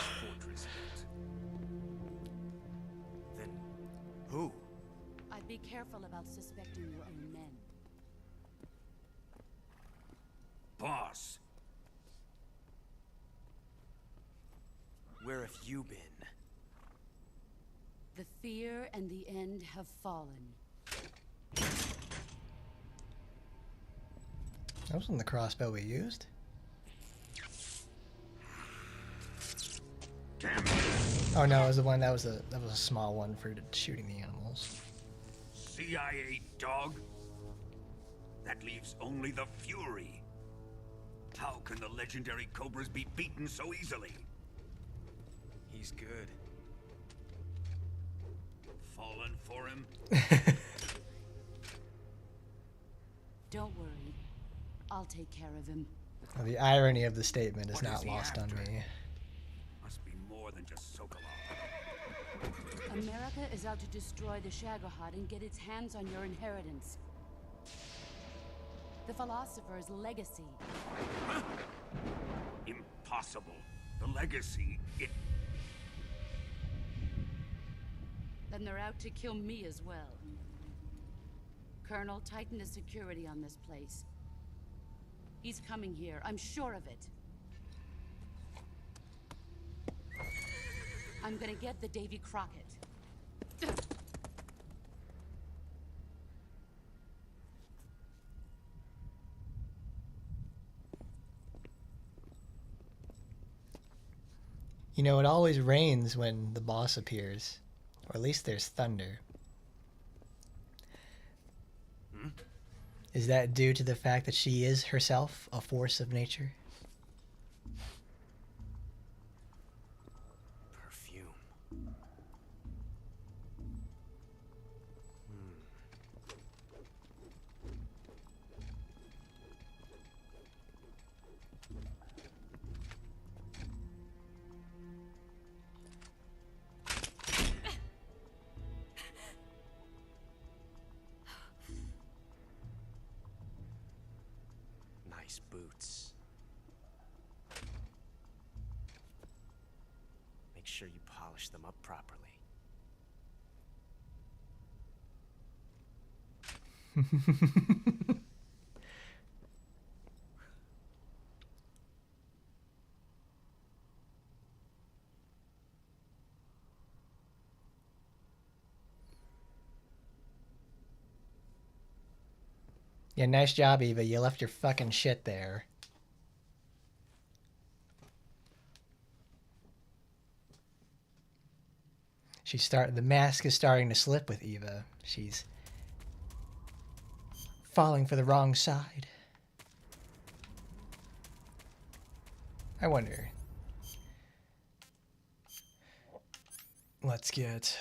Then who? I'd be careful about suspecting your own men. Boss. Where have you been? The fear and the end have fallen. That wasn't the crossbow we used. Damn it. Oh no, it was the one that was a small one for shooting the animals. CIA dog? That leaves only the Fury. How can the legendary Cobras be beaten so easily? He's good. Fallen for him? Don't worry. I'll take care of him. Well, the irony of the statement is not lost on me. Must be more than just Sokolov. America is out to destroy the Shagohod and get its hands on your inheritance. The philosopher's legacy. Huh? Impossible. The legacy, it... Then they're out to kill me as well. Colonel, tighten the security on this place. He's coming here, I'm sure of it. I'm gonna get the Davy Crockett. You know, it always rains when the boss appears. Or at least there's thunder. Hmm? Is that due to the fact that she is herself a force of nature? Perfume. nice boots. Make sure you polish them up properly. Yeah, nice job, Eva. You left your fucking shit there. The mask is starting to slip with Eva. She's falling for the wrong side. I wonder. Let's get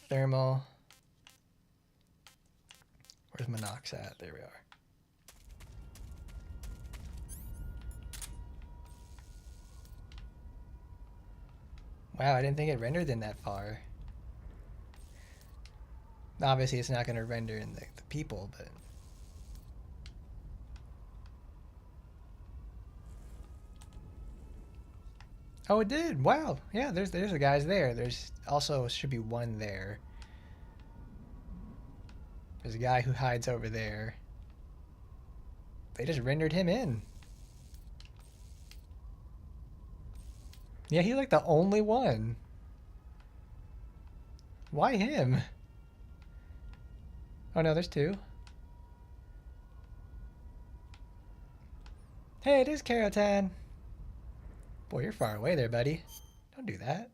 thermal. Where's Monox at? There we are. Wow, I didn't think it rendered in that far. Obviously, it's not going to render in the people, but... Oh, it did! Wow! Yeah, there's the guys there. There's also should be one there. There's a guy who hides over there. They just rendered him in. Yeah, he's like the only one. Why him? Oh no, there's two. Hey, it is Karotan. Boy, you're far away there, buddy. Don't do that.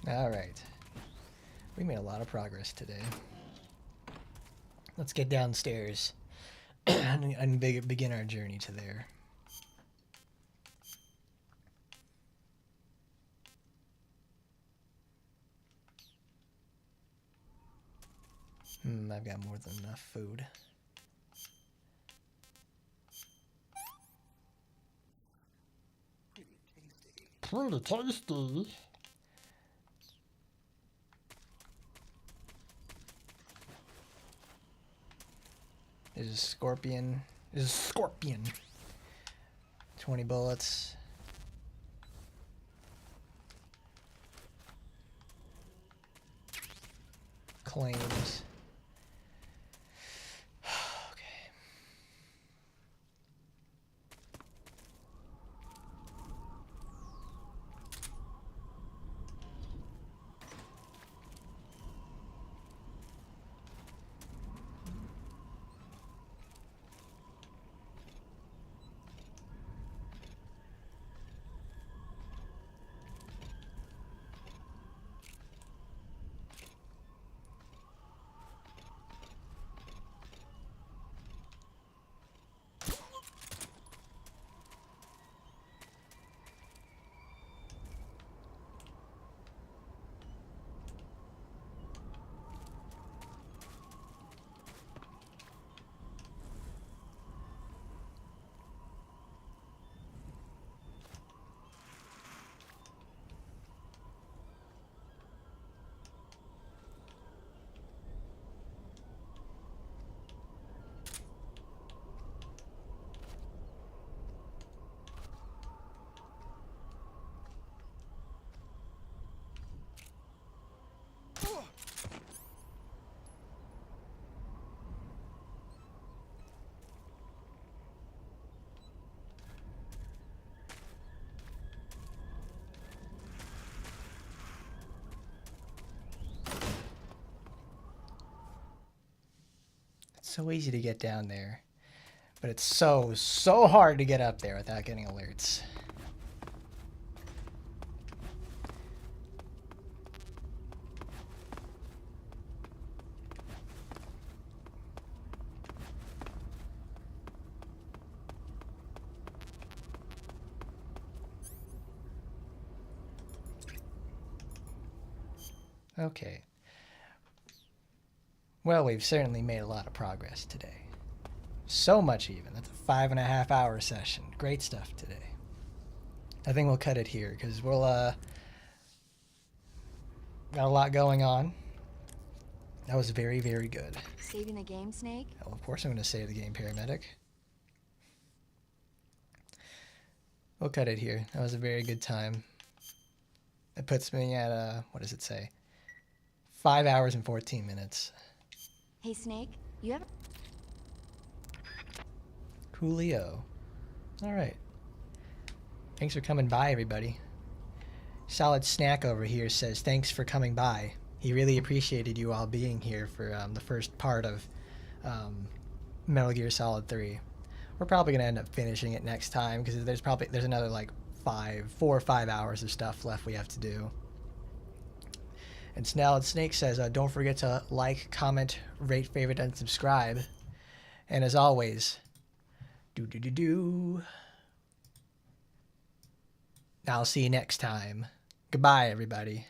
Alright. We made a lot of progress today. Let's get downstairs and begin our journey to there. I've got more than enough food. Pretty tasty. There's a scorpion. There's a scorpion. 20 bullets. Claims. So easy to get down there, but it's so hard to get up there without getting alerts. Okay. Well, we've certainly made a lot of progress today. So much even. That's a 5.5-hour session. Great stuff today. I think we'll cut it here because we'll got a lot going on. That was very, very good. Saving the game, Snake? Oh, of course I'm going to save the game, Paramedic. We'll cut it here. That was a very good time. It puts me at, what does it say? 5 hours and 14 minutes. Hey, Snake, you have... Coolio. Alright. Thanks for coming by, everybody. Solid Snack over here says, thanks for coming by. He really appreciated you all being here for the first part of Metal Gear Solid 3. We're probably going to end up finishing it next time because there's another like 4 or 5 hours of stuff left we have to do. And Snelled Snake says, don't forget to like, comment, rate, favorite, and subscribe. And as always, I'll see you next time. Goodbye, everybody.